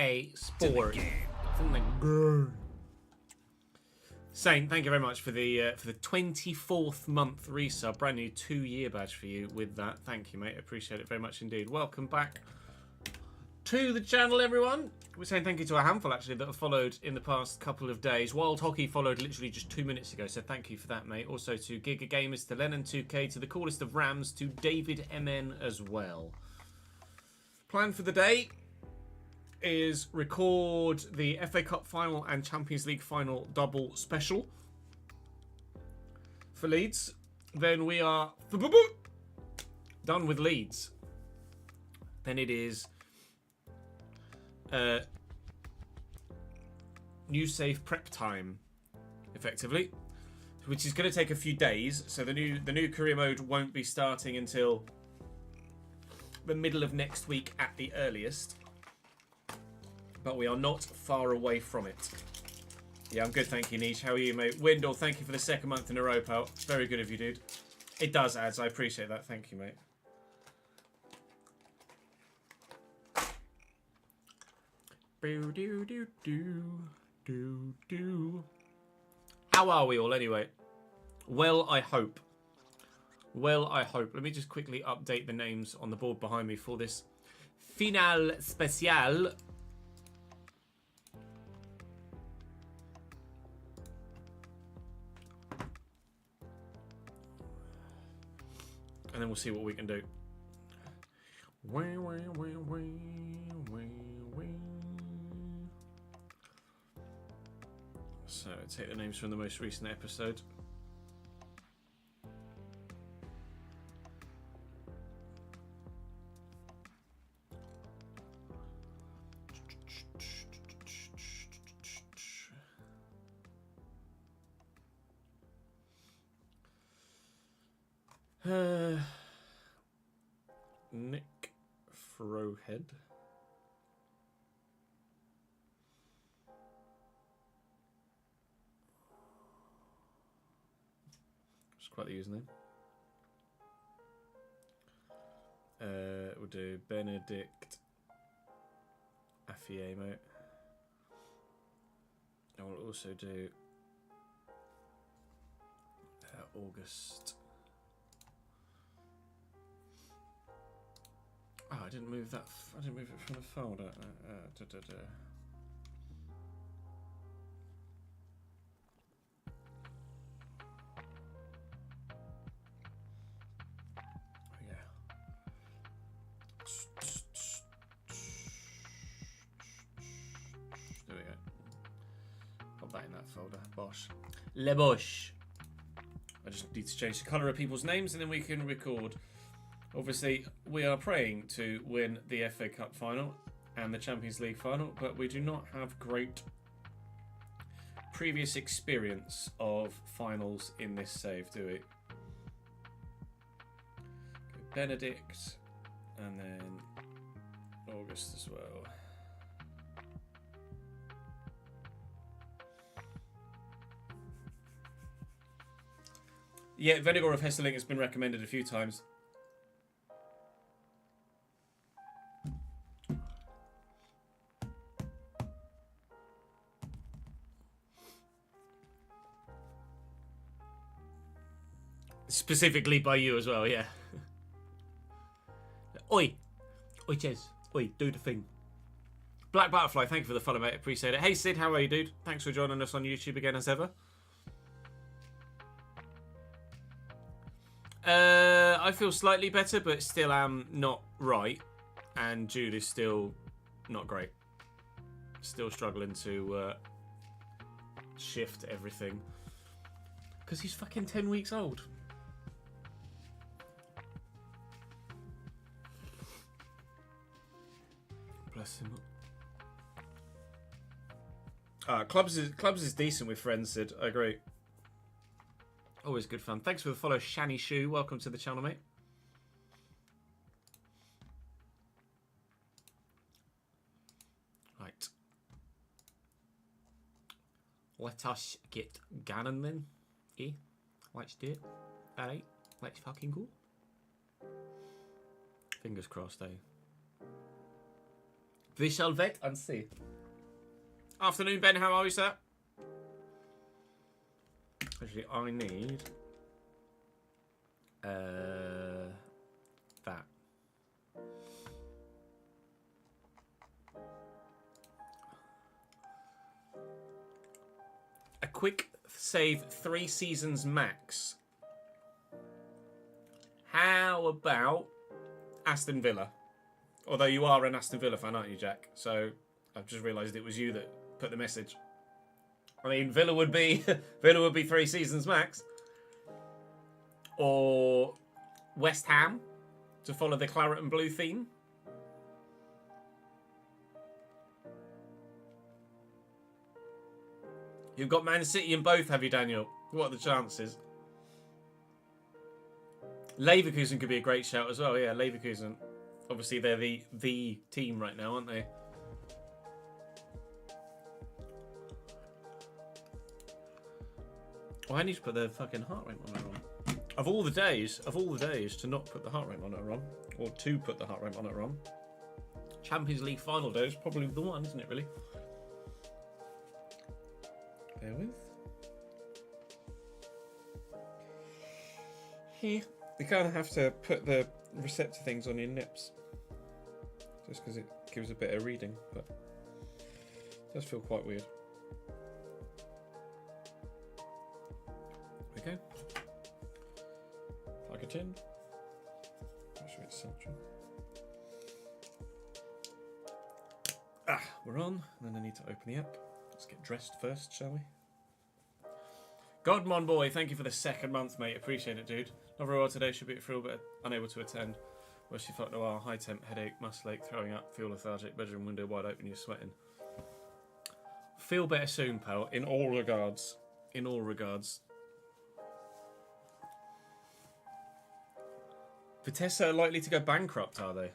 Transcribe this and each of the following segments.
EA Sport. It's in the game. Saint, thank you very much for the 24th month resub. Brand new 2-year badge for you with that. Thank you, mate. Appreciate it very much indeed. Welcome back to the channel, everyone. We're saying thank you to a handful, actually, that have followed in the past couple of days. Wild Hockey followed literally just 2 minutes ago, so thank you for that, mate. Also to Giga Gamers, to Lennon2K, to the coolest of Rams, to David MN as well. Plan for the day is record the FA Cup final and Champions League final double special for Leeds. Then we are done with Leeds. Then it is new save prep time, effectively, which is going to take a few days. So the new career mode won't be starting until the middle of next week at the earliest. But we are not far away from it. Yeah, I'm good, thank you, Niche. How are you, mate? Windle, thank you for the second month in a row, pal. Very good of you, dude. It does, ads. I appreciate that. Thank you, mate. How are we all, anyway? Well, I hope. Well, I hope. Let me just quickly update the names on the board behind me for this Final Special. And then we'll see what we can do. So, take the names from the most recent episode. Nick Frohead. It's quite the username. We'll do Benedict Affiemo. And we'll also do August. Oh, I didn't move that. I didn't move it from the folder. Yeah. There we go. Pop that in that folder. Bosh. Le Bosh. I just need to change the colour of people's names and then we can record. Obviously, we are praying to win the FA Cup final and the Champions League final, but we do not have great previous experience of finals in this save, do we? Benedict, and then August as well. Yeah, Vinegar of Hesseling has been recommended a few times. Specifically by you as well, yeah. Oi! Oi, Jez. Oi, do the thing. Black Butterfly, thank you for the follow, mate. Appreciate it. Hey, Sid, how are you, dude? Thanks for joining us on YouTube again, as ever. I feel slightly better, but still am not right. And Jude is still not great. Still struggling to shift everything. Because he's fucking 10 weeks old. Bless him. Clubs is decent with friends, Sid. I agree. Always good fun. Thanks for the follow, Shani Shu. Welcome to the channel, mate. Right. Let us get Ganon then. Eh? Let's do it. Alright. Let's fucking go. Fingers crossed, eh? Vi shall wait and see. Afternoon, Ben. How are you, sir? Actually, I need that. A quick save 3 seasons max. How about Aston Villa? Although you are an Aston Villa fan, aren't you, Jack? So I've just realised it was you that put the message. I mean, Villa would be 3 seasons max. Or West Ham to follow the claret and blue theme. You've got Man City in both, have you, Daniel? What are the chances? Leverkusen could be a great shout as well. Yeah, Leverkusen. Obviously, they're the team right now, aren't they? Oh, I need to put the fucking heart rate monitor on. Of all the days to not put the heart rate monitor on, or to put the heart rate monitor on, Champions League final day is probably the one, isn't it? Really. Bear with. Here, you kind of have to put the receptor things on your nips, just because it gives a bit of reading, but it does feel quite weird. There we go. Plug it in. Make sure it's central. We're on. And then I need to open the app. Let's get dressed first, shall we? Godmon boy, thank you for the 2nd month, mate. Appreciate it, dude. Not very well today. Should be at full, but unable to attend. Well, she felt noir, high temp, headache, muscle ache, throwing up, feel lethargic, bedroom window wide open, you're sweating. Feel better soon, pal. In all regards. In all regards. Vitesse are likely to go bankrupt, are they?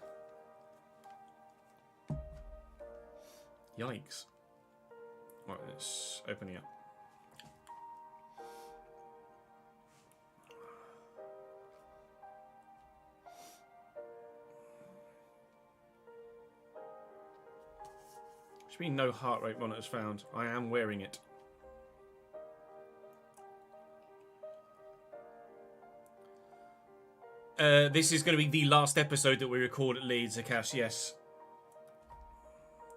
Yikes. Right, it's opening up. Should be no heart rate monitors found. I am wearing it. This is going to be the last episode that we record at Leeds, Akash, yes.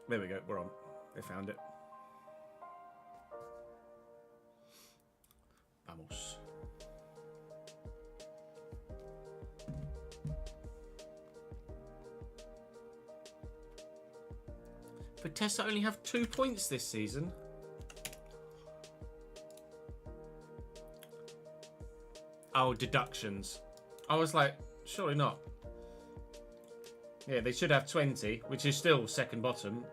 There we go, we're on. They found it. Vamos. Vitesse only have 2 points this season. Oh, deductions. I was like, surely not. Yeah, they should have 20, which is still second bottom.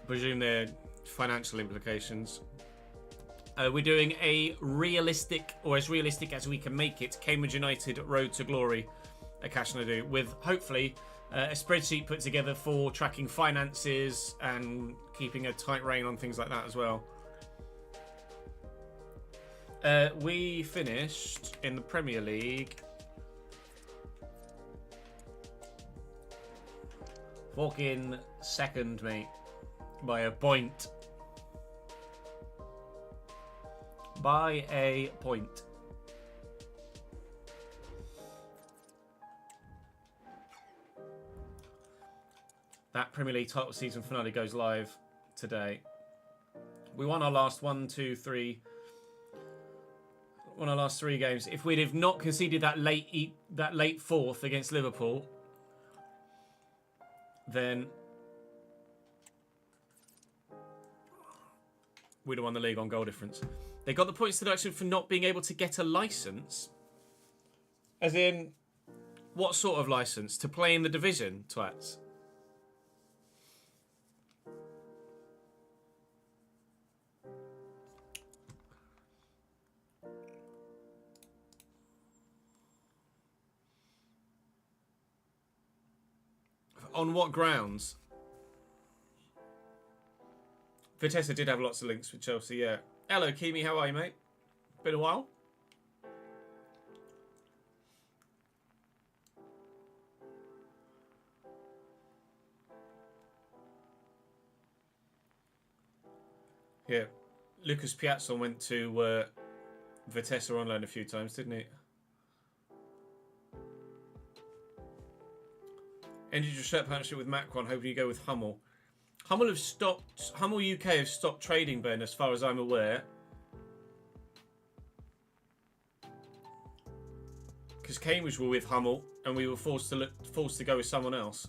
Presume they're financial implications. We're doing a realistic, or as realistic as we can make it, Cambridge United Road to Glory, Akash and I do, with hopefully a spreadsheet put together for tracking finances and keeping a tight rein on things like that as well. We finished in the Premier League fucking second, mate, by a point. By a point. That Premier League title season finale goes live today. We won our last won our last three games. If we'd have not conceded that late fourth against Liverpool, then we'd have won the league on goal difference. They got the points deduction for not being able to get a license. As in, what sort of license? To play in the division, twats? On what grounds? Vitesse did have lots of links with Chelsea, yeah. Hello, Kimi, how are you, mate? Been a while? Yeah. Lucas Piazza went to Vitesse on loan a few times, didn't he? Ended your shirt partnership with Macron, hoping you go with Hummel. Hummel UK have stopped trading, Ben, as far as I'm aware. Because Cambridge were with Hummel, and we were forced to go with someone else.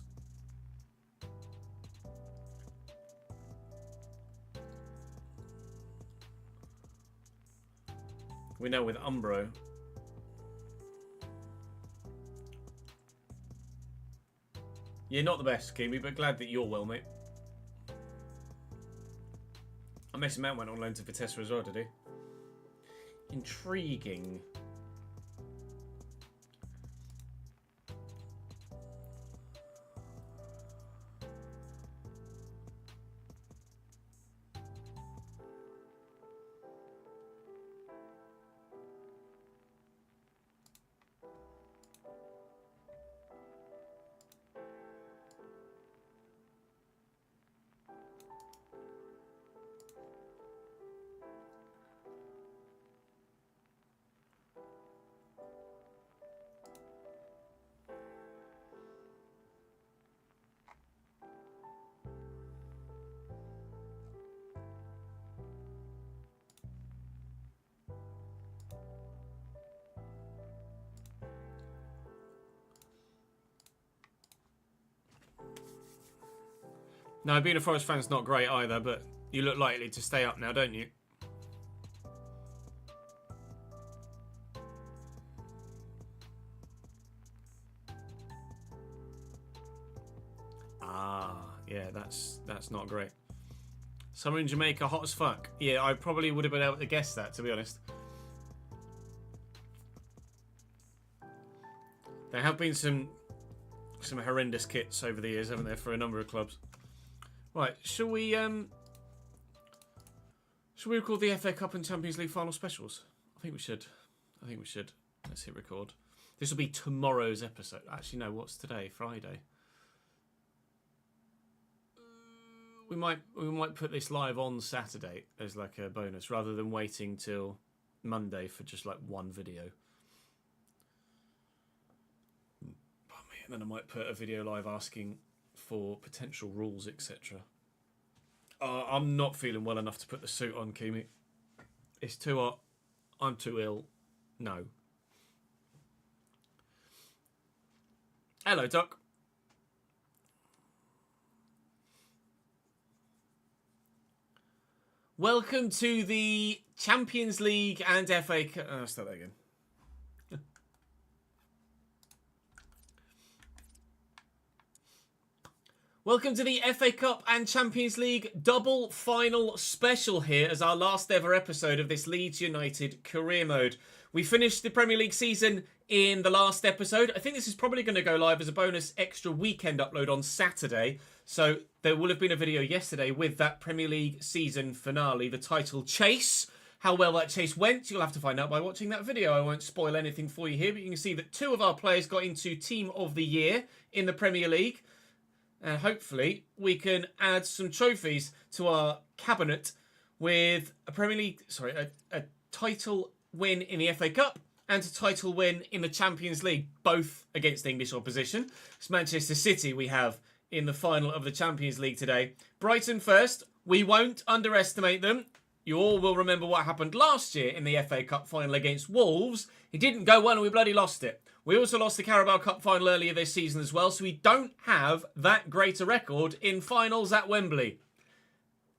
We're now with Umbro. Yeah, not the best, Kimi, but glad that you're well, mate. Mason Mount went on loan to Vitesse as well, did he? Intriguing. No, being a Forest fan's not great either, but you look likely to stay up now, don't you? Ah, yeah, that's not great. Summer in Jamaica, hot as fuck. Yeah, I probably would have been able to guess that, to be honest. There have been some horrendous kits over the years, haven't there, for a number of clubs. Right, shall we record the FA Cup and Champions League final specials? I think we should. Let's hit record. This will be tomorrow's episode. Actually, no, what's today? Friday. We might put this live on Saturday as like a bonus, rather than waiting till Monday for just like one video. And then I might put a video live asking for potential rules, etc. I'm not feeling well enough to put the suit on, Kimi. It's too hot. I'm too ill. No. Hello, Doc. Welcome to the Champions League and FA Cup. Oh, start that again. Welcome to the FA Cup and Champions League double final special here as our last ever episode of this Leeds United career mode. We finished the Premier League season in the last episode. I think this is probably going to go live as a bonus extra weekend upload on Saturday. So there will have been a video yesterday with that Premier League season finale, the title chase. How well that chase went, you'll have to find out by watching that video. I won't spoil anything for you here, but you can see that 2 of our players got into Team of the Year in the Premier League. And hopefully we can add some trophies to our cabinet with a title win in the FA Cup and a title win in the Champions League, both against English opposition. It's Manchester City we have in the final of the Champions League today. Brighton first. We won't underestimate them. You all will remember what happened last year in the FA Cup final against Wolves. It didn't go well and we bloody lost it. We also lost the Carabao Cup final earlier this season as well, so we don't have that great a record in finals at Wembley.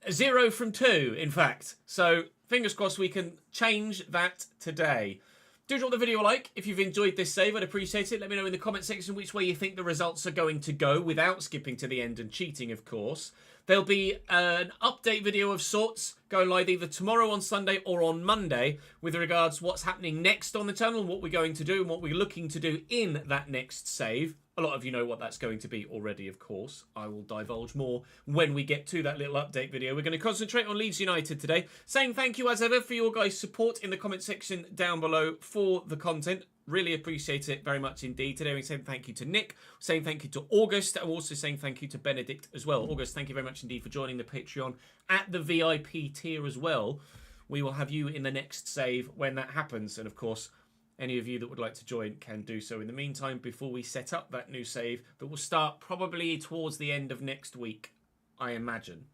0 from 2, in fact. So, fingers crossed we can change that today. Do drop the video a like if you've enjoyed this save. I'd appreciate it. Let me know in the comment section which way you think the results are going to go without skipping to the end and cheating, of course. There'll be an update video of sorts going live either tomorrow on Sunday or on Monday with regards to what's happening next on the channel and what we're going to do and what we're looking to do in that next save. A lot of you know what that's going to be already, of course. I will divulge more when we get to that little update video. We're going to concentrate on Leeds United today. Saying thank you as ever for your guys' support in the comment section down below for the content. Really appreciate it very much indeed. Today we're saying thank you to Nick, saying thank you to August, and also saying thank you to Benedict as well. August, thank you very much indeed for joining the Patreon at the VIP tier as well. We will have you in the next save when that happens. And of course, any of you that would like to join can do so in the meantime before we set up that new save that will start probably towards the end of next week, I imagine.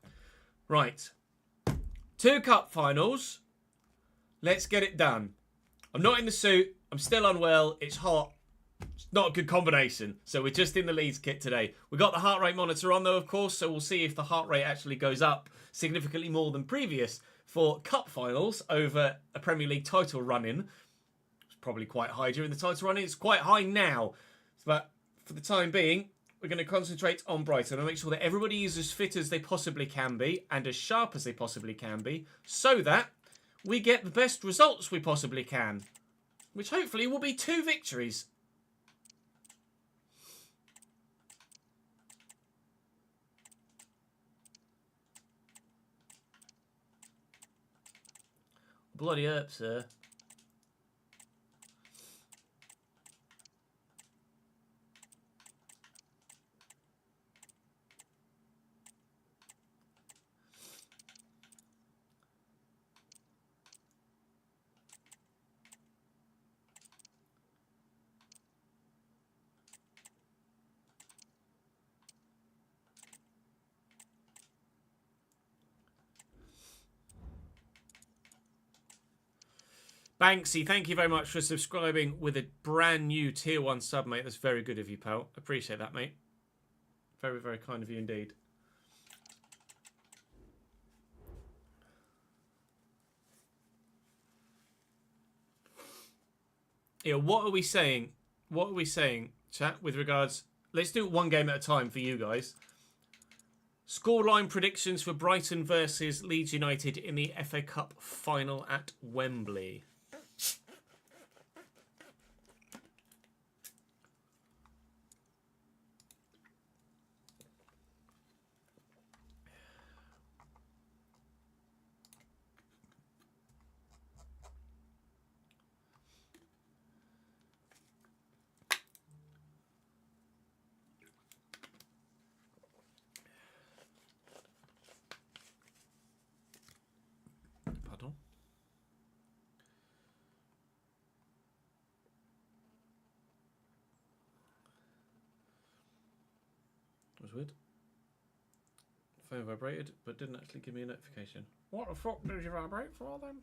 Right. 2 cup finals. Let's get it done. I'm not in the suit. I'm still unwell. It's hot. It's not a good combination. So we're just in the Leeds kit today. We've got the heart rate monitor on though, of course. So we'll see if the heart rate actually goes up significantly more than previous for cup finals over a Premier League title run-in. It's probably quite high during the title run-in. It's quite high now. But for the time being, we're going to concentrate on Brighton and make sure that everybody is as fit as they possibly can be and as sharp as they possibly can be so that we get the best results we possibly can, which hopefully will be 2 victories. Bloody up, sir. Banksy, thank you very much for subscribing with a brand new tier 1 sub, mate. That's very good of you, pal. Appreciate that, mate. Very, very kind of you indeed. Yeah, what are we saying? What are we saying, chat, with regards... Let's do it one game at a time for you guys. Scoreline predictions for Brighton versus Leeds United in the FA Cup final at Wembley. Was weird. Phone vibrated, but didn't actually give me a notification. What the fuck did you vibrate for then?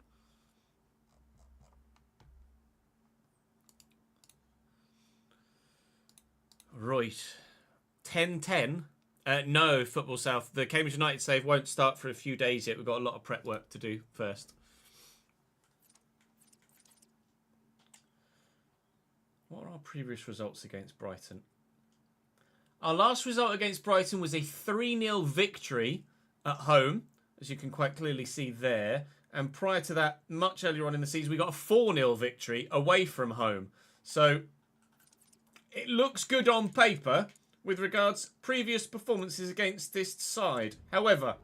Right. 10-10. No, Football South. The Cambridge United save won't start for a few days yet. We've got a lot of prep work to do first. What are our previous results against Brighton? Our last result against Brighton was a 3-0 victory at home, as you can quite clearly see there. And prior to that, much earlier on in the season, we got a 4-0 victory away from home. So it looks good on paper with regards previous performances against this side. However,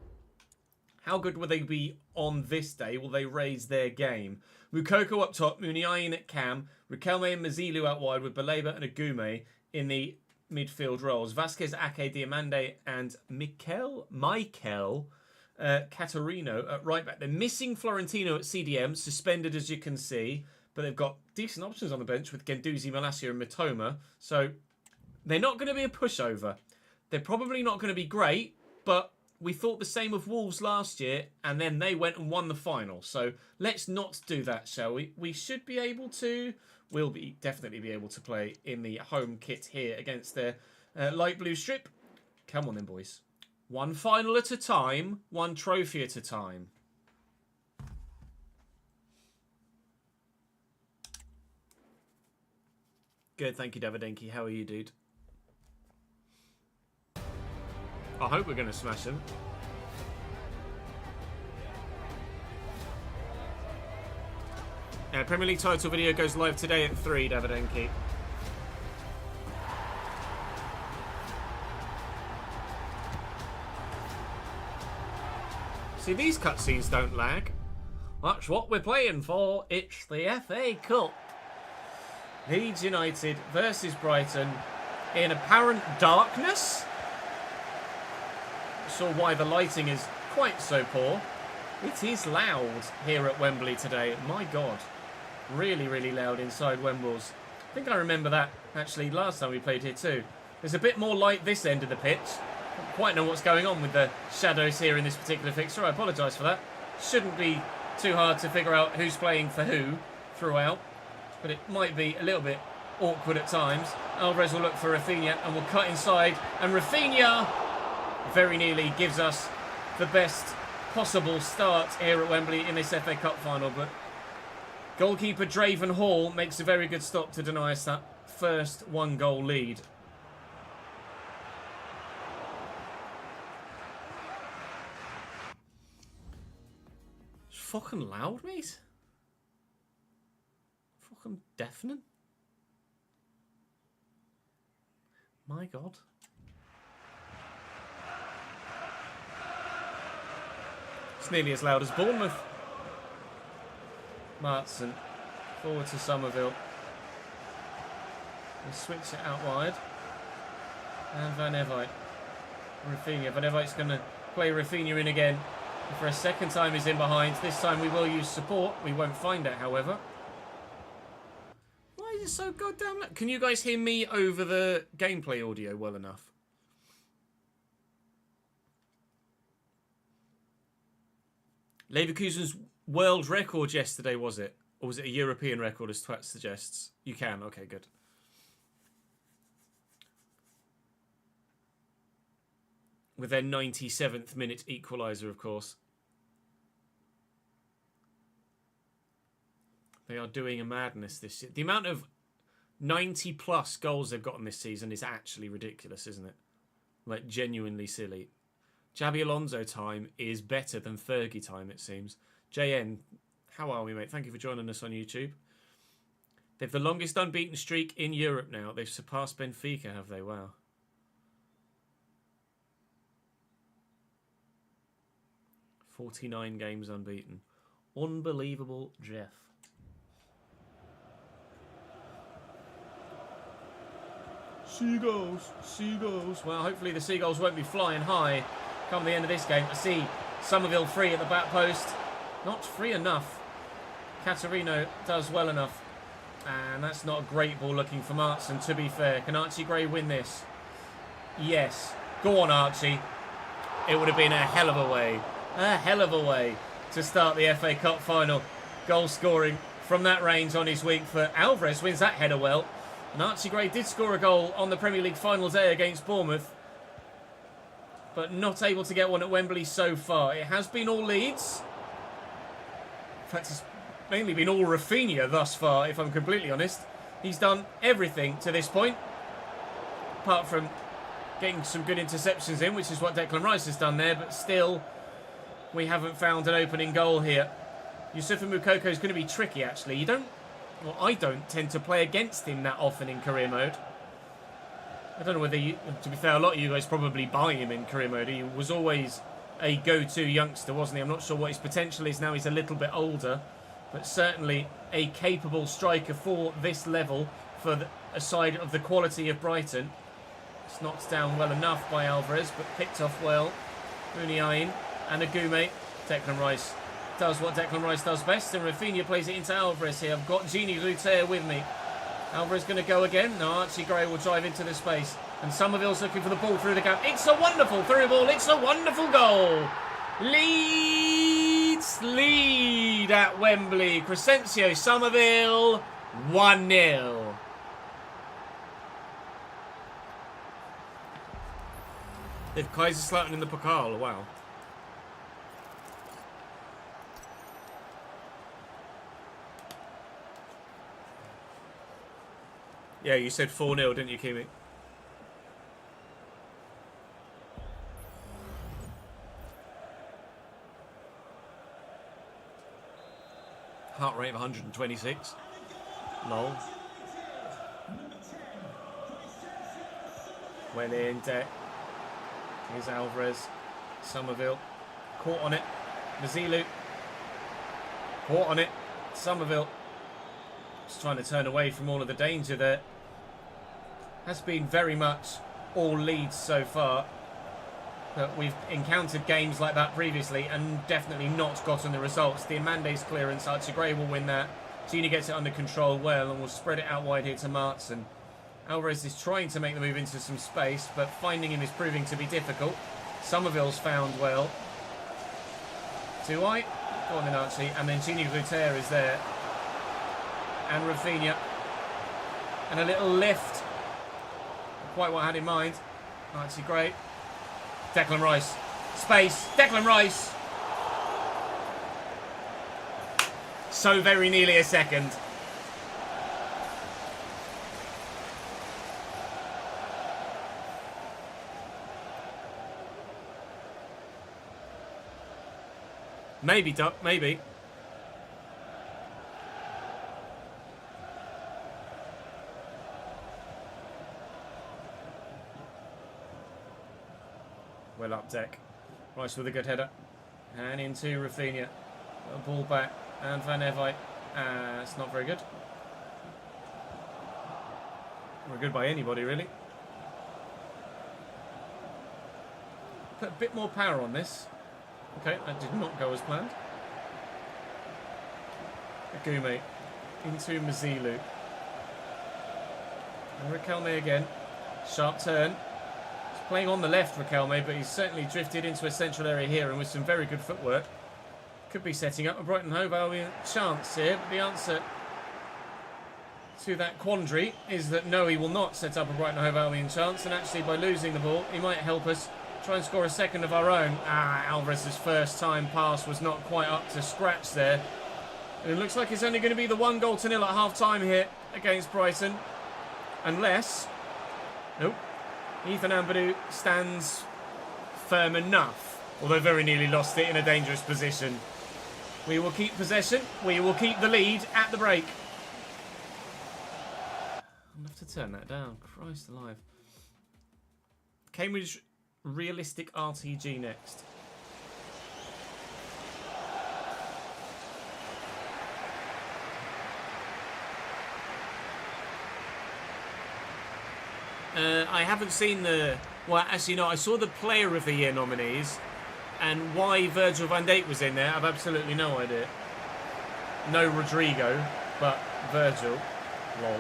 how good will they be on this day? Will they raise their game? Mukoko up top, Muniain at cam, Riquelme and Mazilu out wide with Baleba and Agume in the midfield roles. Vasquez, Ake, Diamande and Mikel Catarino at right back. They're missing Florentino at CDM, suspended as you can see, but they've got decent options on the bench with Guendouzi, Malacia and Mitoma. So they're not going to be a pushover. They're probably not going to be great, but we thought the same of Wolves last year, and then they went and won the final. So let's not do that, shall we? We should be able to... We'll definitely be able to play in the home kit here against their light blue strip. Come on then, boys. One final at a time, one trophy at a time. Good, thank you, Davidenki. How are you, dude? I hope we're going to smash them. Premier League title video goes live today at 3, Davidenki. See, these cutscenes don't lag. That's what we're playing for. It's the FA Cup. Leeds United versus Brighton in apparent darkness. Not sure why the lighting is quite so poor. It is loud here at Wembley today. My God. Really, really loud inside Wembley's. I think I remember that, actually, last time we played here too. There's a bit more light this end of the pitch. Don't quite know what's going on with the shadows here in this particular fixture. I apologise for that. Shouldn't be too hard to figure out who's playing for who throughout. But it might be a little bit awkward at times. Alvarez will look for Rafinha and will cut inside. And Rafinha very nearly gives us the best possible start here at Wembley in this FA Cup final. But goalkeeper Draven Hall makes a very good stop to deny us that first one-goal lead. It's fucking loud, mate. Fucking deafening. My God. It's nearly as loud as Bournemouth. Martson forward to Somerville. We'll switch it out wide. And Van Evite. Rafinha. Van Evite's going to play Rafinha in again. And for a second time he's in behind. This time we will use support. We won't find it, however. Why is it so goddamn loud? Can you guys hear me over the gameplay audio well enough? Leverkusen's world record yesterday, was it? Or was it a European record, as Twat suggests? You can. Okay, good. With their 97th minute equaliser, of course. They are doing a madness this year. The amount of 90-plus goals they've gotten this season is actually ridiculous, isn't it? Like, genuinely silly. Xabi Alonso time is better than Fergie time, it seems. JN, how are we, mate? Thank you for joining us on YouTube. They've the longest unbeaten streak in Europe now. They've surpassed Benfica, have they? Wow. "49 games unbeaten. Unbelievable, Jeff. Seagulls, seagulls. Well, hopefully the seagulls won't be flying high come the end of this game. I see Somerville free at the back post. Not free enough. Caterino does well enough. And that's not a great ball looking for Martson, to be fair. Can Archie Gray win this? Yes. Go on, Archie. It would have been a hell of a way to start the FA Cup final. Goal scoring from that range on his week for Alvarez. Wins that header well. And Archie Gray did score a goal on the Premier League final day against Bournemouth, but not able to get one at Wembley so far. It has been all Leeds. In fact, it's mainly been all Rafinha thus far, if I'm completely honest. He's done everything to this point, apart from getting some good interceptions in, which is what Declan Rice has done there, but still, we haven't found an opening goal here. Yusufa Moukoko is going to be tricky, actually. Well, I don't tend to play against him that often in career mode. I don't know whether you, to be fair, a lot of you guys probably buy him in career mode. He was always a go-to youngster, wasn't he? I'm not sure what his potential is now. He's a little bit older, but certainly a capable striker for this level, for a side of the quality of Brighton. It's knocked down well enough by Alvarez, but picked off well. Muniain and Agume. Declan Rice does what Declan Rice does best, and Rafinha plays it into Alvarez here. I've got Gini Ruter with me. Alvarez going to go again. No, Archie Gray will drive into the space. And Somerville's looking for the ball through the gap. It's a wonderful through ball. It's a wonderful goal. Leeds lead at Wembley. Crescencio Somerville 1-0. They've Kaiserslautern in the Pokal. Wow. Yeah, you said 4-0, didn't you, Kimi? Heart rate of 126. Lol. Went in deck. Here's Alvarez. Somerville. Caught on it. Mazilu. Caught on it. Somerville. Just trying to turn away from all of the danger there. Has been very much all Leeds so far. But we've encountered games like that previously and definitely not gotten the results. The Amande's clearance, Archie Gray will win that. Gini gets it under control well and will spread it out wide here to Martson. Alvarez is trying to make the move into some space, but finding him is proving to be difficult. Somerville's found well. Too wide. Go on then, Archie. And then Gini Ruter is there. And Rafinha. And a little lift. Quite what I had in mind. Archie Gray. Declan Rice. Space. Declan Rice. So very nearly a second. Maybe, Duck, maybe. Well up deck. Rice with a good header. And into Rafinha. A ball back. And Van Evite. It's not very good. Not good by anybody, really. Put a bit more power on this. Okay, that did not go as planned. Agume into Mazilu. And Riquelme again. Sharp turn. He's playing on the left, Riquelme, but he's certainly drifted into a central area here and with some very good footwork. Could be setting up a Brighton Hove Albion chance here, but the answer to that quandary is that no, he will not set up a Brighton Hove Albion chance, and actually by losing the ball, he might help us try and score a second of our own. Alvarez's first time pass was not quite up to scratch there. And it looks like it's only going to be the 1-0 at half-time here against Brighton. Unless... Nope. Ethan Ampadu stands firm enough, although very nearly lost it in a dangerous position. We will keep possession. We will keep the lead at the break. I'll have to turn that down. Christ alive. Cambridge Realistic RTG next. I haven't seen the... Well, actually, no. I saw the Player of the Year nominees. And why Virgil van Dijk was in there, I've absolutely no idea. No Rodrigo, but Virgil. Lol.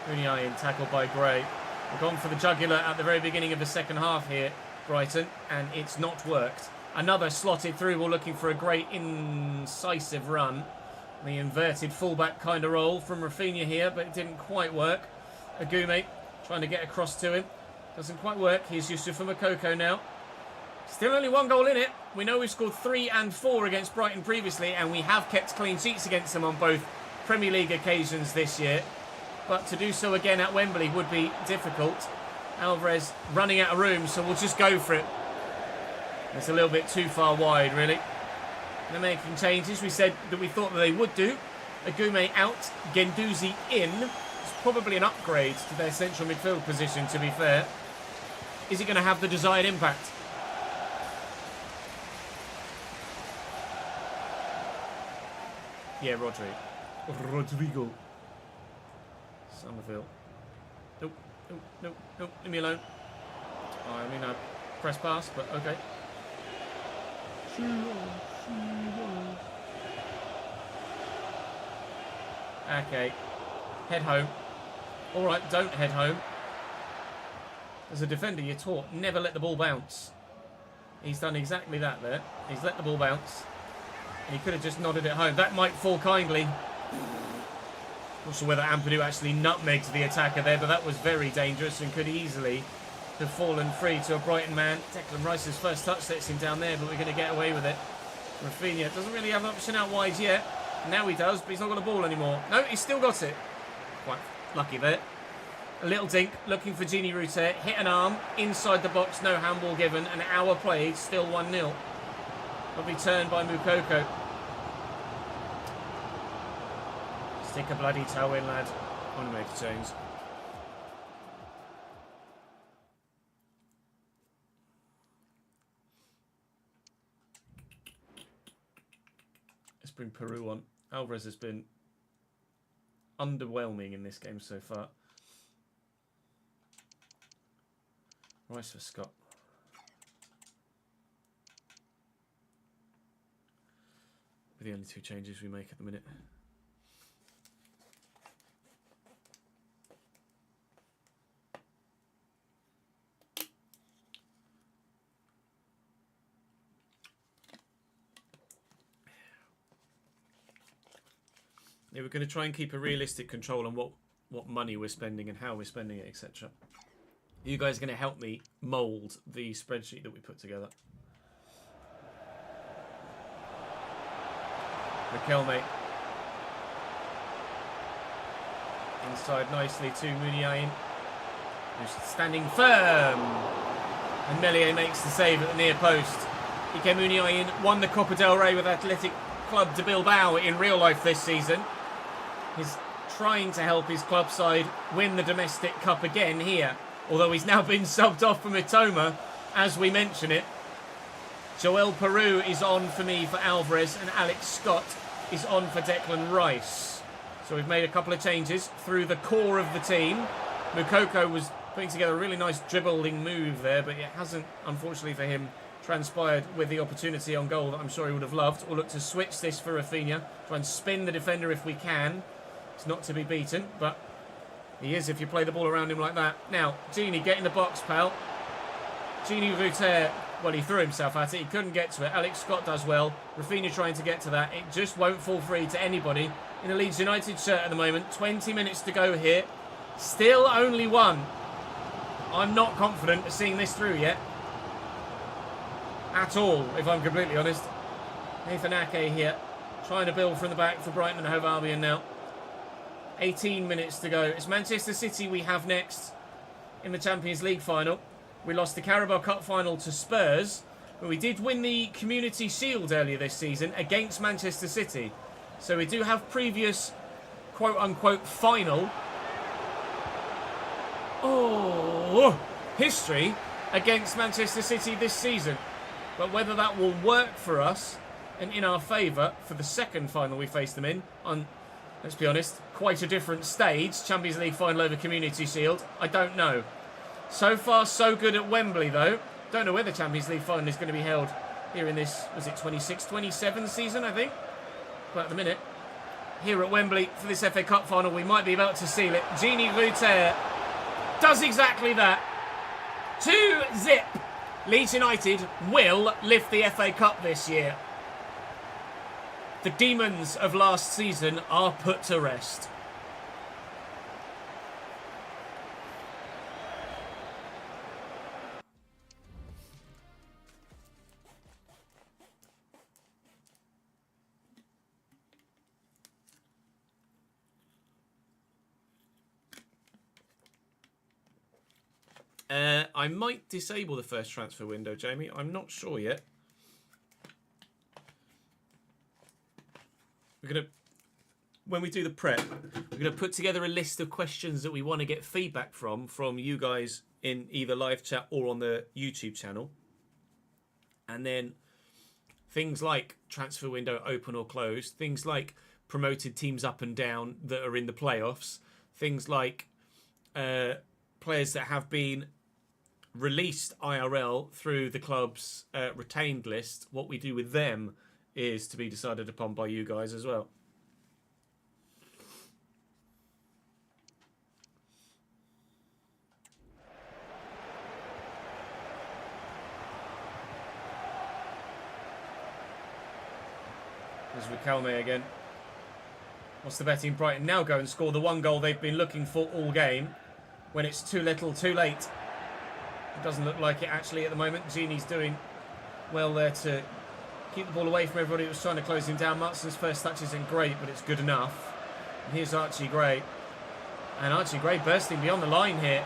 Unai tackled by Gray. We've gone for the jugular at the very beginning of the second half here, Brighton, and it's not worked. Another slotted through, we're looking for a great incisive run. The inverted fullback kind of role from Rafinha here, but it didn't quite work. Agume trying to get across to him. Doesn't quite work. Here's Yusufa Makoko now. Still only 1 goal in it. We know we've scored 3 and 4 against Brighton previously, and we have kept clean sheets against them on both Premier League occasions this year. But to do so again at Wembley would be difficult. Alvarez running out of room, so we'll just go for it. It's a little bit too far wide, really. They're making changes. We said that we thought that they would do. Agume out, Guendouzi in. It's probably an upgrade to their central midfield position, to be fair. Is it going to have the desired impact? Yeah, Rodrigo. Somerville. Nope, nope, nope, nope. Leave me alone. Oh, I mean, I press pass, but okay. Okay. Head home. Alright, don't head home. As a defender, you're taught never let the ball bounce. He's done exactly that there. He's let the ball bounce. And he could have just nodded it home. That might fall kindly. Not sure whether Ampadu actually nutmegged the attacker there, but that was very dangerous and could easily have fallen free to a Brighton man. Declan Rice's first touch lets him down there, but we're going to get away with it. Rafinha doesn't really have an option out wide yet. Now he does, but he's not got the ball anymore. No, he's still got it. Quite lucky there. A little dink, looking for Gini Ruter. Hit an arm, inside the box, no handball given. An hour played, still 1-0. Lovely turn by Moukoko. Stick a bloody toe in, lad. I want to make a change. Let's bring Peru on. Alvarez has been underwhelming in this game so far. Rice for Scott. Are the only two changes we make at the minute. Yeah, we're going to try and keep a realistic control on what money we're spending and how we're spending it, etc. You guys are going to help me mould the spreadsheet that we put together. Riquelme. Inside nicely to Muniain, who's standing firm. And Meslier makes the save at the near post. Ike Muniain won the Copa del Rey with Athletic Club de Bilbao in real life this season. He's trying to help his club side win the domestic cup again here. Although he's now been subbed off for Mitoma, as we mention it. Joel Peru is on for me for Alvarez, and Alex Scott is on for Declan Rice. So we've made a couple of changes through the core of the team. Mukoko was putting together a really nice dribbling move there, but it hasn't, unfortunately for him, transpired with the opportunity on goal that I'm sure he would have loved. We'll look to switch this for Rafinha, try and spin the defender if we can. It's not to be beaten, but he is if you play the ball around him like that. Now, Gini, get in the box, pal. Gini Ruter, well, he threw himself at it. He couldn't get to it. Alex Scott does well. Rafinha trying to get to that. It just won't fall free to anybody in a Leeds United shirt at the moment. 20 minutes to go here. Still only one. I'm not confident of seeing this through yet. At all, if I'm completely honest. Nathan Ake here, trying to build from the back for Brighton and Hove Albion now. 18 minutes to go. It's Manchester City we have next in the Champions League final. We lost the Carabao Cup final to Spurs, but we did win the Community Shield earlier this season against Manchester City. So we do have previous quote-unquote final history against Manchester City this season. But whether that will work for us and in our favour for the second final we face them in on, let's be honest, quite a different stage, Champions League final over Community Shield, I don't know. So far, so good at Wembley, though. Don't know where the Champions League final is going to be held here in this, was it 26-27 season, I think? But at the minute, here at Wembley for this FA Cup final, we might be about to seal it. Gini Ruter does exactly that. 2-0. Leeds United will lift the FA Cup this year. The demons of last season are put to rest. I might disable the first transfer window, Jamie. I'm not sure yet. We're going to, when we do the prep, we're going to put together a list of questions that we want to get feedback from you guys in either live chat or on the YouTube channel. And then things like transfer window open or closed, things like promoted teams up and down that are in the playoffs, things like players that have been released IRL through the club's retained list. What we do with them is to be decided upon by you guys as well. There's Riquelme again. What's the betting? Brighton now go and score the one goal they've been looking for all game when it's too little, too late. It doesn't look like it actually at the moment. Gini's doing well there to keep the ball away from everybody who was trying to close him down. Mutson's first touch isn't great, but it's good enough. And here's Archie Gray. And Archie Gray bursting beyond the line here.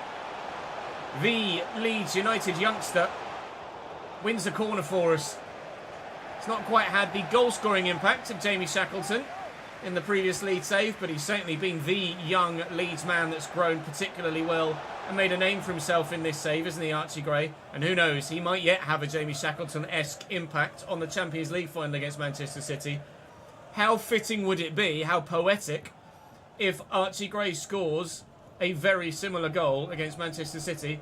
The Leeds United youngster wins the corner for us. It's not quite had the goal-scoring impact of Jamie Shackleton in the previous Leeds save, but he's certainly been the young Leeds man that's grown particularly well and made a name for himself in this save, isn't he, Archie Gray? And who knows, he might yet have a Jamie Shackleton-esque impact on the Champions League final against Manchester City. How fitting would it be, how poetic, if Archie Gray scores a very similar goal against Manchester City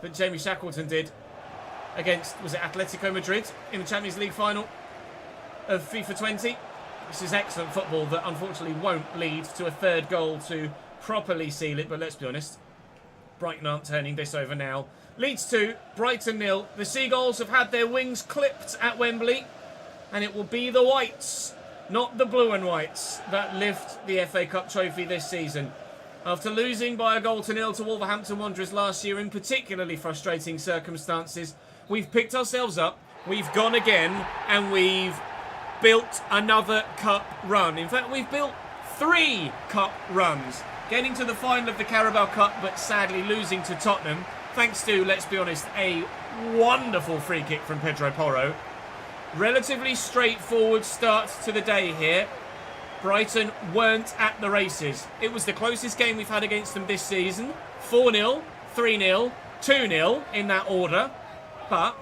that Jamie Shackleton did against, was it Atletico Madrid in the Champions League final of FIFA 20. This is excellent football that unfortunately won't lead to a third goal to properly seal it, but let's be honest, Brighton aren't turning this over now. Leeds 2, Brighton 0. The Seagulls have had their wings clipped at Wembley, and it will be the Whites, not the blue and whites, that lift the FA Cup trophy this season. After losing by a goal to nil to Wolverhampton Wanderers last year in particularly frustrating circumstances, we've picked ourselves up, we've gone again, and we've built another cup run. In fact, we've built 3 cup runs. Getting to the final of the Carabao Cup, but sadly losing to Tottenham, thanks to, let's be honest, a wonderful free kick from Pedro Porro. Relatively straightforward start to the day here. Brighton weren't at the races. It was the closest game we've had against them this season. 4-0, 3-0, 2-0 in that order. But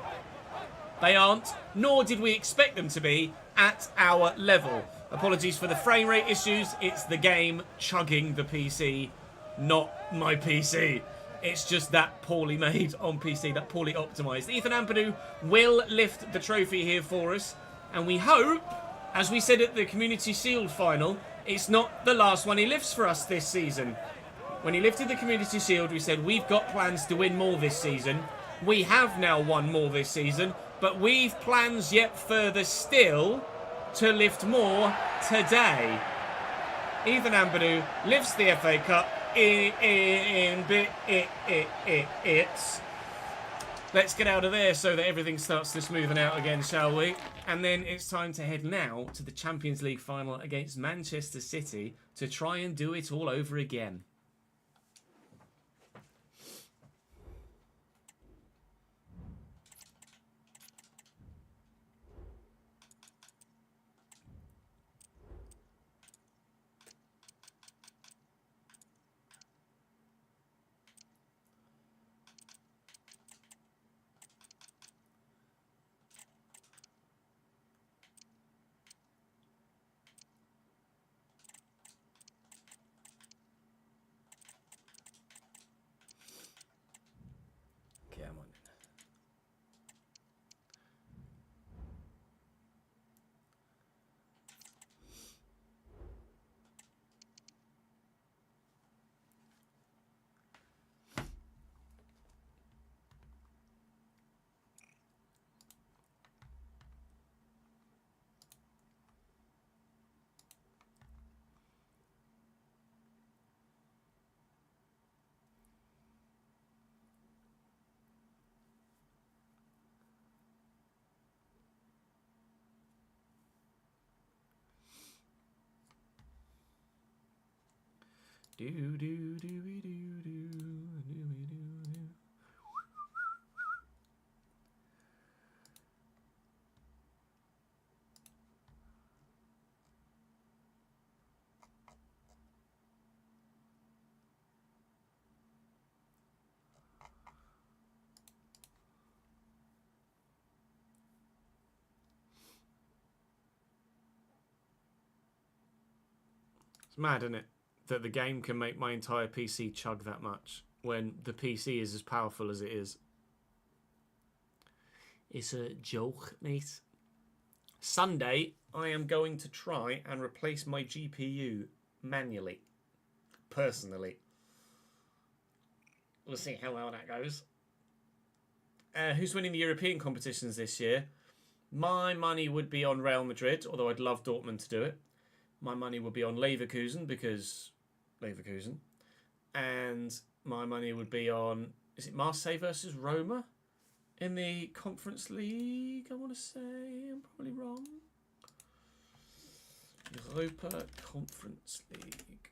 they aren't, nor did we expect them to be, at our level. Apologies for the frame rate issues. It's the game chugging the PC, not my PC. It's just that poorly made on PC, that poorly optimised. Ethan Ampadu will lift the trophy here for us. And we hope, as we said at the Community Shield final, it's not the last one he lifts for us this season. When he lifted the Community Shield, we said we've got plans to win more this season. We have now won more this season, but we've plans yet further still to lift more today. Ethan Ampadu lifts the FA Cup Let's get out of there so that everything starts to smoothen out again, shall we? And then it's time to head now to the Champions League final against Manchester City to try and do it all over again. Do do do do do do. It's mad, isn't it? That the game can make my entire PC chug that much when the PC is as powerful as it is. It's a joke, mate. Sunday, I am going to try and replace my GPU manually. Personally. We'll see how well that goes. Who's winning the European competitions this year? My money would be on Real Madrid, although I'd love Dortmund to do it. My money would be on Leverkusen because Leverkusen. And my money would be on, is it Marseille versus Roma in the Conference League, I want to say. I'm probably wrong. Europa Conference League.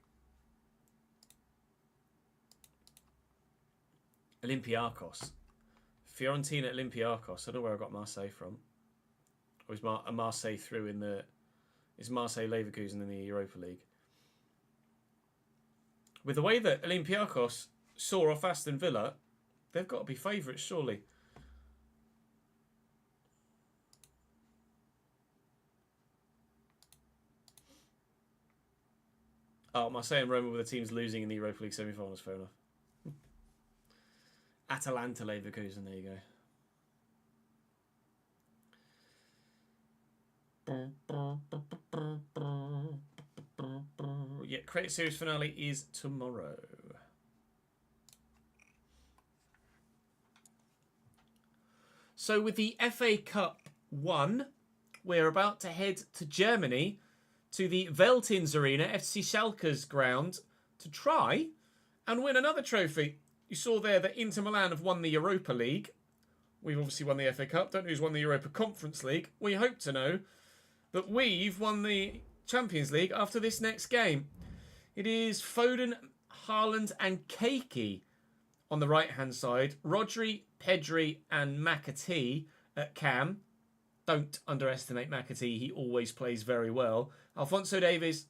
Olympiacos. Fiorentina Olympiacos. I don't know where I got Marseille from. Or is Marseille through in the... Is Marseille Leverkusen in the Europa League? With the way that Olympiacos saw off Aston Villa, they've got to be favourites, surely. Oh, Marseille and Roma were the teams losing in the Europa League semi-finals. Fair enough. Atalanta Leverkusen. There you go. Yeah, credit series finale is tomorrow. So with the FA Cup won, we're about to head to Germany, to the Veltins Arena, FC Schalke's ground, to try and win another trophy. You saw there that Inter Milan have won the Europa League. We've obviously won the FA Cup. Don't know who's won the Europa Conference League. We hope to know that we've won the Champions League after this next game. It is Foden, Haaland and Keiki on the right-hand side. Rodri, Pedri and McAtee at cam. Don't underestimate McAtee. He always plays very well. Alphonso Davies,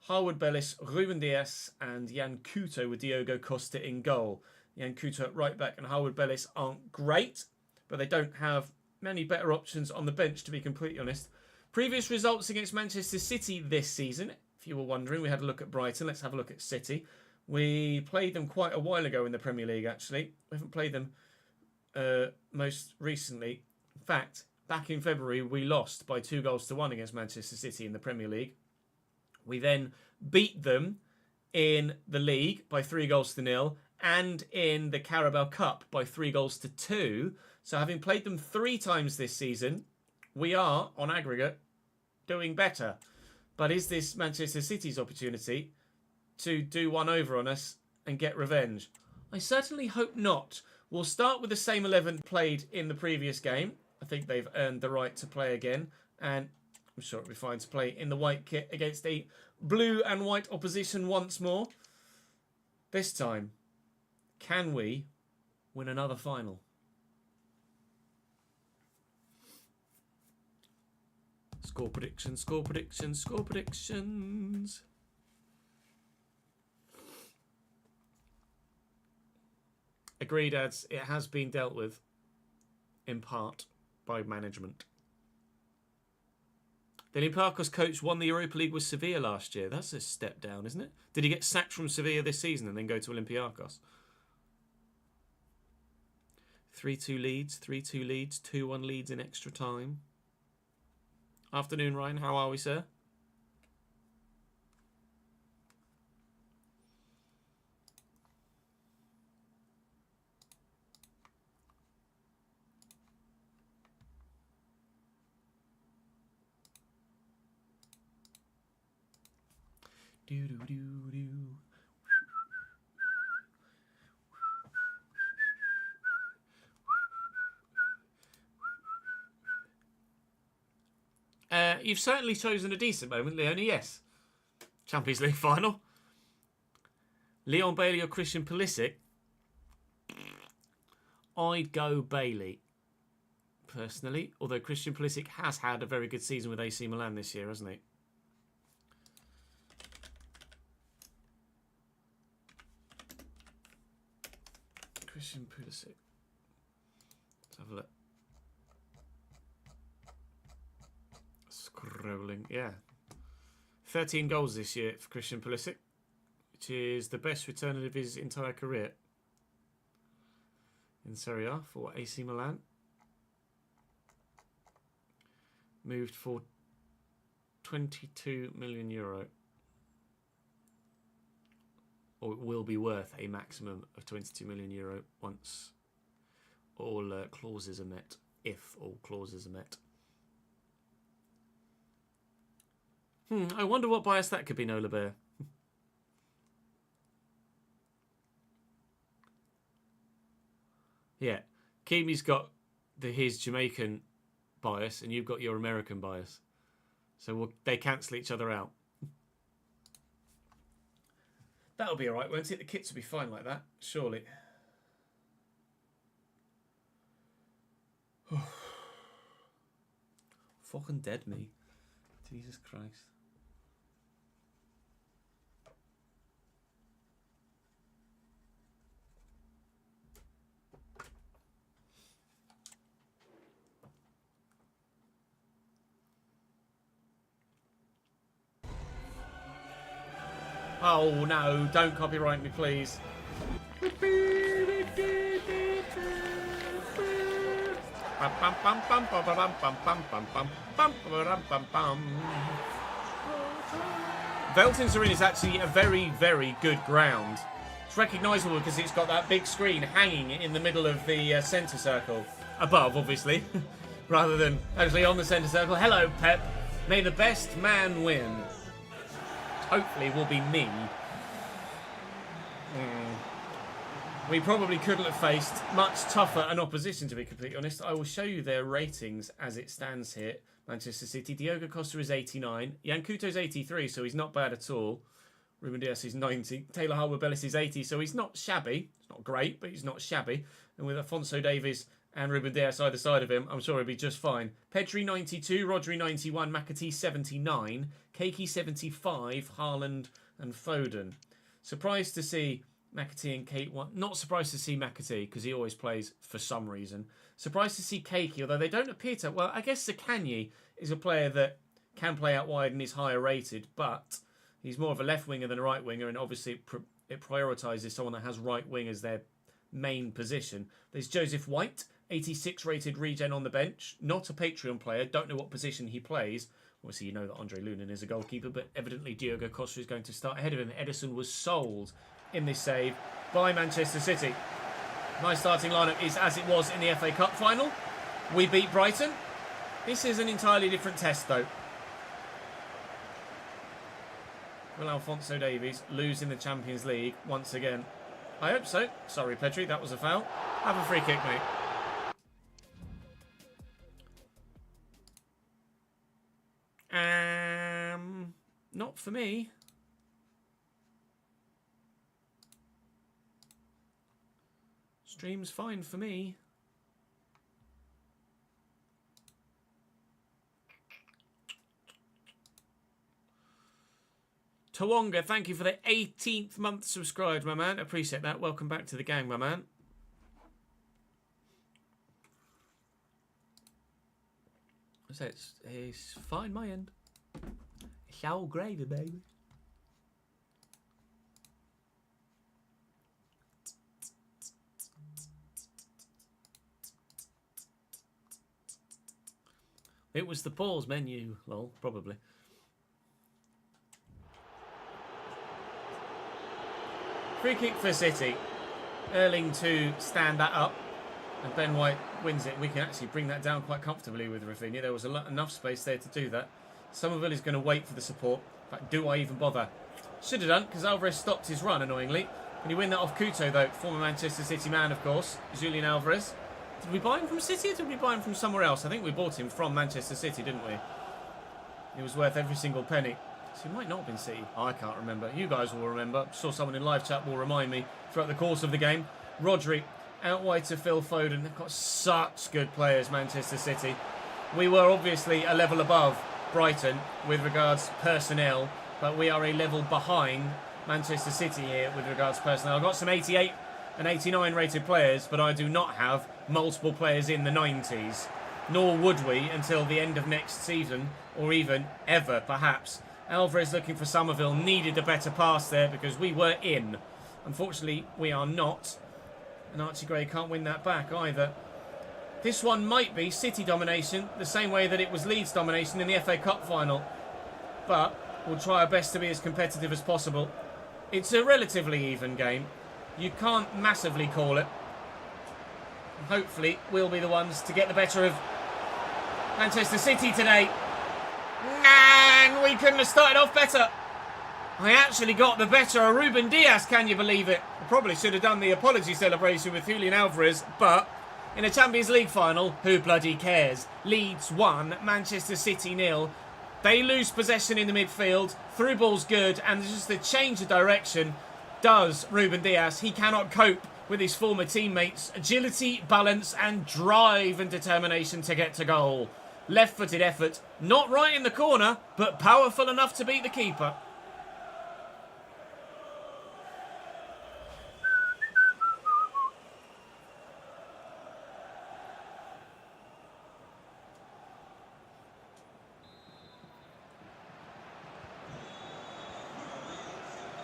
Harwood Bellis, Ruben Dias and Jan Couto with Diogo Costa in goal. Jan Couto at right back and Harwood Bellis aren't great, but they don't have many better options on the bench, to be completely honest. Previous results against Manchester City this season, if you were wondering, we had a look at Brighton. Let's have a look at City. We played them quite a while ago in the Premier League, actually. We haven't played them most recently. In fact, back in February, we lost by 2-1 against Manchester City in the Premier League. We then beat them in the league by 3-0 and in the Carabao Cup by 3-2. So having played them 3 times this season, we are, on aggregate, doing better. But is this Manchester City's opportunity to do one over on us and get revenge? I certainly hope not. We'll start with the same 11 played in the previous game. I think they've earned the right to play again. And I'm sure it'll be fine to play in the white kit against a blue and white opposition once more. This time, can we win another final? Score predictions, score predictions, score predictions. Agreed, ads. It has been dealt with, in part, by management. The Olympiacos coach won the Europa League with Sevilla last year. That's a step down, isn't it? Did he get sacked from Sevilla this season and then go to Olympiacos? 3-2 Leeds, 3-2 Leeds, 2-1 Leeds in extra time. Afternoon, Ryan. How are we, sir? Do-do-do-do. You've certainly chosen a decent moment, Leonie, yes. Champions League final. Leon Bailey or Christian Pulisic? I'd go Bailey, personally. Although Christian Pulisic has had a very good season with AC Milan this year, hasn't he? Christian Pulisic. Let's have a look. Scrolling, yeah. 13 goals this year for Christian Pulisic, which is the best return of his entire career in Serie A for AC Milan. Moved for €22 million. Or it will be worth a maximum of €22 million once all clauses are met, if all clauses are met. I wonder what bias that could be, Nola Bear. Yeah, Kimi's got his Jamaican bias and you've got your American bias. So they cancel each other out. That'll be alright, won't it? The kits will be fine like that, surely. Fucking dead me. Jesus Christ. Oh no, don't copyright me, please. Velton's Arena is actually a very, very good ground. It's recognisable because it's got that big screen hanging in the middle of the centre circle. Above, obviously, rather than actually on the centre circle. Hello, Pep. May the best man win. Hopefully it will be me. We probably couldn't have faced much tougher an opposition, to be completely honest. I will show you their ratings as it stands here. Manchester City, Diogo Costa is 89. Yankuto's 83, so he's not bad at all. Ruben Dias is 90. Taylor Harwood-Bellis is 80, so he's not shabby. It's not great, but he's not shabby. And with Afonso Davies and Ruben Dias either side of him, I'm sure he'll be just fine. Pedri 92, Rodri 91, McAtee 79, Keiki 75, Haaland and Foden. Surprised to see McAtee and Kate. Not surprised to see McAtee because he always plays for some reason. Surprised to see Keiki, although they don't appear to. Well, I guess Zakanyi is a player that can play out wide and is higher rated, but he's more of a left winger than a right winger, and obviously it prioritises someone that has right wing as their main position. There's Joseph White, 86 rated regen on the bench, not a Patreon player, don't know what position he plays. Obviously, you know that Andre Lunin is a goalkeeper, but evidently Diogo Costa is going to start ahead of him. Ederson was sold in this save by Manchester City. My starting lineup is as it was in the FA Cup final. We beat Brighton. This is an entirely different test, though. Will Alphonso Davies lose in the Champions League once again? I hope so. Sorry, Pedri, that was a foul. Have a free kick, mate. Not for me. Stream's fine for me. Tawonga, thank you for the 18th month subscribed, my man. Appreciate that. Welcome back to the gang, my man. So it's fine, my end. It's all gravy, baby. It was the pause menu, lol, probably. Free kick for City. Erling to stand that up. And Ben White wins it. We can actually bring that down quite comfortably with Rafinha. There was enough space there to do that. Somerville is going to wait for the support. In fact, do I even bother? Should have done, because Alvarez stopped his run, annoyingly. Can he win that off Couto, though? Former Manchester City man, of course. Julian Alvarez. Did we buy him from City or did we buy him from somewhere else? I think we bought him from Manchester City, didn't we? He was worth every single penny. So he might not have been City. I can't remember. You guys will remember. I'm sure someone in live chat will remind me throughout the course of the game. Rodri out wide to Phil Foden. They've got such good players, Manchester City. We were obviously a level above Brighton with regards personnel, but we are a level behind Manchester City here with regards personnel. I've got some 88 and 89 rated players, but I do not have multiple players in the 90s. Nor would we until the end of next season, or even ever, perhaps. Alvarez looking for Somerville, needed a better pass there because we were in. Unfortunately, we are not. And Archie Gray can't win that back either. This one might be City domination, the same way that it was Leeds domination in the FA Cup final. But we'll try our best to be as competitive as possible. It's a relatively even game. You can't massively call it. Hopefully, we'll be the ones to get the better of Manchester City today. And we couldn't have started off better. I actually got the better of Ruben Dias, can you believe it? I probably should have done the apology celebration with Julian Alvarez, but in a Champions League final, who bloody cares? Leeds 1, Manchester City 0. They lose possession in the midfield, through ball's good, and just the change of direction does Ruben Dias. He cannot cope with his former teammates' agility, balance, and drive and determination to get to goal. Left-footed effort, not right in the corner, but powerful enough to beat the keeper.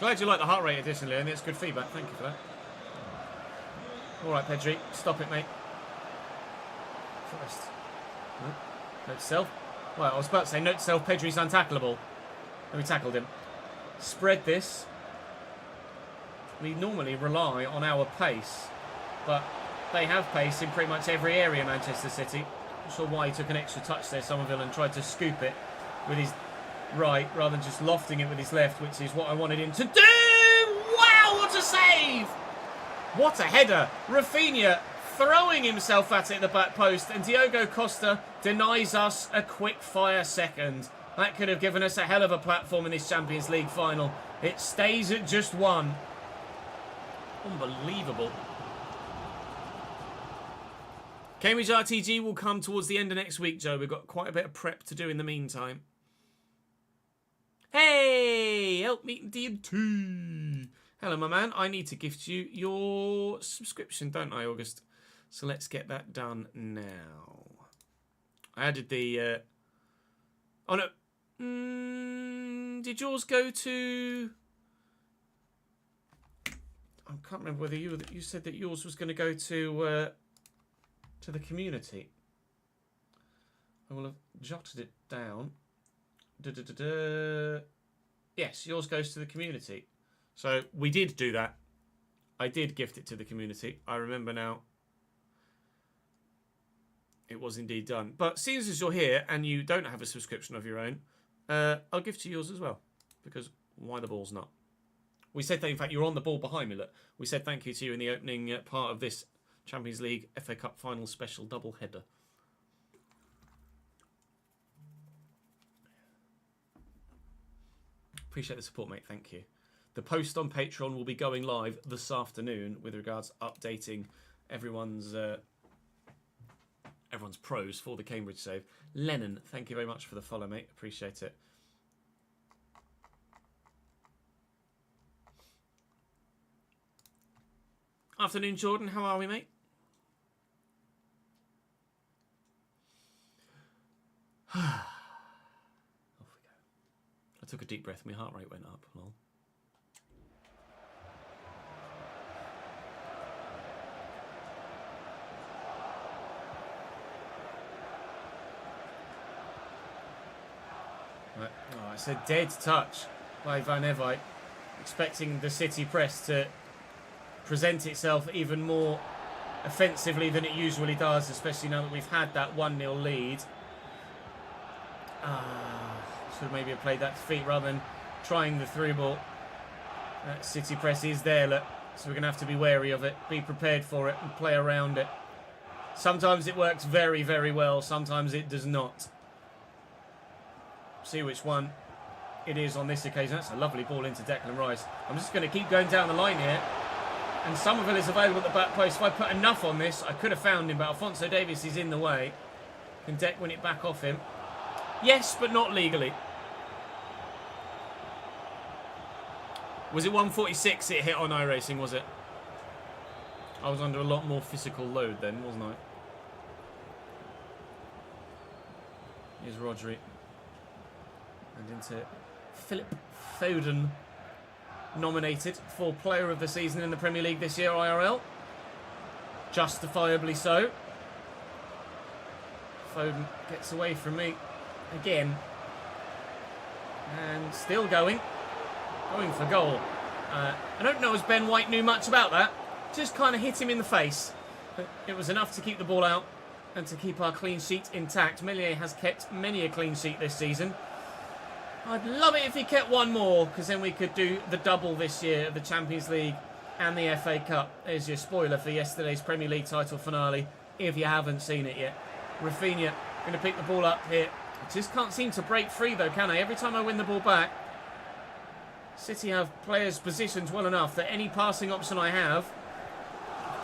Glad you like the heart rate additionally, and it's good feedback. Thank you for that. All right, Pedri, stop it, mate. First. No. Note to self. Well, I was about to say, note to self, Pedri's untackleable. And we tackled him. Spread this. We normally rely on our pace, but they have pace in pretty much every area, Manchester City. Not sure why he took an extra touch there, Somerville, and tried to scoop it with his right rather than just lofting it with his left, which is what I wanted him to do. Wow, what a save! What a header. Rafinha throwing himself at it at the back post, and Diogo Costa denies us a quick-fire second. That could have given us a hell of a platform in this Champions League final. It stays at just one. Unbelievable. Cambridge RTG will come towards the end of next week, Joe. We've got quite a bit of prep to do in the meantime. Hey, help me, DMT. Hello, my man. I need to gift you your subscription, don't I, August? So let's get that done now. I added the... Oh, no. Did yours go to... I can't remember whether you said that yours was going to go to the community. I will have jotted it down. Yes, yours goes to the community. So we did do that. I did gift it to the community. I remember now. It was indeed done. But seeing as you're here and you don't have a subscription of your own, I'll gift you yours as well. Because why the balls not? We said that, in fact, you're on the ball behind me, look. We said thank you to you in the opening part of this Champions League FA Cup final special double header. Appreciate the support, mate. Thank you. The post on Patreon will be going live this afternoon with regards to updating everyone's pros for the Cambridge save. Lennon, thank you very much for the follow, mate. Appreciate it. Afternoon, Jordan. How are we, mate? Off we go. I took a deep breath and my heart rate went up. Lol. Right. Oh, it's a dead touch by Van Evite, expecting the City press to present itself even more offensively than it usually does, especially now that we've had that 1-0 lead. Should have maybe played that to feet rather than trying the through ball. That City press is there, look, so we're going to have to be wary of it, be prepared for it and play around it. Sometimes it works very, very well, sometimes it does not. See which one it is on this occasion. That's a lovely ball into Declan Rice. I'm just going to keep going down the line here. And Somerville is available at the back post. If I put enough on this, I could have found him, but Alphonso Davies is in the way. Can Deck win it back off him? Yes, but not legally. Was it 146 it hit on iRacing, was it? I was under a lot more physical load then, wasn't I? Here's Rodri. And into Philip Foden. Nominated for Player of the Season in the Premier League this year, IRL. Justifiably so. Foden gets away from me again. And still going. Going for goal. I don't know as Ben White knew much about that. Just kind of hit him in the face. But it was enough to keep the ball out and to keep our clean sheet intact. Meslier has kept many a clean sheet this season. I'd love it if he kept one more, because then we could do the double this year of the Champions League and the FA Cup. There's your spoiler for yesterday's Premier League title finale, if you haven't seen it yet. Rafinha going to pick the ball up here. I just can't seem to break free though, can I? Every time I win the ball back, City have players positioned well enough that any passing option I have,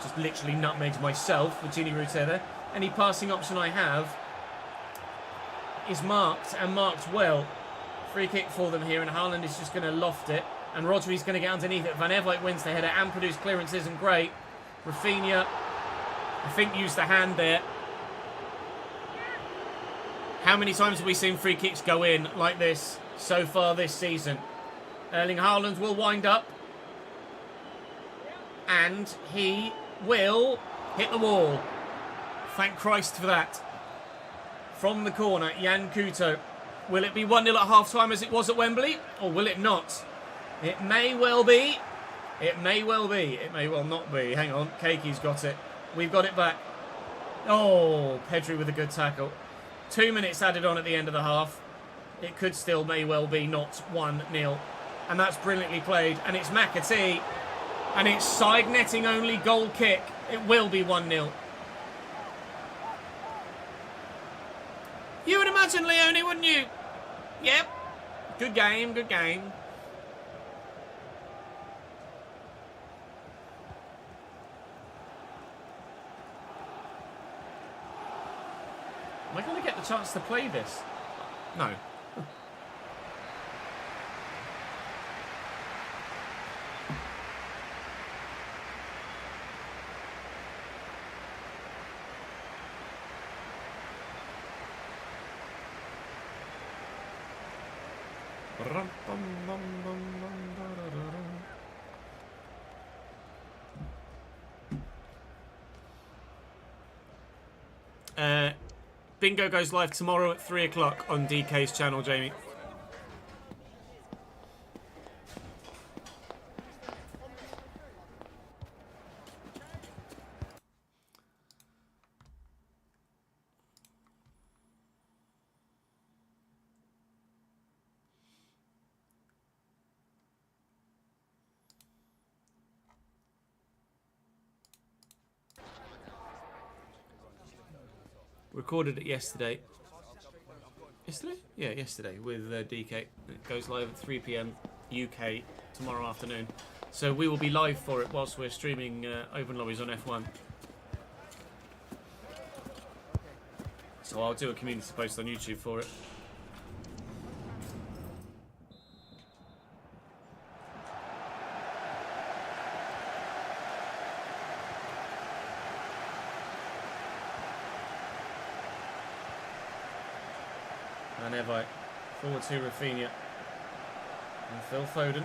just literally nutmegged myself with Gini Rutter there, any passing option I have is marked and marked well. Free kick for them here, and Haaland is just going to loft it. And Rodri's going to get underneath it. Van Evite wins the header. Ampadu's clearance isn't great. Rafinha, I think, used the hand there. How many times have we seen free kicks go in like this so far this season? Erling Haaland will wind up. And he will hit the wall. Thank Christ for that. From the corner, Jan Couto. Will it be 1-0 at half-time as it was at Wembley? Or will it not? It may well be. It may well be. It may well not be. Hang on. Keki's got it. We've got it back. Oh, Pedri with a good tackle. 2 minutes added on at the end of the half. It could still may well be not 1-0. And that's brilliantly played. And it's McAtee. And it's side netting only goal kick. It will be 1-0. You would imagine, Leone, wouldn't you? Yep. Good game, good game. Am I going to get the chance to play this? No. Bingo goes live tomorrow at 3 o'clock on DK's channel, Jamie. Recorded it yesterday. Yesterday? Yeah, yesterday with DK. It goes live at 3 PM UK tomorrow afternoon. So we will be live for it whilst we're streaming Open Lobbies on F1. So I'll do a community post on YouTube for it. And Evite forward to Rafinha and Phil Foden.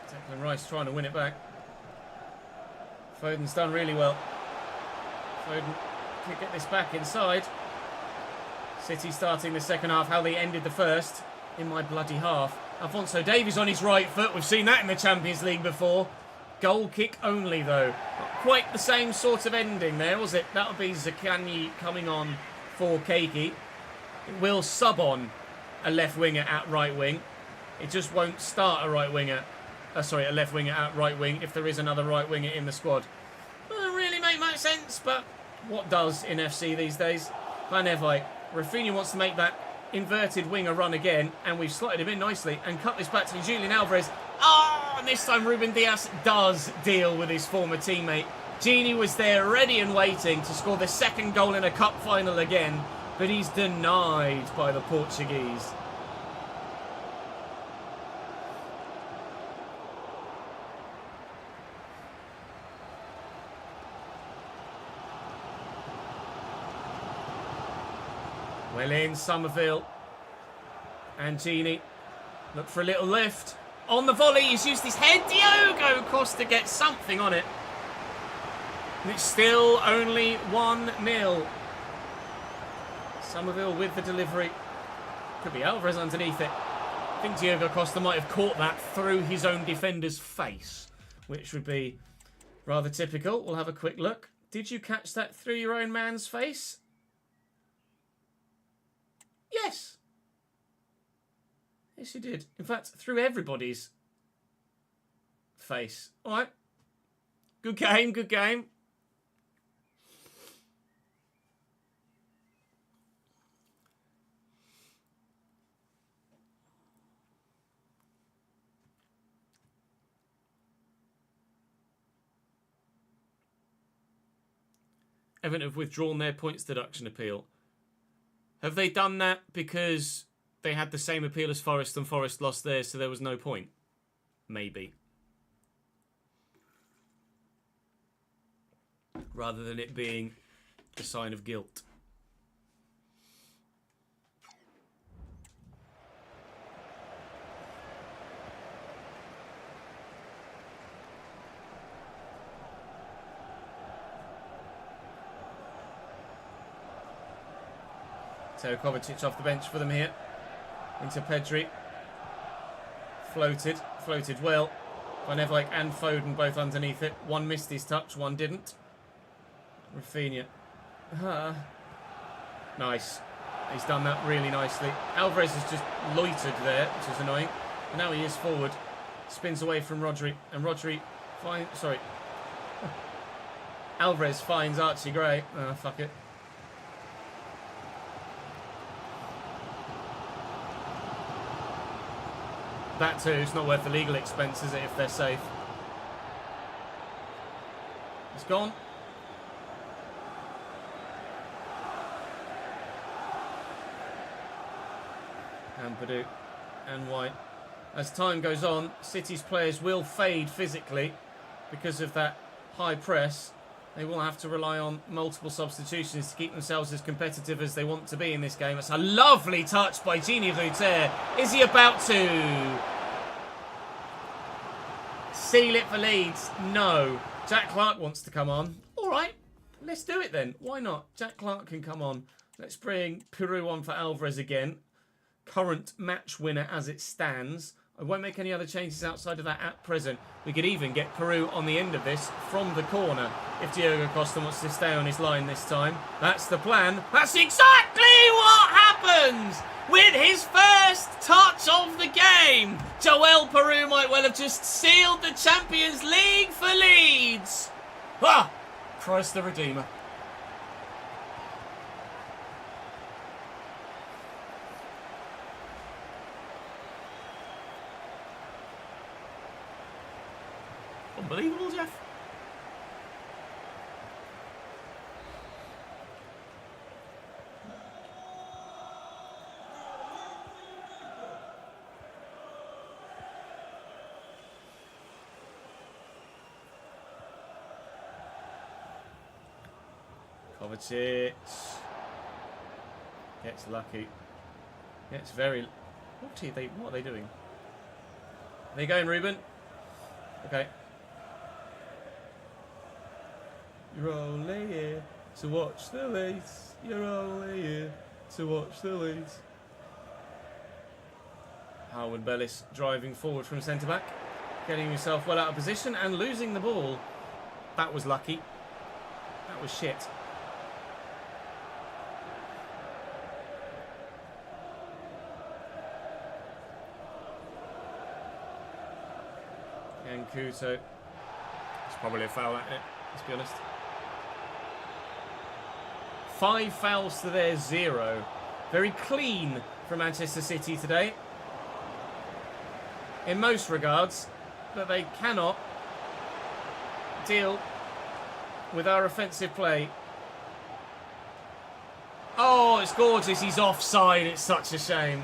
Declan Rice trying to win it back. Foden's done really well. Foden can get this back inside. City starting the second half, how they ended the first in my bloody half. Alphonso Davies on his right foot. We've seen that in the Champions League before. Goal kick only though. Not quite the same sort of ending there, was it? That would be Zaccagni coming on for Keiki. It will sub on a left winger at right wing. It just won't start a right winger. Sorry, a left winger at right wing if there is another right winger in the squad. Doesn't really make much sense, but what does in FC these days? Van Evite. Rafinha wants to make that inverted winger run again, and we've slotted him in nicely and cut this back to Julian Alvarez. Oh, and this time Ruben Dias does deal with his former teammate. Gini was there ready and waiting to score the second goal in a cup final again. But he's denied by the Portuguese. Well in, Somerville. And Gini. Look for a little lift. On the volley, he's used his head. Diogo Costa gets something on it. And it's still only 1-0. Somerville with the delivery. Could be Alvarez underneath it. I think Diogo Costa might have caught that through his own defender's face, which would be rather typical. We'll have a quick look. Did you catch that through your own man's face? Yes. Yes, you did. In fact, through everybody's face. All right. Good game, good game. Everton have withdrawn their points deduction appeal. Have they done that because they had the same appeal as Forest and Forest lost theirs, so there was no point? Maybe. Rather than it being a sign of guilt. So Kovacic off the bench for them here. Into Pedri. Floated well. Van Everijk and Foden both underneath it. One missed his touch, one didn't. Rafinha. Nice. He's done that really nicely. Alvarez has just loitered there, which is annoying. And now he is forward. Spins away from Rodri. And Rodri finds... Sorry. Alvarez finds Archie Gray. Oh, fuck it. That too, it's not worth the legal expense, is it, if they're safe? It's gone. And Purdue and White. As time goes on, City's players will fade physically because of that high press. They will have to rely on multiple substitutions to keep themselves as competitive as they want to be in this game. It's a lovely touch by Gini Ruter. Is he about to seal it for Leeds? No. Jack Clark wants to come on. All right, let's do it then. Why not? Jack Clark can come on. Let's bring Peru on for Alvarez again. Current match winner as it stands. I won't make any other changes outside of that at present. We could even get Peru on the end of this from the corner if Diogo Costa wants to stay on his line this time. That's the plan. That's exactly what happens with his first touch of the game. Joel Peru might well have just sealed the Champions League for Leeds. Ah, Christ the Redeemer. Unbelievable, Jeff. Kovacic gets lucky. Gets very... What are they doing? Are they going, Ruben? Okay. You're only here to watch the Leeds. You're only here to watch the Leeds. Howard Bellis driving forward from centre-back. Getting himself well out of position and losing the ball. That was lucky. That was shit. And Couto. It's probably a foul, isn't it? Let's be honest. 5 fouls to their 0. Very clean from Manchester City today. In most regards. But they cannot deal with our offensive play. Oh, it's gorgeous. He's offside. It's such a shame.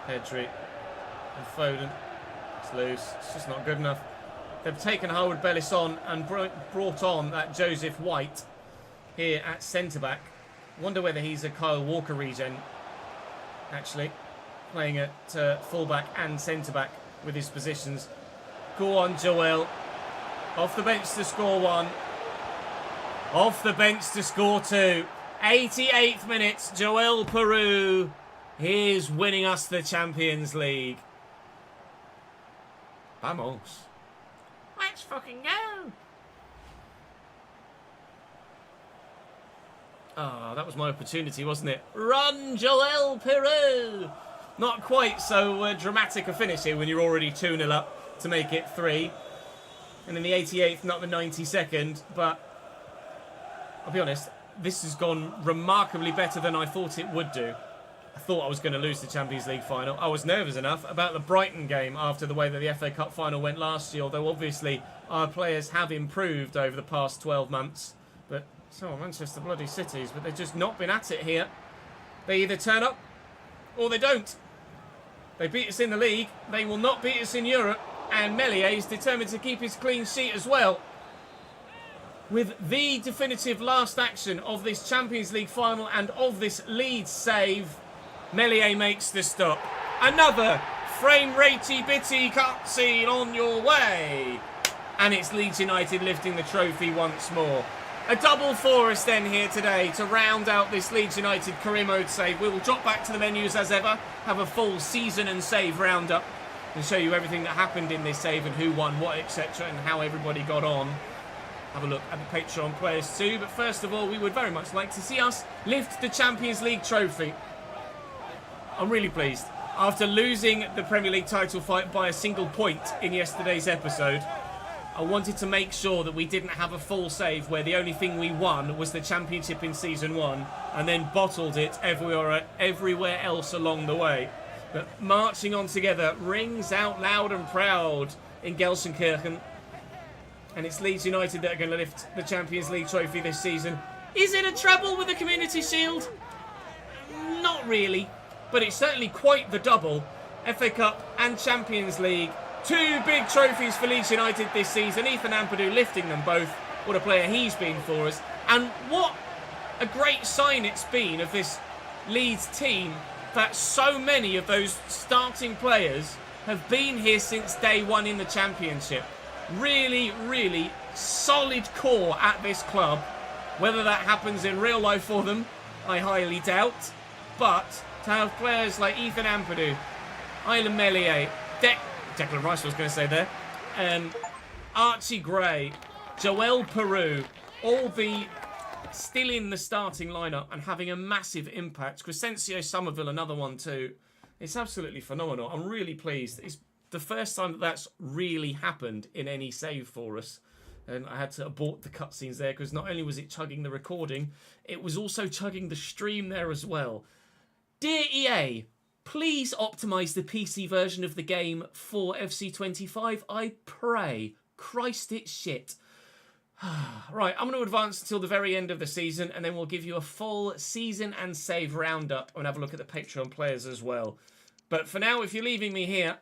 Pedri and Foden. It's loose. It's just not good enough. They've taken Howard Bellis on and brought on that Joseph White here at centre-back. Wonder whether he's a Kyle Walker regen, actually. Playing at full-back and centre-back with his positions. Go on, Joel. Off the bench to score 1. Off the bench to score 2. 88th minute, Joel Peru. He's winning us the Champions League. Vamos. Let's fucking go. Ah, that was my opportunity, wasn't it? Run, Joel Peru. Not quite so dramatic a finish here when you're already 2-0 up to make it 3. And in the 88th, not the 92nd. But I'll be honest, this has gone remarkably better than I thought it would do. I thought I was going to lose the Champions League final. I was nervous enough about the Brighton game after the way that the FA Cup final went last year, although obviously our players have improved over the past 12 months. But so are Manchester bloody Cities, but they've just not been at it here. They either turn up or they don't. They beat us in the league. They will not beat us in Europe. And Meslier is determined to keep his clean sheet as well. With the definitive last action of this Champions League final and of this Leeds save, Meslier makes the stop. Another frame-ratey bitty cutscene on your way. And it's Leeds United lifting the trophy once more. A double for us then here today to round out this Leeds United career mode save. We will drop back to the menus as ever, have a full season and save roundup, and show you everything that happened in this save and who won what, etc., and how everybody got on. Have a look at the Patreon players too, but first of all, we would very much like to see us lift the Champions League trophy. I'm really pleased. After losing the Premier League title fight by a single point in yesterday's episode, I wanted to make sure that we didn't have a full save where the only thing we won was the championship in Season 1 and then bottled it everywhere else along the way. But marching on together rings out loud and proud in Gelsenkirchen. And it's Leeds United that are going to lift the Champions League trophy this season. Is it a treble with the Community Shield? Not really, but it's certainly quite the double. FA Cup and Champions League. Two big trophies for Leeds United this season. Ethan Ampadu lifting them both. What a player he's been for us. And what a great sign it's been of this Leeds team that so many of those starting players have been here since day one in the Championship. Really, really solid core at this club. Whether that happens in real life for them, I highly doubt. But to have players like Ethan Ampadu, Ilan Meslier, Declan Rice I was going to say there, Archie Gray, Joel Peru, all be still in the starting lineup and having a massive impact. Crescencio Somerville, another one too. It's absolutely phenomenal. I'm really pleased. It's the first time that that's really happened in any save for us. And I had to abort the cutscenes there because not only was it chugging the recording, it was also chugging the stream there as well. Dear EA, please optimise the PC version of the game for FC25, I pray. Christ, it's shit. Right, I'm going to advance until the very end of the season, and then we'll give you a full season and save roundup and have a look at the Patreon players as well. But for now, if you're leaving me here,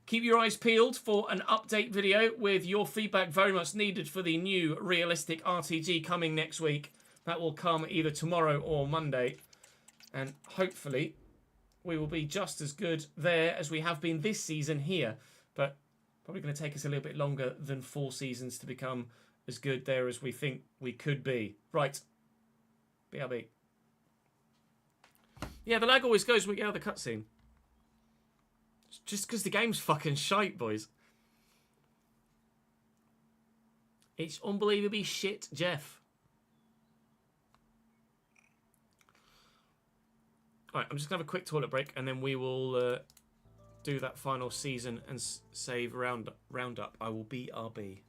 keep your eyes peeled for an update video with your feedback very much needed for the new realistic RTG coming next week. That will come either tomorrow or Monday. And hopefully we will be just as good there as we have been this season here. But probably going to take us a little bit longer than 4 seasons to become as good there as we think we could be. Right. BRB. Yeah, the lag always goes when we get out of the cutscene. It's just because the game's fucking shite, boys. It's unbelievably shit, Jeff. Alright, I'm just going to have a quick toilet break and then we will do that final season and save roundup. I will BRB.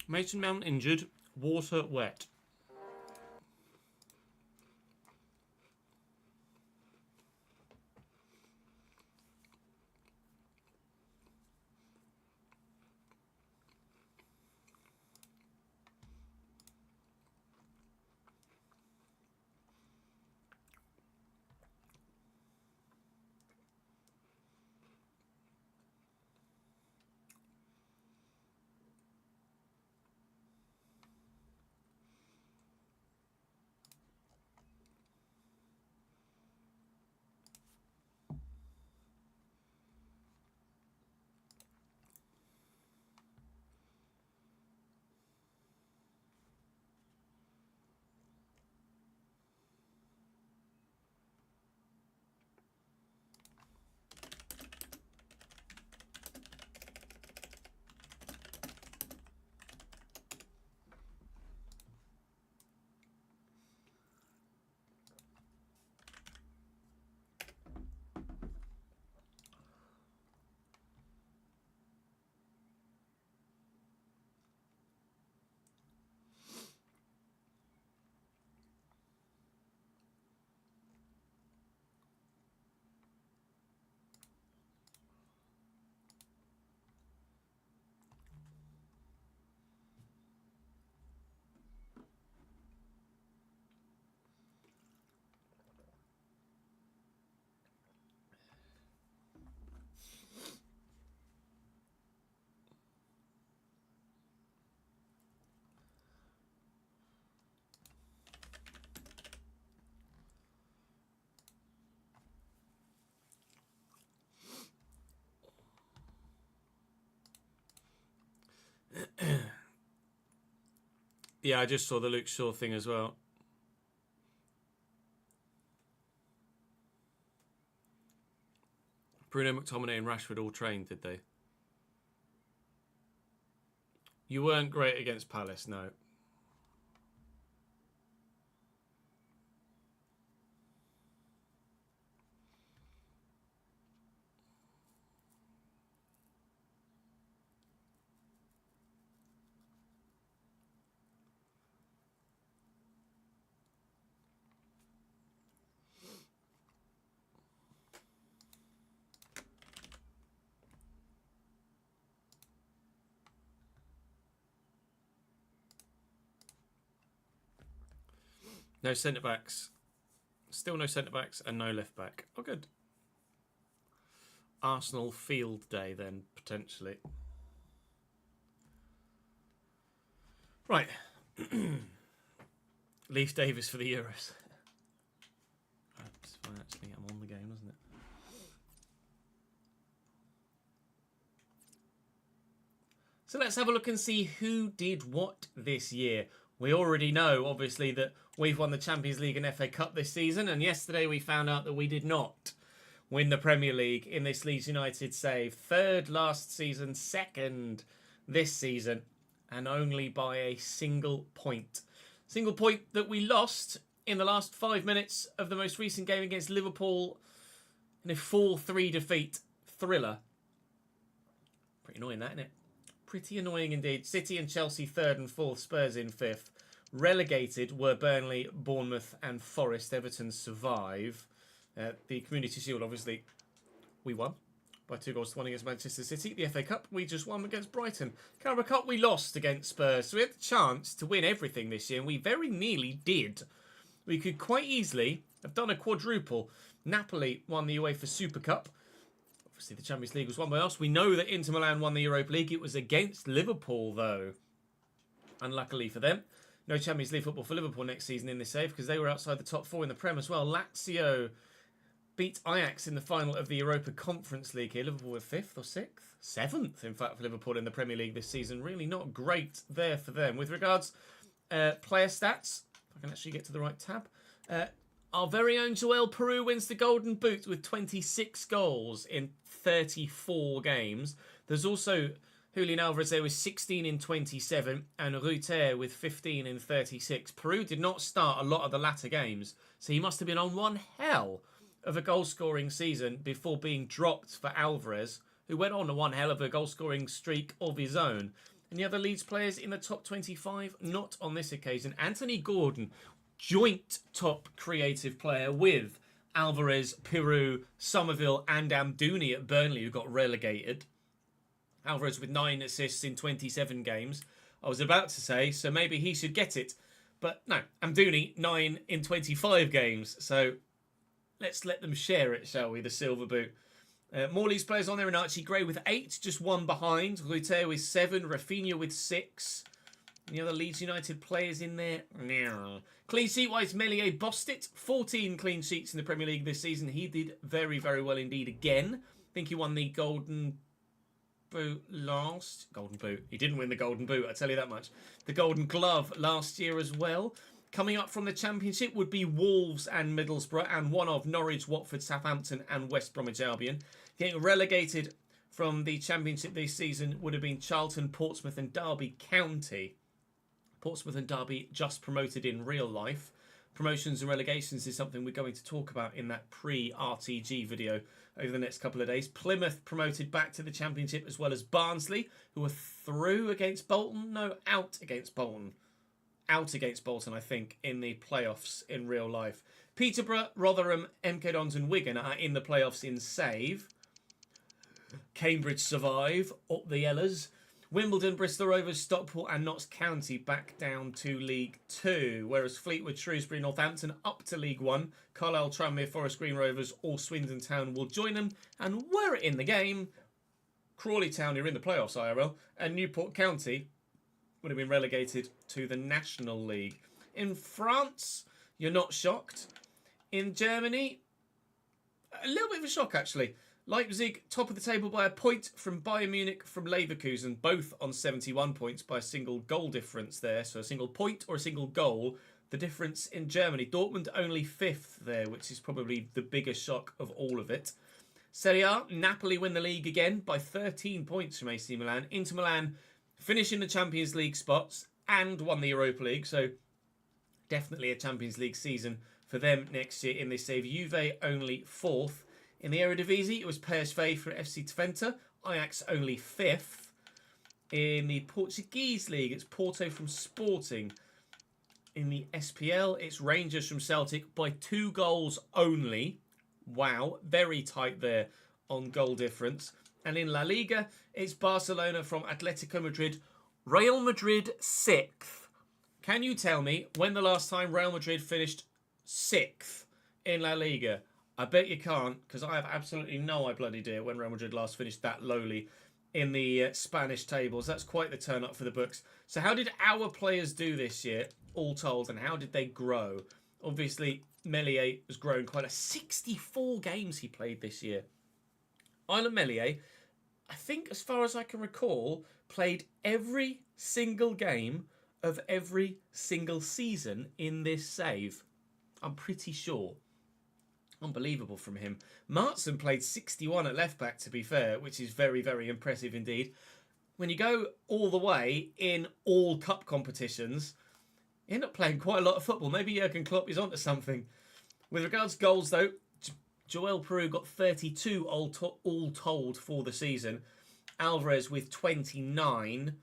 Mason Mount injured. Water wet. Yeah, I just saw the Luke Shaw thing as well. Bruno, McTominay and Rashford all trained, did they? You weren't great against Palace, no. No centre-backs. Still no centre-backs and no left-back. Oh, good. Arsenal field day then, potentially. Right. Leaf Davis for the Euros. That's fine, actually. I'm on the game, isn't it? So let's have a look and see who did what this year. We already know, obviously, that we've won the Champions League and FA Cup this season, and yesterday we found out that we did not win the Premier League in this Leeds United save. Third last season, second this season, and only by a single point. Single point that we lost in the last 5 minutes of the most recent game against Liverpool in a 4-3 defeat. Thriller. Pretty annoying, that, isn't it? Pretty annoying indeed. City and Chelsea third and fourth, Spurs in fifth. Relegated were Burnley, Bournemouth and Forest. Everton survive. The Community Shield, obviously, we won by 2-1 against Manchester City. The FA Cup, we just won against Brighton. Carabao Cup, we lost against Spurs. So we had the chance to win everything this year, and we very nearly did. We could quite easily have done a quadruple. Napoli won the UEFA Super Cup. Obviously, the Champions League was won by us. We know that Inter Milan won the Europa League. It was against Liverpool, though. Unluckily for them. No Champions League football for Liverpool next season in this save because they were outside the top four in the Prem as well. Lazio beat Ajax in the final of the Europa Conference League here. Liverpool were 5th or 6th? 7th, in fact, for Liverpool in the Premier League this season. Really not great there for them. With regards player stats, if I can actually get to the right tab, our very own Joel Peru wins the Golden Boot with 26 goals in 34 games. There's also Julian Alvarez there with 16 in 27 and Ruter with 15 in 36. Peru did not start a lot of the latter games, so he must have been on one hell of a goal-scoring season before being dropped for Alvarez, who went on to one hell of a goal-scoring streak of his own. Any other Leeds players in the top 25? Not on this occasion. Anthony Gordon, joint top creative player with Alvarez, Pirou, Somerville and Amdouni at Burnley, who got relegated. Alvarez with 9 assists in 27 games. I was about to say, so maybe he should get it. But no, Amdouni, 9 in 25 games. So let's let them share it, shall we, the silver boot. More Leeds players on there, and Archie Gray with 8, just 1 behind. Ruter with 7, Rafinha with 6. Any other Leeds United players in there? No. Clean sheet-wise, Meslier bossed it. 14 clean sheets in the Premier League this season. He did very, very well indeed again. I think he won the Golden Boot last... Golden Boot. He didn't win the Golden Boot, I tell you that much. The Golden Glove last year as well. Coming up from the Championship would be Wolves and Middlesbrough, and one of Norwich, Watford, Southampton and West Bromwich Albion. Getting relegated from the Championship this season would have been Charlton, Portsmouth and Derby County. Portsmouth and Derby just promoted in real life. Promotions and relegations is something we're going to talk about in that pre-RTG video over the next couple of days. Plymouth promoted back to the Championship, as well as Barnsley, who were through against Bolton. No, out against Bolton. Out against Bolton, I think, in the playoffs in real life. Peterborough, Rotherham, MK Dons and Wigan are in the playoffs in save. Cambridge survive, up the Yellers. Wimbledon, Bristol Rovers, Stockport and Notts County back down to League 2, whereas Fleetwood, Shrewsbury, Northampton up to League 1. Carlisle, Tranmere, Forest Green Rovers or Swindon Town will join them. And were it in the game, Crawley Town are in the playoffs, IRL, and Newport County would have been relegated to the National League. In France, you're not shocked. In Germany, a little bit of a shock actually. Leipzig, top of the table by a point from Bayern Munich, from Leverkusen, both on 71 points by a single goal difference there. So a single point or a single goal. The difference in Germany. Dortmund only 5th there, which is probably the biggest shock of all of it. Serie A, Napoli win the league again by 13 points from AC Milan. Inter Milan finishing the Champions League spots and won the Europa League. So definitely a Champions League season for them next year in this save. Juve only 4th. In the Eredivisie, it was PSV for FC Twente. Ajax only 5th. In the Portuguese league, it's Porto from Sporting. In the SPL, it's Rangers from Celtic by 2 goals only. Wow, very tight there on goal difference. And in La Liga, it's Barcelona from Atletico Madrid. Real Madrid 6th. Can you tell me when the last time Real Madrid finished 6th in La Liga? I bet you can't, because I have absolutely no idea when Real Madrid last finished that lowly in the Spanish tables. That's quite the turn up for the books. So how did our players do this year, all told, and how did they grow? Obviously, Meslier has grown quite 64 games he played this year. Ilan Meslier, I think as far as I can recall, played every single game of every single season in this save. I'm pretty sure. Unbelievable from him. Martson played 61 at left back, to be fair, which is very, very impressive indeed. When you go all the way in all cup competitions, you end up playing quite a lot of football. Maybe Jurgen Klopp is onto something. With regards to goals, though, Joel Peru got 32 all told for the season. Alvarez with 29.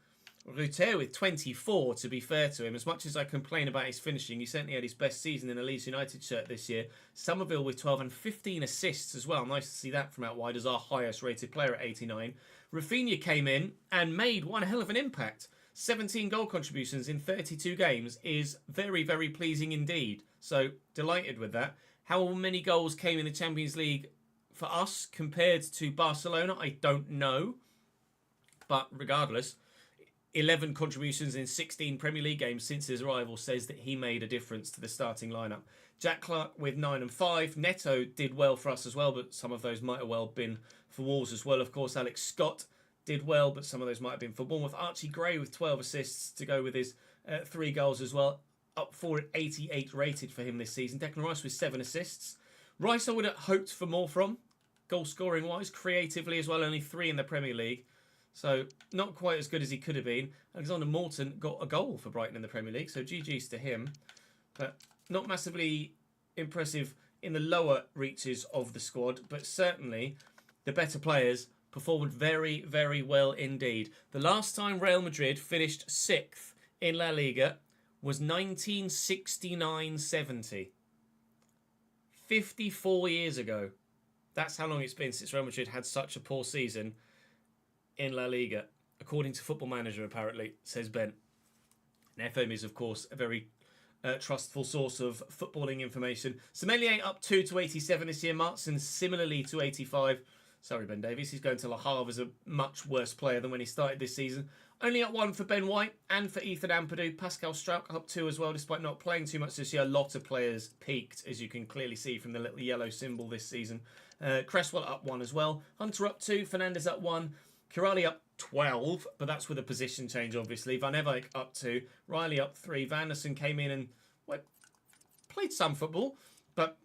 Ruter with 24, to be fair to him. As much as I complain about his finishing, he certainly had his best season in a Leeds United shirt this year. Somerville with 12 and 15 assists as well. Nice to see that from out wide as our highest rated player at 89. Rafinha came in and made one hell of an impact. 17 goal contributions in 32 games is very, very pleasing indeed. So, delighted with that. How many goals came in the Champions League for us compared to Barcelona? I don't know. But regardless, 11 contributions in 16 Premier League games since his arrival says that he made a difference to the starting lineup. Jack Clark with 9 and 5. Neto did well for us as well, but some of those might have well been for Wolves as well. Of course, Alex Scott did well, but some of those might have been for Bournemouth. Archie Gray with 12 assists to go with his 3 goals as well. Up for an 88 rated for him this season. Declan Rice with 7 assists. Rice I would have hoped for more from, goal scoring wise, creatively as well. Only 3 in the Premier League. So, not quite as good as he could have been. Alexander Morton got a goal for Brighton in the Premier League, so GG's to him. But not massively impressive in the lower reaches of the squad, but certainly the better players performed very, very well indeed. The last time Real Madrid finished 6th in La Liga was 1969-70. 54 years ago. That's how long it's been since Real Madrid had such a poor season in La Liga, according to Football Manager, apparently, says Ben. And FM is, of course, a very trustful source of footballing information. Sommelier up 2 to 87 this year. Martson similarly to 85. Sorry, Ben Davies. He's going to Le Havre as a much worse player than when he started this season. Only up 1 for Ben White and for Ethan Ampadu. Pascal Struijk up 2 as well, despite not playing too much this year. A lot of players peaked, as you can clearly see from the little yellow symbol this season. Cresswell up 1 as well. Hunter up 2. Fernandez up 1. Kirali up 12, but that's with a position change, obviously. Van Eyck up 2. Riley up 3. Vanderson came in and played some football, but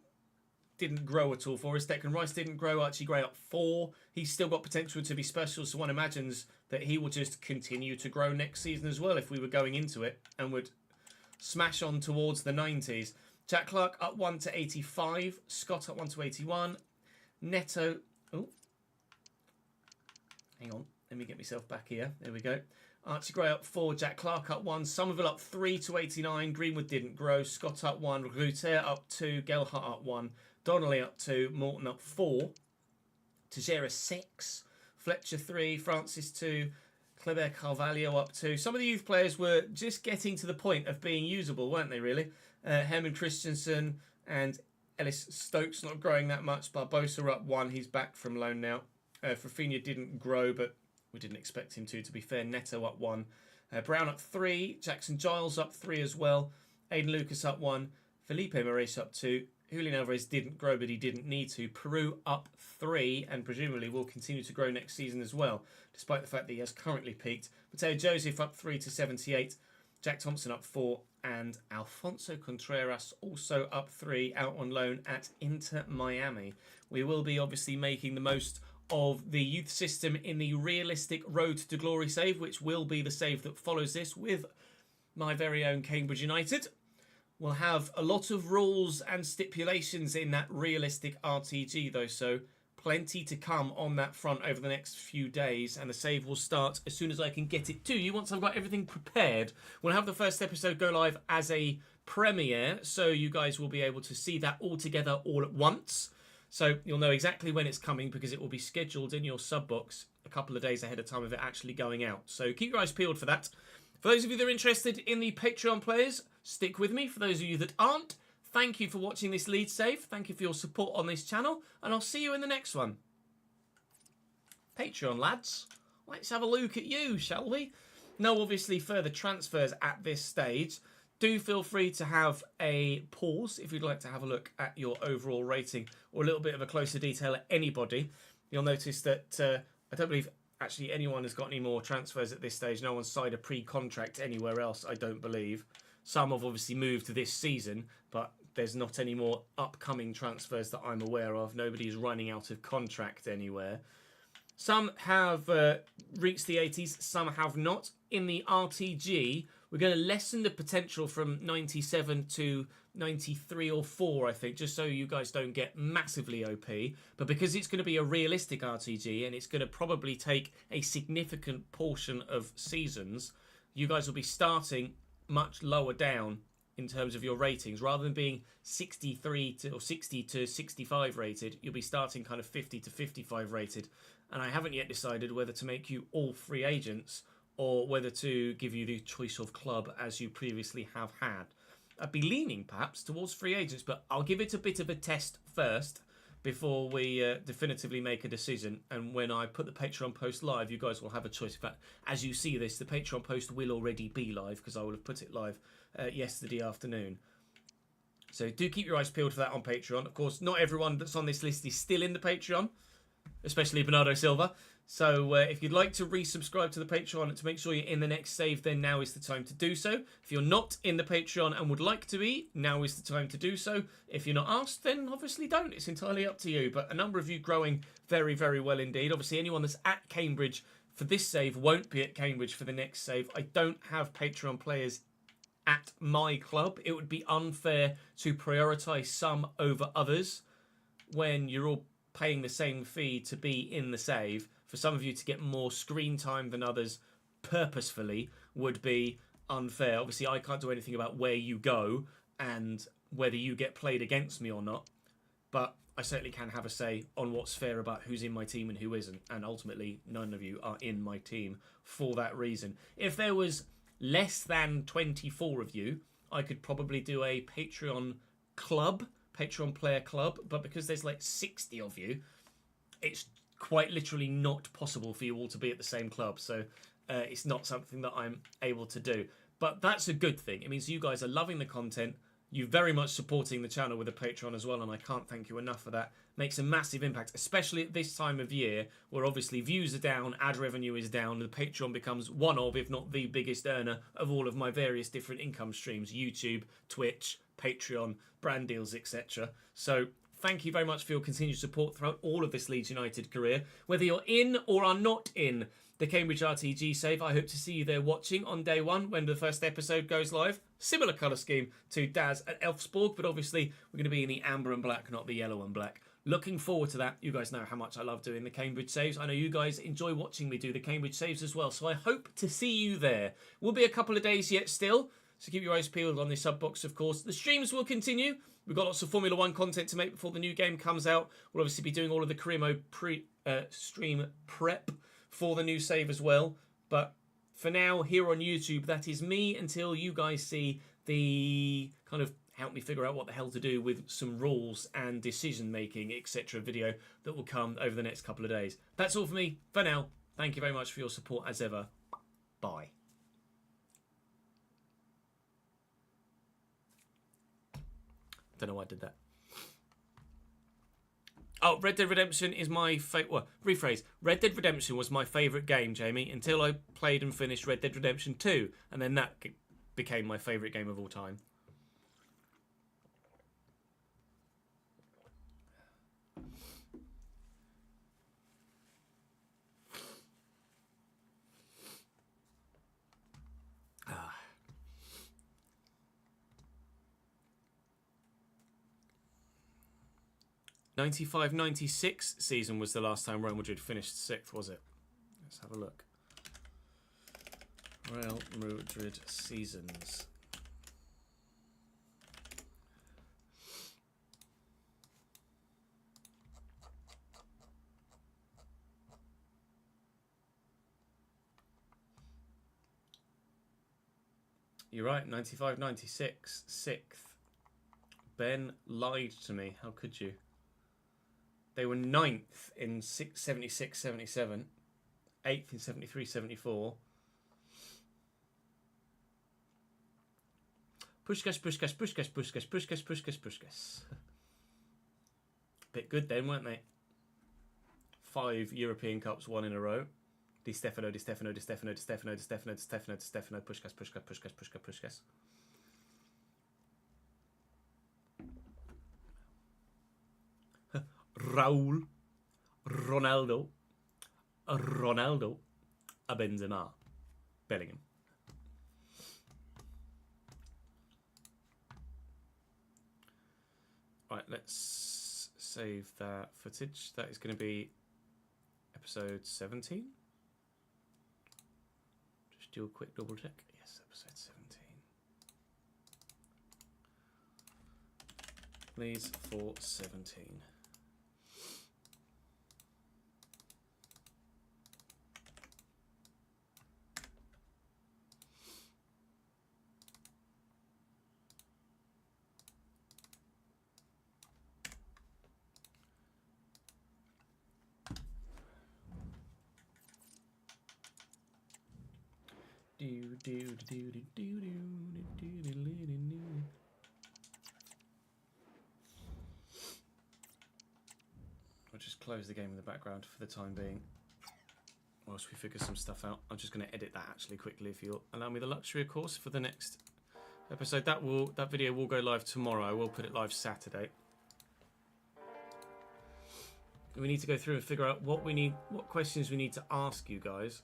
didn't grow at all for us. Declan Rice didn't grow. Archie Gray up 4. He's still got potential to be special, so one imagines that he will just continue to grow next season as well if we were going into it and would smash on towards the 90s. Jack Clark up 1 to 85. Scott up 1 to 81. Neto... Oh. Hang on. Let me get myself back here. There we go. Archie Gray up 4. Jack Clark up 1. Somerville up 3 to 89. Greenwood didn't grow. Scott up 1. Ruter up 2. Gelhart up 1. Donnelly up 2. Morton up 4. Tejera 6. Fletcher 3. Francis 2. Kleber Carvalho up 2. Some of the youth players were just getting to the point of being usable, weren't they, really? Herman Christensen and Ellis Stokes not growing that much. Barbosa up 1. He's back from loan now. Rafinha didn't grow, but we didn't expect him to be fair. Neto up 1. Brown up 3. Jackson Giles up 3 as well. Aidan Lucas up 1. Felipe Moraes up 2. Julian Alvarez didn't grow, but he didn't need to. Peru up 3, and presumably will continue to grow next season as well, despite the fact that he has currently peaked. Mateo Joseph up 3 to 78. Jack Thompson up 4. And Alfonso Contreras also up 3, out on loan at Inter Miami. We will be obviously making the most of the youth system in the realistic Road to Glory save, which will be the save that follows this with my very own Cambridge United. We'll have a lot of rules and stipulations in that realistic RTG though, so plenty to come on that front over the next few days, and the save will start as soon as I can get it to you. Once I've got everything prepared, we'll have the first episode go live as a premiere, so you guys will be able to see that all together all at once. So you'll know exactly when it's coming because it will be scheduled in your sub box a couple of days ahead of time of it actually going out. So keep your eyes peeled for that. For those of you that are interested in the Patreon players, stick with me. For those of you that aren't, thank you for watching this Leeds save. Thank you for your support on this channel, and I'll see you in the next one. Patreon lads, let's have a look at you, shall we? No, obviously further transfers at this stage. Do feel free to have a pause if you'd like to have a look at your overall rating or a little bit of a closer detail at anybody. You'll notice that I don't believe actually anyone has got any more transfers at this stage. No one's signed a pre-contract anywhere else, I don't believe. Some have obviously moved this season, but there's not any more upcoming transfers that I'm aware of. Nobody's running out of contract anywhere. Some have reached the 80s, some have not. In the RTG, we're going to lessen the potential from 97 to 93 or 4, I think, just so you guys don't get massively OP. But because it's going to be a realistic RTG and it's going to probably take a significant portion of seasons, you guys will be starting much lower down in terms of your ratings. Rather than being 63 to or 60 to 65 rated, you'll be starting kind of 50 to 55 rated. And I haven't yet decided whether to make you all free agents or whether to give you the choice of club as you previously have had. I'd be leaning perhaps towards free agents, but I'll give it a bit of a test first before we definitively make a decision. And when I put the Patreon post live, you guys will have a choice. In fact, as you see this, the Patreon post will already be live because I will have put it live yesterday afternoon. So do keep your eyes peeled for that on Patreon. Of course, not everyone that's on this list is still in the Patreon, especially Bernardo Silva. So if you'd like to resubscribe to the Patreon to make sure you're in the next save, then now is the time to do so. If you're not in the Patreon and would like to be, now is the time to do so. If you're not asked, then obviously don't. It's entirely up to you. But a number of you growing very, very well indeed. Obviously, anyone that's at Cambridge for this save won't be at Cambridge for the next save. I don't have Patreon players at my club. It would be unfair to prioritise some over others when you're all paying the same fee to be in the save. for some of you to get more screen time than others purposefully would be unfair. Obviously, I can't do anything about where you go and whether you get played against me or not, but I certainly can have a say on what's fair about who's in my team and who isn't, and ultimately none of you are in my team for that reason. If there was less than 24 of you, I could probably do a Patreon player club, but because there's like 60 of you, it's quite literally not possible for you all to be at the same club, so it's not something that I'm able to do. But that's a good thing. It means you guys are loving the content. You're very much supporting the channel with a Patreon as well, and I can't thank you enough for that. Makes a massive impact, especially at this time of year where obviously views are down, ad revenue is down, and the Patreon becomes one of, if not the biggest earner of all of my various different income streams: YouTube, Twitch, Patreon, brand deals, etc. So thank you very much for your continued support throughout all of this Leeds United career. Whether you're in or are not in the Cambridge RTG save, I hope to see you there watching on day one when the first episode goes live. Similar colour scheme to Daz at Elfsborg, but obviously we're going to be in the amber and black, not the yellow and black. Looking forward to that. You guys know how much I love doing the Cambridge saves. I know you guys enjoy watching me do the Cambridge saves as well, so I hope to see you there. Will be a couple of days yet still, so keep your eyes peeled on the sub box, of course. The streams will continue. We've got lots of Formula 1 content to make before the new game comes out. We'll obviously be doing all of the career mode stream prep for the new save as well. But for now, here on YouTube, that is me until you guys see the kind of help me figure out what the hell to do with some rules and decision making, etc. video that will come over the next couple of days. That's all for me for now. Thank you very much for your support as ever. Bye. Don't know why I did that. Oh, Red Dead Redemption is my favourite... Well, rephrase. Red Dead Redemption was my favourite game, Jamie, until I played and finished Red Dead Redemption 2. And then that became my favourite game of all time. Ah. 95-96 season was the last time Real Madrid finished 6th, was it? Let's have a look. Real Madrid seasons. You're right, 95-96, 6th. Ben lied to me. How could you? They were 9th in 76-77, 8th in 73-74. Puskás, Puskás, Puskás, Puskás, Puskás, Puskás, Puskás. Bit good then, weren't they? 5 European Cups, 1 in a row. Di Stefano, Di Stefano, Di Stefano, Di Stefano, Di Stefano, Di Stefano, Di Stefano, Puskás, Puskás, Puskás, Puskás, Puskás. Raúl, Ronaldo, Ronaldo, a Benzema, Bellingham. Right, let's save that footage. That is going to be episode 17. Just do a quick double check. Yes, episode 17. Please for 17. I'll just close the game in the background for the time being whilst we figure some stuff out. I'm just going to edit that actually quickly if you'll allow me the luxury, of course, for the next episode. That video will go live tomorrow. I will put it live Saturday. We need to go through and figure out what questions we need to ask you guys.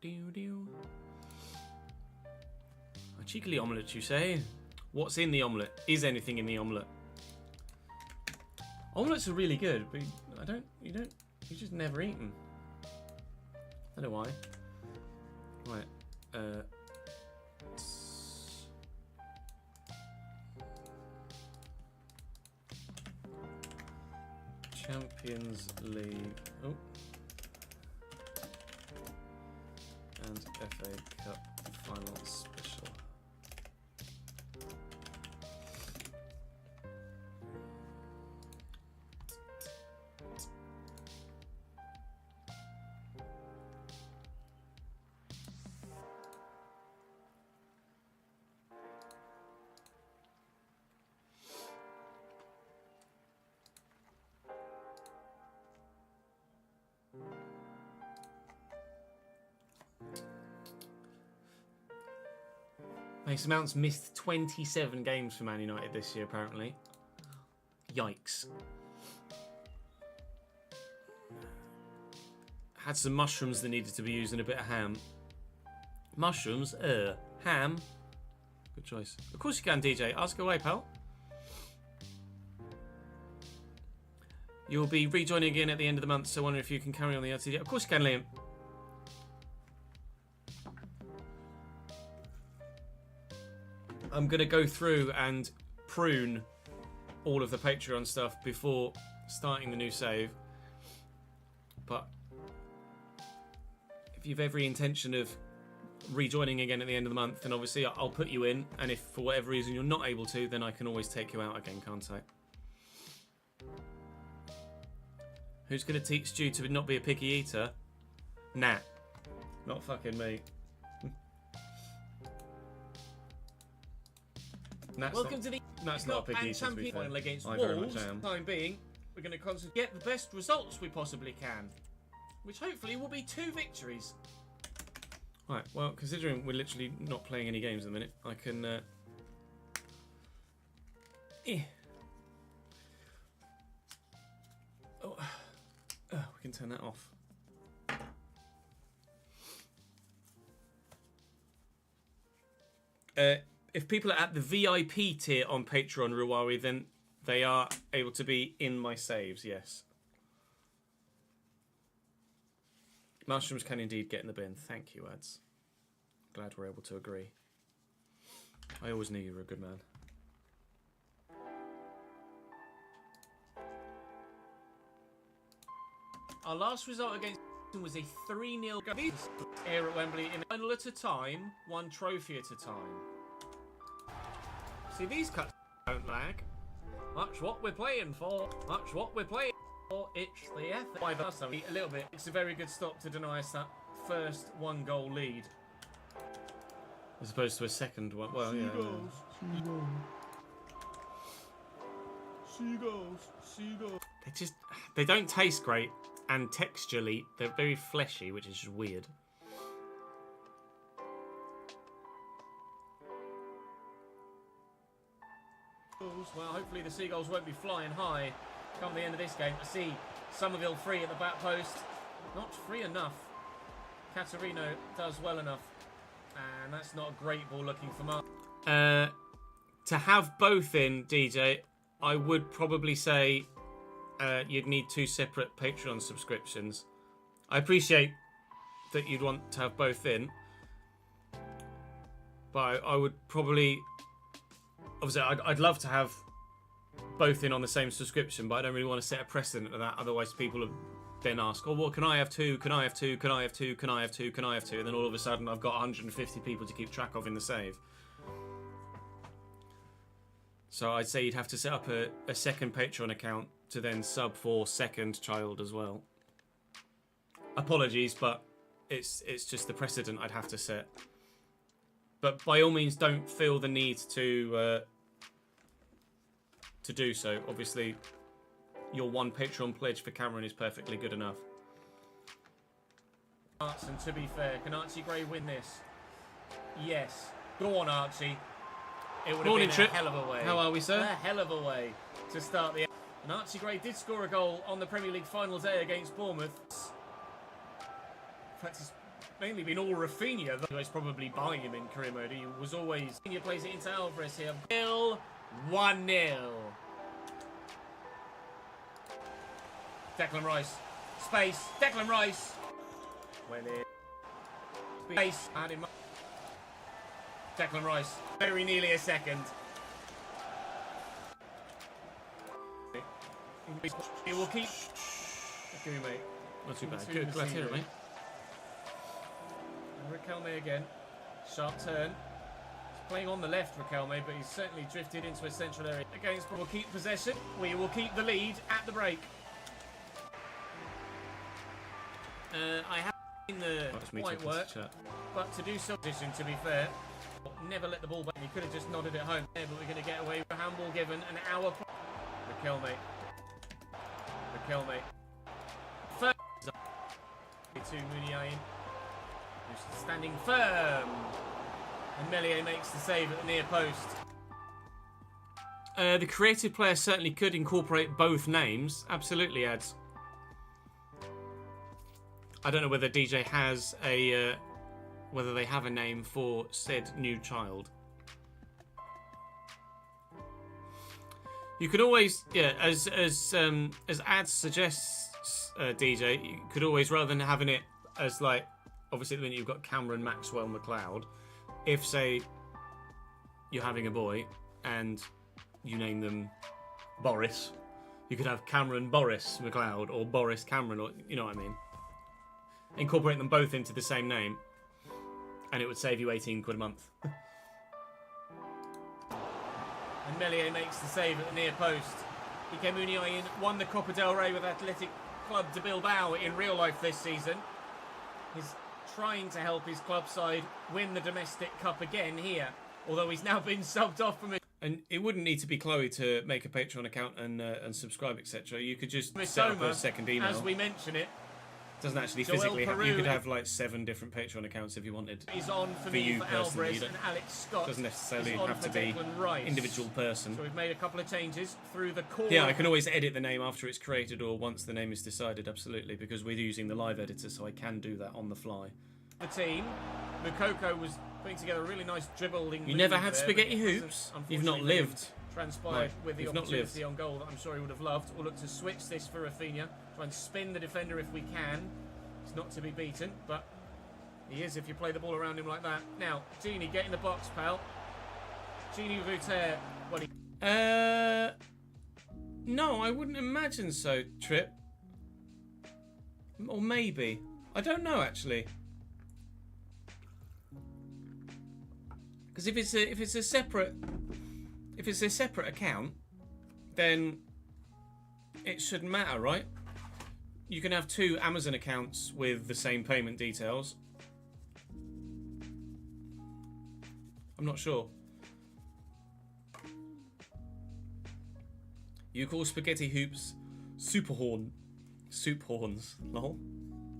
A cheekily omelette, you say? What's in the omelette? Is anything in the omelette? Omelettes are really good, but you just never eat them. I don't know why. Right. Champions League. Oh. And FA Cup final special. Mason Mount's missed 27 games for Man United this year, apparently. Yikes. Had some mushrooms that needed to be used and a bit of ham. Mushrooms? Ham? Good choice. Of course you can, DJ. Ask away, pal. You'll be rejoining again at the end of the month, so I wonder if you can carry on the LTD. Of course you can, Liam. I'm going to go through and prune all of the Patreon stuff before starting the new save. But if you've every intention of rejoining again at the end of the month, then obviously I'll put you in. And if for whatever reason you're not able to, then I can always take you out again, can't I? Who's going to teach Stu to not be a picky eater? Nah. Not fucking me. Welcome to the That's not a picky eater, champion final against Wolves. For the time being, we're going to concentrate get the best results we possibly can, which hopefully will be 2 victories. Right, well, considering we're literally not playing any games at the minute, I can... we can turn that off. If people are at the VIP tier on Patreon, Ruwari, then they are able to be in my saves, yes. Mushrooms can indeed get in the bin. Thank you, Ads. Glad we're able to agree. I always knew you were a good man. Our last result against was a 3-0 here at Wembley in a final at a time, 1 trophy at a time. See, these cuts don't lag. Much what we're playing for. Much what we're playing for. It's the effort. A little bit. It's a very good stop to deny us that first 1-goal lead. As opposed to a second one. Well, yeah. Seagulls. They don't taste great, and texturally they're very fleshy, which is just weird. Well, hopefully the Seagulls won't be flying high come the end of this game. To see Somerville free at the back post. Not free enough. Caterino does well enough. And that's not a great ball looking for Mark. To have both in, DJ, I would probably say you'd need 2 separate Patreon subscriptions. I appreciate that you'd want to have both in. But I would probably... Obviously, I'd love to have both in on the same subscription, but I don't really want to set a precedent of that. Otherwise, people will then ask, oh, well, can I have 2? Can I have 2? Can I have 2? Can I have 2? Can I have 2? And then all of a sudden, I've got 150 people to keep track of in the save. So I'd say you'd have to set up a second Patreon account to then sub for second child as well. Apologies, but it's just the precedent I'd have to set. But by all means, don't feel the need to do so. Obviously, your 1 Patreon pledge for Cameron is perfectly good enough. And to be fair, can Archie Gray win this? Yes. Go on, Archie. It would have been a hell of a way. How are we, sir? A hell of a way to start the... And Archie Gray did score a goal on the Premier League final day against Bournemouth. In fact, his mainly been all Rafinha. Though it's probably buy him in career mode. He was always... Rafinha plays it into Alvarez here. 1-0. Declan Rice. Space. Declan Rice. Went in. Space. Had him. Declan Rice. Very nearly a second. He will keep... Okay, mate. Not too bad. Good. Glad to hear it, mate. Riquelme again. Sharp turn. He's playing on the left, Riquelme, but he's certainly drifted into a central area. Against, we'll keep possession. We will keep the lead at the break. I have seen the quite work, but to do so, to be fair, never let the ball back. He could have just nodded it home there, but we're going to get away with a handball given an hour. Riquelme. First to Muniain, who's standing firm, and Meslier makes the save at the near post. The creative player certainly could incorporate both names. Absolutely, ads. I don't know whether DJ has a, whether they have a name for said new child. You could always, yeah, as ads suggests, DJ, you could always, rather than having it as like, obviously at the minute you've got Cameron Maxwell McLeod, if say you're having a boy and you name them Boris, you could have Cameron Boris McLeod or Boris Cameron, or you know what I mean. Incorporate them both into the same name, and it would save you 18 quid a month. And Meslier makes the save at the near post. Ike Muniain won the Copa del Rey with Athletic Club de Bilbao in real life this season. He's trying to help his club side win the domestic cup again here, although he's now been subbed off from it. And it wouldn't need to be Chloe to make a Patreon account and subscribe, etc. You could just set up a second email. As we mention it, doesn't actually physically have. You could have like 7 different Patreon accounts if you wanted. He's on for me for Alvarez and Alex Scott. Doesn't necessarily have to be individual person. So we've made a couple of changes through the core. Yeah, I can always edit the name after it's created or once the name is decided. Absolutely, because we're using the live editor, so I can do that on the fly. The team, Mukoko was putting together a really nice dribbling. You never had spaghetti hoops. You've not lived. Transpired with the opportunity on goal that I'm sure he would have loved. We'll look to switch this for Rafinha. Try and spin the defender if we can. He's not to be beaten, but he is if you play the ball around him like that. Now, Genie, get in the box, pal. Genie Ruter. No, I wouldn't imagine so, Trip. Or maybe. I don't know, actually. Because if it's a separate account, then it shouldn't matter, right? You can have 2 Amazon accounts with the same payment details. I'm not sure. You call spaghetti hoops soup horns, lol.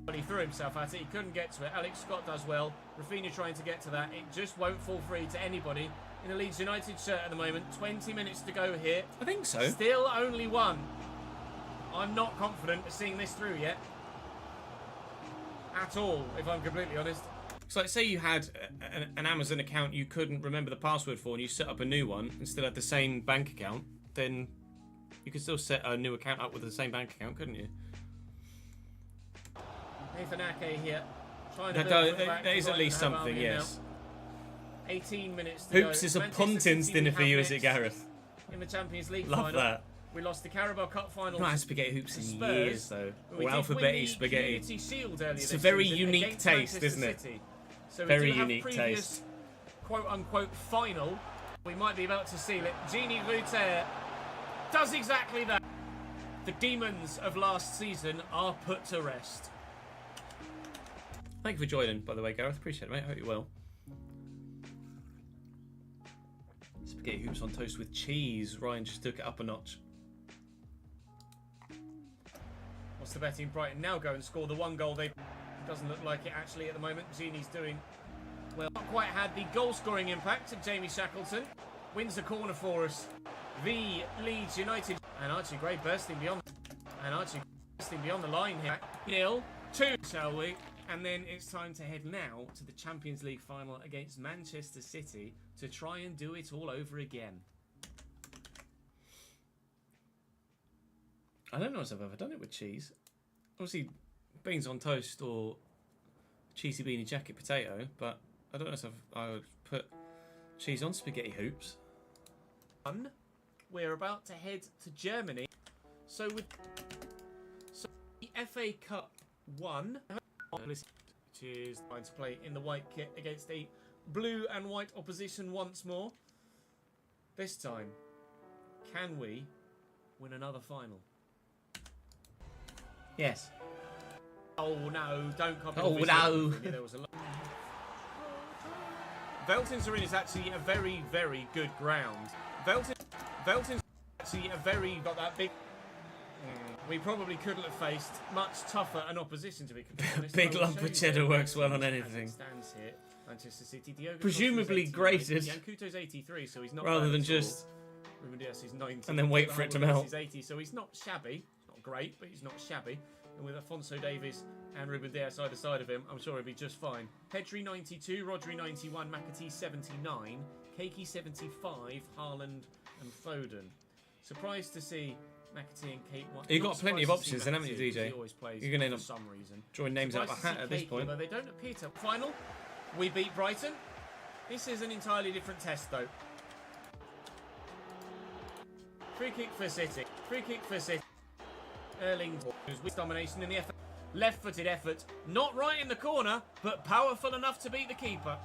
But he threw himself at it, he couldn't get to it. Alex Scott does well. Rafinha trying to get to that. It just won't fall free to anybody in a Leeds United shirt at the moment. 20 minutes to go here. I think so. Still only 1. I'm not confident of seeing this through yet. At all, if I'm completely honest. So like, say you had an Amazon account you couldn't remember the password for and you set up a new one and still had the same bank account, then you could still set a new account up with the same bank account, couldn't you? Nathan Ake here. Trying to that is at least something, yes. Now. 18 minutes to Hoops go. is a Pontins dinner for you, is it, Gareth? In the Champions League Love final. that. We lost the Carabao Cup final. I've not had spaghetti hoops in Spurs, years, though. Or alphabetti spaghetti. It's a very unique taste, isn't it? So very unique taste. Quote-unquote final. We might be about to seal it. Genie Ruter does exactly that. The demons of last season are put to rest. Thank you for joining, by the way, Gareth. Appreciate it, mate. Hope you're well. Spaghetti hoops on toast with cheese. Ryan just took it up a notch. What's the betting? Brighton now go and score the 1 goal. They doesn't look like it actually at the moment. Genie's doing well. Not quite had the goal-scoring impact of Jamie Shackleton. Wins the corner for us. The Leeds United and Archie Gray bursting beyond. And Archie bursting beyond the line here. 0-2, shall we? And then it's time to head now to the Champions League final against Manchester City to try and do it all over again. I don't know if I've ever done it with cheese. Obviously, beans on toast or cheesy beanie jacket potato, but I don't know if I would put cheese on spaghetti hoops. We're about to head to Germany. So with the FA Cup 1, which is trying to play in the white kit against a blue and white opposition once more. This time, can we win another final? Yes. Oh no, don't copy. Oh no. There was a lot. Velton's Arena is actually a very, very good ground. Velton's actually a very got that big. We probably couldn't have faced much tougher an opposition, to be completely honest. Big lump of cheddar works well on anything. Stands here, Manchester City. Diogo Presumably grated. Yankuto's 83, so he's not rather than bad just. Ruben Dias is 90. And then wait for it to melt. He's 80, so he's not shabby. He's not great, but he's not shabby. And with Afonso Davies and Ruben Dias either side of him, I'm sure he'll be just fine. Pedri 92, Rodri 91, McAtee 79, Keiki 75, Haaland and Foden. Surprised to see McAtee and Kate. You've got plenty of options, then, haven't you, DJ? He always plays You're going to end for up some reason. drawing names out of a hat at this point. Though they don't appear to. Final, we beat Brighton. This is an entirely different test, though. Free kick for City. Free kick for City. Erling with domination in the effort. Left-footed effort. Not right in the corner, but powerful enough to beat the keeper.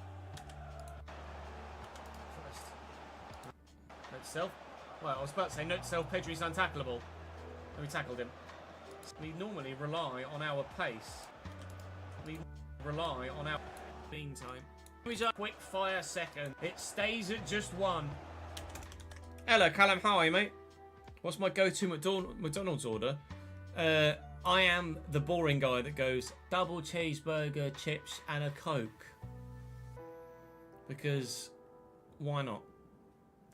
First. Note to self. Well, I was about to say, note to self, Pedri's untackleable. And we tackled him. We normally rely on our pace. We rely on our meantime. Here's a quick fire second. It stays at just one. Hello, Callum. How are you, mate? What's my go-to McDonald's order? I am the boring guy that goes double cheeseburger, chips, and a Coke. Because why not?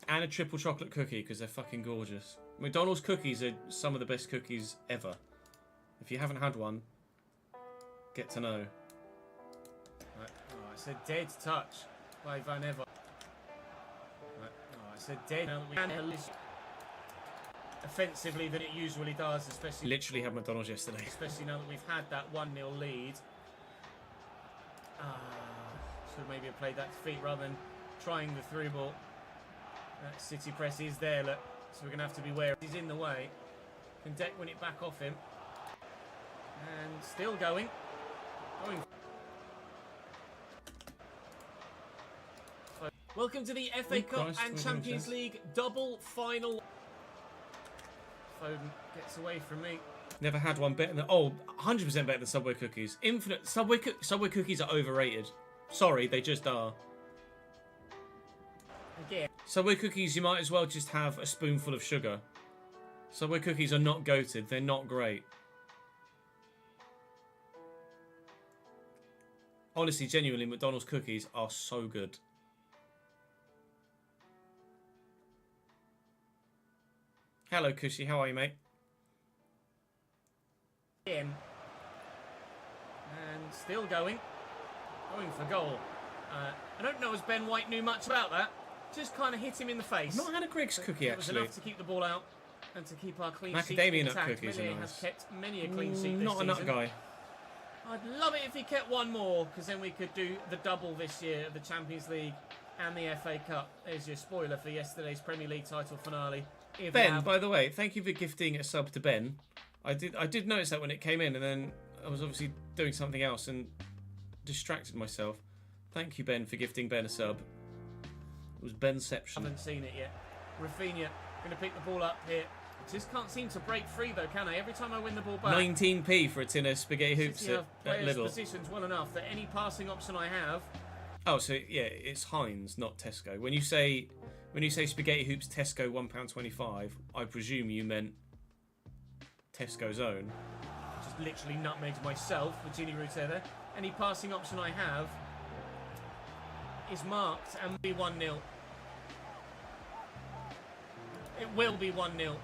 And a triple chocolate cookie because they're fucking gorgeous. McDonald's cookies are some of the best cookies ever. If you haven't had one, get to know. Right. Oh, it's a dead touch by Van Ever. Right. Oh, it's a dead. Offensively than it usually does, especially. Literally had McDonald's yesterday. Especially now that we've had that 1-0 lead. Should maybe have played that to feet rather than trying the through ball. That City press is there, look. So we're going to have to be wary. He's in the way. Can Deck win it back off him? And still going. Welcome to the FA Cup and Champions League double final. Foden gets away from me. Never had one better than 100% better than Subway cookies. Infinite Subway cookies are overrated. Sorry, they just are. Again. Subway cookies, you might as well just have a spoonful of sugar. Subway cookies are not goated. They're not great. Honestly, genuinely, McDonald's cookies are so good. Hello, Cushy. How are you, mate? And still going for goal. I don't know if Ben White knew much about that. Just kind of hit him in the face. I've not had a Greg's cookie, it was actually. enough to keep the ball out and to keep our clean sheet Macadamia intact. nut cookies Mele are nice. has kept many a clean sheet this Not a season. nut guy. I'd love it if he kept one more, because then we could do the double this year, the Champions League and the FA Cup. There's your spoiler for yesterday's Premier League title finale. Ben, by the way, thank you for gifting a sub to Ben. I did notice that when it came in, and then I was obviously doing something else and distracted myself. Thank you, Ben, for gifting Ben a sub. It was Benception. I haven't seen it yet. Rafinha going to pick the ball up here. Just can't seem to break free though, can I? Every time I win the ball back. 19p for a tin of spaghetti hoops City have at players' Lidl. positions well enough that any passing option I have. Oh, so yeah, it's Heinz, not Tesco. When you say spaghetti hoops Tesco £1.25, I presume you meant Tesco's own. Just literally nutmegged myself with Gini Routier there. Any passing option I have is marked and will be 1-0. It will be 1-0.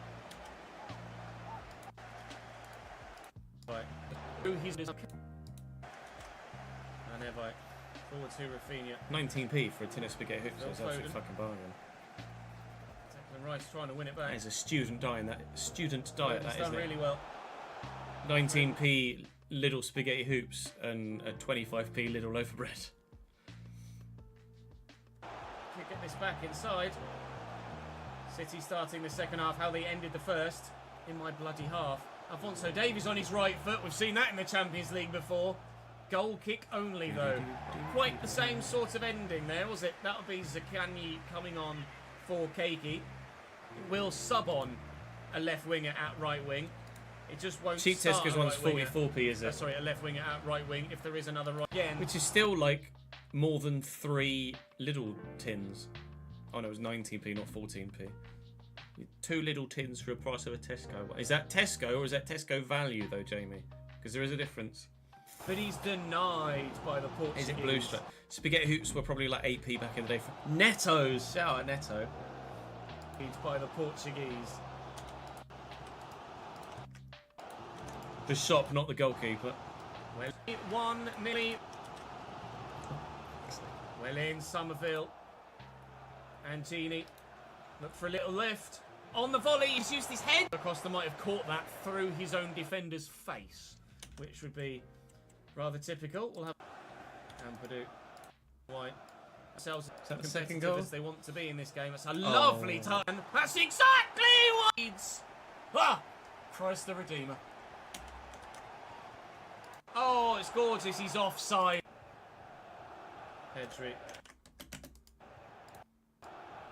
Right. and Evite. Forward to Rafinha. 19p for a tin of spaghetti hoops. That's Phil absolute Foden. fucking bargain. Declan Rice trying to win it back. That is a student diet. That student diet. He's That done isn't really it? well. 19p little spaghetti hoops and a 25p little loaf of bread. Could get this back inside. City starting the second half. How they ended the first in my bloody half. Alphonso Davies on his right foot. We've seen that in the Champions League before. Goal kick only though. Quite the same sort of ending there, was it? That'll be Zakanyi coming on for Keiki. Will sub on a left winger at right wing. It just won't Cheap start Tesco's a one's right winger. 44p, is it? Sorry, a left winger at right wing if there is another right. Again, Which is still like more than 3 little tins. Oh no, it was 19p, not 14p. 2 little tins for a price of a Tesco. Is that Tesco or is that Tesco value though, Jamie? Because there is a difference. but he's denied by the Portuguese. Is it blue stripe? Spaghetti hoops were probably like 8p back in the day. For Nettos! Shout out Netto. By the Portuguese. The shop, not the goalkeeper. Well, 1-0. Well in, Somerville. And Gini. Look for a little lift. On the volley, he's used his head. Acosta might have caught that through his own defender's face, which would be rather typical. We'll have Ampadu. White. Ourselves Is that the competitive second goal? as they want to be in this game. It's a lovely turn. That's exactly what Leeds. Ah! Christ the Redeemer. Oh, it's gorgeous. He's offside. Pedri.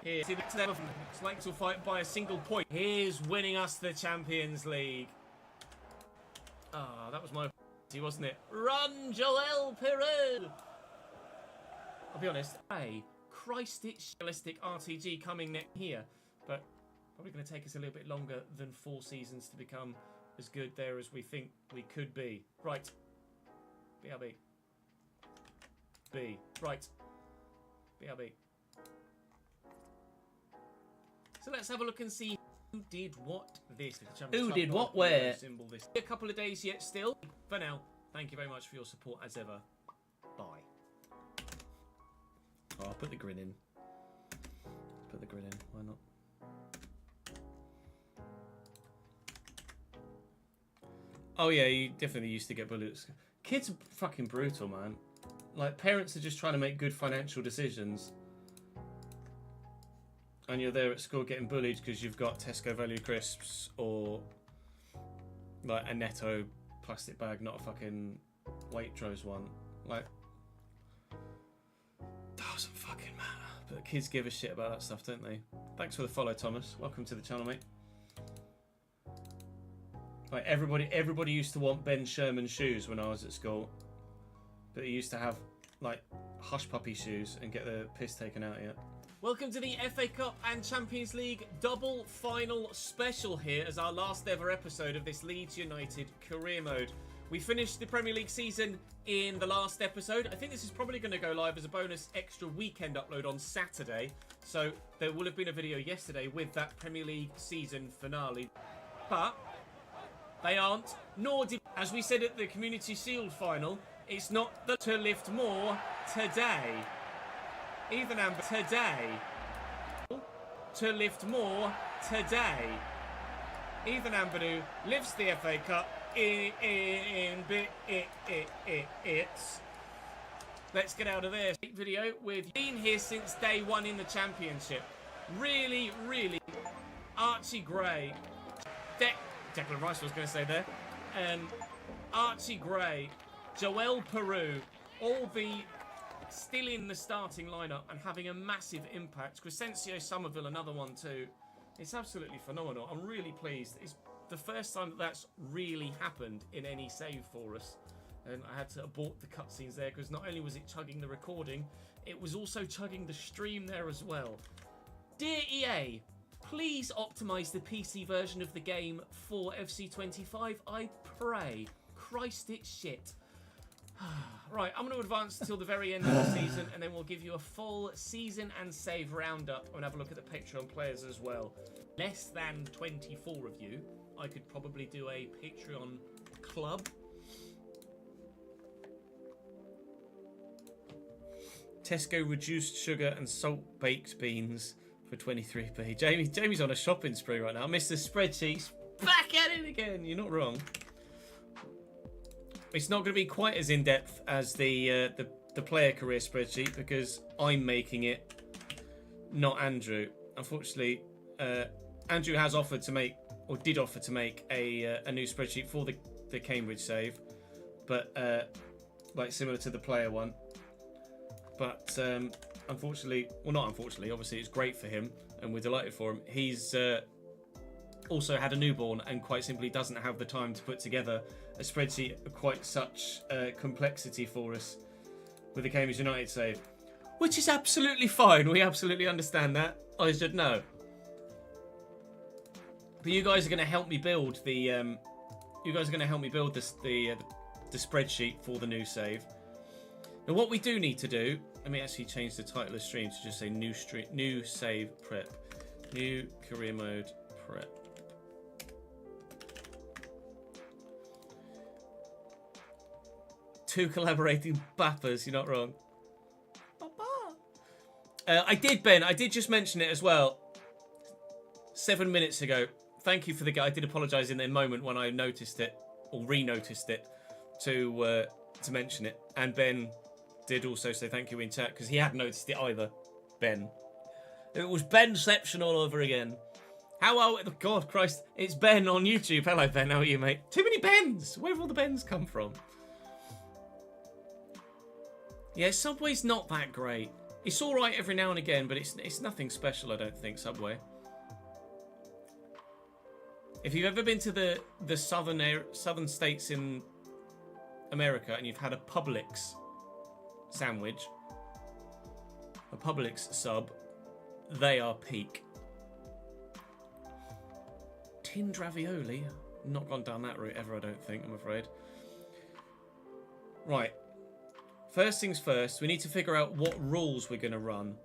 Here, see the level. It's like to fight by a single point. Here's winning us the Champions League. Ah, that was my wasn't it? Run, Joel Perez. I'll be honest. Hey, Christ, it's realistic RTG coming next here, but probably going to take us a little bit longer than 4 seasons to become as good there as we think we could be. Right. BRB. B. Right. BRB. So let's have a look and see who did what this. Who did what where? Symbol this. A couple of days yet still. For now, thank you very much for your support as ever. Bye. Oh, I'll put the grin in. Put the grin in. Why not? Oh yeah, you definitely used to get bullets. Kids are fucking brutal, man. Like, parents are just trying to make good financial decisions. And you're there at school getting bullied because you've got Tesco value crisps or like a Netto plastic bag, not a fucking Waitrose one. Like, doesn't fucking matter. But kids give a shit about that stuff, don't they? Thanks for the follow, Thomas. Welcome to the channel, mate. Like, everybody used to want Ben Sherman shoes when I was at school, but he used to have like hush puppy shoes and get the piss taken out of you. Welcome to the FA Cup and Champions League double final special here as our last ever episode of this Leeds United career mode. We finished the Premier League season in the last episode. I think this is probably going to go live as a bonus extra weekend upload on Saturday. So there will have been a video yesterday with that Premier League season finale. But they aren't, nor did, as we said at the Community Shield final, it's not the to lift more today. Even Amber today. To lift more today. Ethan Ampadu lifts the FA Cup in bits. Let's get out of there. Video with been here since day one in the championship. Really, Archie Gray. Declan Rice was going to say there. Archie Gray, Joel Peru, all the still in the starting lineup and having a massive impact. Crescencio Somerville, another one too. It's absolutely phenomenal. I'm really pleased. It's the first time that's really happened in any save for us. And I had to abort the cutscenes there because not only was it chugging the recording, it was also chugging the stream there as well. Dear EA, please optimise the PC version of the game for FC25, I pray. Christ, it's shit. Right, I'm going to advance until the very end of the season and then we'll give you a full season and save roundup and have a look at the Patreon players as well. Less than 24 of you, I could probably do a Patreon club. Tesco reduced sugar and salt baked beans for 23p. Jamie's on a shopping spree right now. I missed the spreadsheets. Back at it again. You're not wrong. It's not going to be quite as in depth as the player career spreadsheet because I'm making it, not Andrew. Unfortunately, Andrew has offered to make, or did offer to make a new spreadsheet for the Cambridge save, but like similar to the player one. But unfortunately, well, not unfortunately, obviously it's great for him and we're delighted for him. He's also had a newborn and quite simply doesn't have the time to put together a spreadsheet of quite such complexity for us with the Cambridge United save, which is absolutely fine. We absolutely understand that. I should know. But you guys are going to help me build the. You guys are going to help me build this the spreadsheet for the new save. Now, what we do need to do. Let me actually change the title of the stream to just say new save prep, new career mode prep. Two collaborating bappers. You're not wrong. I did just mention it as well 7 minutes ago. Thank you for the guy. I did apologise in the moment when I noticed it or re-noticed it to mention it. And Ben did also say thank you in chat because he hadn't noticed it either. Ben, it was Benception all over again. How are we? God Christ, it's Ben on YouTube. Hello Ben, how are you, mate? Too many Bens. Where have all the Bens come from? Yeah, Subway's not that great. It's all right every now and again, but it's nothing special, I don't think, Subway. If you've ever been to the southern states in America and you've had a Publix sandwich, a Publix sub, they are peak. Tinned ravioli. Not gone down that route ever, I don't think, I'm afraid. Right. First things first, we need to figure out what rules we're going to run.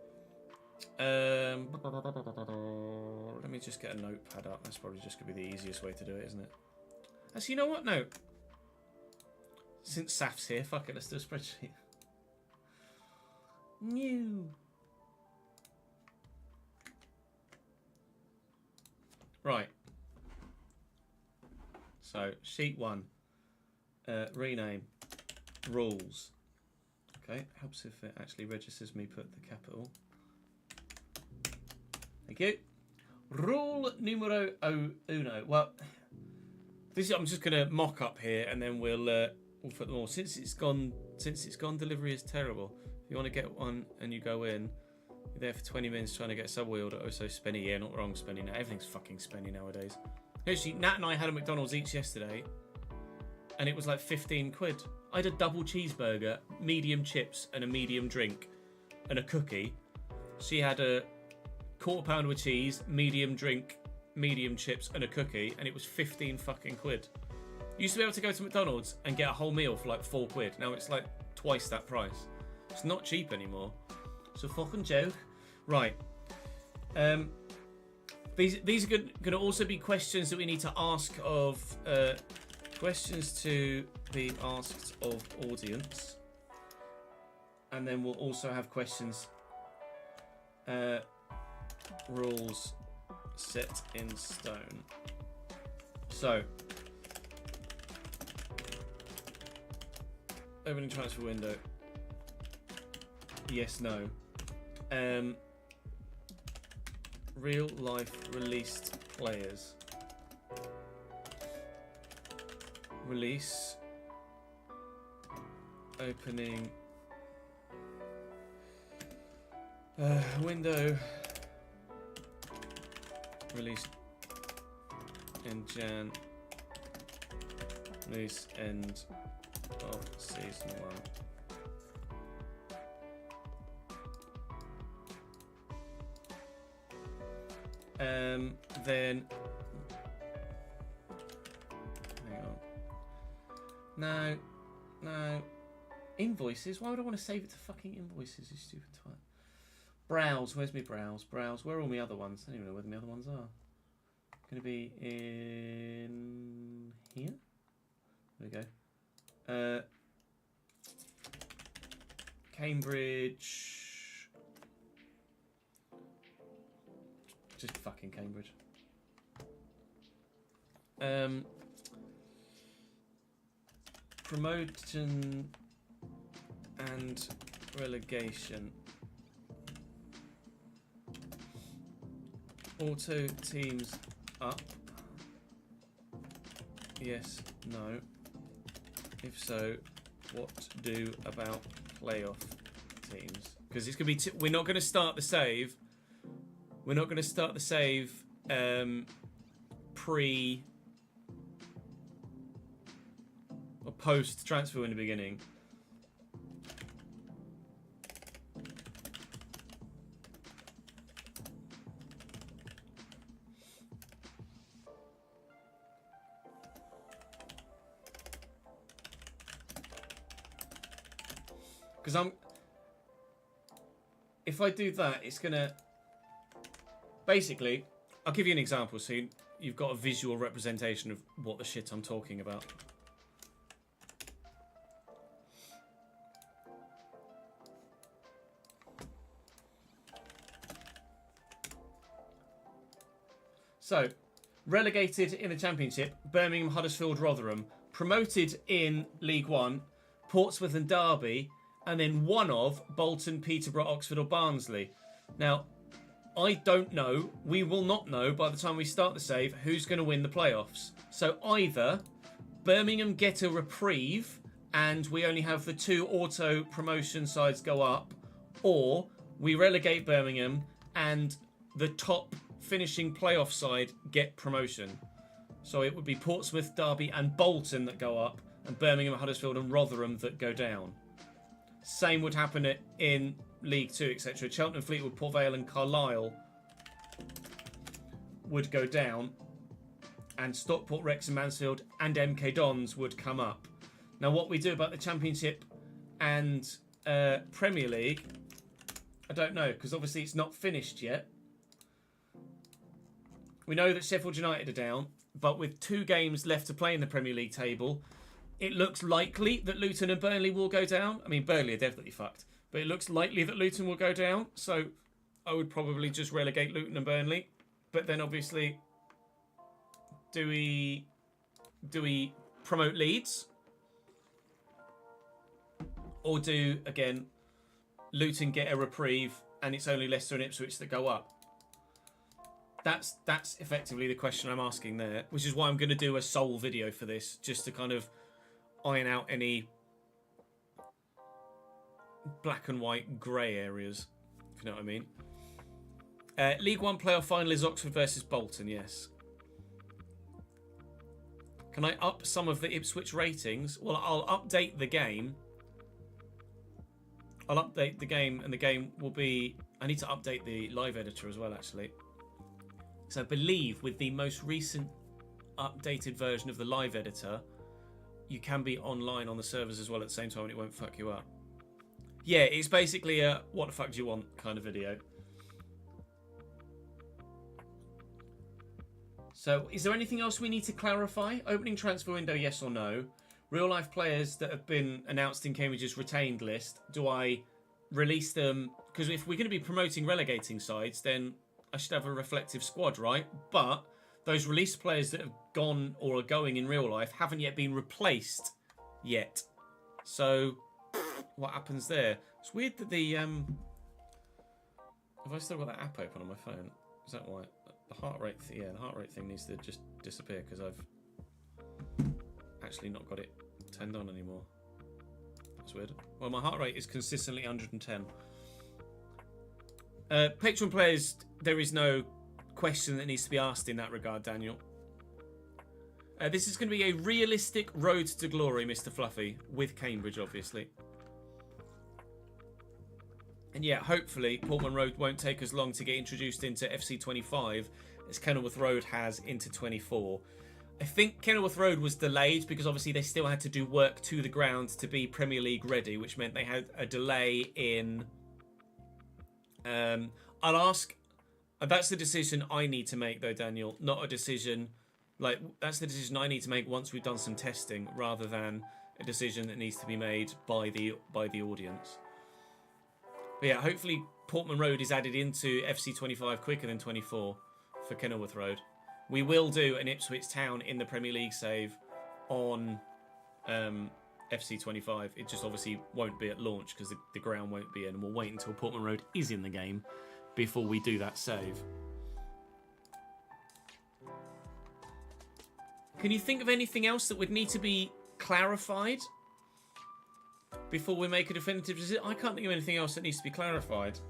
Let me just get a notepad up. That's probably just going to be the easiest way to do it, isn't it? Actually, you know what? No. Since Saf's here, fuck it, let's do a spreadsheet. New. Right. So, sheet 1. Rename. Rules. Okay, helps if it actually registers me put the capital. Thank you. Rule numero uno. Well, this I'm just going to mock up here, and then we'll put them all. Since it's gone, delivery is terrible. If you want to get one and you go in, you're there for 20 minutes trying to get a Subway order. Oh, so Spenny, yeah, not wrong, Spenny. Now everything's fucking Spenny nowadays. Actually, Nat and I had a McDonald's each yesterday, and it was like 15 quid. I had a double cheeseburger, medium chips, and a medium drink, and a cookie. She had a quarter pounder with cheese, medium drink, medium chips, and a cookie, and it was 15 fucking quid. You used to be able to go to McDonald's and get a whole meal for like 4 quid. Now it's like twice that price. It's not cheap anymore. It's a fucking joke. Right. These are going to also be questions that we need to ask of... questions to be asked of audience. And then we'll also have questions... rules set in stone. So... opening transfer window. Yes, no. Real life released players. Release. Opening. Window. Release in Jan. Release end of season 1. Then hang on. No. Invoices? Why would I want to save it to fucking invoices, you stupid twat? Browse, where's my browse? Browse, where are all my other ones? I don't even know where the other ones are. Gonna be in here? There we go. Cambridge. Just fucking Cambridge. Promotion and relegation. Auto teams up. Yes, no. If so, what do about playoff teams? Because it's going to be... we're not going to start the save. We're not going to start the save pre... or post transfer in the beginning. Because if I do that, it's gonna basically. I'll give you an example, so you've got a visual representation of what the shit I'm talking about. So, relegated in the Championship, Birmingham, Huddersfield, Rotherham. Promoted in League One, Portsmouth and Derby. And then one of Bolton, Peterborough, Oxford or Barnsley. Now, I don't know. We will not know by the time we start the save who's going to win the playoffs. So either Birmingham get a reprieve and we only have the 2 auto promotion sides go up, or we relegate Birmingham and the top finishing playoff side get promotion. So it would be Portsmouth, Derby and Bolton that go up, and Birmingham, Huddersfield and Rotherham that go down. Same would happen in League 2, etc. Cheltenham, Fleetwood, Port Vale and Carlisle would go down. And Stockport, Wrexham, Mansfield and MK Dons would come up. Now, what we do about the Championship and Premier League, I don't know, because obviously it's not finished yet. We know that Sheffield United are down, but with 2 games left to play in the Premier League table, it looks likely that Luton and Burnley will go down. I mean, Burnley are definitely fucked. But it looks likely that Luton will go down. So I would probably just relegate Luton and Burnley. But then obviously, do we promote Leeds? Or do, again, Luton get a reprieve and it's only Leicester and Ipswich that go up? That's effectively the question I'm asking there. Which is why I'm going to do a sole video for this. Just to kind of iron out any black and white grey areas, if you know what I mean. League One playoff final is Oxford versus Bolton, yes. Can I up some of the Ipswich ratings? Well, I'll update the game. I'll update the game, and the game will be... I need to update the live editor as well, actually. So I believe with the most recent updated version of the live editor, you can be online on the servers as well at the same time and it won't fuck you up. Yeah, it's basically a what the fuck do you want kind of video. So, is there anything else we need to clarify? Opening transfer window, yes or no? Real life players that have been announced in Cambridge's retained list, do I release them? Because if we're going to be promoting relegating sides, then I should have a reflective squad, right? But those released players that have gone or are going in real life haven't yet been replaced yet. So, what happens there? It's weird that the... Have I still got that app open on my phone? Is that why? The heart rate... Yeah, the heart rate thing needs to just disappear because I've actually not got it turned on anymore. That's weird. Well, my heart rate is consistently 110. Patron players, there is no question that needs to be asked in that regard, Daniel. This is going to be a realistic road to glory, Mr. Fluffy, with Cambridge, obviously. And yeah, hopefully Portman Road won't take as long to get introduced into FC 25 as Kenilworth Road has into 24. I think Kenilworth Road was delayed because obviously they still had to do work to the ground to be Premier League ready, which meant they had a delay in... I'll ask... That's the decision I need to make, though, Daniel. Not a decision... Like, that's the decision I need to make once we've done some testing, rather than a decision that needs to be made by the audience. But yeah, hopefully Portman Road is added into FC25 quicker than 24 for Kenilworth Road. We will do an Ipswich Town in the Premier League save on FC25. It just obviously won't be at launch because the ground won't be in, and we'll wait until Portman Road is in the game before we do that save. Can you think of anything else that would need to be clarified before we make a definitive decision? I can't think of anything else that needs to be clarified.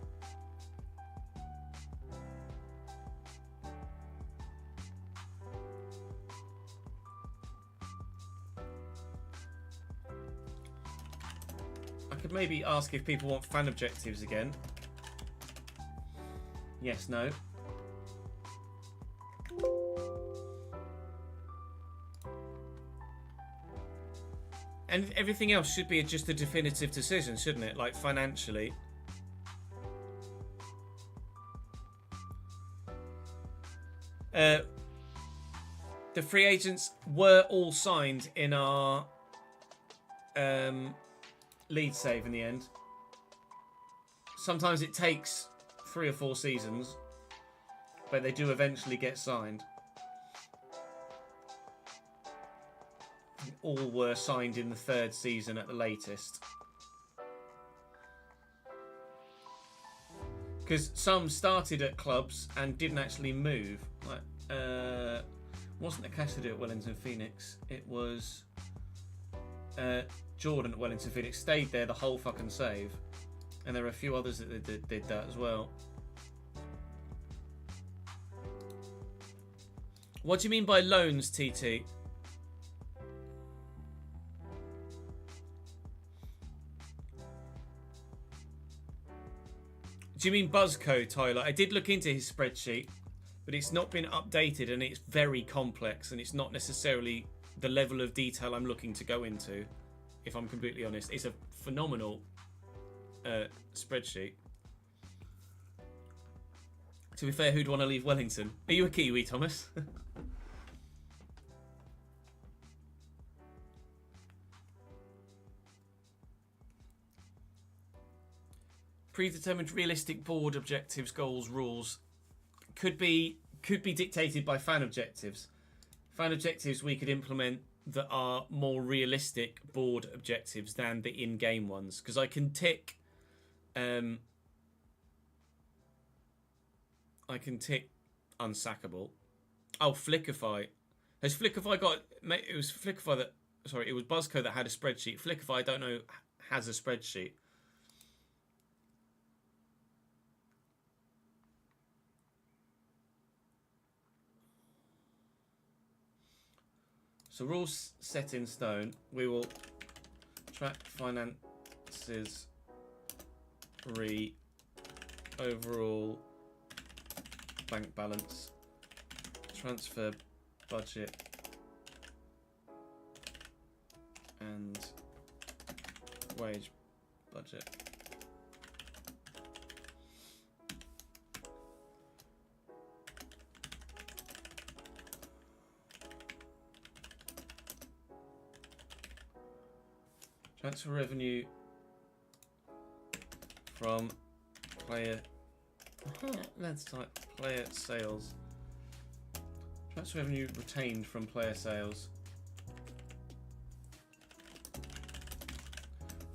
I could maybe ask if people want fan objectives again. Yes, no. And everything else should be just a definitive decision, shouldn't it? Like financially. The free agents were all signed in our Leeds save in the end. Sometimes it takes 3 or 4 seasons, but they do eventually get signed. All were signed in the 3rd season at the latest. Because some started at clubs and didn't actually move. Like, wasn't Cassidy at Wellington Phoenix? It was Jordan at Wellington Phoenix. Stayed there the whole fucking save. And there are a few others that did that as well. What do you mean by loans, TT? Do you mean Buzzcode, Tyler? I did look into his spreadsheet, but it's not been updated and it's very complex and it's not necessarily the level of detail I'm looking to go into, if I'm completely honest. It's a phenomenal spreadsheet. To be fair, who'd want to leave Wellington? Are you a Kiwi, Thomas? Predetermined realistic board objectives, goals, rules could be dictated by fan objectives. Fan objectives we could implement that are more realistic board objectives than the in-game ones. Because I can tick unsackable. Oh, Flickify. Has Flickify got... It was Flickify that... Sorry, it was Buzzco that had a spreadsheet. Flickify, I don't know, has a spreadsheet. So rules set in stone. We will track finances, overall bank balance, transfer budget, and wage budget. Transfer revenue from player. Let's type player sales. Transfer revenue retained from player sales.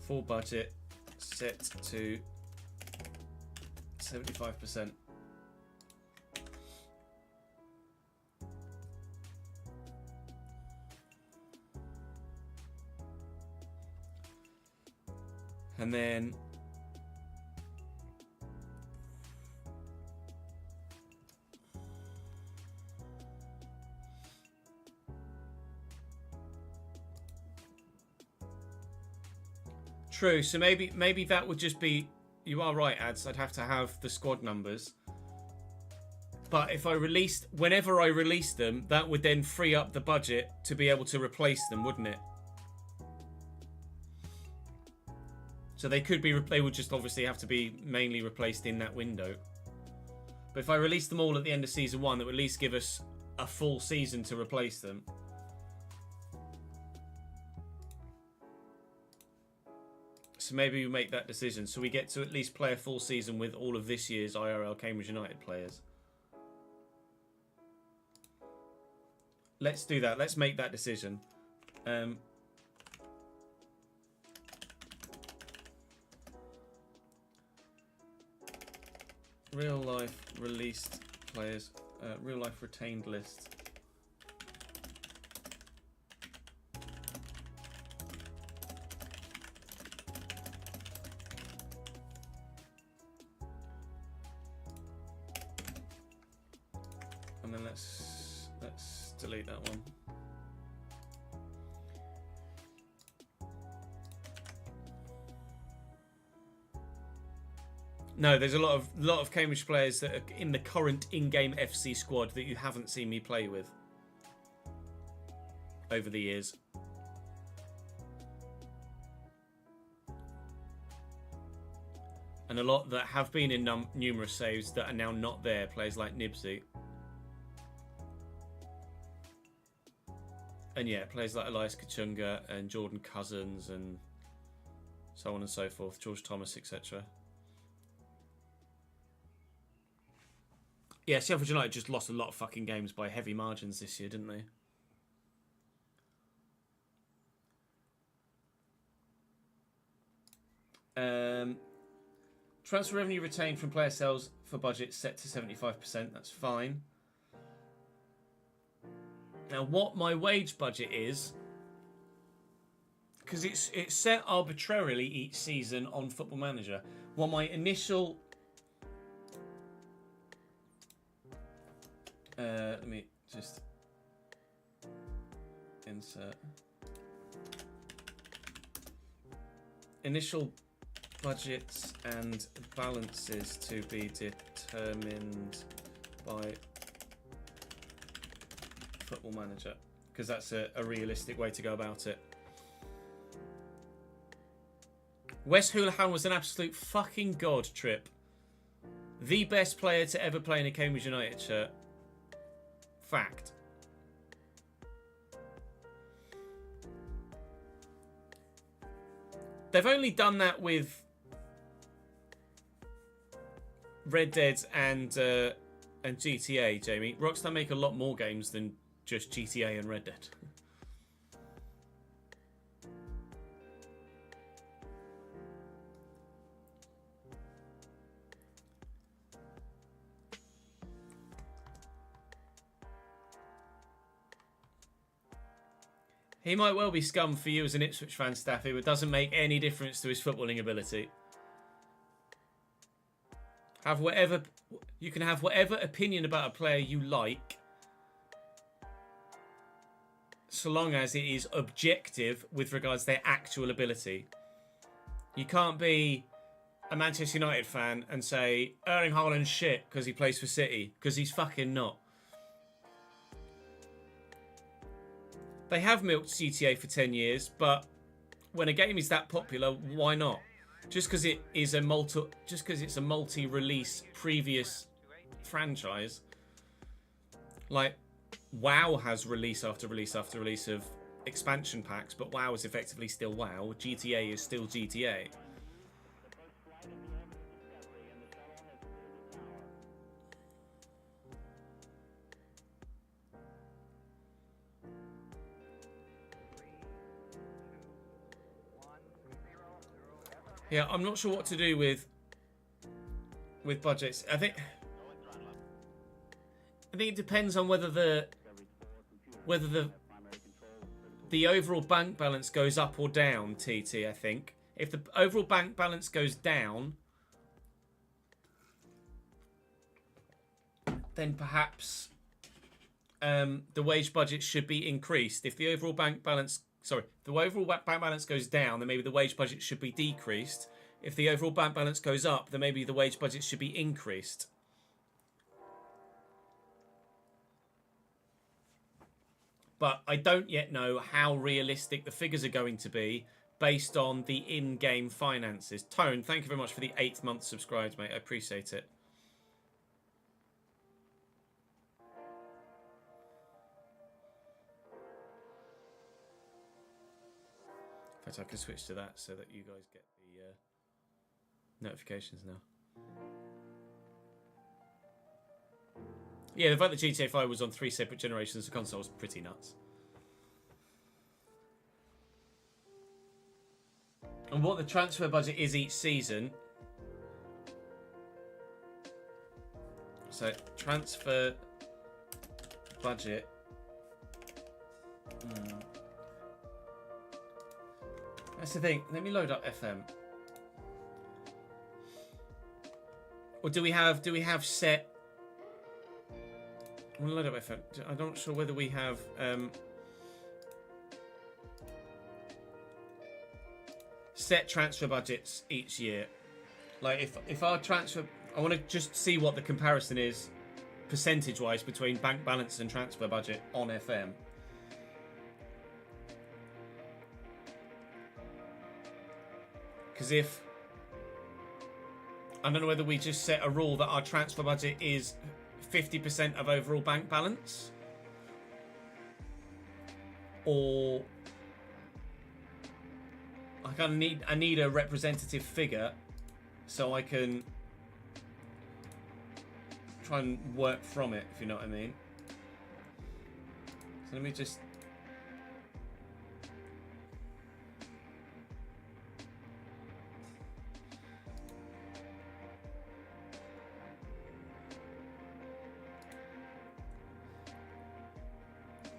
Full budget set to 75%. And then true, so maybe that would just be, you are right, Ads, I'd have to have the squad numbers. But if whenever I released them, that would then free up the budget to be able to replace them, wouldn't it? So they would just obviously have to be mainly replaced in that window. But if I release them all at the end of season 1, that would at least give us a full season to replace them. So maybe we make that decision. So we get to at least play a full season with all of this year's IRL Cambridge United players. Let's do that. Let's make that decision. Real life released players. Real life retained list. And then let's delete that one. No, there's a lot of Cambridge players that are in the current in-game FC squad that you haven't seen me play with over the years. And a lot that have been in numerous saves that are now not there. Players like Nibsy. And yeah, players like Elias Kachunga and Jordan Cousins and so on and so forth. George Thomas, etc. Yeah, Sheffield United just lost a lot of fucking games by heavy margins this year, didn't they? Transfer revenue retained from player sales for budget set to 75%. That's fine. Now, what my wage budget is, because it's set arbitrarily each season on Football Manager. Well, my initial... let me just insert. Initial budgets and balances to be determined by Football Manager, because that's a realistic way to go about it. Wes Hoolahan was an absolute fucking god, Trip. The best player to ever play in a Cambridge United shirt. Fact. They've only done that with Red Dead and GTA, Jamie. Rockstar make a lot more games than just GTA and Red Dead. He might well be scum for you as an Ipswich fan, Staffy, but it doesn't make any difference to his footballing ability. You can have whatever opinion about a player you like, so long as it is objective with regards to their actual ability. You can't be a Manchester United fan and say Erling Haaland's shit because he plays for City, because he's fucking not. They have milked GTA for 10 years, but when a game is that popular, why not? Just because it's a multi-release previous franchise, like WoW has release after release after release of expansion packs, but WoW is effectively still WoW. GTA is still GTA. Yeah, I'm not sure what to do with budgets. I think it depends on whether the overall bank balance goes up or down, TT, I think. If the overall bank balance goes down, then perhaps the wage budget should be increased. If the overall bank balance goes down, then maybe the wage budget should be decreased. If the overall bank balance goes up, then maybe the wage budget should be increased. But I don't yet know how realistic the figures are going to be based on the in-game finances. Tone, thank you very much for the 8th month subscribed, mate. I appreciate it. In fact, I can switch to that so that you guys get the notifications now. Yeah, the fact that GTA 5 was on 3 separate generations of consoles is pretty nuts. And what the transfer budget is each season. So, transfer budget. That's the thing. Let me load up FM. Or do we have set? I'm gonna load up FM. I'm not sure whether we have set transfer budgets each year. Like if our transfer, I want to just see what the comparison is percentage-wise between bank balance and transfer budget on FM. Because if I don't know whether we just set a rule that our transfer budget is 50% of overall bank balance, or I need a representative figure so I can try and work from it, if you know what I mean. So let me just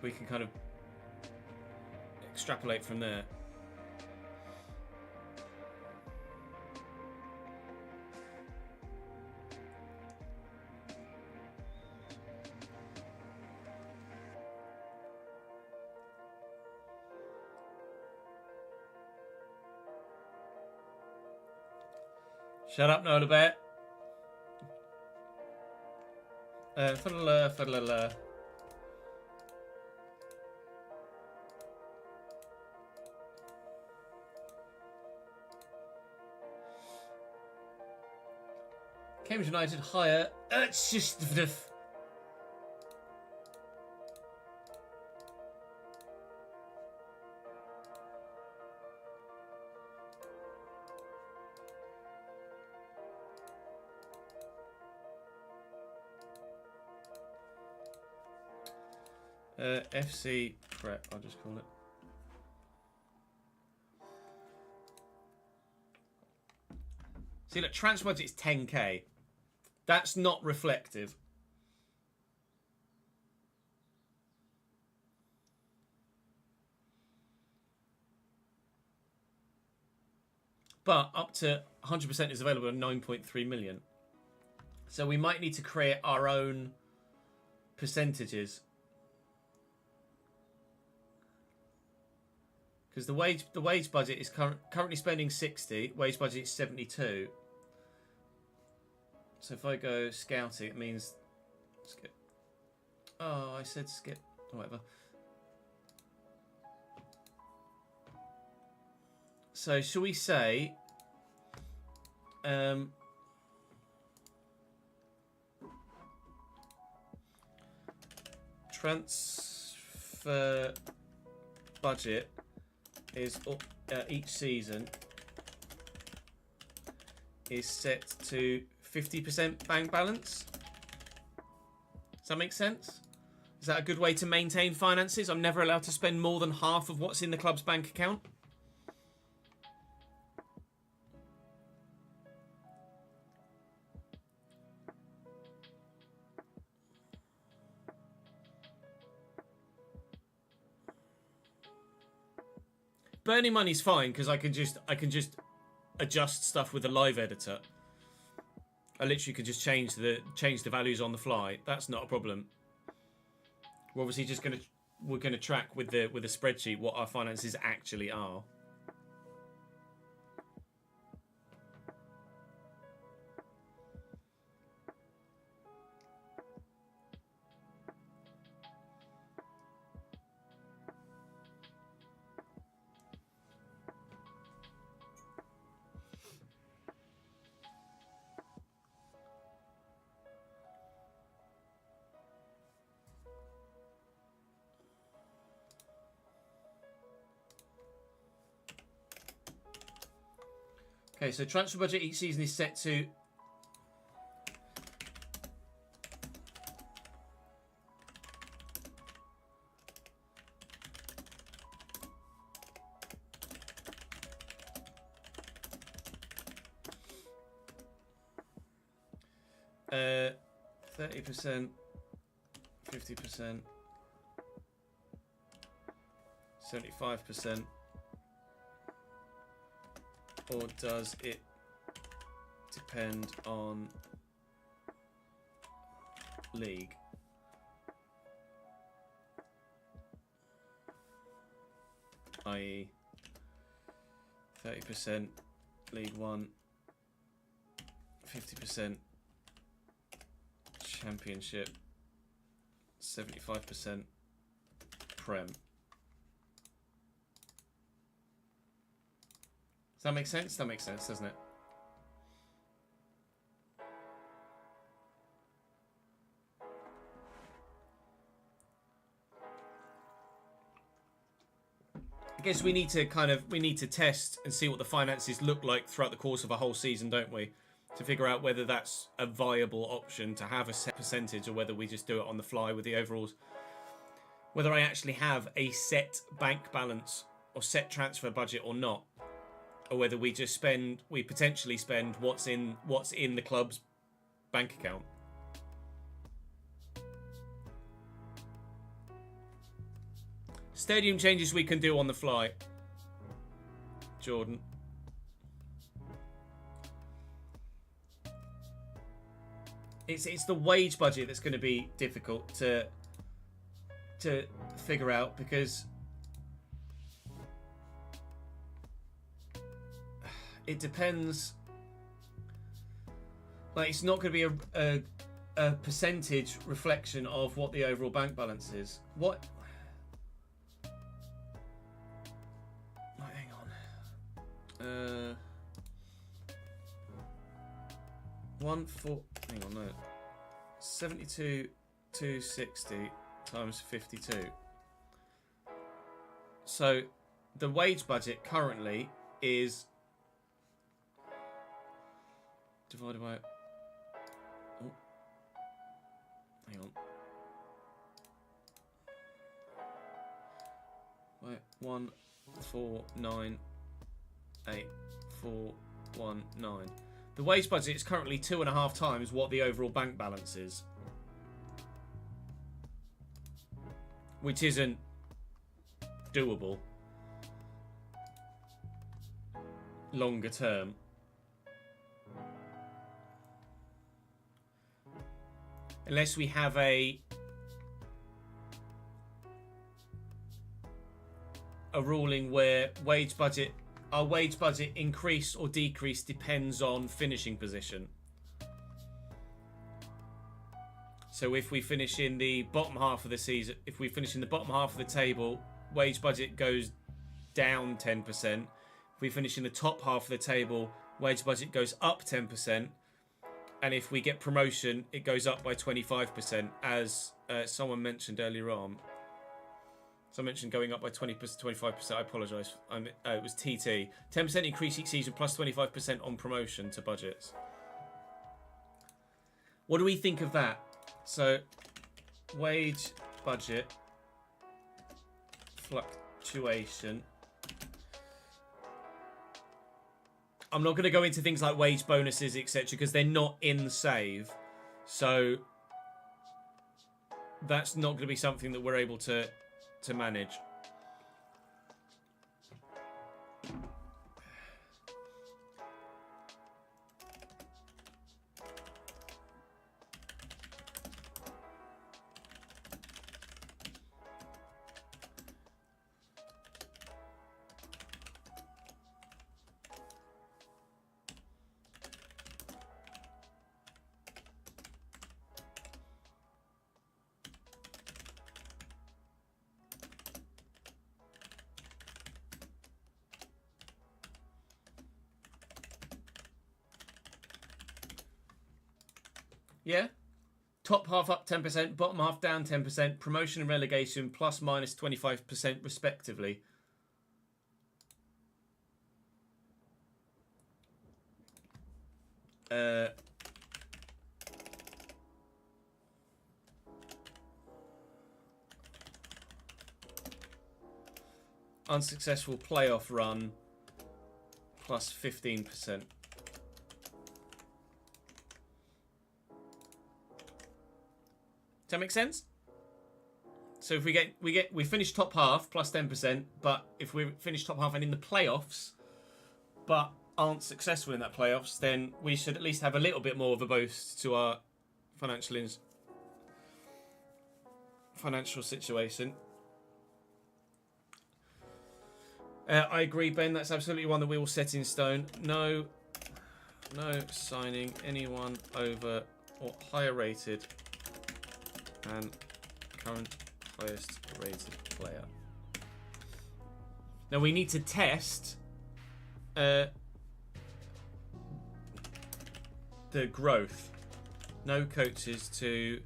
we can kind of extrapolate from there. Shut up, Nola Bear. Fiddle. Cambridge United hire. It's just FC prep. I'll just call it. See, look, transfer budget is 10k. That's not reflective. But up to 100% is available at 9.3 million. So we might need to create our own percentages. Because the wage budget is currently spending 60, wage budget is 72. So if I go scouting, it means skip. Oh, I said skip. Whatever. So shall we say transfer budget is up, each season is set to 50% bank balance. Does that make sense? Is that a good way to maintain finances? I'm never allowed to spend more than half of what's in the club's bank account. Burning money's fine because I can just adjust stuff with a live editor. I literally could just change the values on the fly. That's not a problem. We're obviously just we're gonna track with the spreadsheet what our finances actually are. Okay, so transfer budget each season is set to... Uh, 30%, 50%, 75%, or does it depend on league? I.e. 30% League One, 50% Championship, 75% Prem. Does that make sense? That makes sense, doesn't it? I guess we need to test and see what the finances look like throughout the course of a whole season, don't we? To figure out whether that's a viable option to have a set percentage, or whether we just do it on the fly with the overalls. Whether I actually have a set bank balance or set transfer budget or not, or whether we potentially spend what's in the club's bank account. Stadium changes we can do on the fly, Jordan. It's the wage budget that's going to be difficult to figure out, because it depends. Like, it's not going to be a percentage reflection of what the overall bank balance is. What? Hang on. 72,260 times 52. So the wage budget currently is divided by... Oh, hang on. Wait, 1,498,419. The wage budget is currently 2.5 times what the overall bank balance is, which isn't doable longer term. Unless we have a ruling where our wage budget increase or decrease depends on finishing position. So if we finish in the bottom half of the season, if we finish in the bottom half of the table, wage budget goes down 10%. If we finish in the top half of the table, wage budget goes up 10%. And if we get promotion, it goes up by 25%, as someone mentioned earlier on. So I mentioned going up by 25%. I apologise. It was TT. 10% increase each season plus 25% on promotion to budgets. What do we think of that? So, wage budget fluctuation. I'm not going to go into things like wage bonuses, etc., because they're not in the save. So, that's not going to be something that we're able to manage. Yeah? Top half up 10%, bottom half down 10%, promotion and relegation plus minus 25% respectively. unsuccessful playoff run plus 15%. Does that make sense? So if we finish top half plus 10%, but if we finish top half and in the playoffs, but aren't successful in that playoffs, then we should at least have a little bit more of a boost to our financial situation. I agree, Ben. That's absolutely one that we will set in stone. No signing anyone over or higher rated and current highest rated player. Now we need to test the growth. No coaches to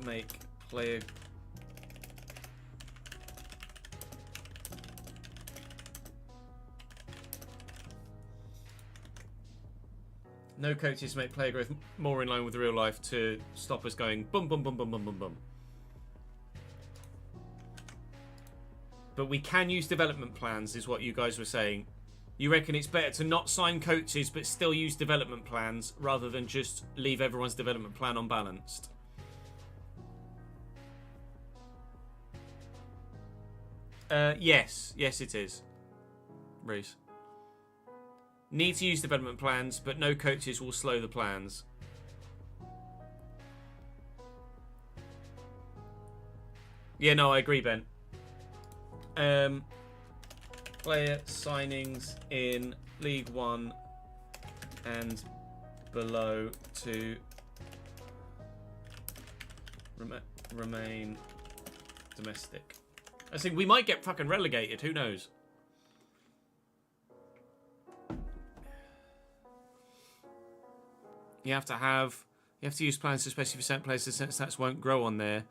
make player. No coaches make player growth more in line with real life to stop us going boom, boom, boom, boom, boom, boom, boom. But we can use development plans, is what you guys were saying. You reckon it's better to not sign coaches but still use development plans rather than just leave everyone's development plan unbalanced? Yes, it is. Reese. Need to use development plans, but no coaches will slow the plans. Yeah, no, I agree, Ben. Player signings in League One and below to remain domestic. I think we might get fucking relegated. Who knows? You have to use plans, especially for certain players, the stats won't grow on there.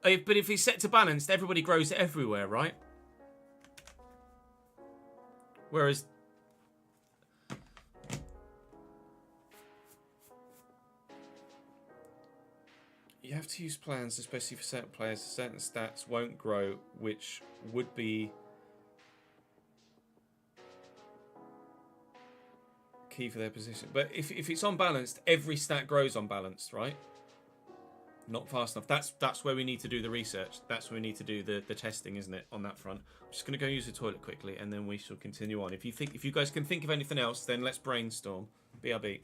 But if it's set to balanced, everybody grows everywhere, right? Whereas you have to use plans, especially for certain players, certain stats won't grow, which would be key for their position. But if it's unbalanced, every stat grows unbalanced, right? Not fast enough. That's where we need to do the research. That's where we need to do the testing, isn't it, on that front? I'm just going to go use the toilet quickly, and then we shall continue on. If you guys can think of anything else, then let's brainstorm. BRB.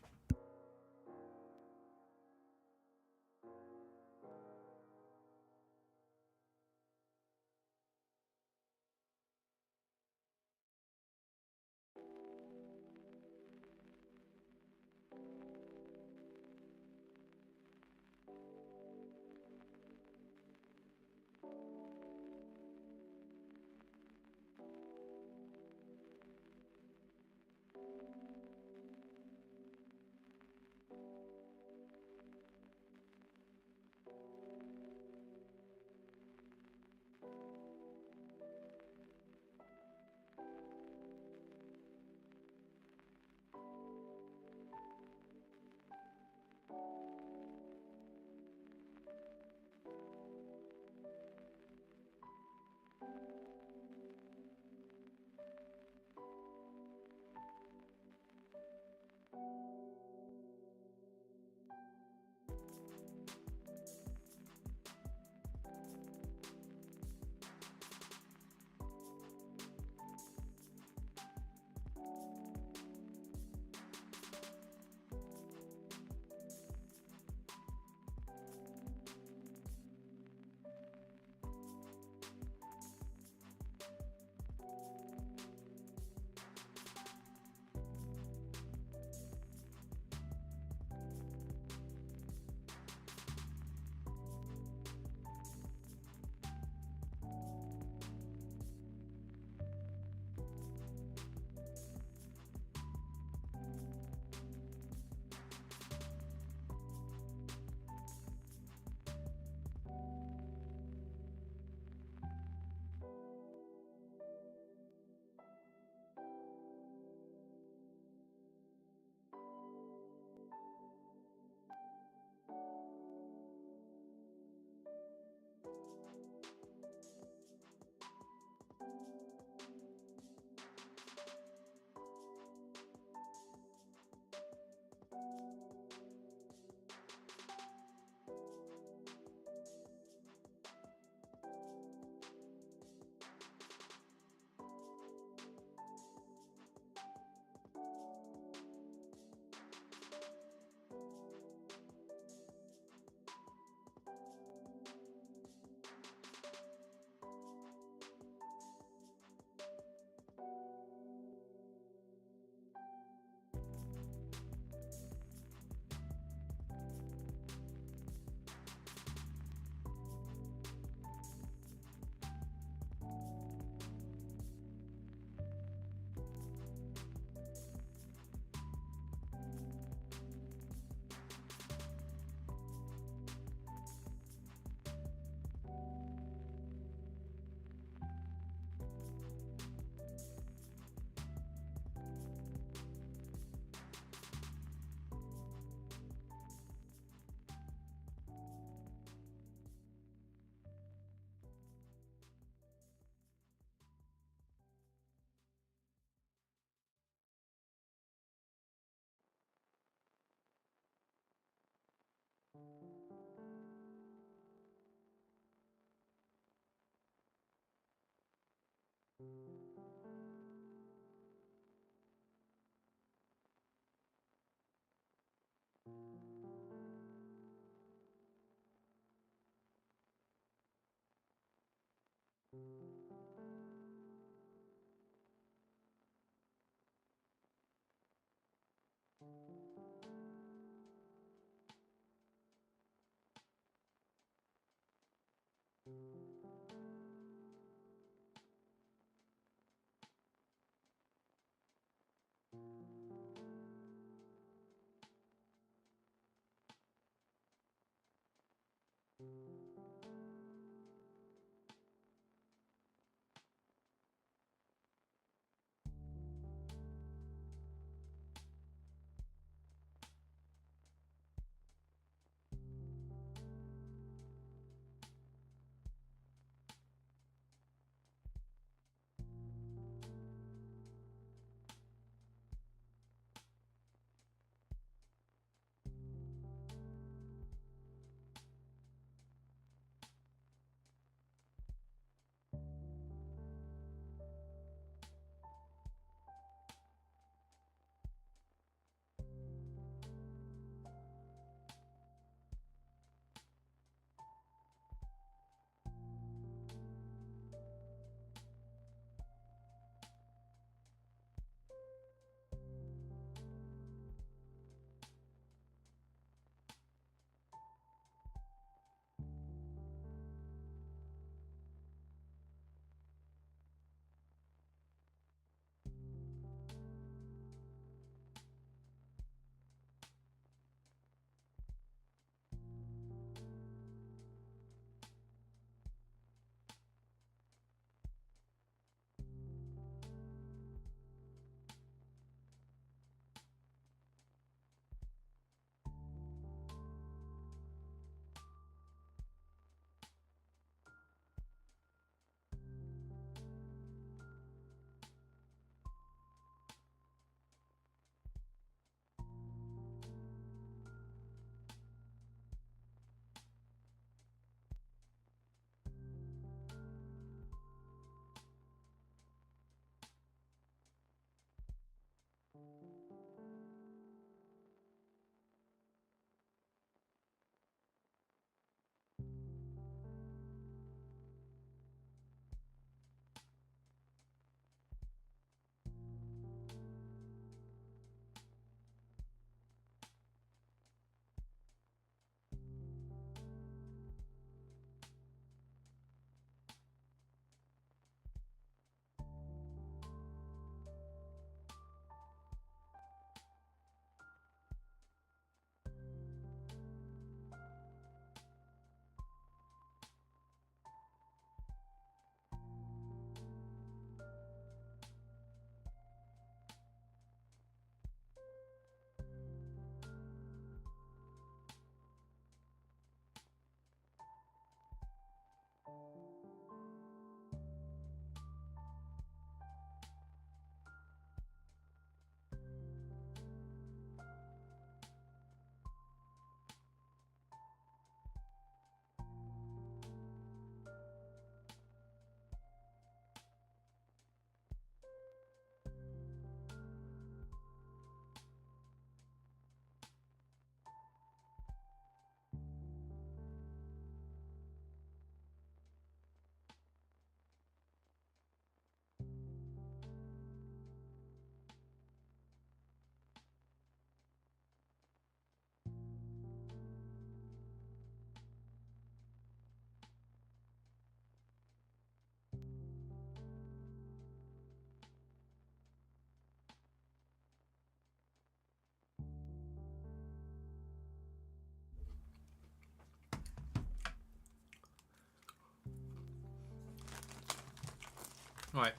Right.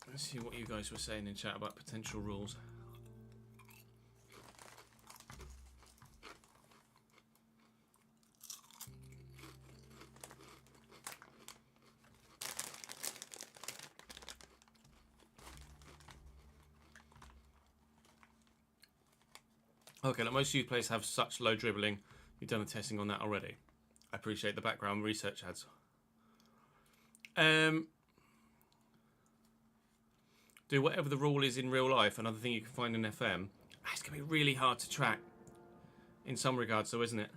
Let's see what you guys were saying in chat about potential rules. Okay, like most youth players have such low dribbling. You've done the testing on that already. I appreciate the background research ads. Do whatever the rule is in real life. Another thing you can find in FM. It's going to be really hard to track in some regards, though, isn't it?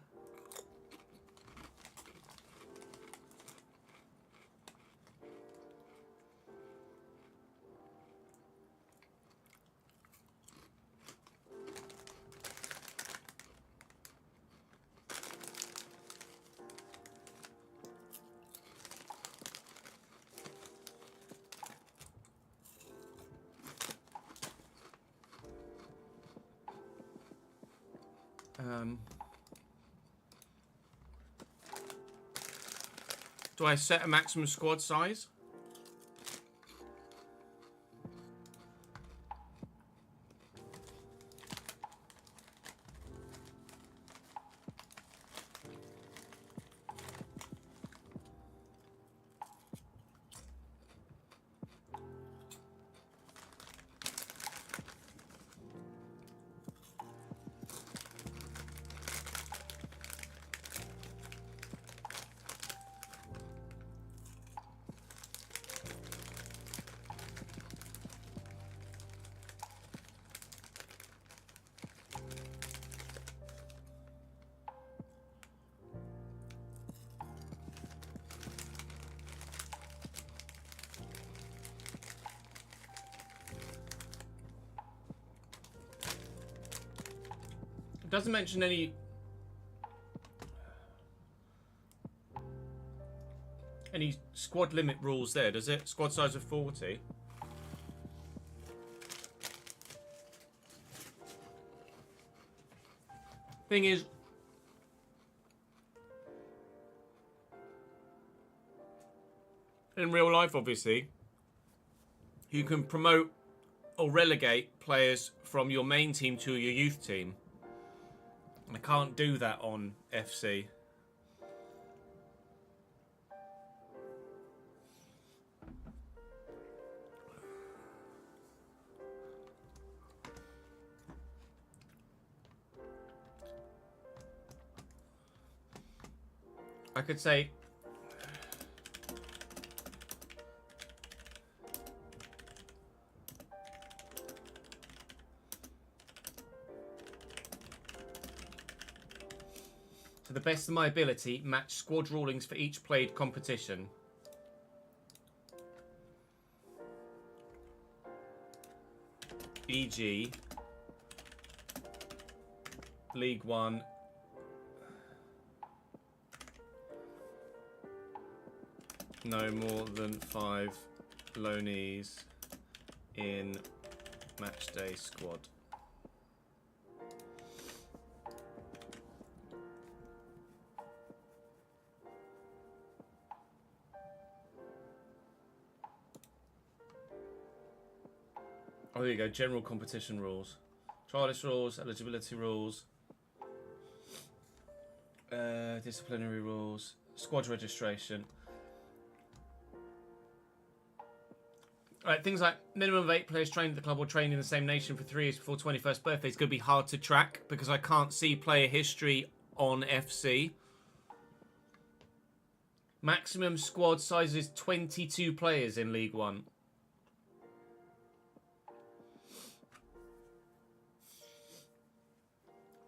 Do I set a maximum squad size? It doesn't mention any squad limit rules there, does it? Squad size of 40. Thing is, in real life, obviously, you can promote or relegate players from your main team to your youth team. And I can't do that on FC. I could say to the best of my ability, match squad rulings for each played competition. E.g. League One. No more than 5 loanees in matchday squad. Oh, there you go. General competition rules. Trialist rules, eligibility rules, disciplinary rules, squad registration. Right, things like minimum of 8 players trained at the club or trained in the same nation for 3 years before 21st birthday is going to be hard to track because I can't see player history on FC. Maximum squad size is 22 players in League One.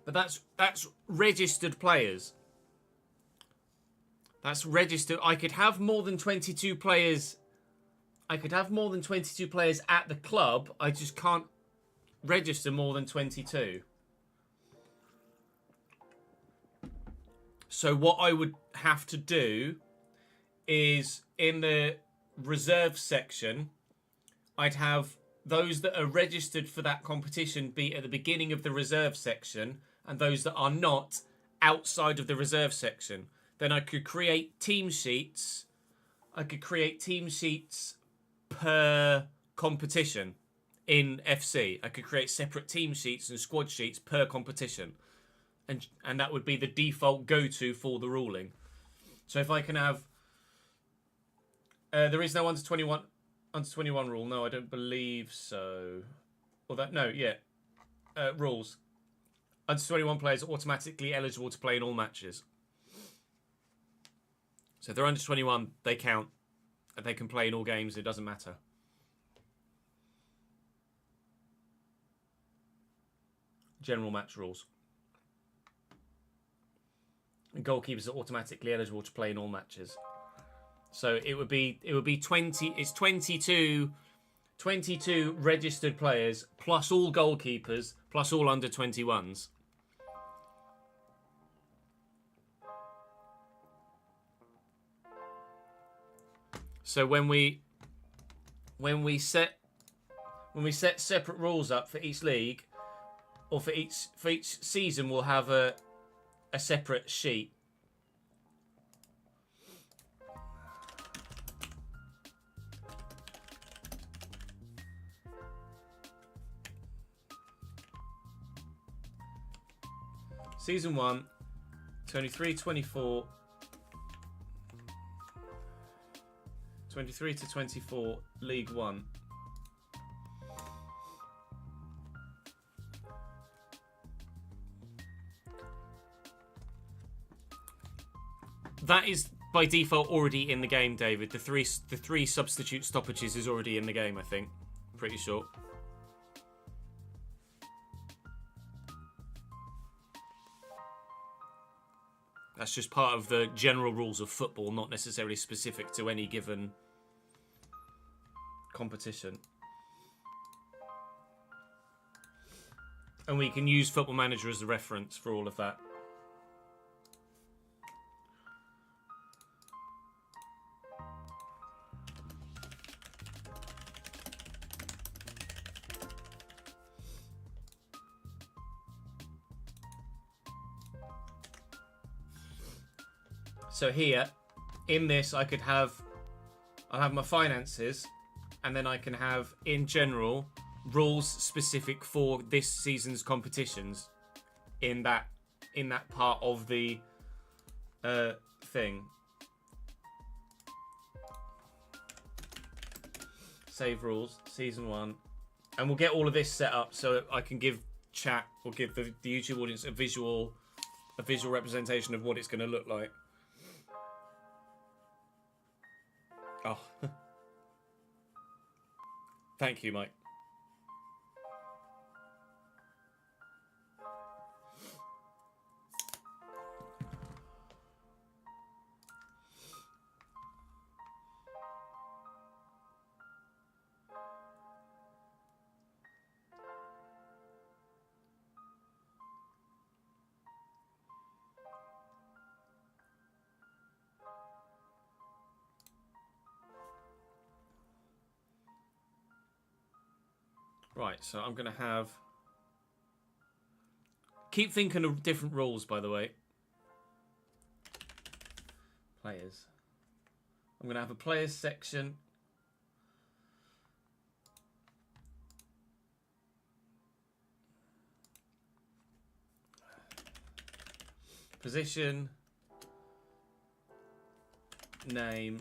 But that's registered players. That's registered. I could have more than 22 players. I could have more than 22 players at the club. I just can't register more than 22. So what I would have to do is in the reserve section, I'd have those that are registered for that competition be at the beginning of the reserve section and those that are not outside of the reserve section. Then I could create team sheets. I could create team sheets per competition in FC. I could create separate team sheets and squad sheets per competition. And that would be the default go-to for the ruling. So if I can have... there is no under 21 rule. No, I don't believe so. Or that... No, yeah. Rules. Under 21 players are automatically eligible to play in all matches. So if they're under 21, they count. And they can play in all games. It doesn't matter. General match rules. And goalkeepers are automatically eligible to play in all matches. So it would be 20. It's 22 registered players plus all goalkeepers plus all under 21s. So when we set separate rules up for each league, or for each season, we'll have a separate sheet. Season 1, 23-24. 23 to 24, League 1. That is by default already in the game, David. The three substitute stoppages is already in the game, I think. Pretty sure. That's just part of the general rules of football, not necessarily specific to any given competition. And we can use Football Manager as a reference for all of that. So here, in this, I'll have my finances, and then I can have, in general, rules specific for this season's competitions in that part of the thing. Save rules, season 1. And we'll get all of this set up so I can give chat, or give the YouTube audience a visual representation of what it's going to look like. Oh. Thank you, Mike. Right, so I'm going to have... Keep thinking of different rules, by the way. Players. I'm going to have a players section. Position. Name.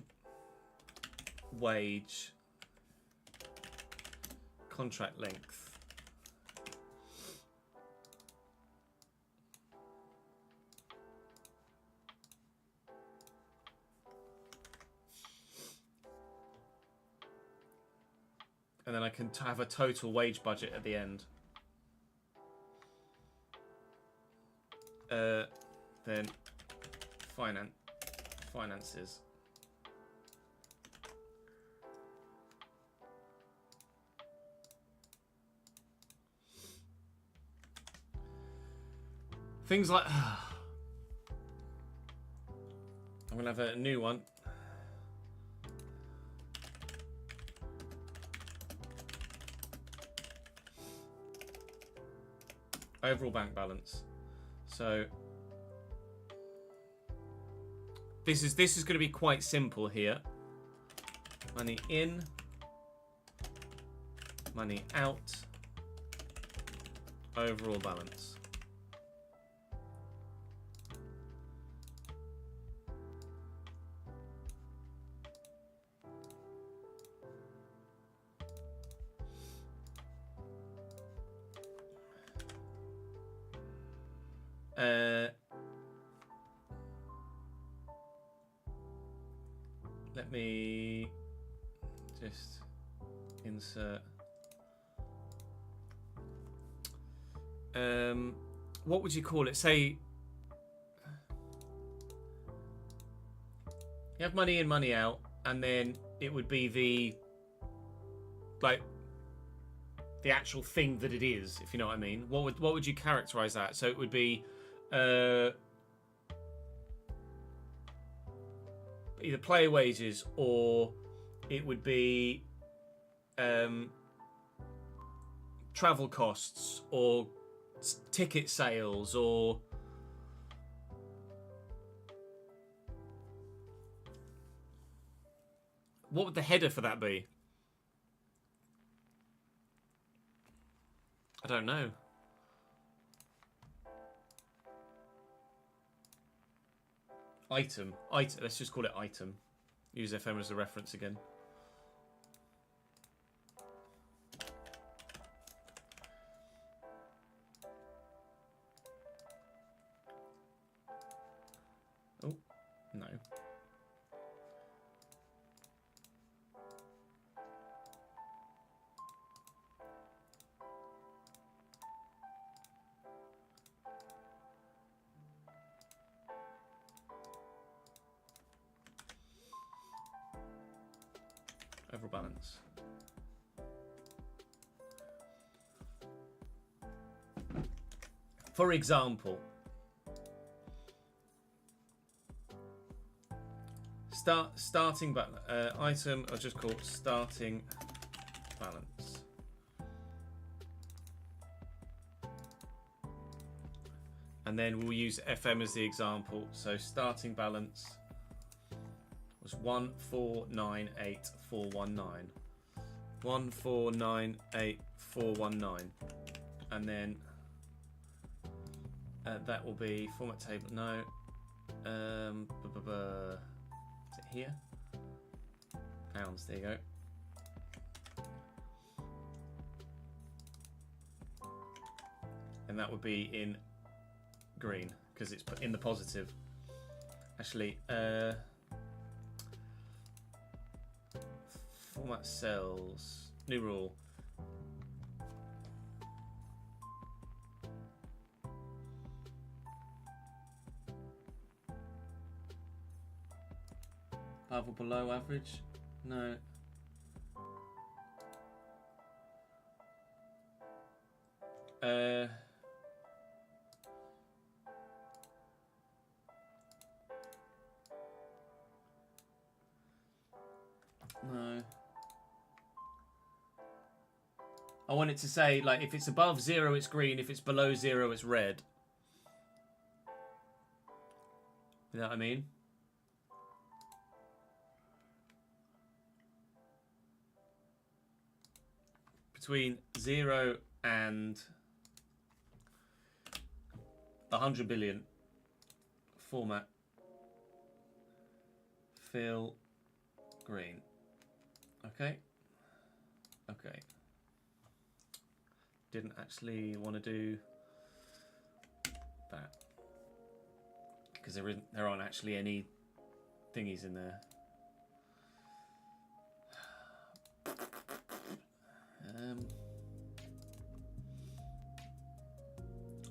Wage. Contract length. And then I can have a total wage budget at the end. Then finances. Things like... I'm going to have a new one. Overall bank balance. So this is going to be quite simple here. Money in, money out, overall balance. Let me just insert. What would you call it? Say you have money in, money out, and then it would be the actual thing that it is, if you know what I mean. What would you characterize that? So it would be either player wages, or it would be travel costs, or ticket sales, or what would the header for that be? I don't know. Item. Let's just call it item. Use FM as a reference again. Oh, no. Overall balance. For example, starting item. I'll just call it starting balance. And then we'll use FM as the example. So starting balance was 1498419. 1498419. And then that will be format table. No. Is it here? Pounds. There you go. And that would be in green because it's in the positive. Actually, format cells. New rule. Above or below average? No. No. I want it to say, like, if it's above 0, it's green. If it's below 0, it's red. You know what I mean? Between 0 and 100 billion, format, fill, green. Okay. Okay. Didn't actually want to do that because there aren't actually any thingies in there.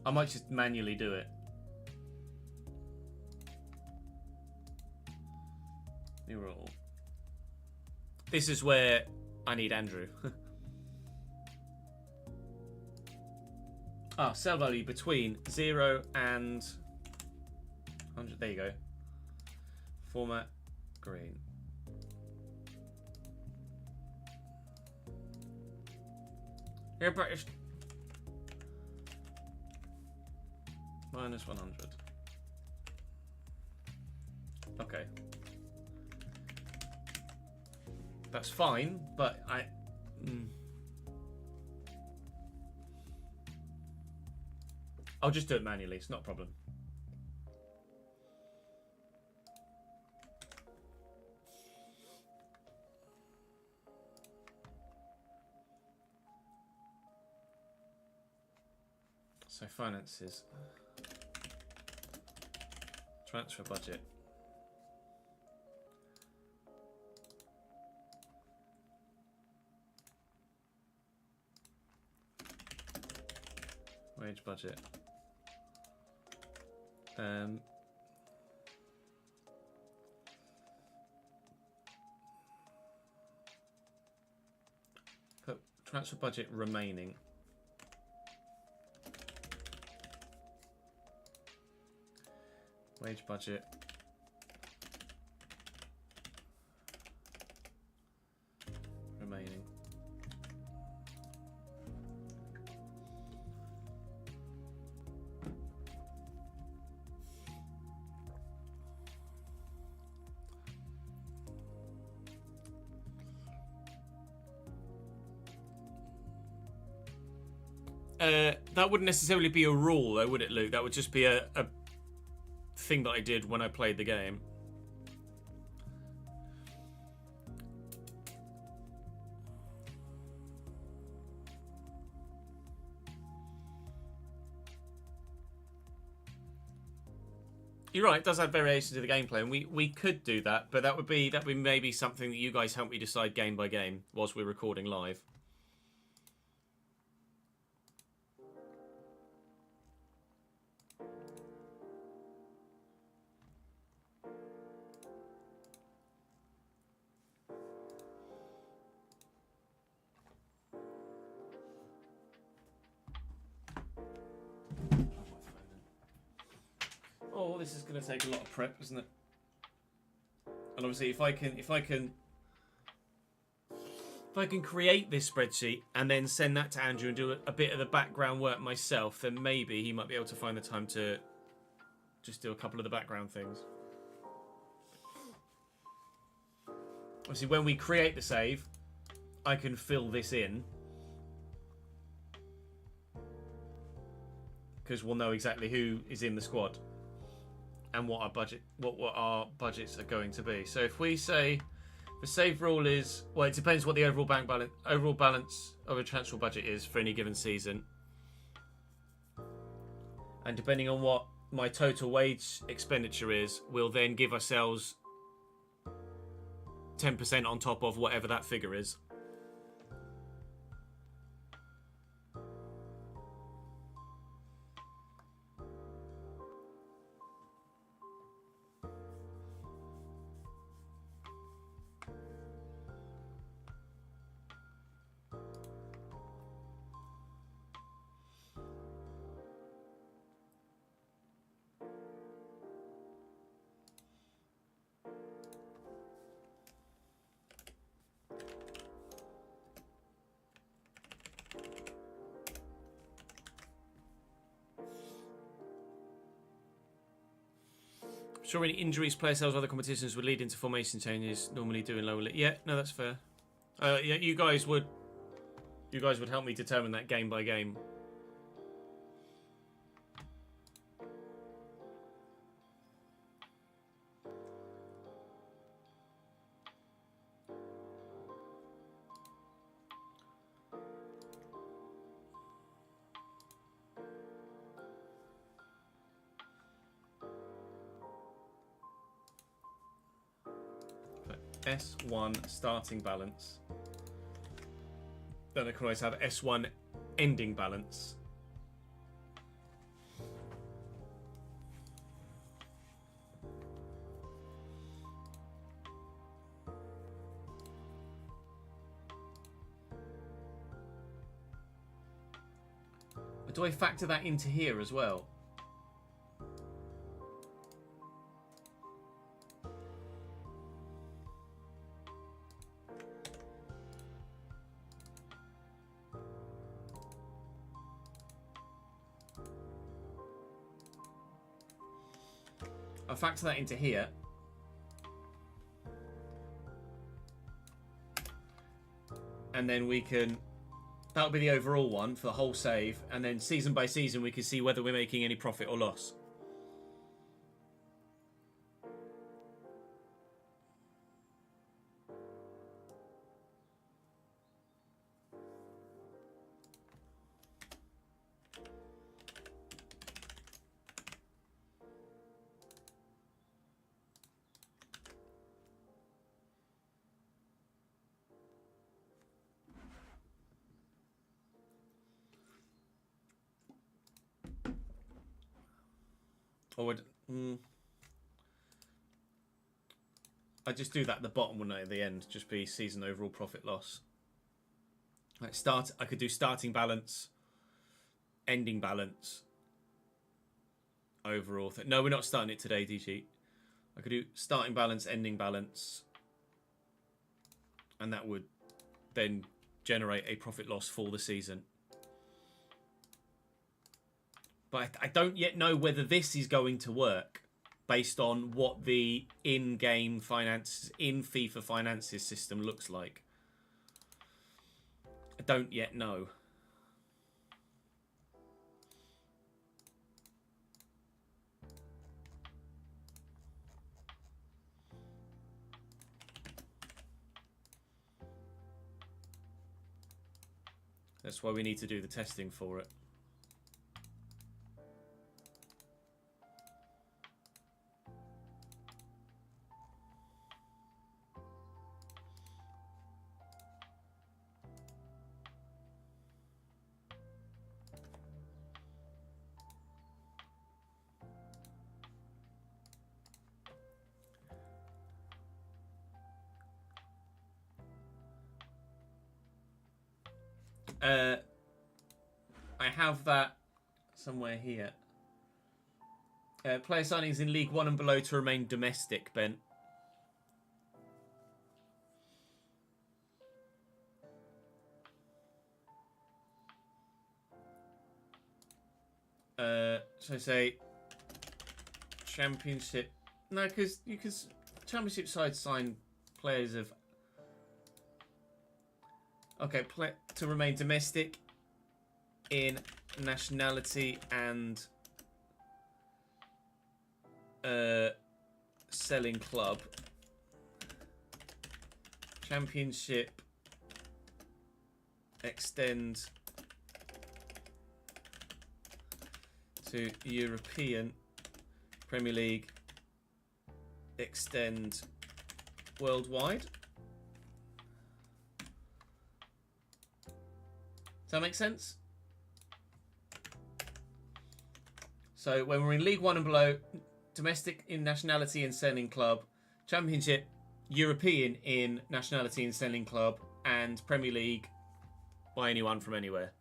I might just manually do it. New rule. This is where I need Andrew. Cell value between 0 and 100. There you go. Format green. Here, British. Minus 100. Okay. That's fine, but I'll just do it manually. It's not a problem. So finances. Transfer budget. Wage budget. Put transfer budget remaining. Wage budget. Remaining. That wouldn't necessarily be a rule, though, would it, Luke? That would just be a thing that I did when I played the game. You're right, it does add variation to the gameplay, and we could do that, but that would be maybe something that you guys help me decide game by game whilst we're recording live. Oh, this is going to take a lot of prep, isn't it? And obviously, if I can create this spreadsheet and then send that to Andrew and do a bit of the background work myself, then maybe he might be able to find the time to just do a couple of the background things. Obviously, when we create the save, I can fill this in, because we'll know exactly who is in the squad and what our budgets are going to be. So if we say the save rule is, well, it depends what the overall balance of a transfer budget is for any given season, and depending on what my total wage expenditure is, we'll then give ourselves 10% on top of whatever that figure is. Sure, any injuries, player sales, or other competitions would lead into formation changes. Normally doing lower. Yeah, no, that's fair. Yeah, you guys would help me determine that game by game. S1 starting balance. Then I can always have S1 ending balance. But do I factor that into here as well? I'll factor that into here. And then we can That'll be the overall one for the whole save, and then season by season we can see whether we're making any profit or loss. Or I'd just do that at the bottom, wouldn't I? At the end, just be season overall profit loss. Like I could do starting balance, ending balance, overall. No, we're not starting it today, DG. I could do starting balance, ending balance, and that would then generate a profit loss for the season. But I don't yet know whether this is going to work based on what the in-game finances, in FIFA finances system looks like. I don't yet know. That's why we need to do the testing for it. I have that somewhere here. Player signings in League 1 and below to remain domestic, Ben. So say Championship. No, because Championship sides sign players of. Okay, to remain domestic in nationality and selling club. Championship extend to European. Premier League extend worldwide. Does that make sense? So when we're in League 1 and below, domestic in nationality and selling club, Championship, European in nationality and selling club, and Premier League by anyone from anywhere.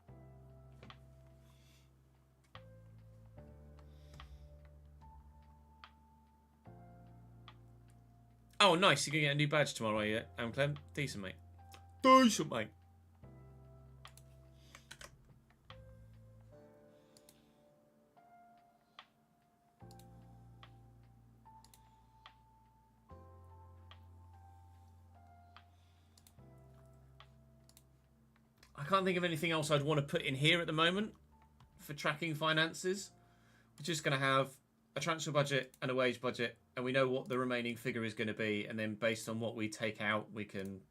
Oh, nice. You're going to get a new badge tomorrow, are you, Clem? Decent, mate. Decent, mate. I can't think of anything else I'd want to put in here at the moment for tracking finances. We're just going to have a transfer budget and a wage budget, and we know what the remaining figure is going to be, and then based on what we take out, we can...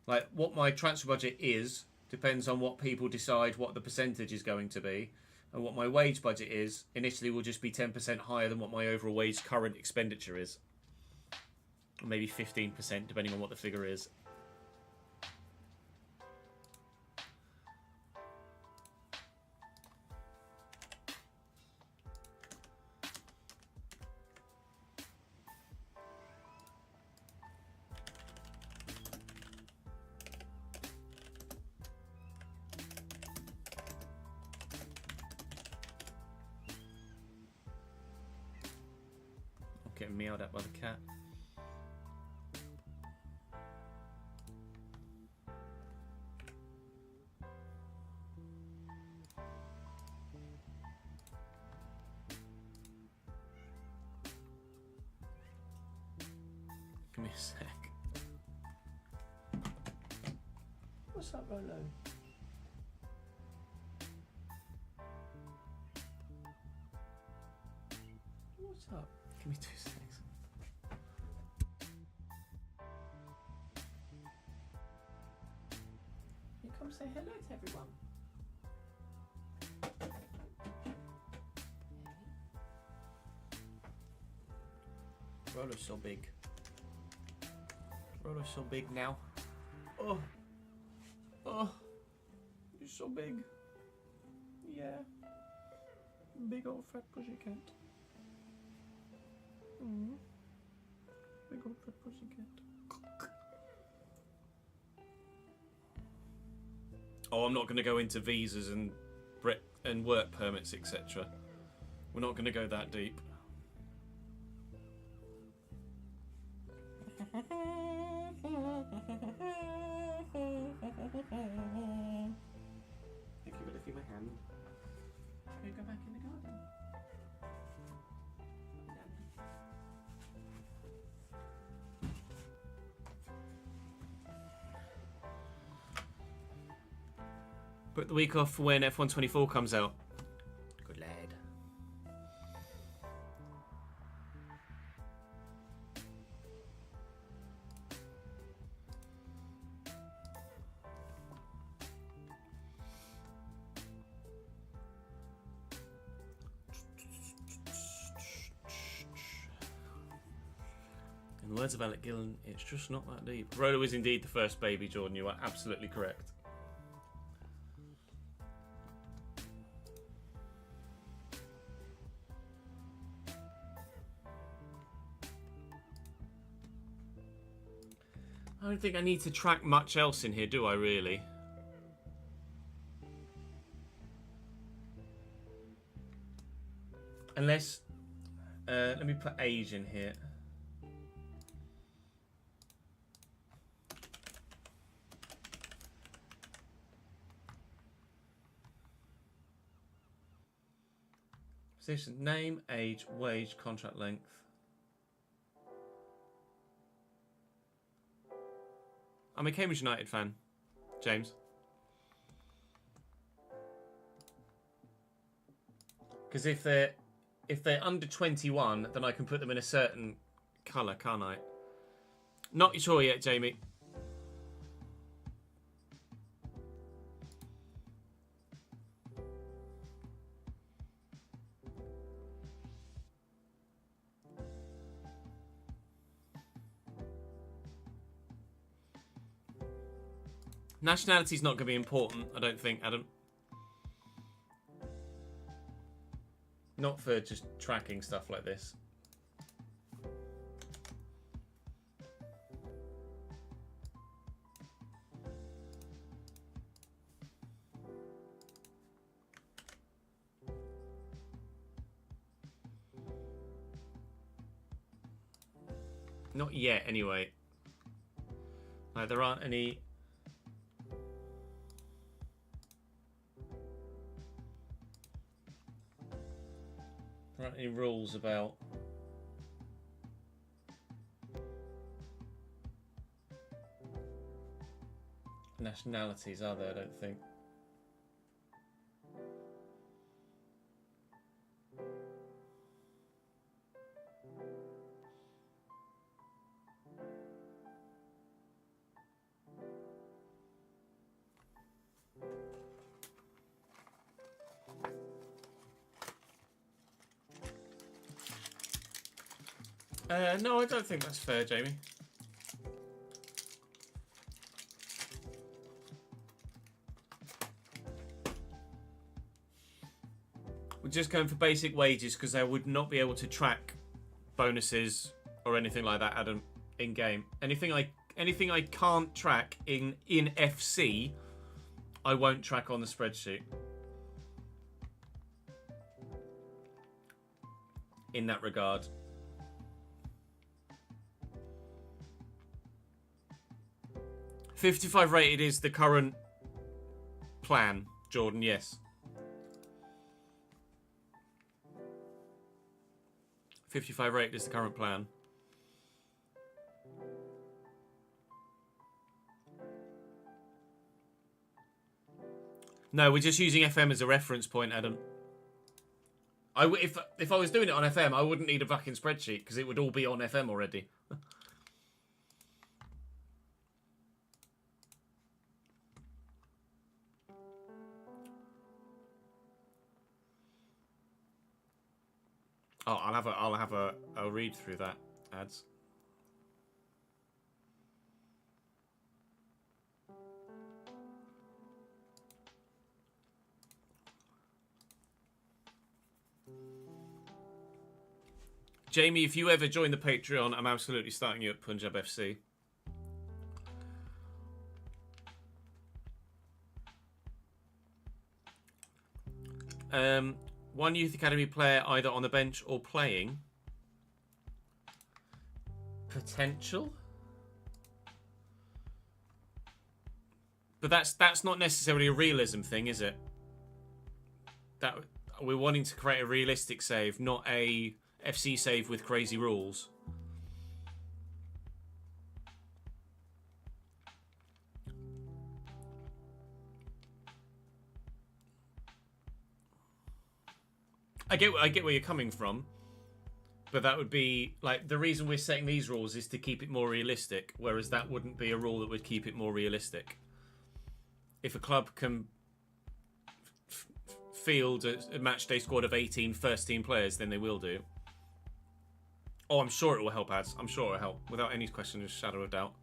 Like, what my transfer budget is depends on what people decide what the percentage is going to be, and what my wage budget is initially will just be 10% higher than what my overall wage current expenditure is. Or maybe 15%, depending on what the figure is. Getting meowed at by the cat. Give me a sec. What's up, Rolo? What's up? Give me 2 seconds. You come say hello to everyone. Rolo's so big. Rolo's so big now. Oh. Oh. You're so big. Yeah. Big old fat pussycat. Mm. Big old fat pussycat. Oh, I'm not going to go into visas and work permits, etc. We're not going to go that deep. Thank you for lifting my hand. Can we go back in the garden? Put the week off when F124 comes out. Good lad. In the words of Alec Gillen, it's just not that deep. Rolo is indeed the first baby, Jordan. You are absolutely correct. I don't think I need to track much else in here, do I really? Unless, let me put age in here. Position, name, age, wage, contract length. I'm a Cambridge United fan, James. Because if they're under 21, then I can put them in a certain colour, can't I? Not sure yet, Jamie. Nationality's not going to be important, I don't think, Adam. Not for just tracking stuff like this. Not yet, anyway. Like, there aren't any... There aren't any rules about nationalities, are there? I don't think. No, I don't think that's fair, Jamie. We're just going for basic wages because I would not be able to track bonuses or anything like that, Adam, in game. Anything I can't track in FC, I won't track on the spreadsheet. In that regard. 55 rated is the current plan, Jordan, yes. 55 rated is the current plan. No, we're just using FM as a reference point, Adam. If I was doing it on FM, I wouldn't need a fucking spreadsheet because it would all be on FM already. Oh, I'll have a read through that ads. Jamie, if you ever join the Patreon, I'm absolutely starting you at Punjab FC. One youth academy player either on the bench or playing. Potential. But that's not necessarily a realism thing, is it? That we're wanting to create a realistic save, not a FC save with crazy rules. I get where you're coming from, but that would be like the reason we're setting these rules is to keep it more realistic, whereas that wouldn't be a rule that would keep it more realistic. If a club can field a match day squad of 18 first team players, then they will do. Oh, I'm sure it will help, ads. I'm sure it will help without any question of shadow of doubt.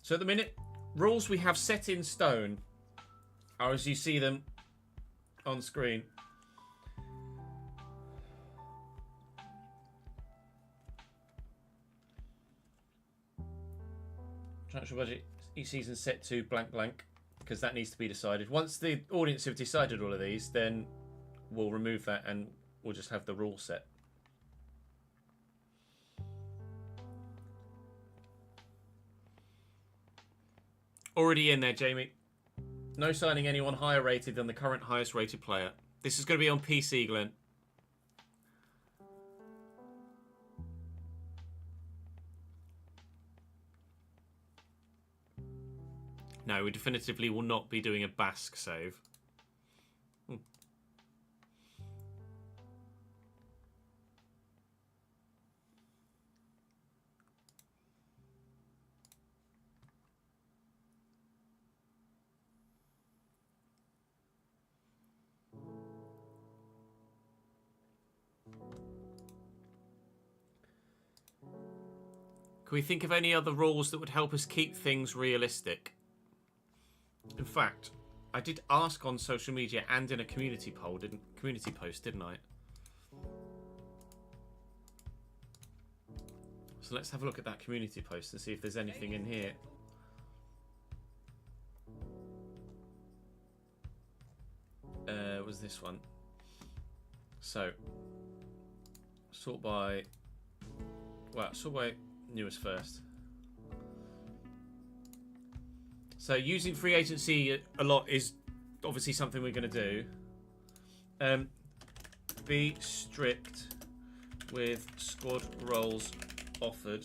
So at the minute, rules we have set in stone are as you see them on screen. Transfer budget each season set to blank blank because that needs to be decided. Once the audience have decided all of these, then we'll remove that and we'll just have the rule set. Already in there, Jamie. No signing anyone higher rated than the current highest rated player. This is going to be on PC, Glenn. No, we definitively will not be doing a Basque save. Can we think of any other rules that would help us keep things realistic? In fact, I did ask on social media and in a community post, didn't I? So let's have a look at that community post and see if there's anything in here. Was this one? So, sort by newest first. So using free agency a lot is obviously something we're going to do. Be strict with squad roles offered.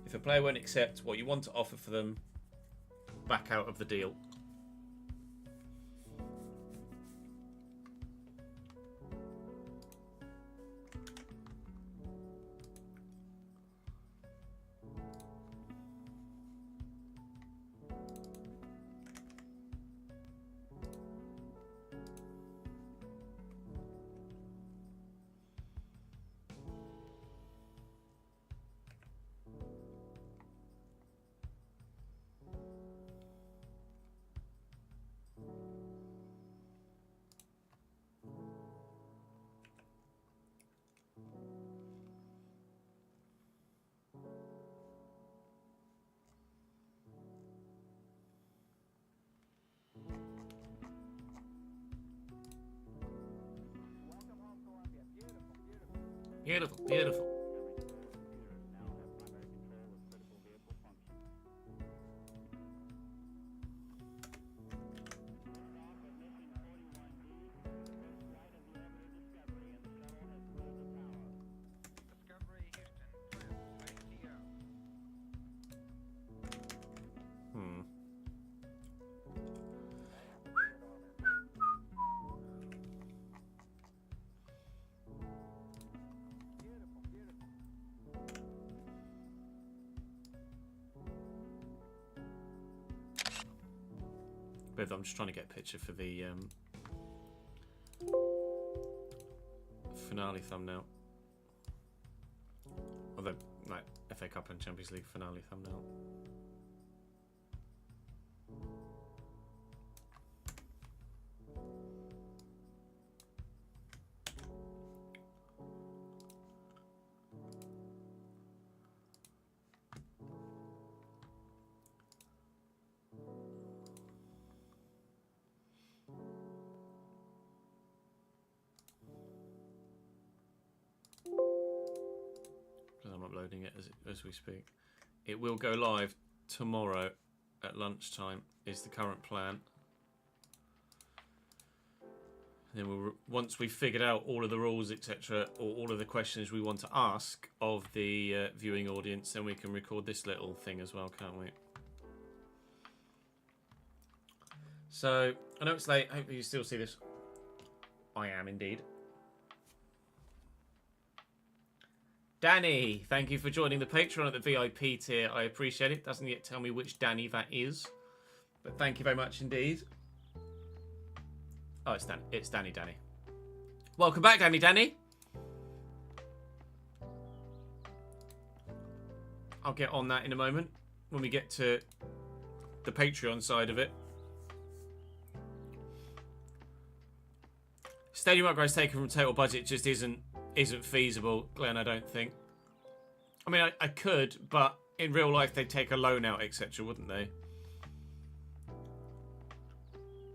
If a player won't accept what you want to offer for them, back out of the deal. Beautiful, beautiful. But I'm just trying to get a picture for the finale thumbnail. Although, like, FA Cup and Champions League finale thumbnail. I'm uploading it as we speak. It will go live tomorrow at lunchtime is the current plan. And then once we've figured out all of the rules, etc., or all of the questions we want to ask of the viewing audience, then we can record this little thing as well, can't we? So, I know it's late. Hopefully you still see this. I am indeed. Danny, thank you for joining the Patreon at the VIP tier. I appreciate it. Doesn't yet tell me which Danny that is. But thank you very much indeed. Oh, it's Danny. It's Danny. Welcome back, Danny. I'll get on that in a moment when we get to the Patreon side of it. Stadium upgrades taken from total budget just isn't feasible, Glenn, I don't think. I mean, I could, but in real life they'd take a loan out, etc., wouldn't they?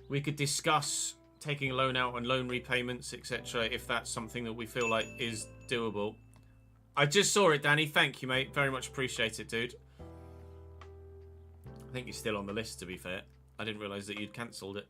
We could discuss taking a loan out and loan repayments, etc., if that's something that we feel like is doable. I just saw it, Danny. Thank you, mate. Very much appreciate it, dude. I think you're still on the list, to be fair. I didn't realise that you'd cancelled it.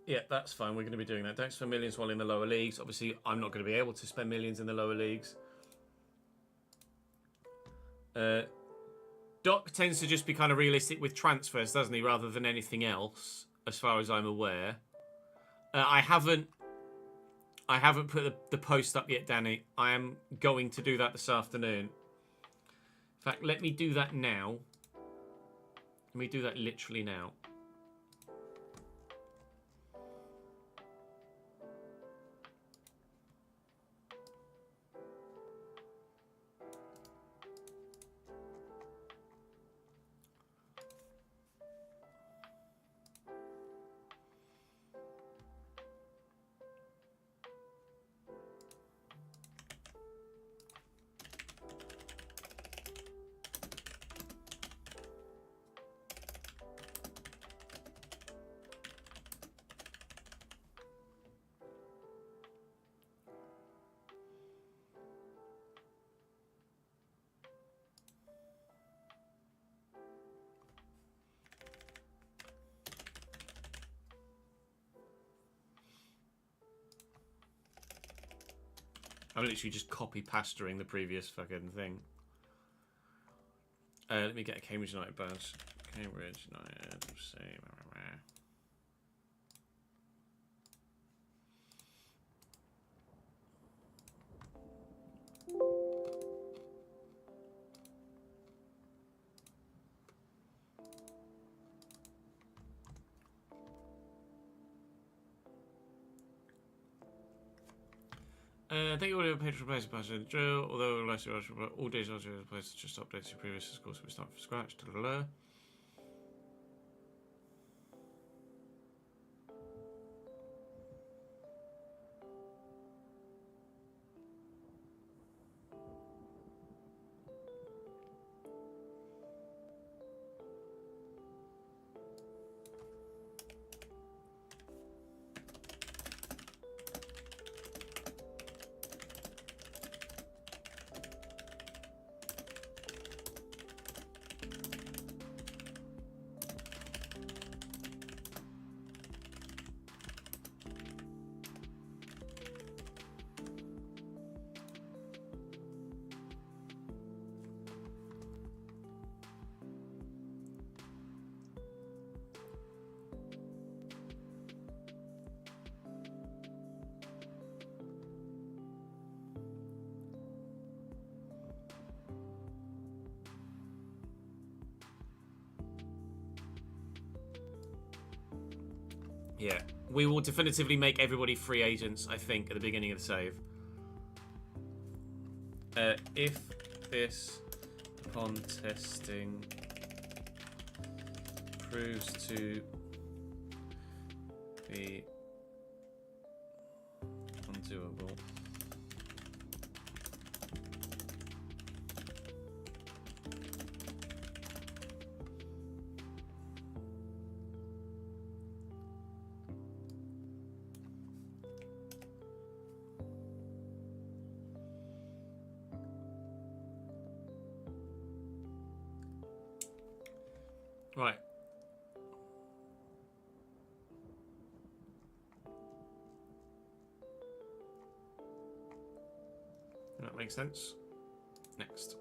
Yeah, that's fine. We're going to be doing that. Don't spend millions while in the lower leagues. Obviously, I'm not going to be able to spend millions in the lower leagues. Doc tends to just be kind of realistic with transfers, doesn't he, rather than anything else, as far as I'm aware. I haven't put the post up yet, Danny. I am going to do that this afternoon. In fact, let me do that now. Let me do that literally now. I'm literally just copy-pasturing the previous fucking thing. Let me get a Cambridge United badge. Cambridge United, say... Thank you all paid to replace the password drill, although all days are replaced, just updates your previous scores, so we start from scratch. Yeah, we will definitively make everybody free agents, I think, at the beginning of the save. If this, upon testing, proves to be undoable, right. That makes sense. Next.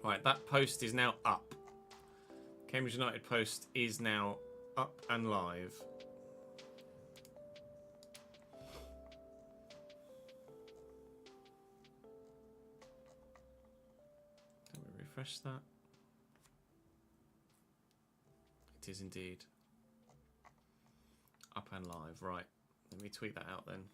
Right, that post is now up. Cambridge United post is now up and live. Let me refresh that. It is indeed up and live. Right, let me tweet that out then.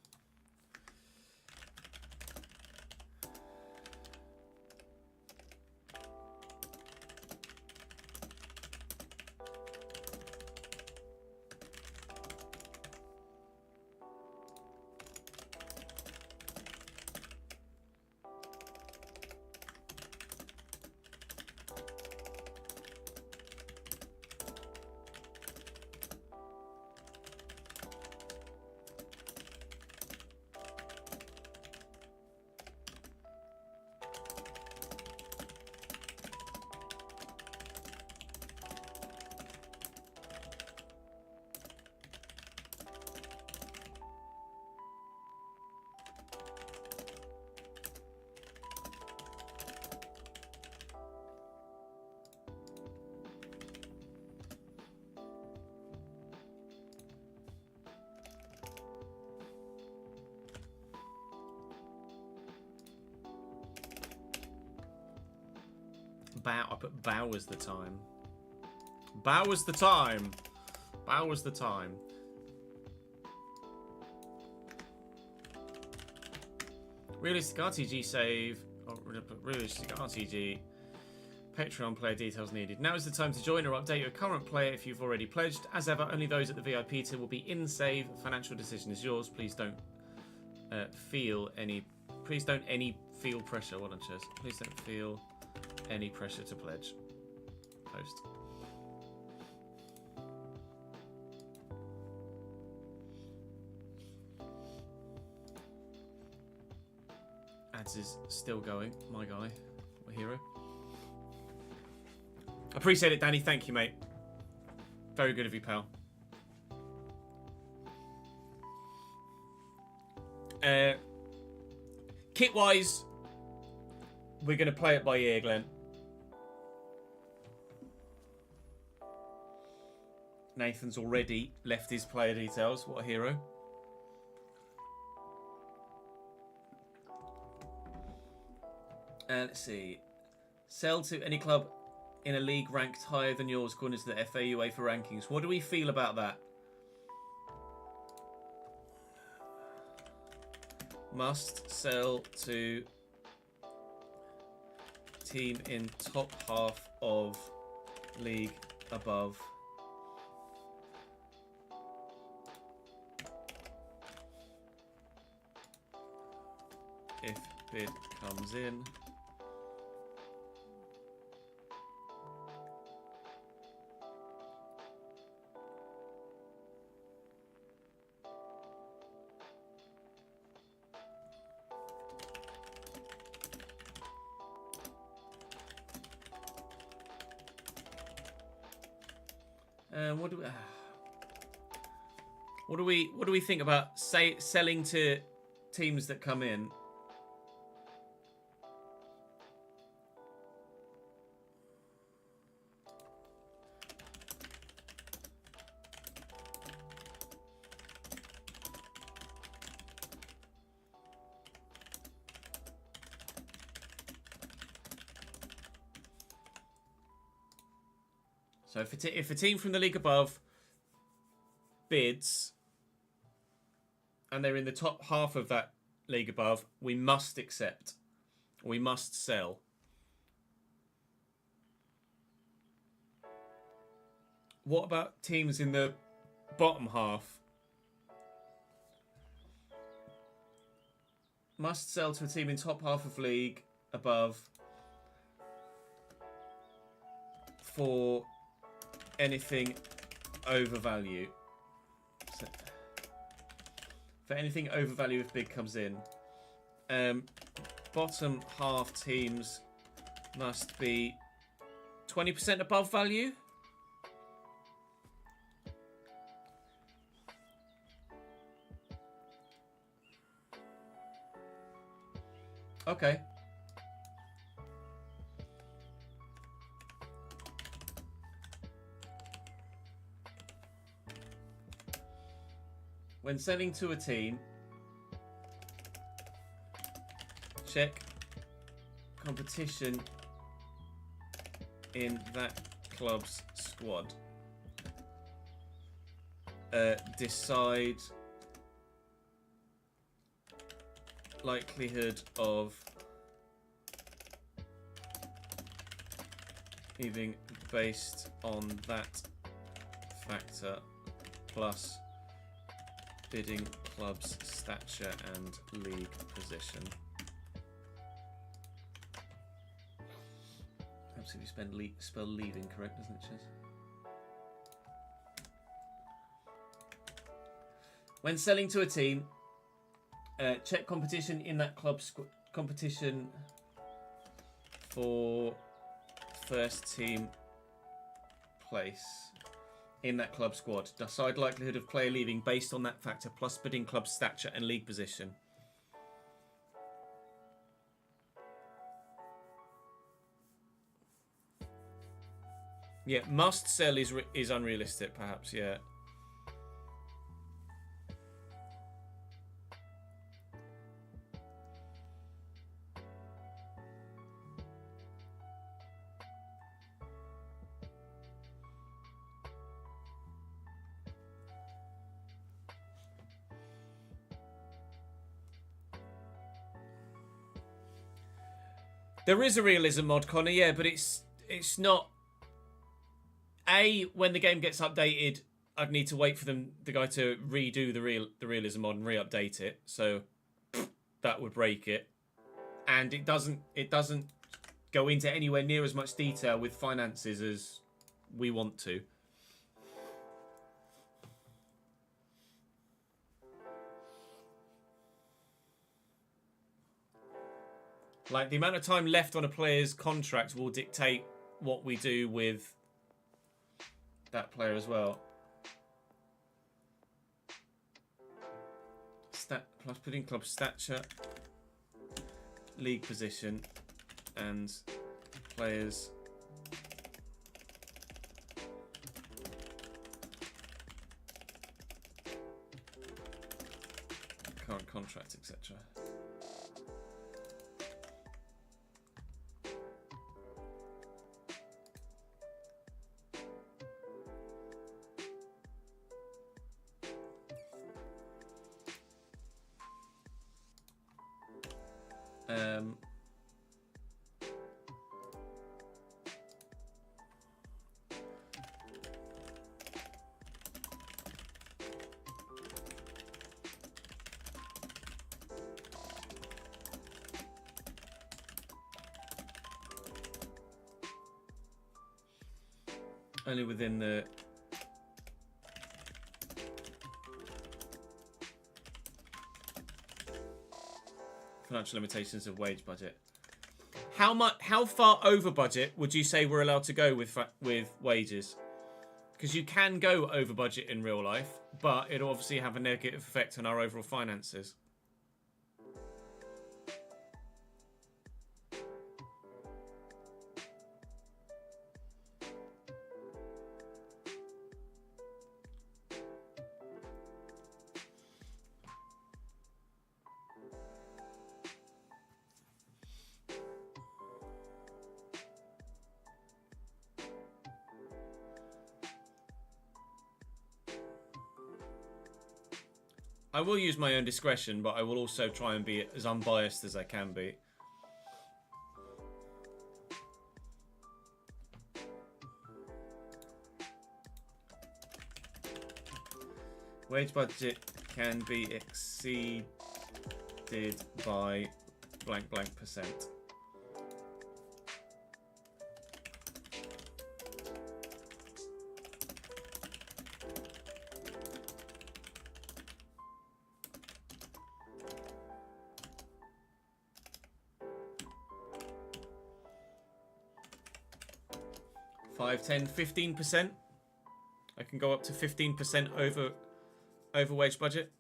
I put bow was the time. Bow was the time. Bow was the time. Realistic RTG save. Oh, realistic RTG. Patreon player details needed. Now is the time to join or update your current player if you've already pledged. As ever, only those at the VIP tier will be in save. Financial decision is yours. Please don't feel any. Please don't feel pressure. Well done, Chess. Please don't feel any pressure to pledge. Post. Ads is still going. My guy, my hero. Appreciate it, Danny. Thank you, mate. Very good of you, pal. Kit-wise, we're going to play it by ear, Glenn. Nathan's already left his player details. What a hero. Let's see. Sell to any club in a league ranked higher than yours according to the FA UEFA rankings. What do we feel about that? Must sell to team in top half of league above. If bid comes in. What do we think about selling to teams that come in? So if a team from the league above bids and they're in the top half of that league above, we must accept. We must sell. What about teams in the bottom half? Must sell to a team in top half of league above for anything over value. So, for anything over value if bid comes in. Bottom half teams must be 20% above value. Okay. When selling to a team, check competition in that club's squad. Decide likelihood of leaving based on that factor plus bidding club's stature and league position. Absolutely spell leave incorrect, doesn't it, Chaz? When selling to a team, check competition in that club's competition for first team place in that club squad. Decide likelihood of player leaving based on that factor plus bidding club stature and league position. Yeah, must sell is unrealistic, perhaps. Yeah. There is a realism mod, Connor, yeah, but it's not. When the game gets updated, I'd need to wait for the guy to redo the realism mod and re-update it, so that would break it. And it doesn't go into anywhere near as much detail with finances as we want to. Like, the amount of time left on a player's contract will dictate what we do with that player as well. Plus putting club stature, league position, and players current contract, etc. Only within the financial limitations of wage budget. How far over budget would you say we're allowed to go with wages? Because you can go over budget in real life, but it'll obviously have a negative effect on our overall finances. I will use my own discretion, but I will also try and be as unbiased as I can be. Wage budget can be exceeded by blank blank percent. Five, 10, 15%. I can go up to 15% over wage budget.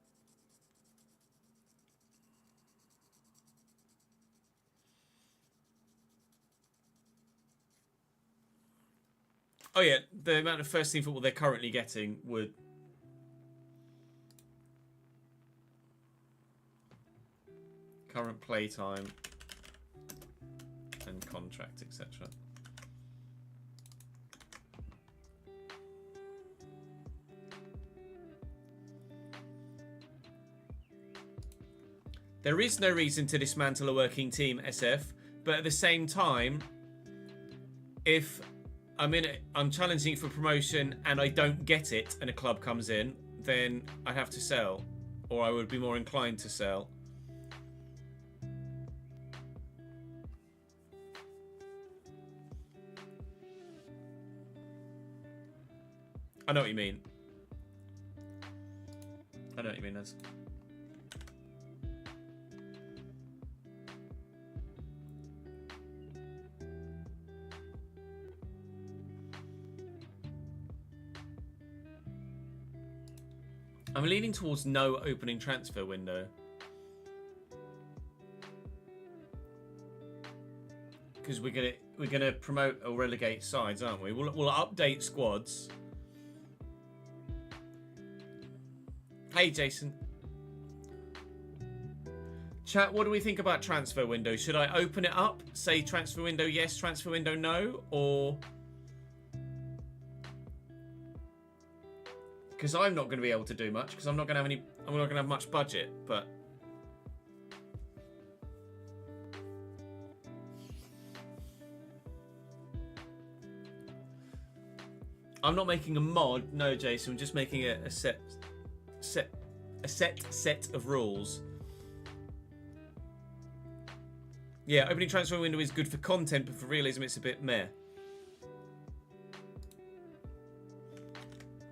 Oh yeah, the amount of first team football they're currently getting would current play time and contract, etc. There is no reason to dismantle a working team, SF, but at the same time, if I'm challenging for promotion and I don't get it and a club comes in, then I'd have to sell, or I would be more inclined to sell. I know what you mean. I know what you mean, Naz. I'm leaning towards no opening transfer window. Because we're gonna promote or relegate sides, aren't we? We'll update squads. Hey Jason. Chat, what do we think about transfer window? Should I open it up? Say transfer window yes, transfer window no, or because I'm not going to be able to do much because I'm not going to have much budget, but I'm not making a mod. No, Jason, I'm just making a set of rules. Yeah, opening transfer window is good for content, but for realism, it's a bit meh.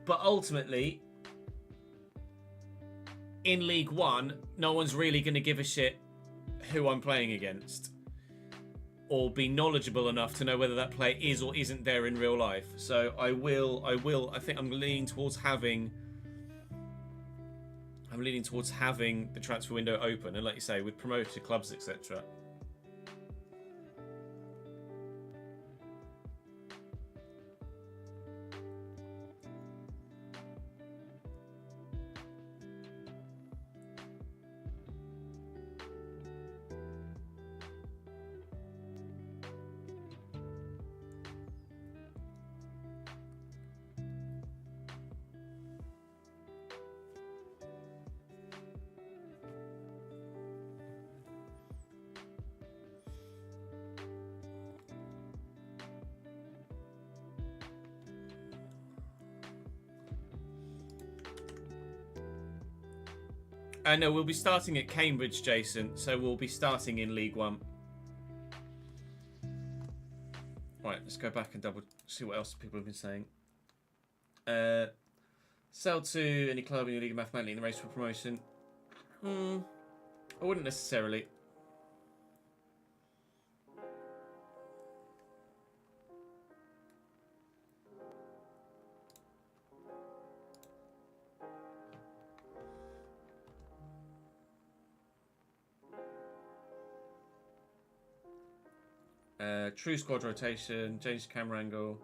But ultimately, in League One, no one's really going to give a shit who I'm playing against, or be knowledgeable enough to know whether that player is or isn't there in real life. So I think I'm leaning towards having the transfer window open, and like you say, with promoted clubs, etc. No, we'll be starting at Cambridge, Jason. So we'll be starting in League One. Right, let's go back and see what else people have been saying. Sell to any club in your league mathematically in the race for promotion. I wouldn't necessarily. True squad rotation, change camera angle.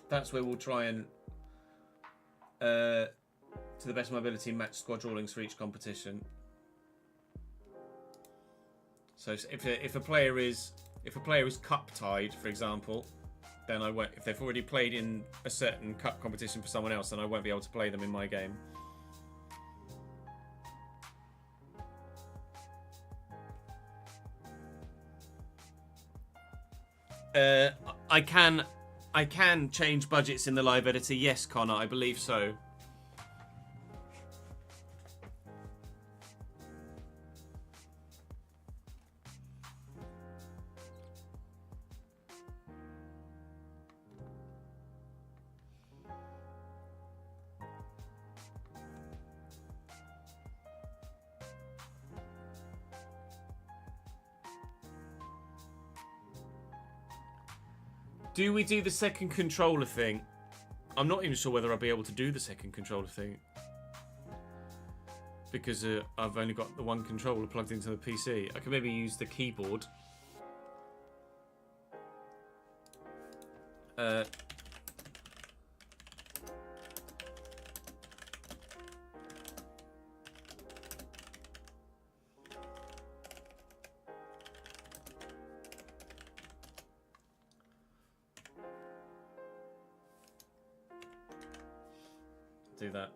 That's where we'll try and, to the best of my ability, match squad drawings for each competition. So if a player is cup tied, for example, then I won't. If they've already played in a certain cup competition for someone else, then I won't be able to play them in my game. I can change budgets in the live editor. Yes, Connor, I believe so. Do we do the second controller thing? I'm not even sure whether I'll be able to do the second controller thing. Because I've only got the one controller plugged into the PC. I can maybe use the keyboard. Do that.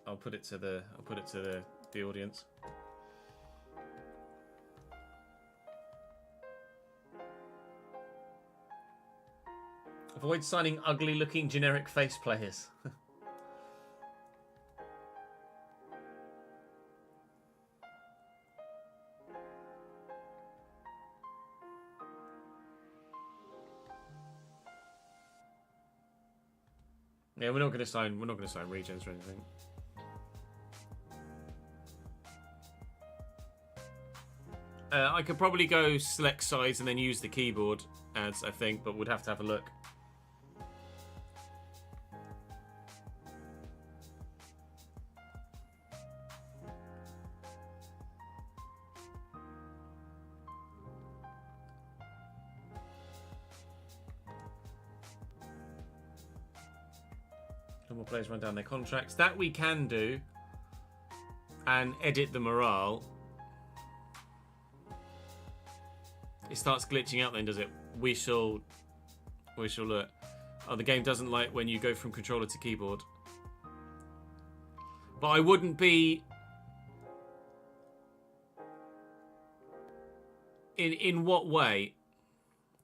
I'll put it to the audience. Avoid signing ugly looking generic face players. Yeah, we're not going to sign regens or anything. I could probably go select size and then use the keyboard as I think, but would have to have a look. More players run down their contracts. That we can do. And edit the morale. It starts glitching out then, does it? We shall look. Oh, the game doesn't like when you go from controller to keyboard. But I wouldn't be... In what way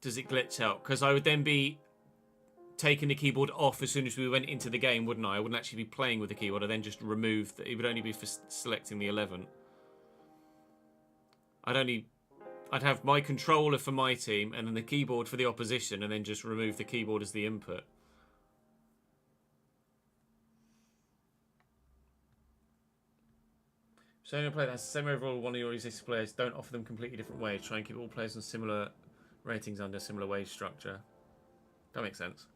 does it glitch out? Because I would then be taking the keyboard off as soon as we went into the game, wouldn't I? I wouldn't actually be playing with the keyboard. I'd then just remove... It would only be for selecting the 11. I'd have my controller for my team and then the keyboard for the opposition and then just remove the keyboard as the input. So I'm going to play that same overall one of your existing players. Don't offer them completely different ways. Try and keep all players on similar ratings under similar wage structure. That makes sense.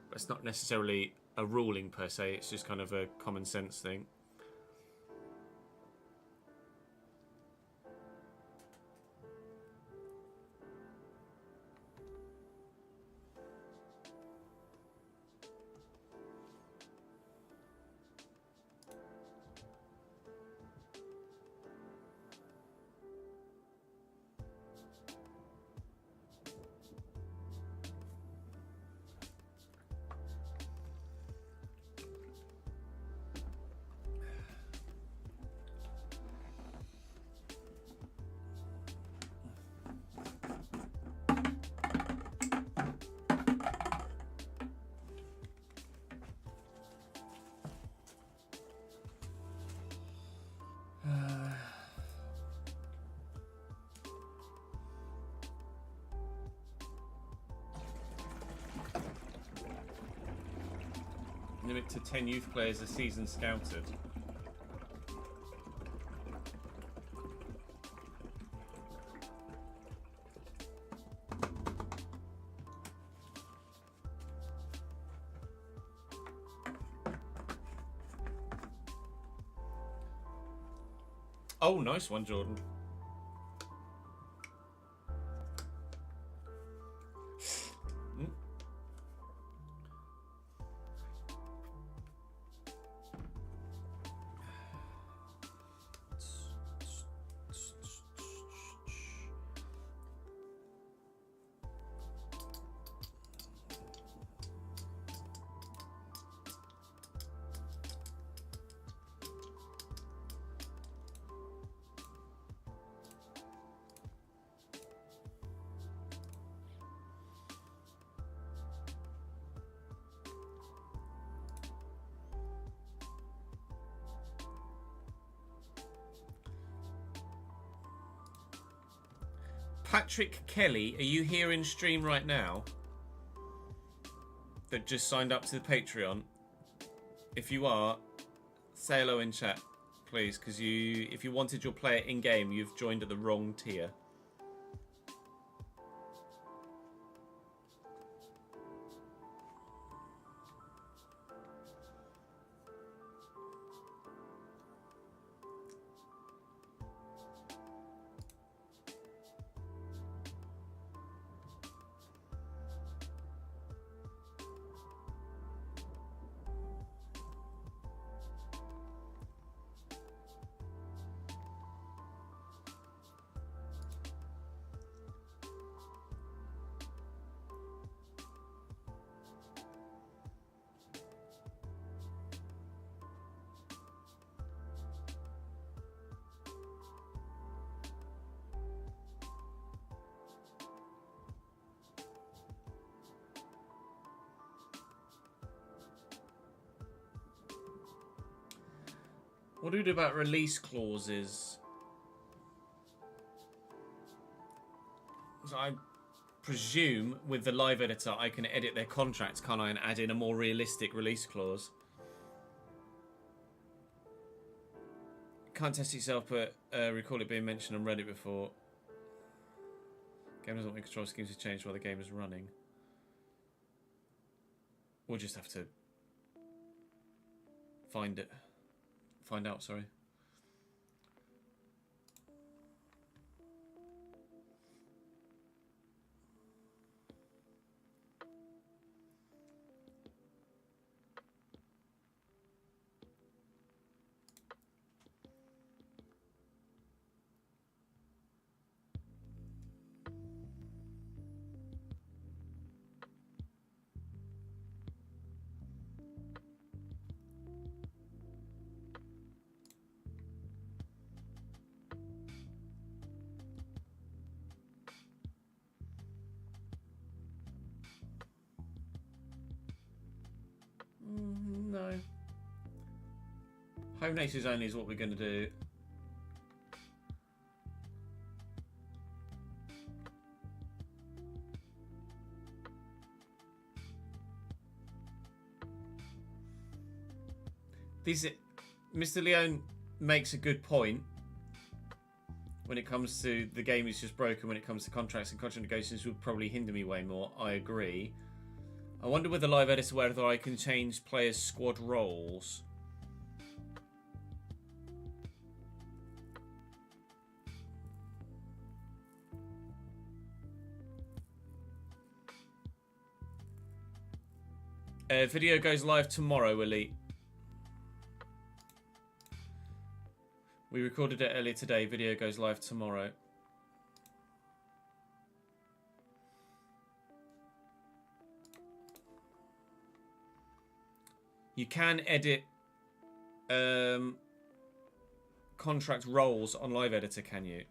But it's not necessarily a ruling per se. It's just kind of a common sense thing. Limit to 10 youth players a season scouted. Oh, nice one, Jordan. Patrick Kelly, are you here in stream right now? That just signed up to the Patreon. If you are, say hello in chat, please, because if you wanted your player in game, you've joined at the wrong tier. What do we do about release clauses? So I presume with the live editor I can edit their contracts, can't I, and add in a more realistic release clause. Can't test yourself, but recall it being mentioned on Reddit before. Game doesn't want control schemes to change while the game is running. We'll just have to find out, sorry. No. Home nations only is what we're going to do. Mr. Leone makes a good point when it comes to the game is just broken. When it comes to contracts and contract negotiations would probably hinder me way more. I agree. I wonder with the live editor whether I can change players' squad roles. Video goes live tomorrow, Elite. We recorded it earlier today. Video goes live tomorrow. You can edit contract roles on Live Editor, can you?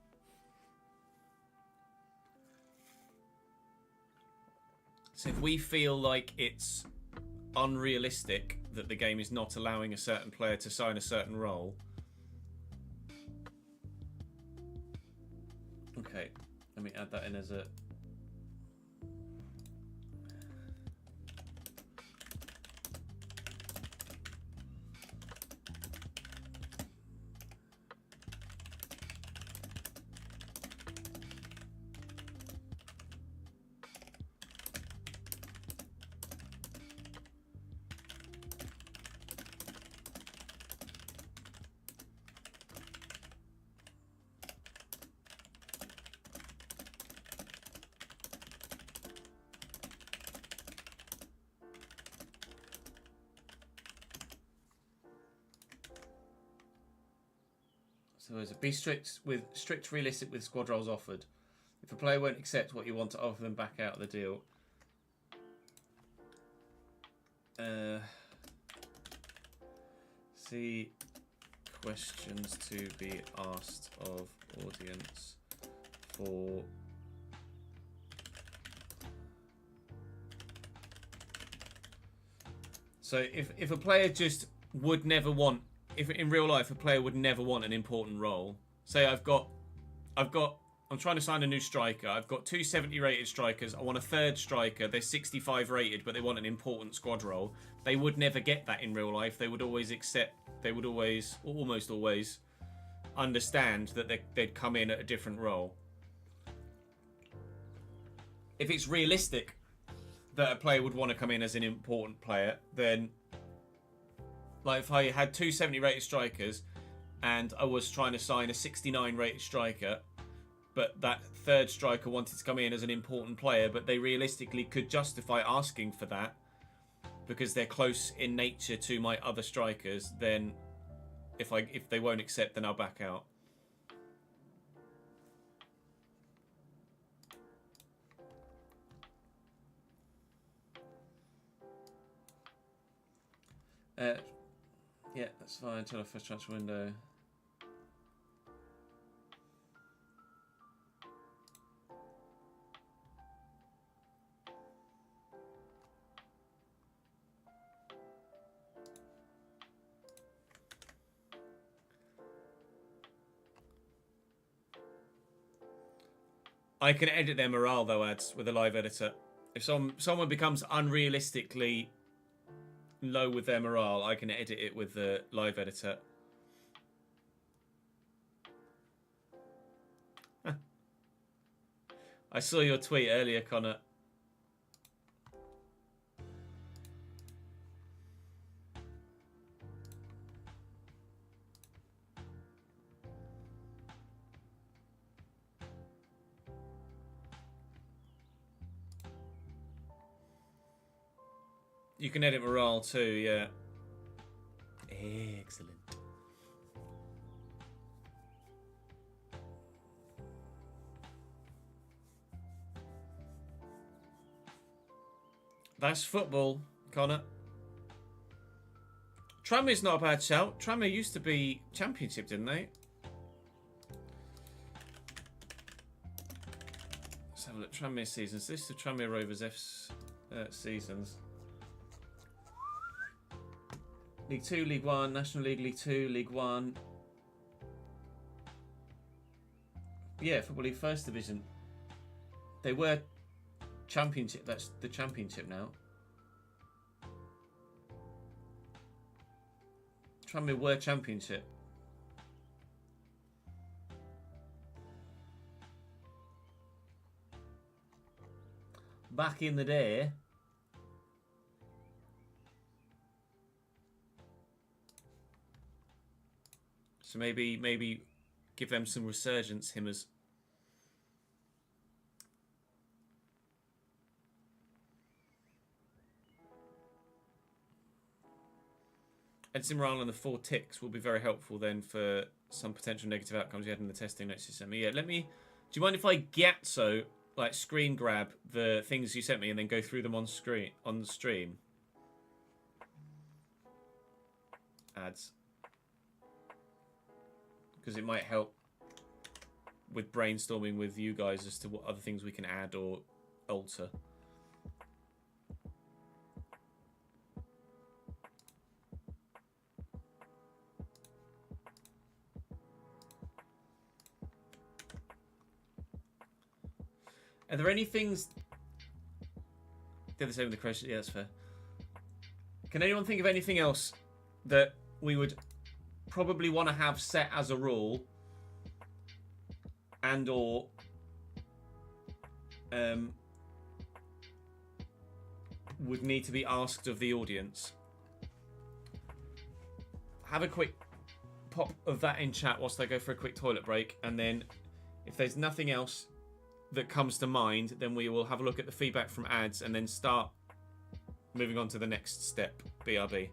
So if we feel like it's unrealistic that the game is not allowing a certain player to sign a certain role. Okay, let me add that in as a... So is it be strict, realistic with squad roles offered. If a player won't accept what you want to offer them, back out of the deal. See questions to be asked of audience for so if a player just would never want, if in real life a player would never want an important role, say I'm trying to sign a new striker, I've got 270 rated strikers, I want a third striker, they're 65 rated but they want an important squad role, they would never get that in real life. They would always almost always understand that they'd come in at a different role. If it's realistic that a player would want to come in as an important player, then like if I had 270 rated strikers and I was trying to sign a 69 rated striker, but that third striker wanted to come in as an important player, but they realistically could justify asking for that because they're close in nature to my other strikers, then if they won't accept, then I'll back out. Yeah, that's fine until our first transfer window. I can edit their morale though, ads, with a live editor. If someone becomes unrealistically low with their morale, I can edit it with the live editor. I saw your tweet earlier, Connor. You can edit morale too, yeah. Excellent. That's football, Connor. Tranmere's not a bad shout. Tranmere used to be Championship, didn't they? Let's have a look. Tranmere seasons. List of Tranmere Rovers F's seasons. League 2, League 1, National League, League 2, League 1. Yeah, Football League First Division. They were Championship. That's the Championship now. Tranmere were Championship. Back in the day. So maybe give them some resurgence, Himmers. Edson Morale and the 4 ticks will be very helpful then for some potential negative outcomes you had in the testing notes you sent me. Yeah, do you mind if I like screen grab the things you sent me and then go through them on the stream? Ads. Because it might help with brainstorming with you guys as to what other things we can add or alter. Are there any things... They're the same with the question. Yeah, that's fair. Can anyone think of anything else that we would probably want to have set as a rule and or would need to be asked of the audience? Have a quick pop of that in chat whilst I go for a quick toilet break, and then if there's nothing else that comes to mind, then we will have a look at the feedback from ads and then start moving on to the next step, BRB.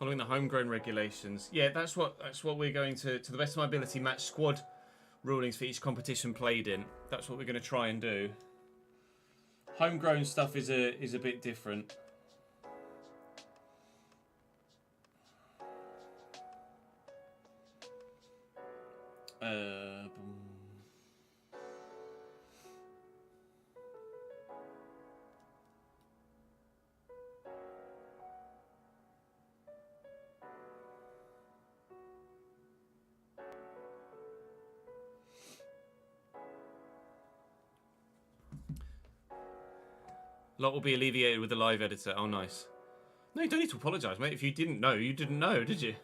Following the homegrown regulations. Yeah, that's what we're going to the best of my ability, match squad rulings for each competition played in. That's what we're going to try and do. Homegrown stuff is a bit different. A lot will be alleviated with the live editor. Oh, nice. No, you don't need to apologise, mate. If you didn't know, you didn't know, did you?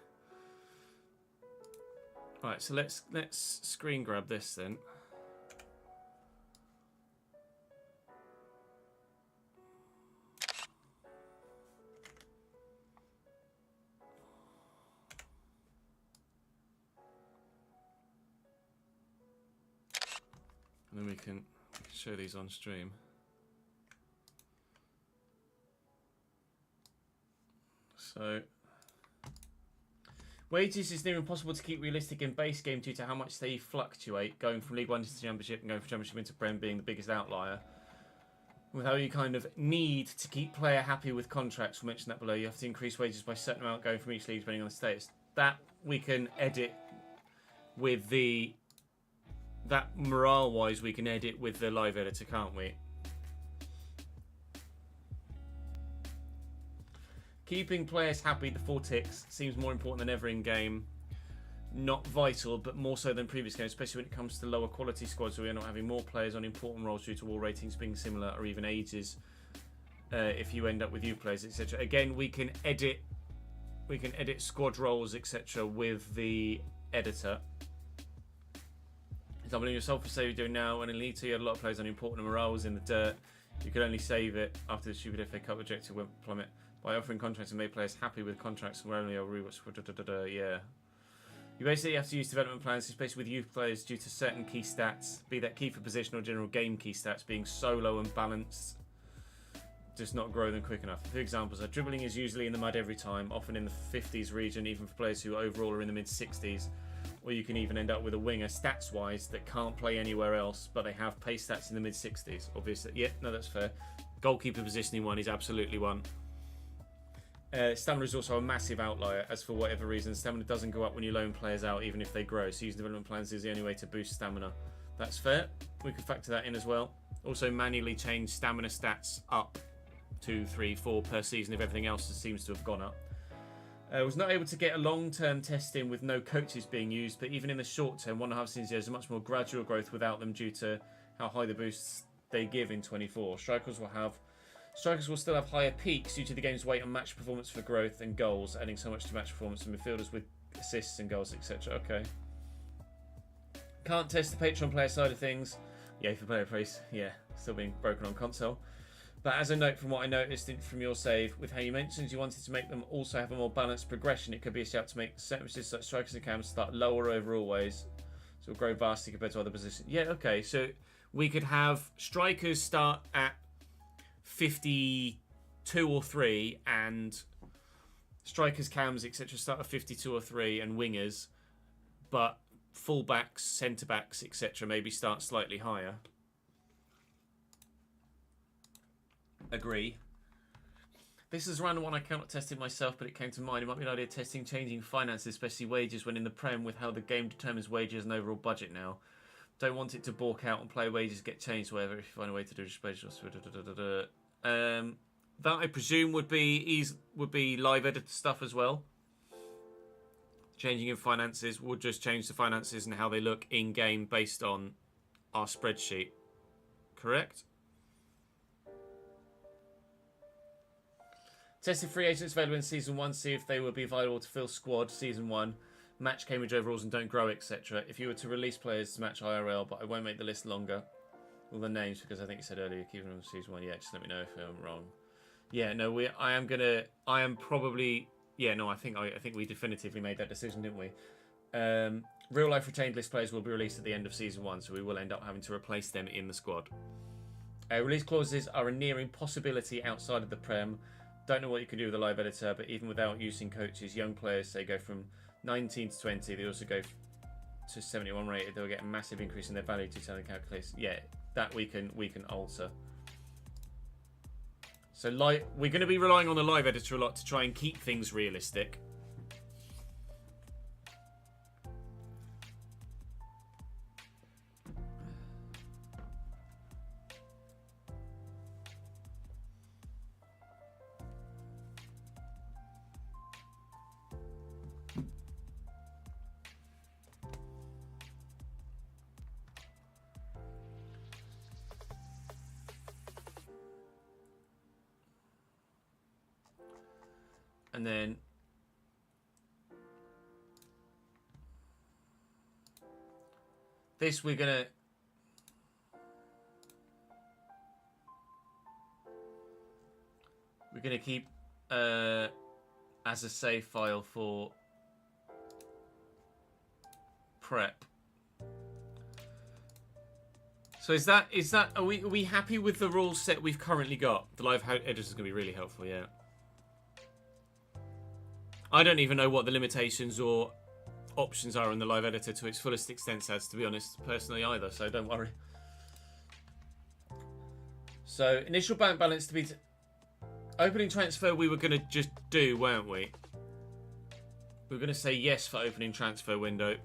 Right, so let's screen grab this then. And then we can show these on stream. So, wages is near impossible to keep realistic in base game due to how much they fluctuate, going from League 1 to Championship and going from Championship into Prem being the biggest outlier. With how you kind of need to keep player happy with contracts, we'll mention that below. You have to increase wages by a certain amount going from each league depending on the status. That we can edit with the... That morale-wise we can edit with the live editor, can't we? Keeping players happy, the 4 ticks, seems more important than ever in game. Not vital, but more so than previous games, especially when it comes to lower quality squads where we are not having more players on important roles due to all ratings being similar or even ages. If you end up with youth players, etc. Again, we can edit squad roles, etc. with the editor. Example, yourself for say you're doing now, and in Leeds you had a lot of players on important morales in the dirt. You could only save it after the stupid FA Cup objective went plummet. By offering contracts and made players happy with contracts, we're only a rewatch. Yeah. You basically have to use development plans, especially with youth players, due to certain key stats, be that key for position or general game key stats, being so low and balanced, just not grow them quick enough. A few examples are dribbling is usually in the mud every time, often in the 50s region, even for players who overall are in the mid 60s. Or you can even end up with a winger, stats-wise, that can't play anywhere else, but they have pace stats in the mid 60s. Obviously, yeah, no, that's fair. Goalkeeper positioning one is absolutely one. Stamina is also a massive outlier, as for whatever reason, stamina doesn't go up when you loan players out, even if they grow. So using development plans is the only way to boost stamina. That's fair. We can factor that in as well. Also manually change stamina stats up 2, 3, 4 per season if everything else seems to have gone up. Was not able to get a long-term test in with no coaches being used, but even in the short term, 1.5 seasons, there's a much more gradual growth without them due to how high the boosts they give in 24. Strikers will still have higher peaks due to the game's weight on match performance for growth and goals, adding so much to match performance, and midfielders with assists and goals, etc. Okay. Can't test the Patreon player side of things. Yeah, for player price, yeah, still being broken on console. But as a note from what I noticed from your save, with how you mentioned you wanted to make them also have a more balanced progression, it could be a shout to make sentences such strikers and cams start lower overall ways, so grow vastly compared to other positions. Yeah, okay, so we could have strikers start at 52 or 3, and strikers, cams, etc. start at 52 or 3, and wingers, but fullbacks, centre backs, etc. maybe start slightly higher. Agree. This is a random one I cannot test it myself, but it came to mind. It might be an idea testing changing finances, especially wages, when in the Prem, with how the game determines wages and overall budget now. Don't want it to balk out and play wages get changed, whatever, if you find a way to do it. That I presume would be live edit stuff as well. Changing in finances would just change the finances and how they look in game based on our spreadsheet. Correct? Tested free agents available in Season 1, see if they will be available to fill squad Season 1, match Cambridge overalls and don't grow, etc. If you were to release players to match IRL, but I won't make the list longer. All the names, because I think you said earlier, keeping them Season 1, yeah, just let me know if I'm wrong. Yeah, no, I think we definitively made that decision, didn't we? Real life retained list players will be released at the end of Season 1, so we will end up having to replace them in the squad. Release clauses are a near impossibility outside of the Prem, Don't know what you can do with a live editor, but even without using coaches, young players, say, go from 19 to 20. They also go to 71 rated. They'll get a massive increase in their value to selling calculators. Yeah, that we can alter. So we're going to be relying on the live editor a lot to try and keep things realistic. And then this we're gonna keep as a save file for prep. So is that are we happy with the rule set we've currently got? The live editor is gonna be really helpful, yeah. I don't even know what the limitations or options are in the live editor to its fullest extent, as to be honest, personally either, so don't worry. So, initial bank balance to be... Opening transfer we were going to just do, weren't we? We were going to say yes for opening transfer window.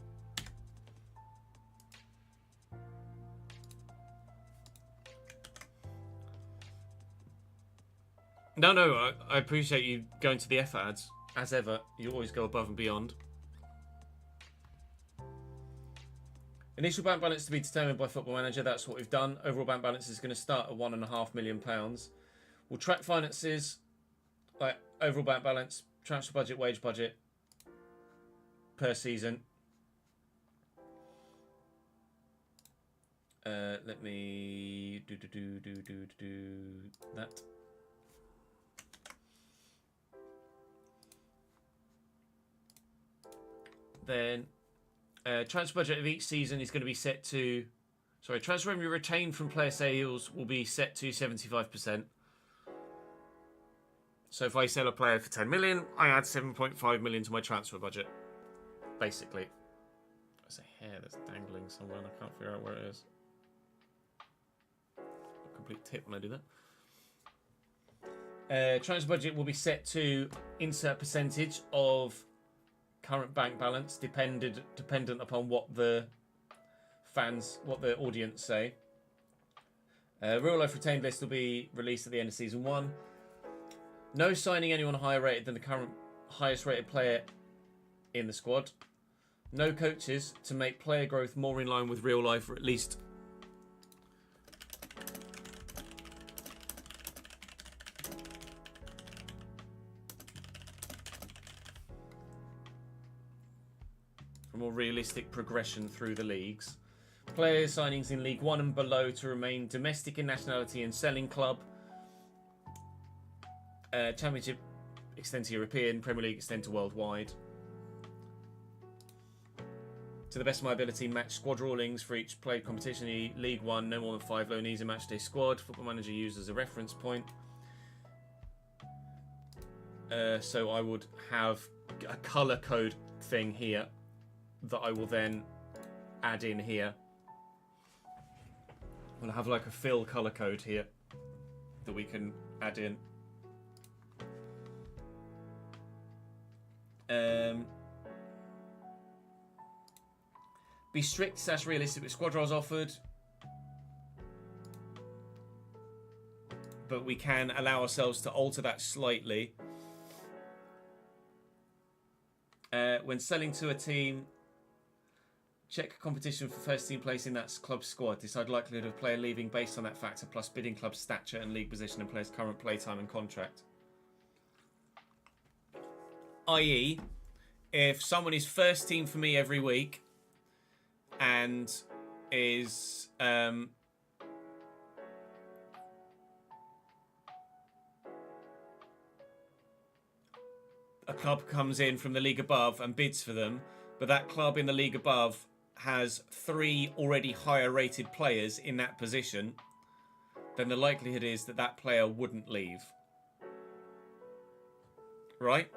No, I appreciate you going to the effort ads. As ever, you always go above and beyond. Initial bank balance to be determined by Football Manager. That's what we've done. Overall bank balance is going to start at £1.5 million. We'll track finances, like overall bank balance, transfer budget, wage budget per season. Let me do that. Then transfer budget of each season is going to be set to... Sorry, transfer revenue retained from player sales will be set to 75%. So if I sell a player for 10 million, I add 7.5 million to my transfer budget. Basically. There's a hair that's dangling somewhere and I can't figure out where it is. A complete tip when I do that. Transfer budget will be set to insert percentage of current bank balance, dependent upon what the audience say. Real life retained list will be released at the end of season 1. No signing anyone higher rated than the current highest rated player in the squad. No coaches to make player growth more in line with real life, or at least for more realistic progression through the leagues. Player signings in League 1 and below to remain domestic in nationality and selling club. Championship extend to European, Premier League extend to worldwide. To the best of my ability, match squad rulings for each played competition. League 1, no more than 5 loanees in matchday squad. Football Manager used as a reference point. So I would have a colour code thing here that I will then add in here. We'll have like a fill colour code here that we can add in. Be strict / realistic with squad roles offered, but we can allow ourselves to alter that slightly. When selling to a team, check competition for first team place in that club squad. Decide likelihood of player leaving based on that factor, plus bidding club stature and league position and player's current play time and contract. I.e., if someone is first team for me every week and is a club comes in from the league above and bids for them, but that club in the league above has 3 already higher rated players in that position, then the likelihood is that that player wouldn't leave. right?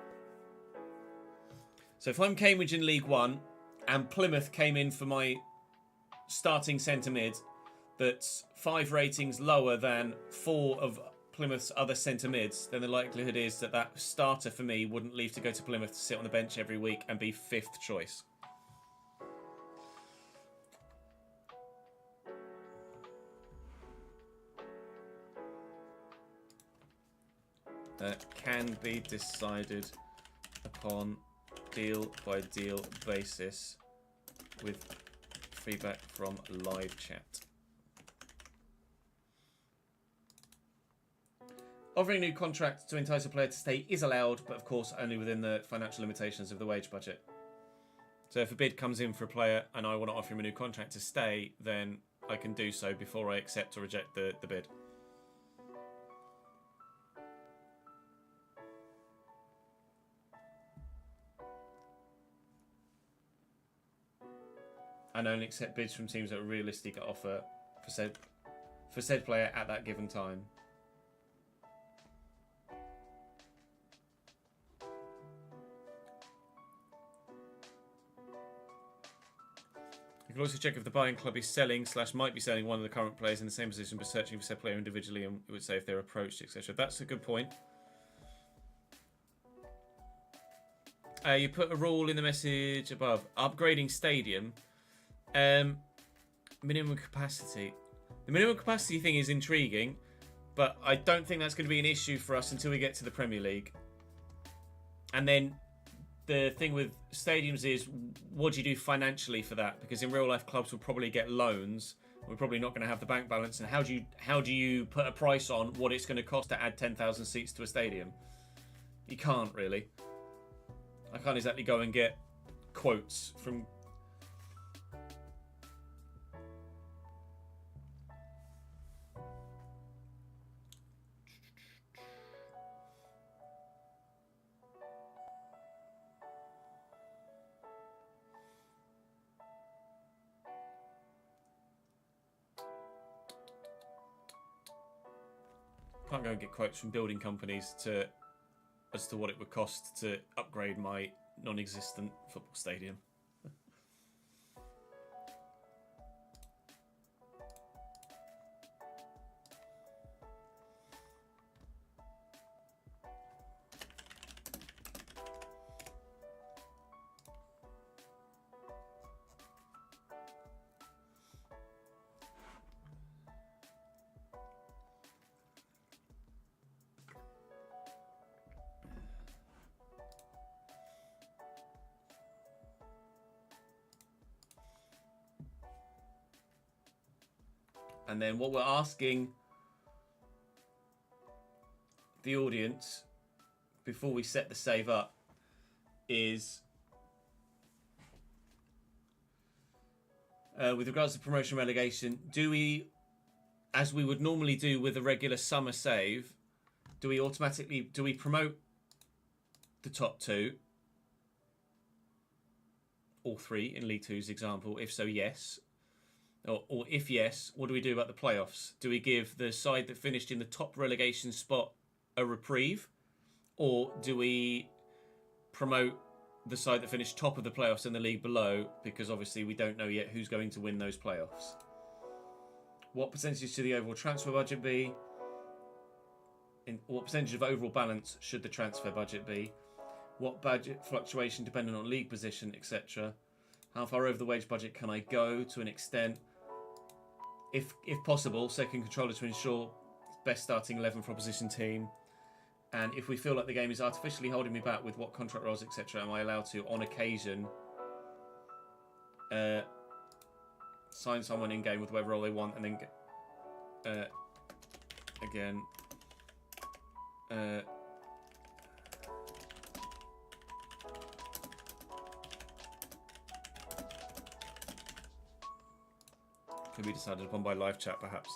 So if I'm Cambridge in League One and Plymouth came in for my starting centre mid that's 5 ratings lower than 4 of Plymouth's other centre mids, then the likelihood is that that starter for me wouldn't leave to go to Plymouth to sit on the bench every week and be 5th choice. Can be decided upon deal-by-deal basis with feedback from live chat. Offering a new contract to entice a player to stay is allowed, but of course only within the financial limitations of the wage budget. So if a bid comes in for a player and I want to offer him a new contract to stay, then I can do so before I accept or reject the bid. And only accept bids from teams that are realistic offer for said player at that given time. You can also check if the buying club is selling / might be selling one of the current players in the same position but searching for said player individually, and it would say if they're approached, etc. That's a good point. You put a rule in the message above. Upgrading stadium. Minimum capacity. The minimum capacity thing is intriguing, but I don't think that's going to be an issue for us until we get to the Premier League. And then the thing with stadiums is, what do you do financially for that? Because in real life, clubs will probably get loans. We're probably not going to have the bank balance. And how do you put a price on what it's going to cost to add 10,000 seats to a stadium? You can't really. I can't exactly go and get quotes from. Can't go and get quotes from building companies as to what it would cost to upgrade my non-existent football stadium. And then what we're asking the audience before we set the save up is, with regards to promotion relegation, do we, as we would normally do with a regular summer save, do we promote the top 2? All 3 in League 2's example? If so, yes. Or if yes, what do we do about the playoffs? Do we give the side that finished in the top relegation spot a reprieve? Or do we promote the side that finished top of the playoffs in the league below? Because obviously we don't know yet who's going to win those playoffs. What percentage should the overall transfer budget be? What percentage of overall balance should the transfer budget be? What budget fluctuation dependent on league position, etc.? How far over the wage budget can I go to an extent? If possible, second controller to ensure best starting 11 for opposition team. And if we feel like the game is artificially holding me back with what contract roles, etc., am I allowed to, on occasion, sign someone in game with whatever role they want, and then again. Can be decided upon by live chat, perhaps.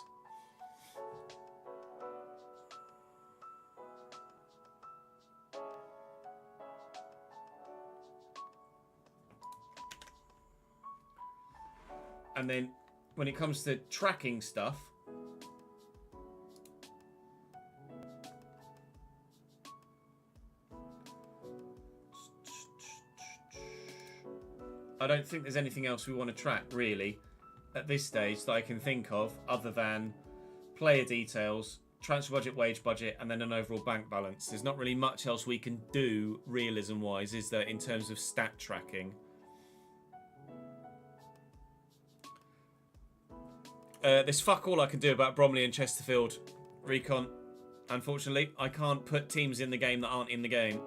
And then when it comes to tracking stuff, don't think there's anything else we want to track, really, at this stage that I can think of, other than player details, transfer budget, wage budget, and then an overall bank balance. There's not really much else we can do, realism-wise, is there, in terms of stat tracking. There's fuck all I can do about Bromley and Chesterfield, Recon. Unfortunately, I can't put teams in the game that aren't in the game.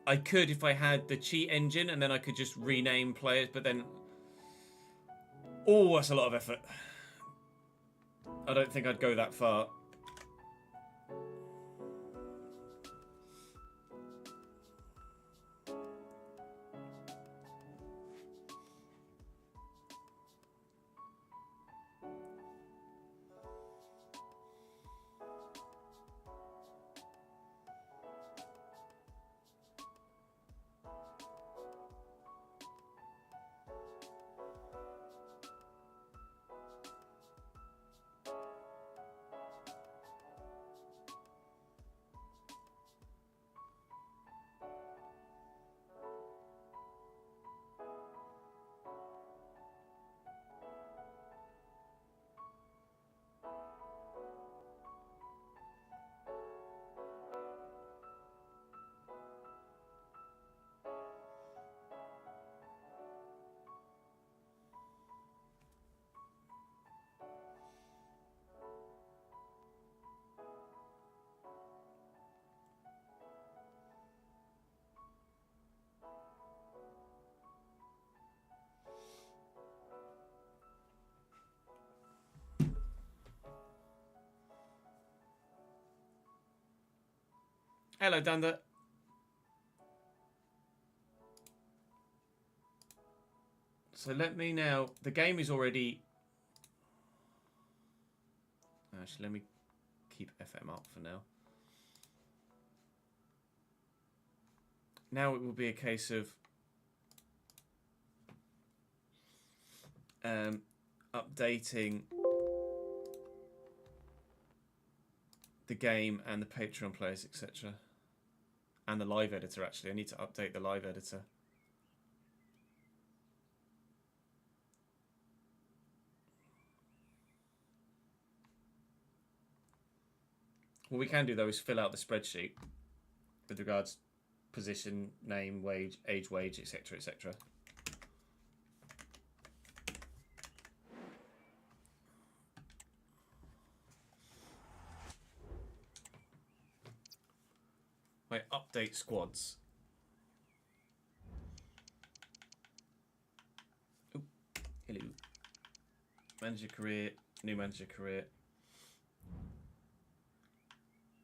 I could if I had the cheat engine, and then I could just rename players, but then... Oh, that's a lot of effort. I don't think I'd go that far. Hello, Danda. So let me now... The game is already... Actually, let me keep FM up for now. Now it will be a case of... updating the game and the Patreon players, etc. And the live editor, actually. I need to update the live editor. What we can do, though, is fill out the spreadsheet with regards position, name, wage, age, wage, etc., etc. Wait, update squads. Ooh, hello. Manager career, new manager career.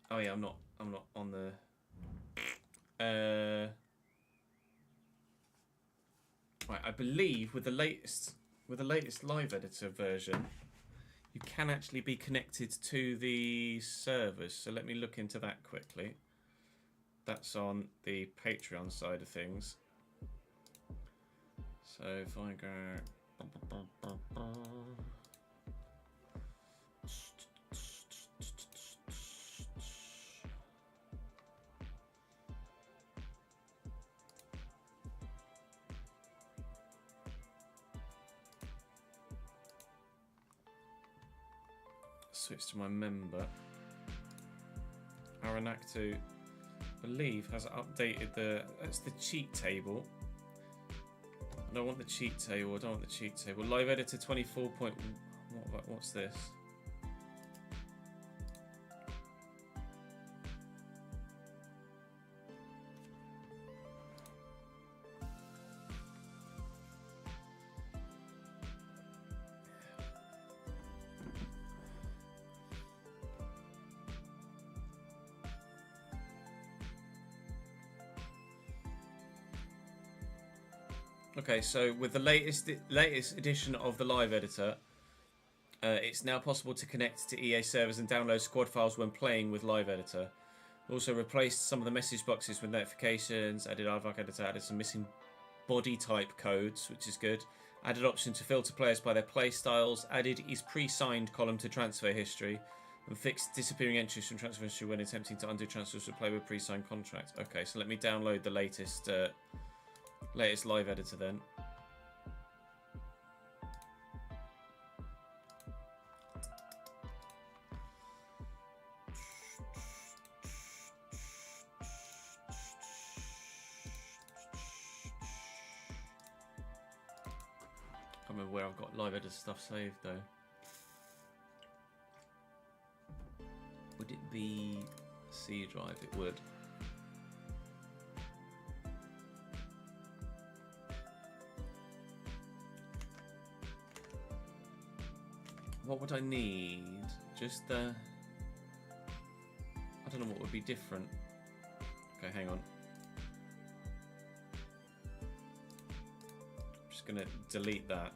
Oh yeah, I'm not on the right, I believe with the latest live editor version, you can actually be connected to the servers. So let me look into that quickly. That's on the Patreon side of things. So if I go... Switch to my member. Aranactu, I believe, has updated that's the cheat table. I don't want the cheat table. I don't want the cheat table. Live editor 24. What's this? Okay, so with the latest edition of the live editor, it's now possible to connect to EA servers and download squad files when playing with live editor. Also replaced some of the message boxes with notifications, added aardvark editor, added some missing body type codes, which is good. Added option to filter players by their play styles, added is pre-signed column to transfer history. And fix disappearing entries from transfer history when attempting to undo transfers to play with pre-signed contracts. Okay, so let me download the latest live editor then. I can't remember where I've got live editor stuff saved though. Would it be C drive? It would. What would I need? Just the... I don't know what would be different. Okay, hang on. I'm just going to delete that.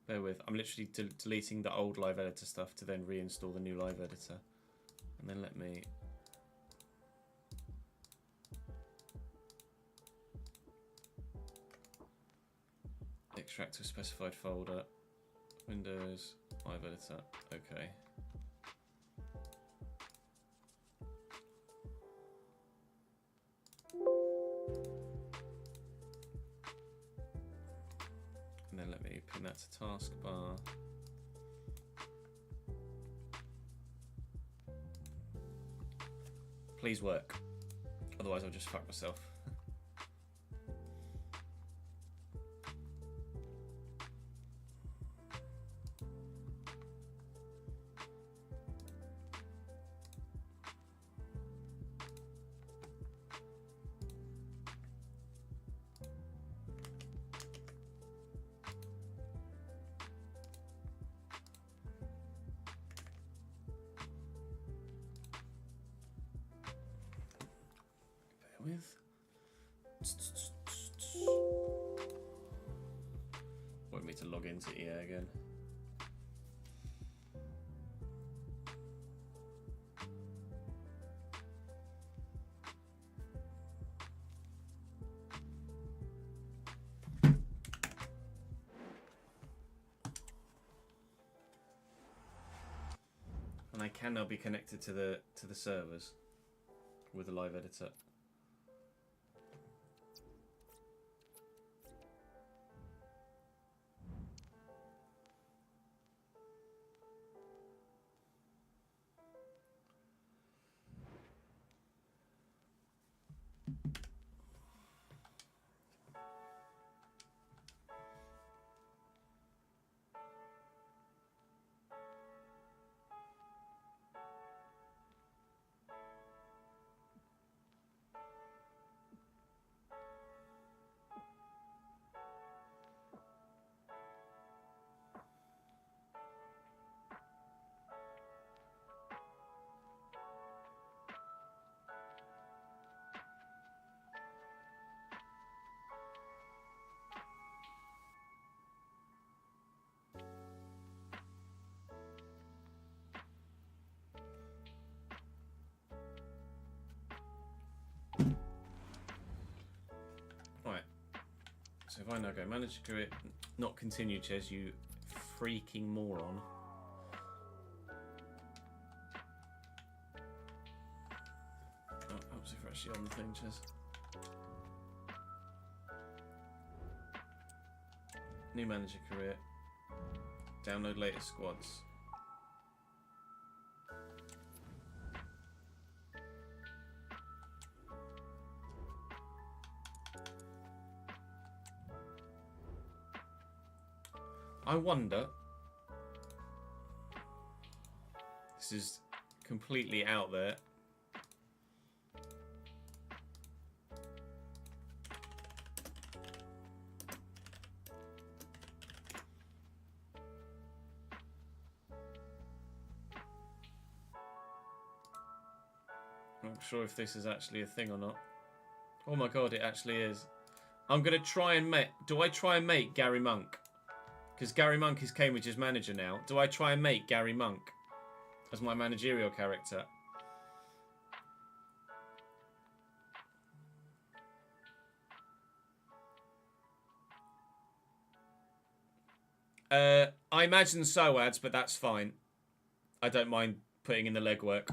Bear with. I'm literally deleting the old live editor stuff to then reinstall the new live editor. And then let me... extract to a specified folder. Windows, live editor. Okay. And then let me pin that to taskbar. Please work. Otherwise I'll just fuck myself. With want me to log into EA again. And I can now be connected to the servers with a live editor. So if I now go manage to it, not continue, Ches, you freaking moron. Oh, oops, if we're actually on the thing, Ches. New manager career. Download latest squads. I wonder, this is completely out there, I'm not sure if this is actually a thing or not. Oh my god, it actually is. I'm going to try and make, do I try and make Gary Monk? Because Gary Monk is Cambridge's manager now. Do I try and make Gary Monk as my managerial character? I imagine so, ads, but that's fine. I don't mind putting in the legwork.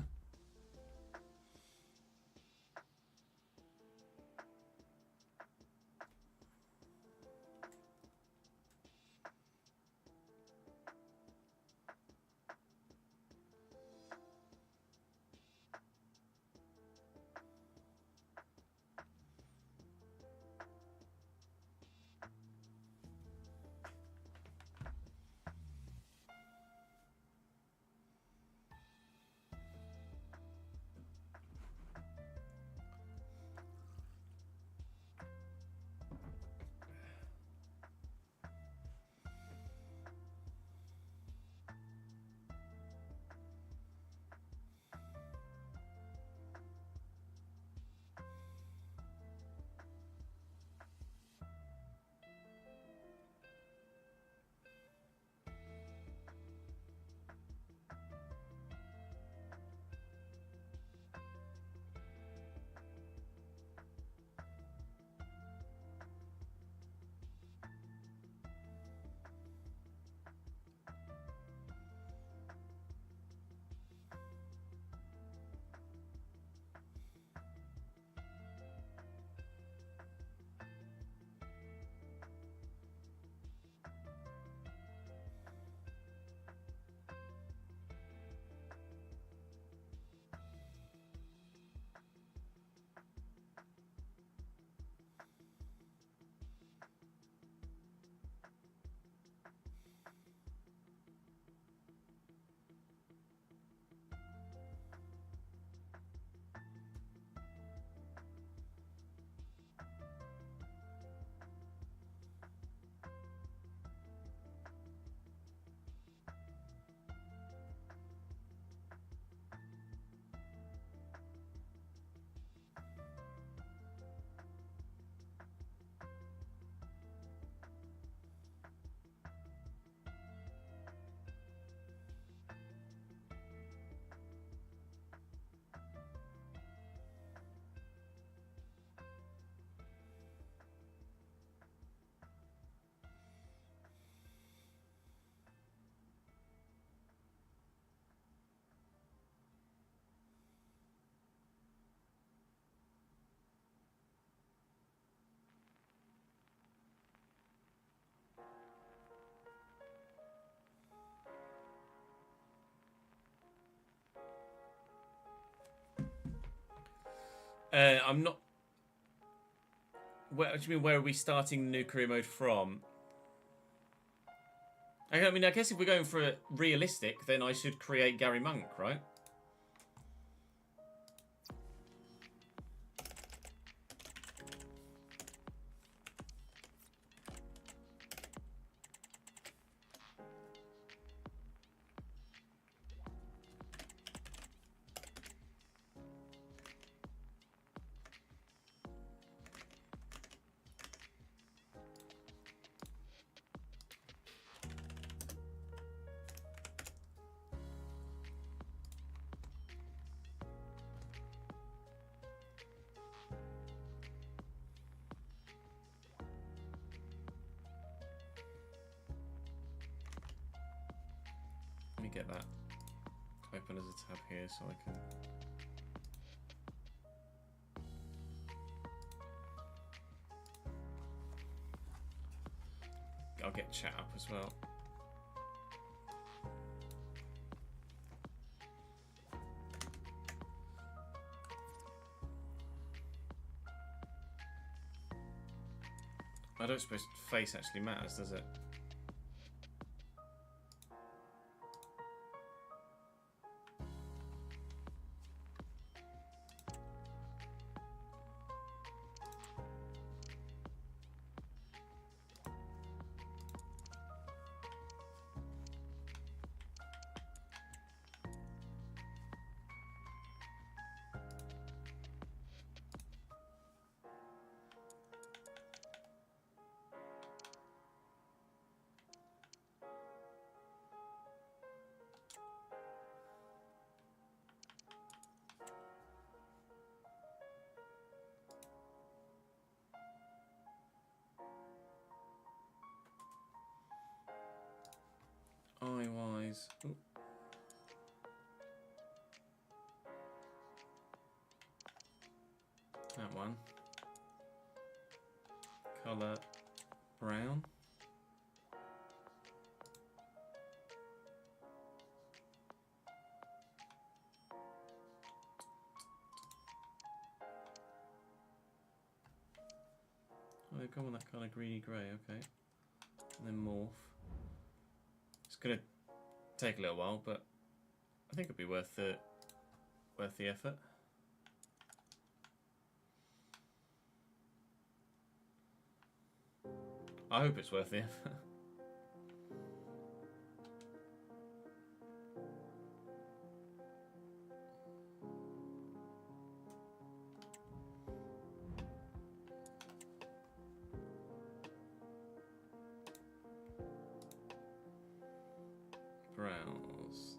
I'm not... What do you mean, where are we starting new career mode from? I mean, I guess if we're going for realistic, then I should create Gary Monk, right? Let me get that open as a tab here so I can... I'll get chat up as well. I don't suppose face actually matters, does it? is... Ooh. That one. Colour brown. Oh, they've gone with that kind of greeny grey, okay. And then morph. It's gonna take a little while, but I think it'd be worth the effort. I hope it's worth the effort. Browse.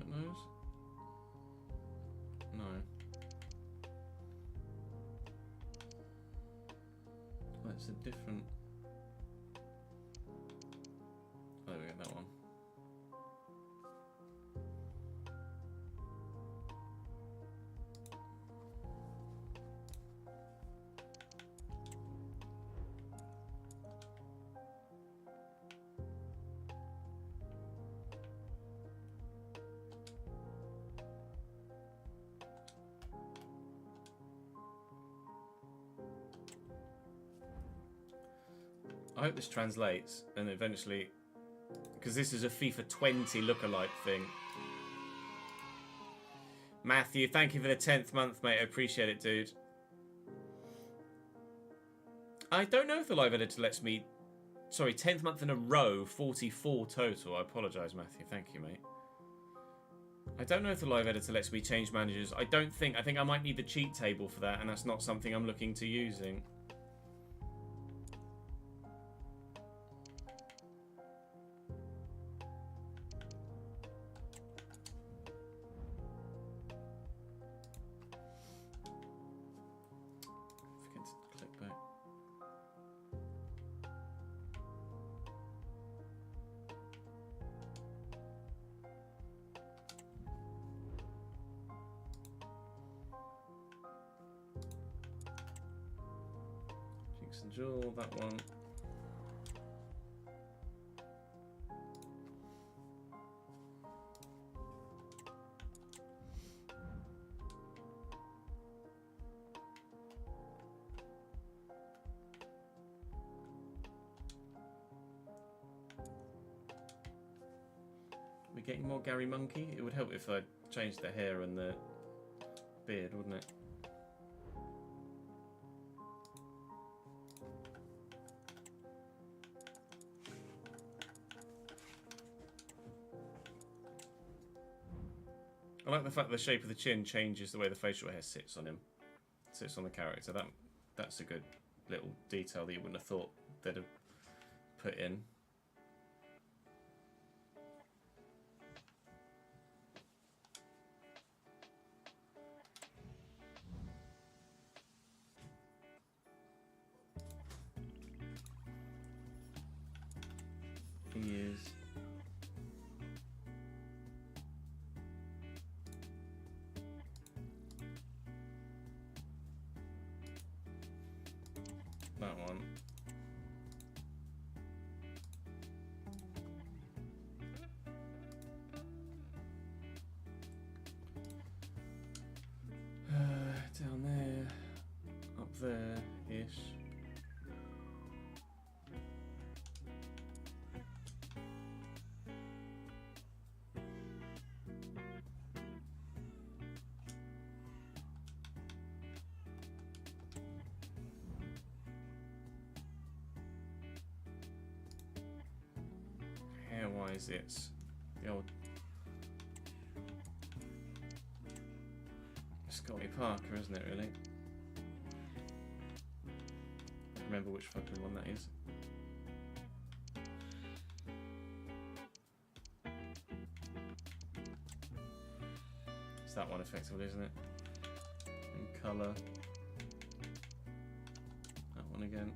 Nose? No. Oh, it's a different... Oh, there we go, that one. I hope this translates and eventually, because this is a FIFA 20 lookalike thing. Matthew, thank you for the 10th month, mate. I appreciate it, dude. I don't know if the live editor lets me... Sorry, 10th month in a row, 44 total. I apologise, Matthew. Thank you, mate. I don't know if the live editor lets me change managers. I think I might need the cheat table for that, and that's not something I'm looking to using. Jewel, that one. We're getting more Gary Monkey. It would help if I changed the hair and the beard, wouldn't it? I like the fact that the shape of the chin changes the way the facial hair sits on him. Sits on the character. That's a good little detail that you wouldn't have thought they'd have put in. He is. That one. Down there, up there-ish. Otherwise, it's the old Scotty Parker, isn't it, really? Remember which fucking one that is. It's that one effectively, isn't it? In colour. That one again.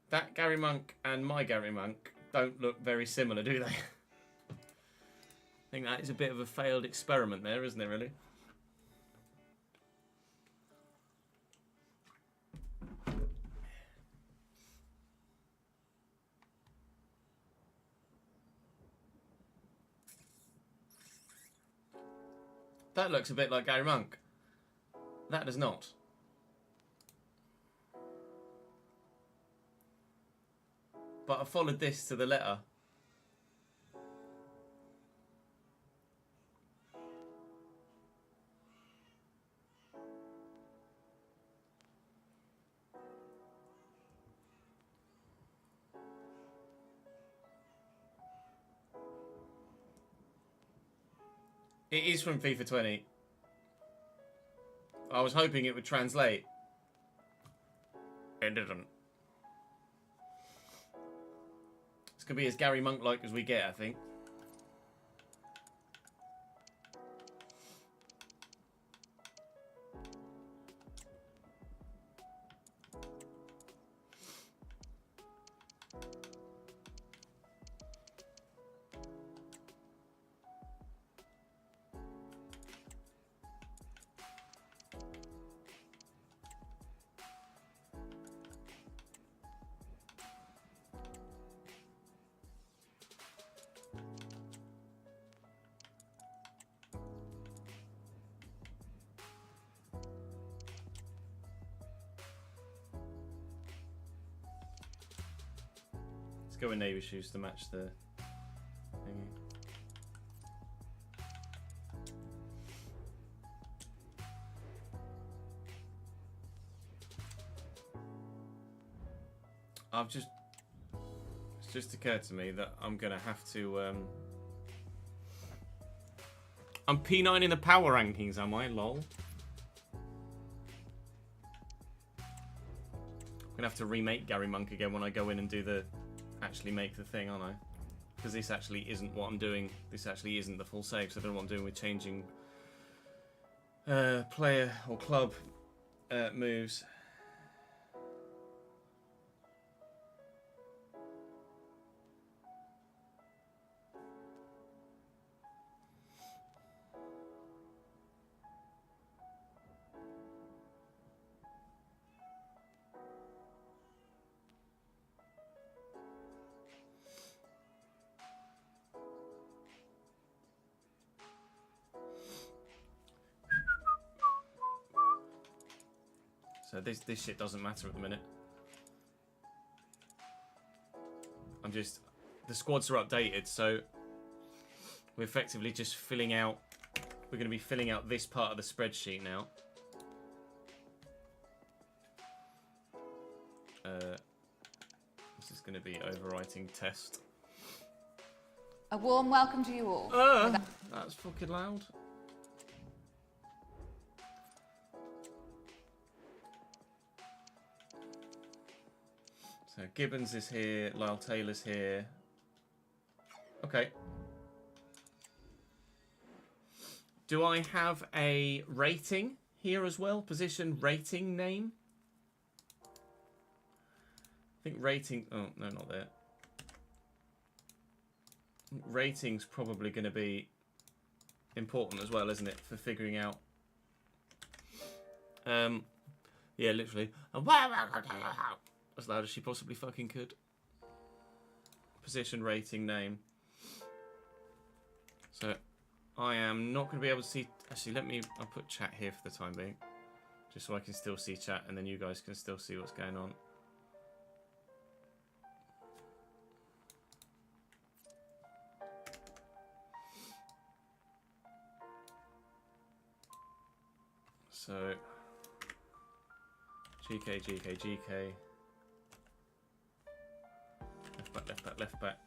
That Gary Monk and my Gary Monk don't look very similar, do they? I think that is a bit of a failed experiment there, isn't it, really? That looks a bit like Gary Monk. That does not. But I followed this to the letter. It is from FIFA 20. I was hoping it would translate. It didn't. It's going to be as Gary Monk-like as we get, I think. Go with navy shoes to match the thingy. It's just occurred to me that I'm gonna have to I'm P9 in the power rankings, am I? Lol. I'm gonna have to remake Gary Monk again when I go in and do the actually make the thing, aren't I? Because this actually isn't what I'm doing. This actually isn't the full save, so I don't know what I'm doing with changing player or club moves. So this shit doesn't matter at the minute. The squads are updated, so we're effectively just filling out. We're going to be filling out this part of the spreadsheet now. This is going to be overwriting test. A warm welcome to you all. That's fucking loud. So Gibbons is here, Lyle Taylor's here. Okay. Do I have a rating here as well? Position, rating, name? I think rating... Oh, no, not there. Rating's probably going to be important as well, isn't it? For figuring out... yeah, literally. As loud as she possibly fucking could. Position, rating, name. So, I am not going to be able to see... Actually, I'll put chat here for the time being. Just so I can still see chat and then you guys can still see what's going on. So GK, GK, GK. Left back, left back, left back.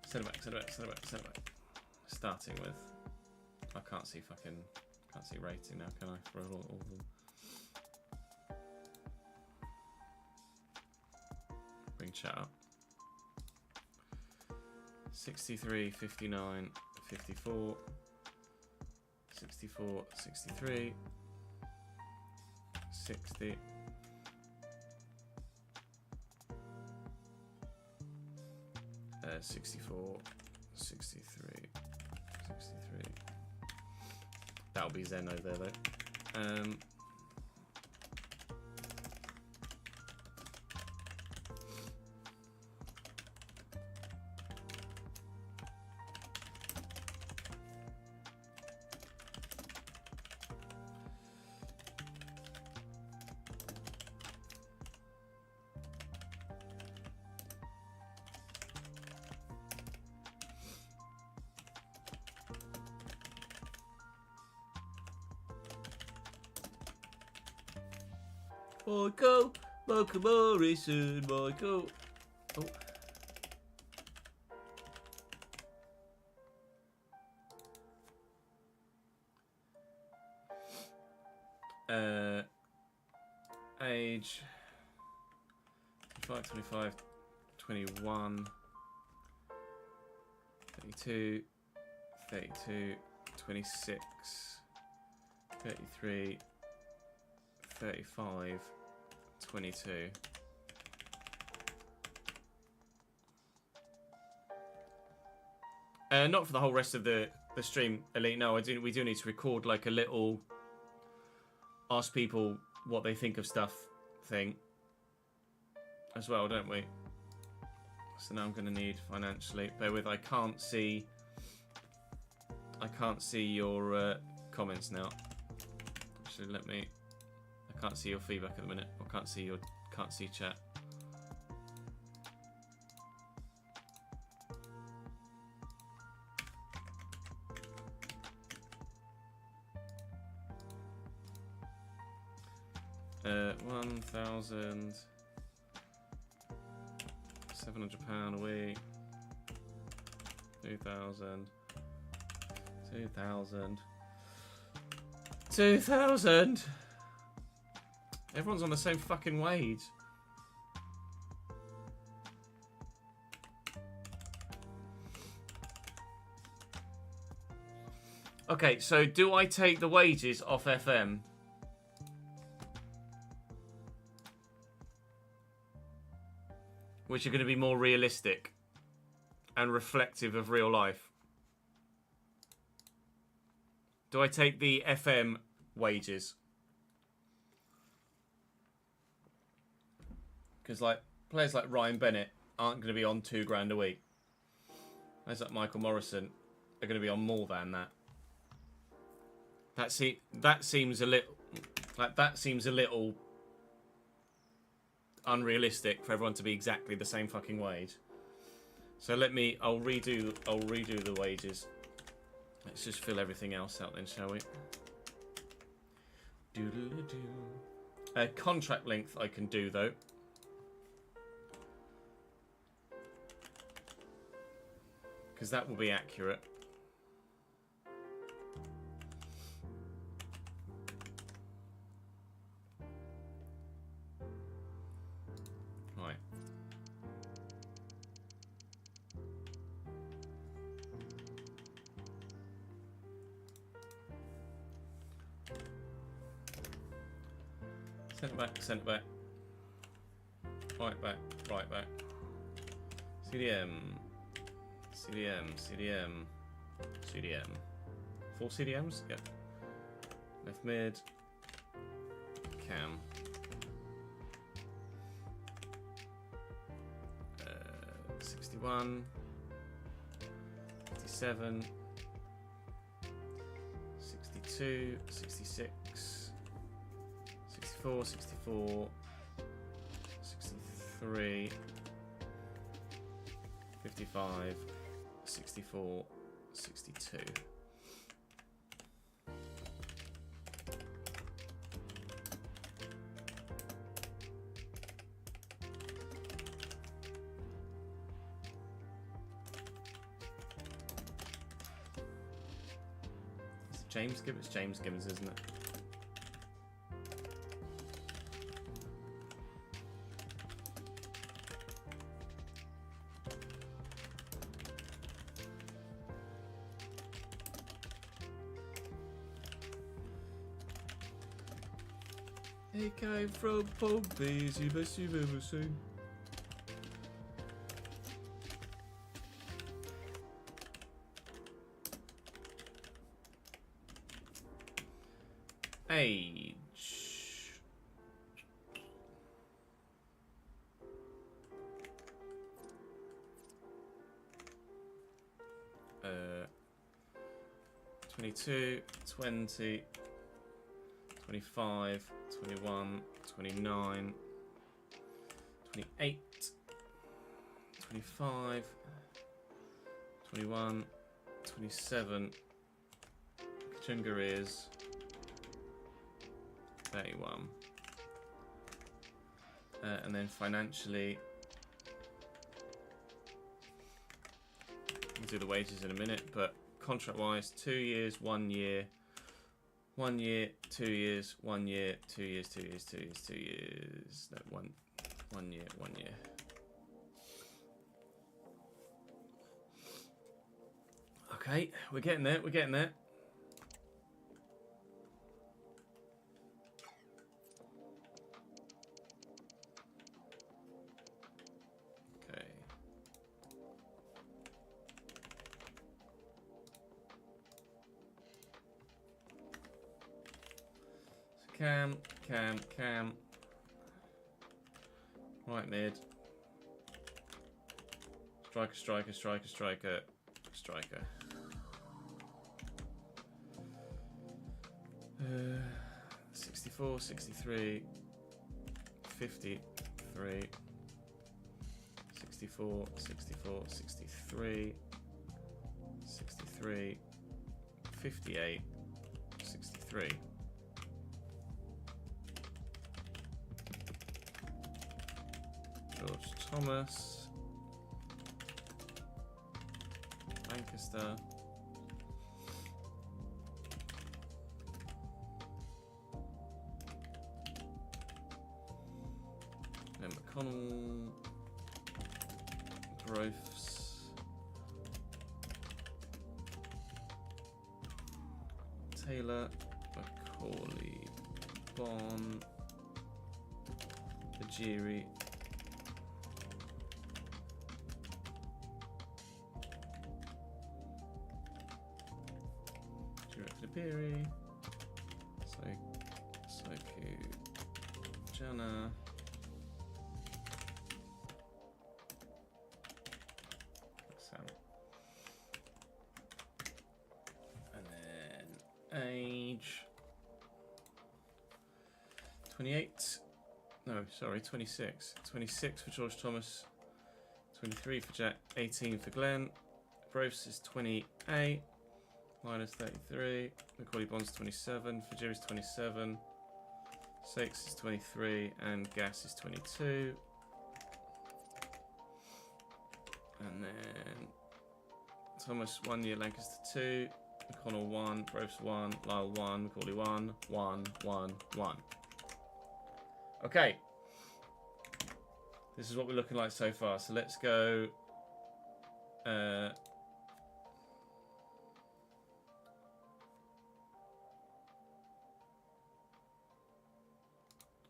Centre back, centre back, centre back, centre back. Starting with, I can't see rating now, can I? For all of them. Bring chat up. 63, 59, 54, 64, 63, 60. 64, 63, 63. That'll be Zen over there though. Michael Morrison, Michael. Oh. Age 25, 25, 21, 32, 32, 26, 33, 35, 22. Not for the whole rest of the stream, Elite. No, we do need to record like a little ask people what they think of stuff thing as well, don't we? So now I'm going to need financially. Bear with, I can't see your comments now. Actually, I can't see your feedback at the minute. I can't see chat. £1,700 a week. 2,000. 2,000. 2,000. Everyone's on the same fucking wage. Okay, so do I take the wages off FM? Which are going to be more realistic and reflective of real life. Do I take the FM wages? Because like players like Ryan Bennett aren't going to be on £2,000 a week. Players like Michael Morrison are going to be on more than that. That seems a little unrealistic for everyone to be exactly the same fucking wage. So I'll redo the wages. Let's just fill everything else out then, shall we? Doodle-doo. Contract length I can do though. Because that will be accurate. Right. Send it back, send it back. Right back, right back. CDM. CDM, CDM, CDM. 4 CDMs? Yep. Left mid. Cam. 61. 57. 62. 66. 64. 64. 63. 55. 64, 62. James Gibbons? James Gibbons, isn't it? He came from Pompey's, the best you've ever seen. Age. 22, 20, 25, 21, 29, 28, 25, 21, 27. Kachunga is 31. And then financially, we'll do the wages in a minute, but contract-wise, 2 years, 1 year, 1 year, 2 years, 1 year, 2 years, 2 years, 2 years, 2 years. No, 1 year, 1 year. Okay, we're getting there. We're getting there. Okay. So Cam. Right mid. Striker. 64, 63, 53, 64, 63, 63, 58, 63. George Thomas, Lancaster, then McConnell, Groves, Taylor, Macaulay, Bon, Ajiri, Piri, Soku, Jana, Sam, and then age 28. No, sorry, 26. 26 for George Thomas, 23 for Jack, 18 for Glenn. Groves is 28. Minus 33, Macaulay Bond's 27, Fajiri's 27, Sakes is 23, and Gas is 22. And then Thomas 1 year, Lancaster 2, McConnell 1, Groves 1, Lyle 1, Macaulay 1, 1, 1, 1. Okay. This is what we're looking like so far. So let's go.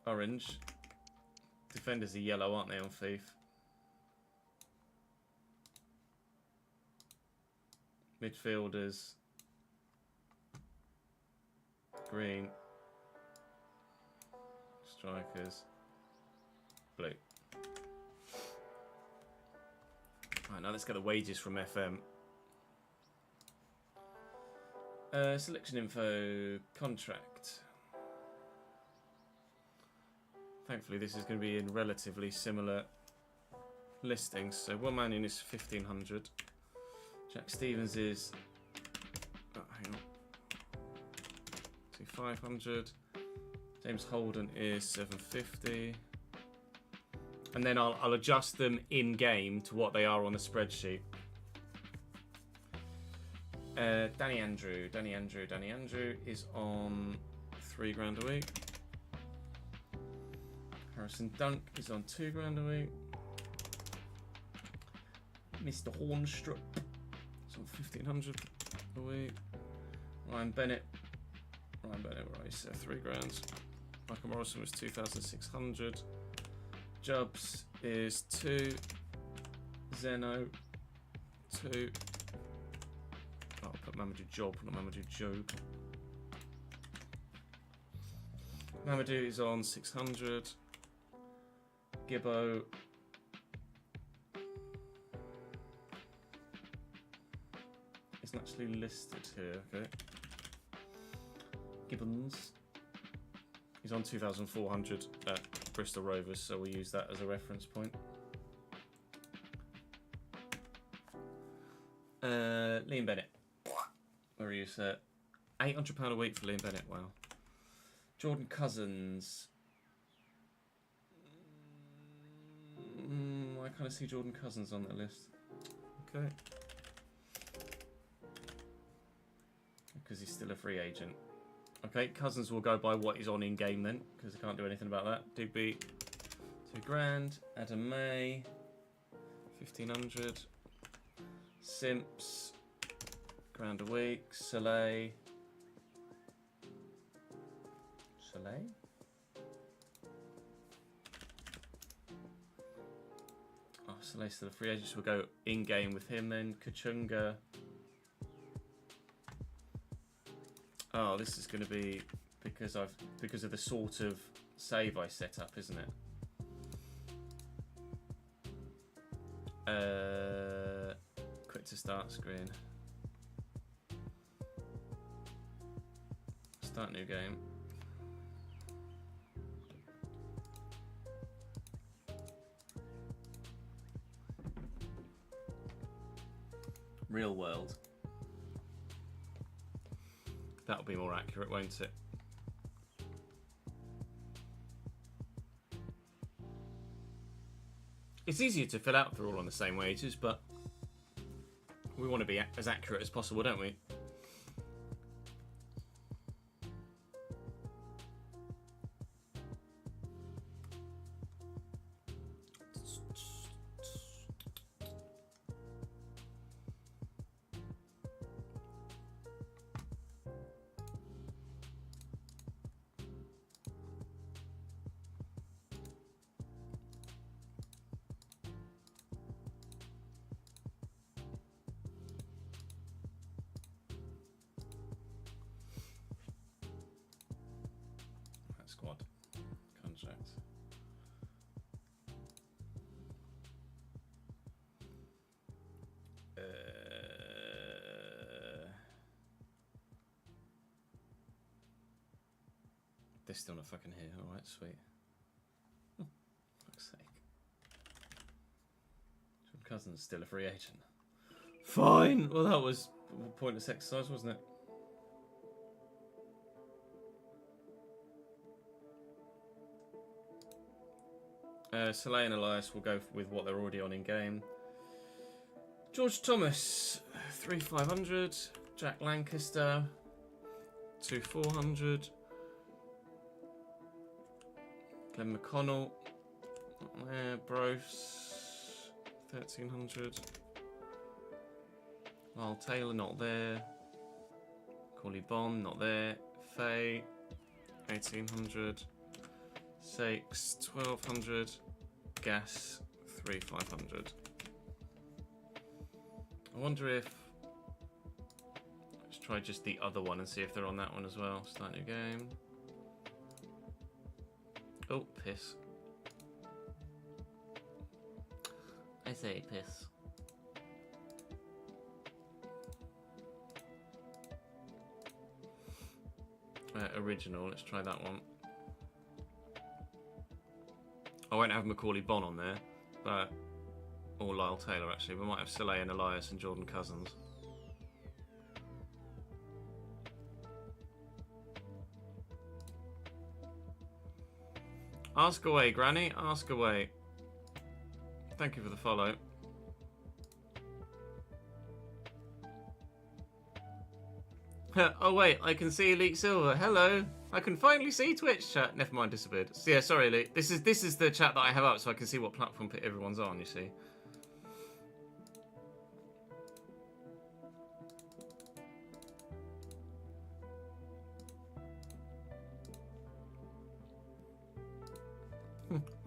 Orange. Defenders are yellow, aren't they, on Thief? Midfielders. Green. Strikers. Blue. Alright, now let's get the wages from FM. Selection info. Contract. Thankfully, this is going to be in relatively similar listings. So, one man in is 1,500. Jack Stevens is... Oh, hang on. 500. James Holden is 750. And then I'll adjust them in-game to what they are on the spreadsheet. Danny Andrew is on £3 a week. Harrison Dunk is on £2 a week. Mr. Hornstrup is on 1,500 a week. Ryan Bennett, right, so £3. Michael Morrison was 2,600. Jubbs is 2. Zeno 2. I'll put Mamadou Job, not Mamadou Job. Mamadou is on 600. Gibbo isn't actually listed here, okay. Gibbons is on 2,400 at Bristol Rovers, so we'll use that as a reference point. Liam Bennett. Where are you, sir? £800 a week for Liam Bennett, wow. Jordan Cousins. I kind of see Jordan Cousins on the list. Okay. Because he's still a free agent. Okay, Cousins will go by what is on in game then, because I can't do anything about that. Digby, £2,000. Adam May, 1,500. Simps, £1,000 a week. Soleil. Oh, Soleil's still a free agent, so we'll go in game with him then. Kachunga. Oh, this is going to be because of the sort of save I set up, isn't it? Quit to start screen. Start new game. Real world. That'll be more accurate, won't it? It's easier to fill out if they're all on the same wages, but we want to be as accurate as possible, don't we? Squad contract. They're still not fucking here. All right, sweet. Fuck's sake. John Cousins still a free agent. Fine. Well, that was a pointless exercise, wasn't it? Soleil and Elias will go with what they're already on in game. George Thomas, 3,500. Jack Lancaster, 2,400. Glenn McConnell, not there. Bros, 1,300. Lyle Taylor, not there. Corley Bond, not there. Faye, 1,800. Sakes, 1,200. Gas, 3,500. I wonder if... Let's try just the other one and see if they're on that one as well. Start new game. Oh, piss. I say piss. Original, let's try that one. I won't have Macaulay Bonne on there, but or Lyle Taylor actually. We might have Soleil and Elias and Jordan Cousins. Ask away, Granny. Ask away. Thank you for the follow. Oh wait, I can see Elite Silver. Hello. I can finally see Twitch chat. Never mind, disappeared. So, yeah, sorry, Elite. This is the chat that I have up, so I can see what platform everyone's on. You see.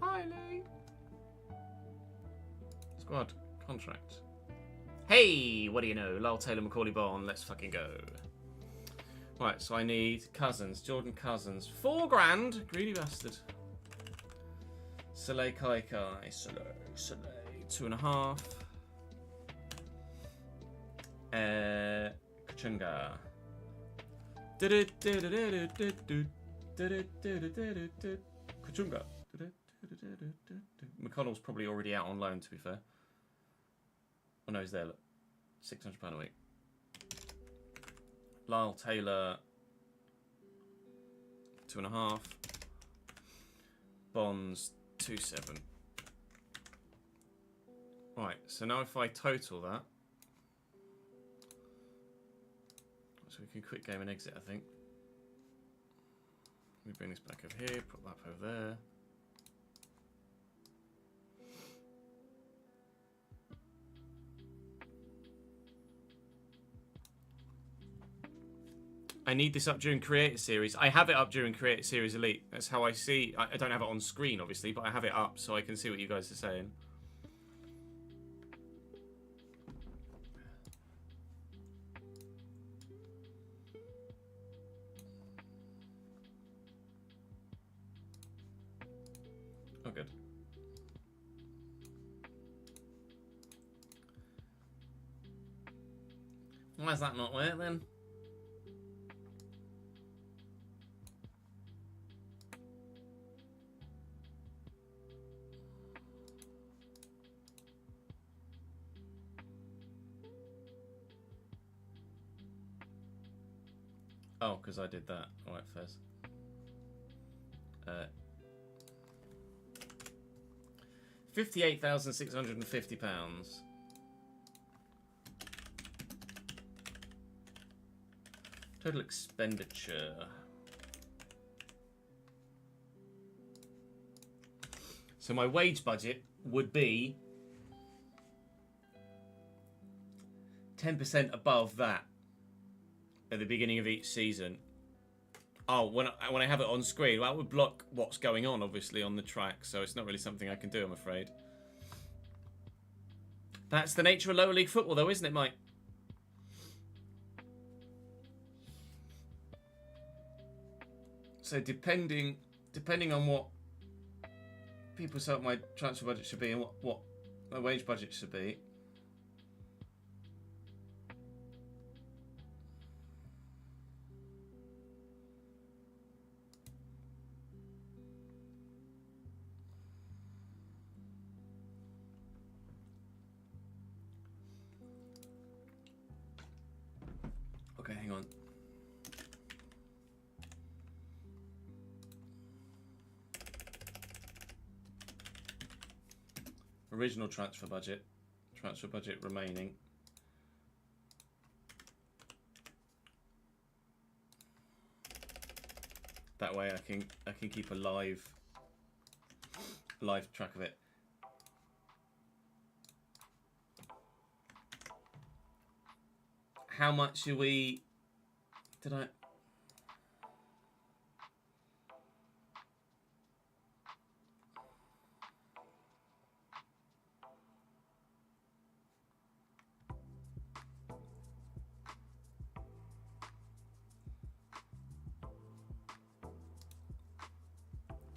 Hi, Lee. Squad contract. Hey, what do you know? Lyle Taylor, Macaulay Bond. Let's fucking go. Right, so I need Cousins, Jordan Cousins. $4 grand. Greedy bastard. Soleil Kaikai. Soleil. 2.5. Kachunga. Kachunga. McConnell's probably already out on loan, to be fair. Oh no, he's there, look. £600 a week. Lyle Taylor, 2.5. Bonds, 2.7. Right, so now if I total that, so we can quit game and exit, I think. Let me bring this back over here, put that over there. I need this up during Creator Series. I have it up during Creator Series Elite. That's how I see. I don't have it on screen, obviously, but I have it up so I can see what you guys are saying. Oh, good. Why does that not work then? Oh, because I did that. All right, Fez. £58,650. Total expenditure. So my wage budget would be 10% above that at the beginning of each season. Oh, when I have it on screen, well, that would block what's going on, obviously, on the track, so it's not really something I can do, I'm afraid. That's the nature of lower league football, though, isn't it, Mike? So depending on what people say my transfer budget should be and what my wage budget should be. Okay, hang on. Original transfer budget remaining. That way I can keep a live track of it. How much are we? Did I?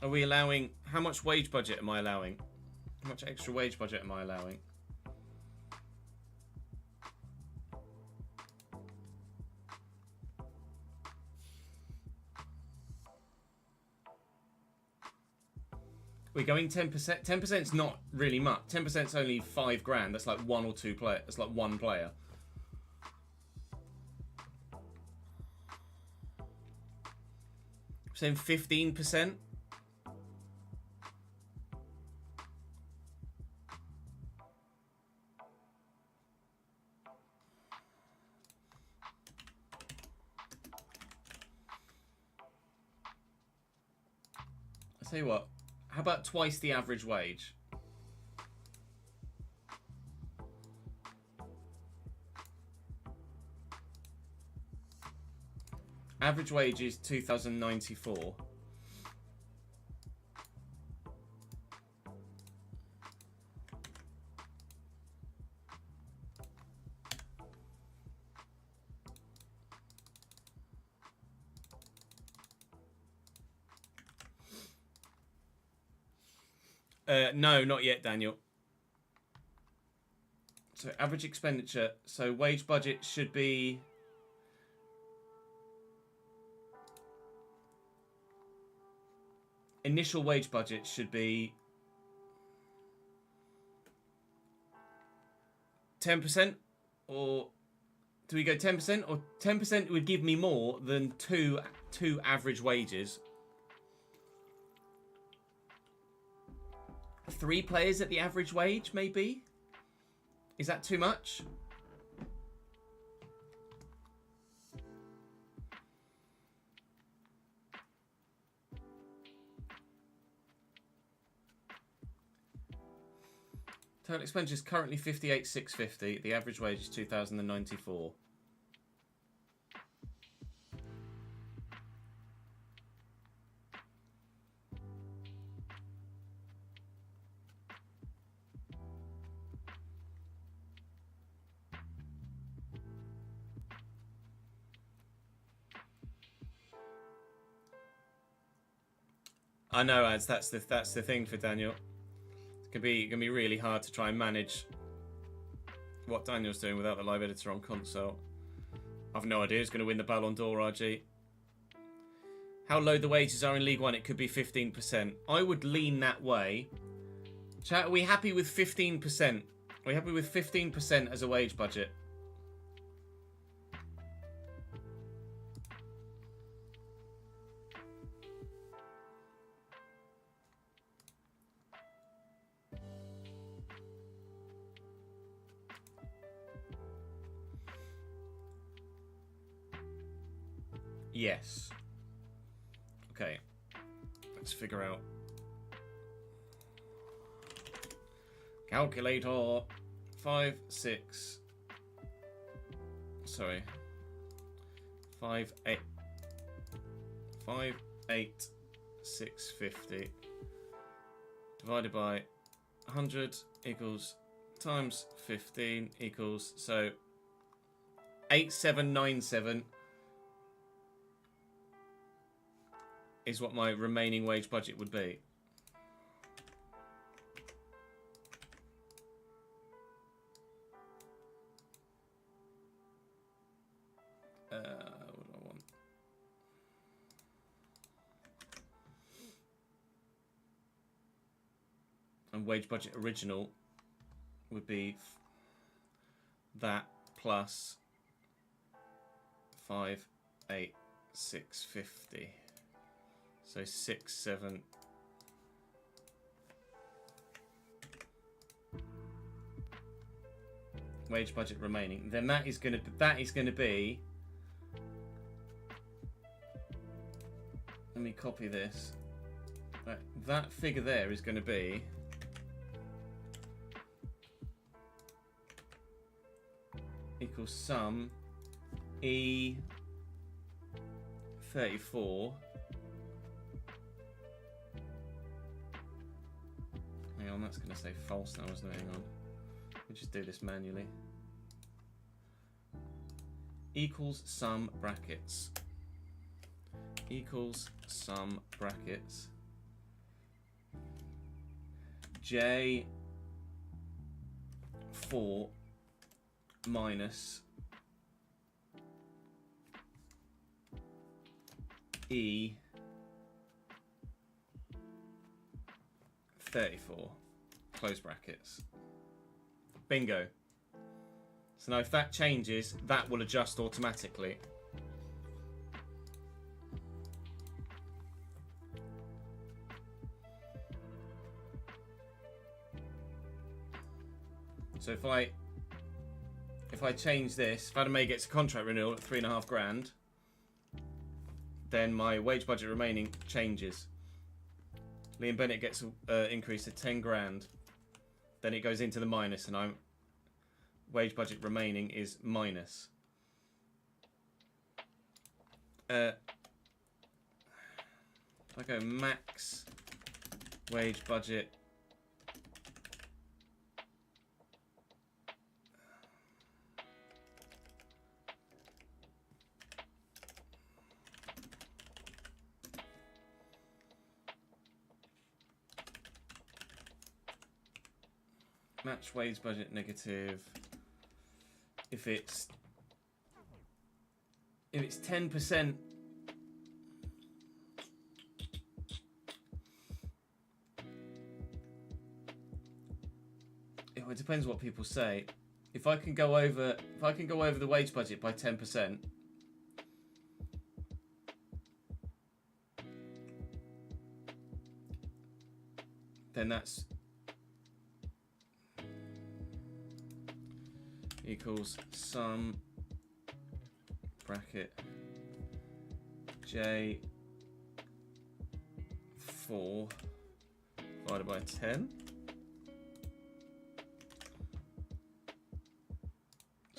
Are we allowing? How much wage budget am I allowing? How much extra wage budget am I allowing? We're going 10%. 10% is not really much. 10% is only £5 grand. That's like one or two players. That's like one player. Saying 15%. tell you what. How about twice the average wage? Average wage is 2,094. No, not yet, Daniel. So average expenditure. So wage budget should be... Initial wage budget should be 10%, or do we go 10%? Or 10% would give me more than two average wages. 3 players at the average wage, maybe? Is that too much? Total expenditure is currently 58,650. The average wage is 2,094. I know, ads. That's the thing for Daniel. It's gonna be really hard to try and manage what Daniel's doing without the live editor on console. I've no idea who's going to win the Ballon d'Or, RG. How low the wages are in League One? It could be 15%. I would lean that way. Chat, are we happy with 15%? Are we happy with 15% as a wage budget? Yes. Okay. Let's figure out. Calculator. 5, 6. Sorry. 5, 8. 5, 8, 650. Divided by 100 equals times 15 equals, so 8797 is what my remaining wage budget would be. What do I want? And wage budget original would be that plus 5, 8, 650. So 6, 7. Wage budget remaining. Then that is going to be. Let me copy this. That figure there is going to be equals sum E34. Hang on, that's going to say false now, isn't it? Hang on. We'll just do this manually. Equals sum brackets. Equals sum brackets. J4 minus E34. Close brackets. Bingo. So now if that changes, that will adjust automatically. So if I change this, if Adame gets a contract renewal at 3.5 grand, then my wage budget remaining changes. Liam Bennett gets an increase of 10 grand. Then it goes into the minus, and I'm wage budget remaining is minus. If I go max wage budget. Match wage budget negative. If it's 10%, it depends what people say. If I can go over the wage budget by 10%, then that's equals sum bracket J4 divided by 10.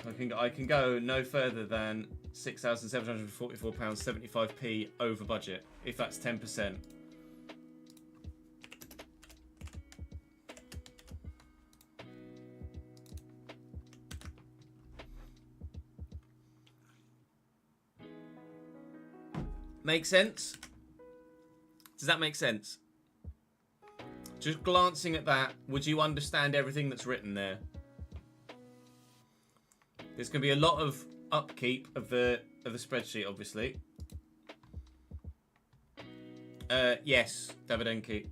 So I can go no further than £6,744.75p over budget if that's 10%. Make sense? Does that make sense? Just glancing at that, would you understand everything that's written there? There's going to be a lot of upkeep of the spreadsheet, obviously. Yes, Davidenki.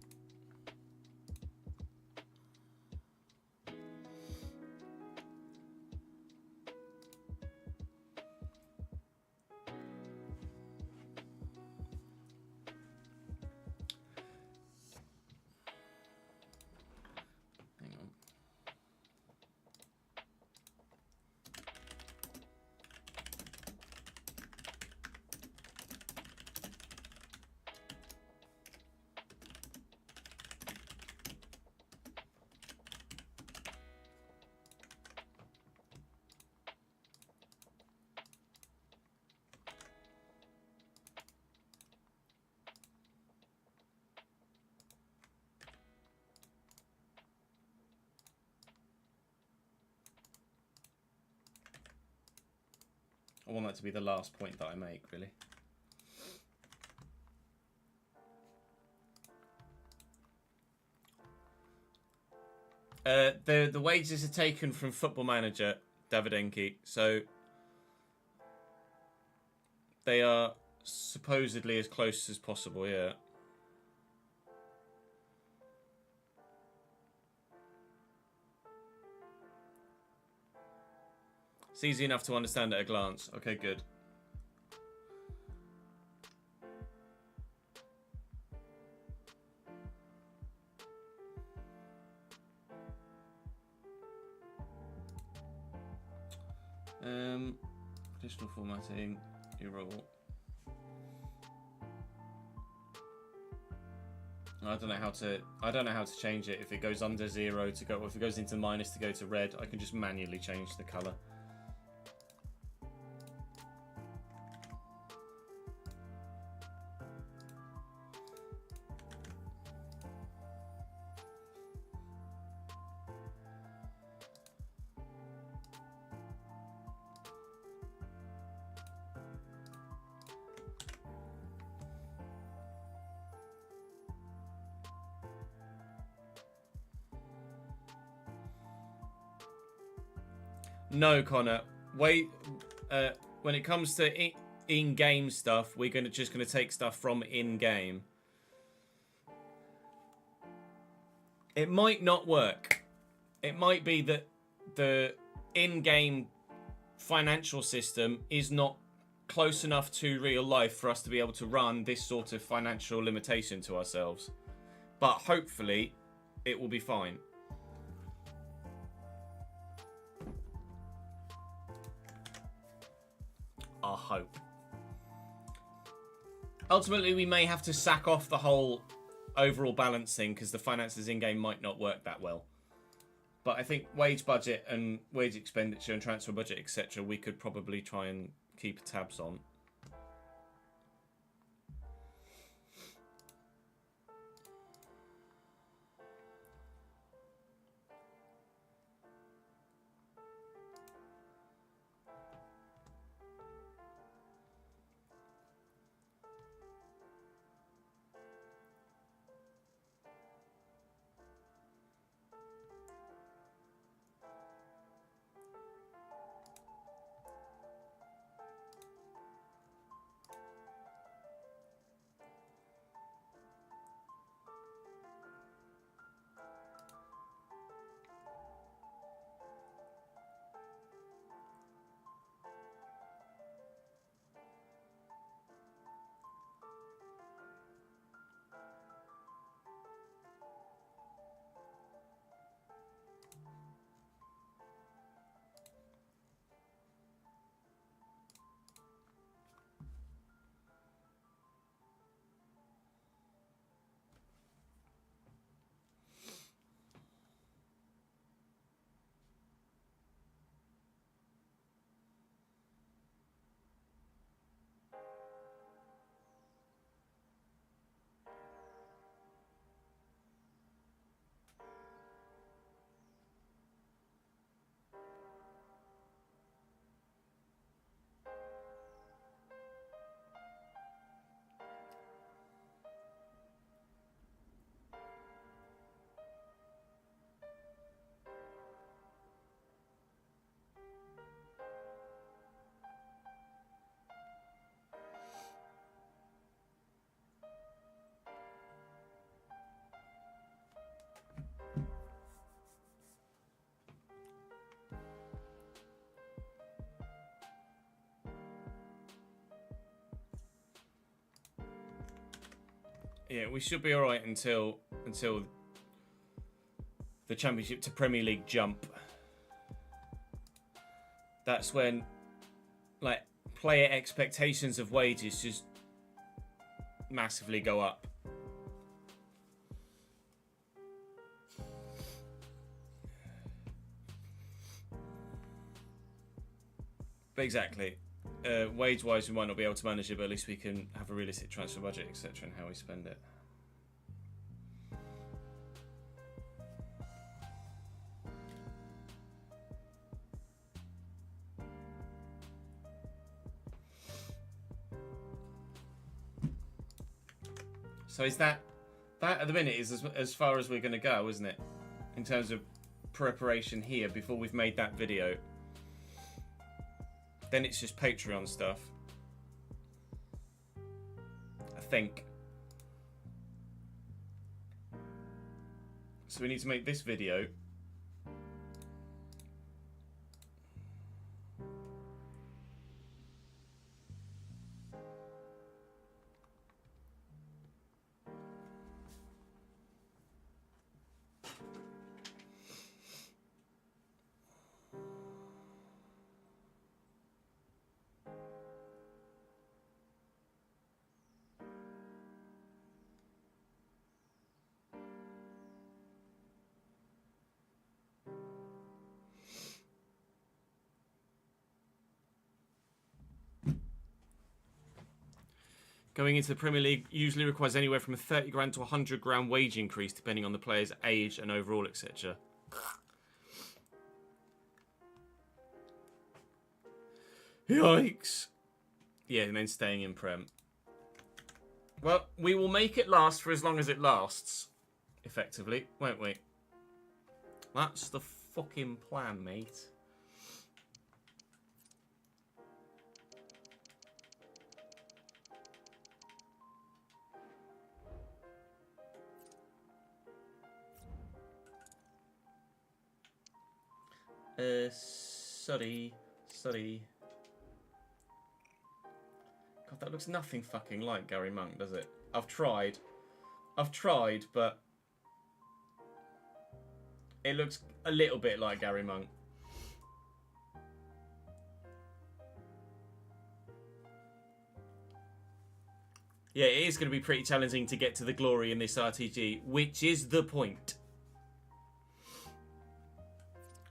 I want that to be the last point that I make, really. The wages are taken from Football Manager, Davidenki, so they are supposedly as close as possible, yeah. It's easy enough to understand at a glance. Okay, good. Additional formatting, error. I don't know how to change it. If it goes under 0 to go, or if it goes into minus to go to red, I can just manually change the color. No, Connor. Wait. When it comes to in-game stuff, we're just gonna take stuff from in-game. It might not work. It might be that the in-game financial system is not close enough to real life for us to be able to run this sort of financial limitation to ourselves. But hopefully, it will be fine. I hope. Ultimately, we may have to sack off the whole overall balancing, because the finances in-game might not work that well. But I think wage budget and wage expenditure and transfer budget, etc., we could probably try and keep tabs on. Yeah, we should be all right until the Championship to Premier League jump. That's when, like, player expectations of wages just massively go up. But exactly. Wage-wise, we might not be able to manage it, but at least we can have a realistic transfer budget, etc., and how we spend it. So is that at the minute is as far as we're going to go, isn't it? In terms of preparation here, before we've made that video. Then it's just Patreon stuff. I think. So we need to make this video. Going into the Premier League usually requires anywhere from a 30 grand to 100 grand wage increase, depending on the player's age and overall, etc. Yikes. Yeah, and then staying in Prem. Well, we will make it last for as long as it lasts, effectively, won't we? That's the fucking plan, mate. Sorry. God, that looks nothing fucking like Gary Monk, does it? I've tried, but it looks a little bit like Gary Monk. Yeah, it is going to be pretty challenging to get to the glory in this RTG, which is the point.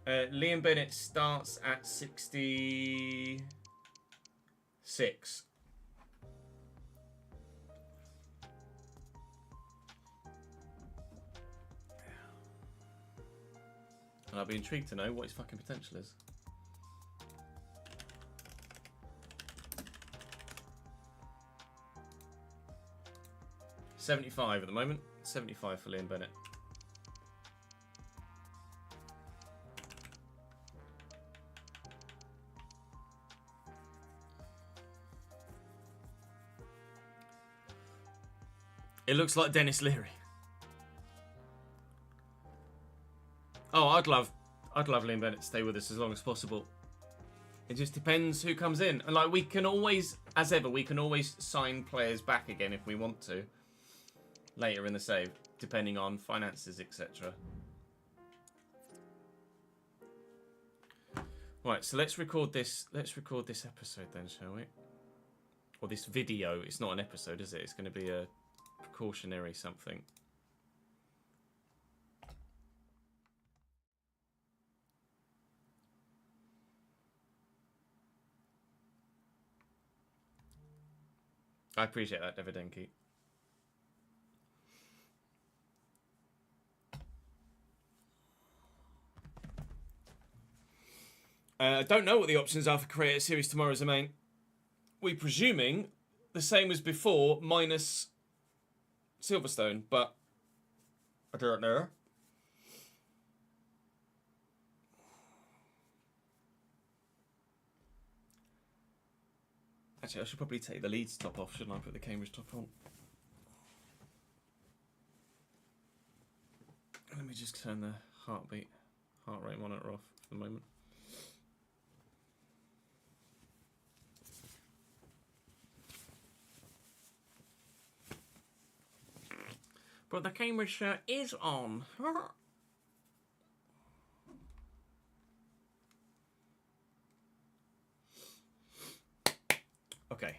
Liam Bennett starts at 66. And I'll be intrigued to know what his fucking potential is. $75 at the moment. 75 for Liam Bennett. It looks like Dennis Leary. Oh, I'd love Liam Bennett to stay with us as long as possible. It just depends who comes in. And like, we can always, as ever, we can always sign players back again if we want to. Later in the save, depending on finances, etc. Right, so let's record this. Let's record this episode then, shall we? Or this video. It's not an episode, is it? It's going to be a precautionary something. I appreciate that, Davidenki. I don't know what the options are for Creator Series tomorrow, Zemain. We're presuming the same as before, minus Silverstone, but I don't know. Actually, I should probably take the Leeds top off, shouldn't I? Put the Cambridge top on. Let me just turn the heart rate monitor off for the moment. But the Cambridge shirt is on. Okay.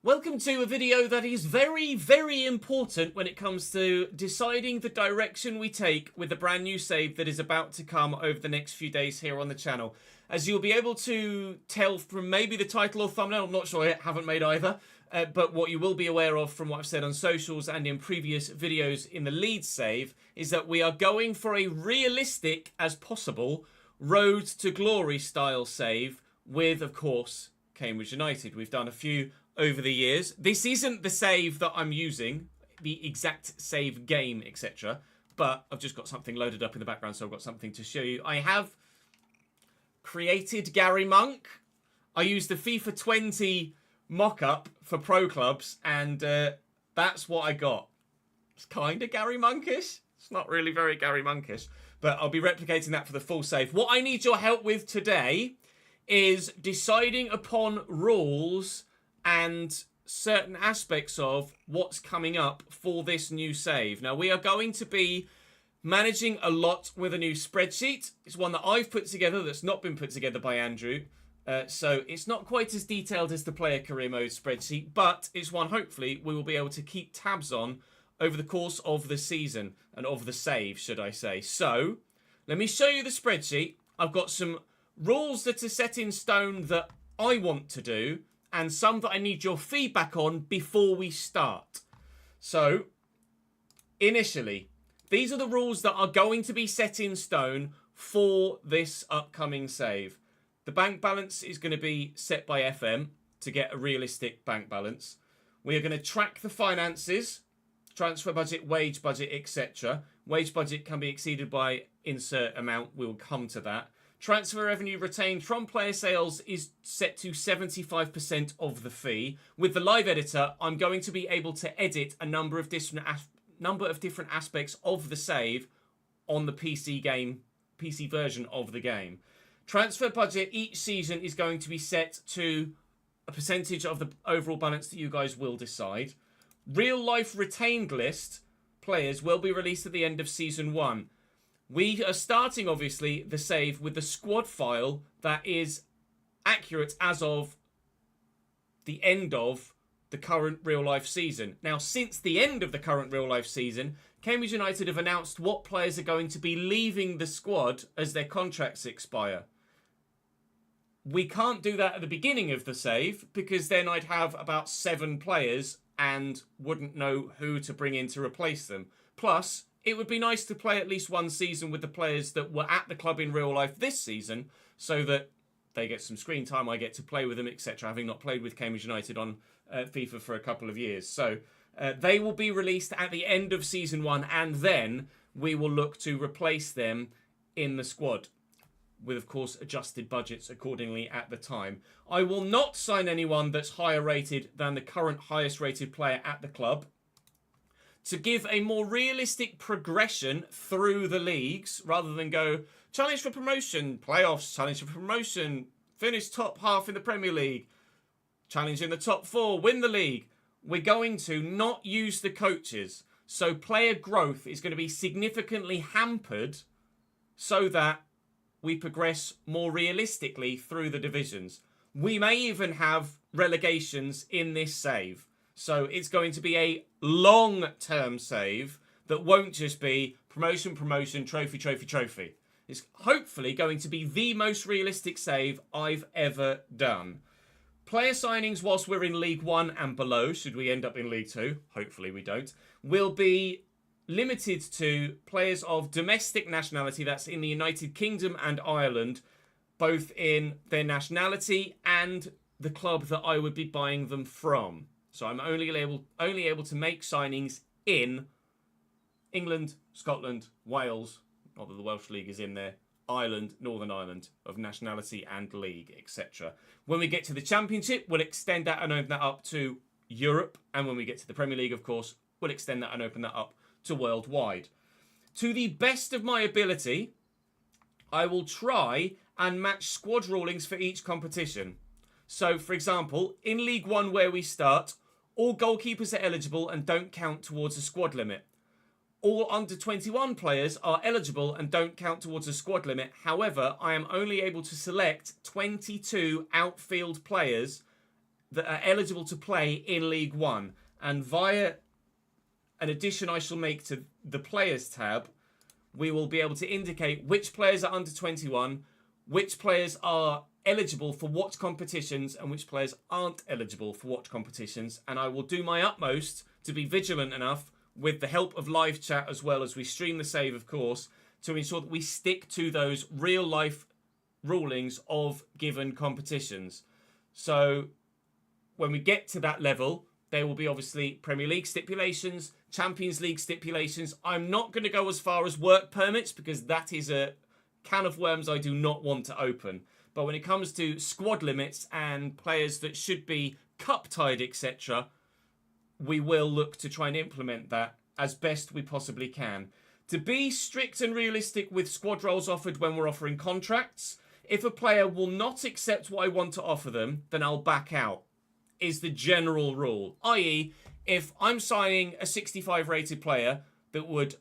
Welcome to a video that is very, very important when it comes to deciding the direction we take with the brand new save that is about to come over the next few days here on the channel. As you'll be able to tell from maybe the title or thumbnail, I'm not sure, I haven't made either. But what you will be aware of from what I've said on socials and in previous videos in the Leeds save is that we are going for a realistic as possible road to glory style save with, of course, Cambridge United. We've done a few over the years. This isn't the save that I'm using, the exact save game, etc. But I've just got something loaded up in the background, so I've got something to show you. I have created Gary Monk. I used the FIFA 20 mock-up for pro clubs, and that's what I got. It's kind of Gary Monkish. It's not really very Gary Monkish, but I'll be replicating that for the full save. What I need your help with today is deciding upon rules and certain aspects of what's coming up for this new save. Now, we are going to be managing a lot with a new spreadsheet. It's one that I've put together that's not been put together by Andrew. So it's not quite as detailed as the player career mode spreadsheet, but it's one hopefully we will be able to keep tabs on over the course of the season, and of the save, should I say. So let me show you the spreadsheet. I've got some rules that are set in stone that I want to do, and some that I need your feedback on before we start. So initially, these are the rules that are going to be set in stone for this upcoming save. The bank balance is going to be set by FM to get a realistic bank balance. We are going to track the finances, transfer budget, wage budget, etc. Wage budget can be exceeded by insert amount. We'll come to that. Transfer revenue retained from player sales is set to 75% of the fee. With the live editor, I'm going to be able to edit a number of different aspects of the save on the PC version of the game. Transfer budget each season is going to be set to a percentage of the overall balance that you guys will decide. Real life retained list players will be released at the end of season 1. We are starting, obviously, the save with the squad file that is accurate as of the end of the current real-life season. Now, since the end of the current real-life season, Cambridge United have announced what players are going to be leaving the squad as their contracts expire. We can't do that at the beginning of the save because then I'd have about 7 players and wouldn't know who to bring in to replace them. Plus, it would be nice to play at least one season with the players that were at the club in real life this season so that they get some screen time, I get to play with them, etc., having not played with Cambridge United on FIFA for a couple of years. So they will be released at the end of Season 1, and then we will look to replace them in the squad with, of course, adjusted budgets accordingly at the time. I will not sign anyone that's higher rated than the current highest rated player at the club to give a more realistic progression through the leagues rather than go challenge for promotion, playoffs, challenge for promotion, finish top half in the Premier League, challenge in the top 4, win the league. We're going to not use the coaches. So player growth is going to be significantly hampered so that we progress more realistically through the divisions. We may even have relegations in this save. So it's going to be a long-term save that won't just be promotion, promotion, trophy, trophy, trophy. It's hopefully going to be the most realistic save I've ever done. Player signings whilst we're in League 1 and below, should we end up in League 2, hopefully we don't, will be limited to players of domestic nationality, that's in the United Kingdom and Ireland, both in their nationality and the club that I would be buying them from. So I'm only able to make signings in England, Scotland, Wales, not that the Welsh League is in there, Ireland, Northern Ireland, of nationality and league, etc. When we get to the Championship, we'll extend that and open that up to Europe. And when we get to the Premier League, of course, we'll extend that and open that up to worldwide. To the best of my ability, I will try and match squad rulings for each competition. So, for example, in League 1 where we start, all goalkeepers are eligible and don't count towards a squad limit. All under-21 players are eligible and don't count towards a squad limit. However, I am only able to select 22 outfield players that are eligible to play in League 1. And via an addition I shall make to the Players tab, we will be able to indicate which players are under 21, which players are eligible for what competitions, and which players aren't eligible for what competitions. And I will do my utmost to be vigilant enough, with the help of live chat as well as we stream the save, of course, to ensure that we stick to those real-life rulings of given competitions. So when we get to that level, there will be obviously Premier League stipulations, Champions League stipulations. I'm not going to go as far as work permits because that is a can of worms I do not want to open. But when it comes to squad limits and players that should be cup-tied, etc., we will look to try and implement that as best we possibly can. To be strict and realistic with squad roles offered when we're offering contracts, if a player will not accept what I want to offer them, then I'll back out, is the general rule. I.e., if I'm signing a 65 rated player that would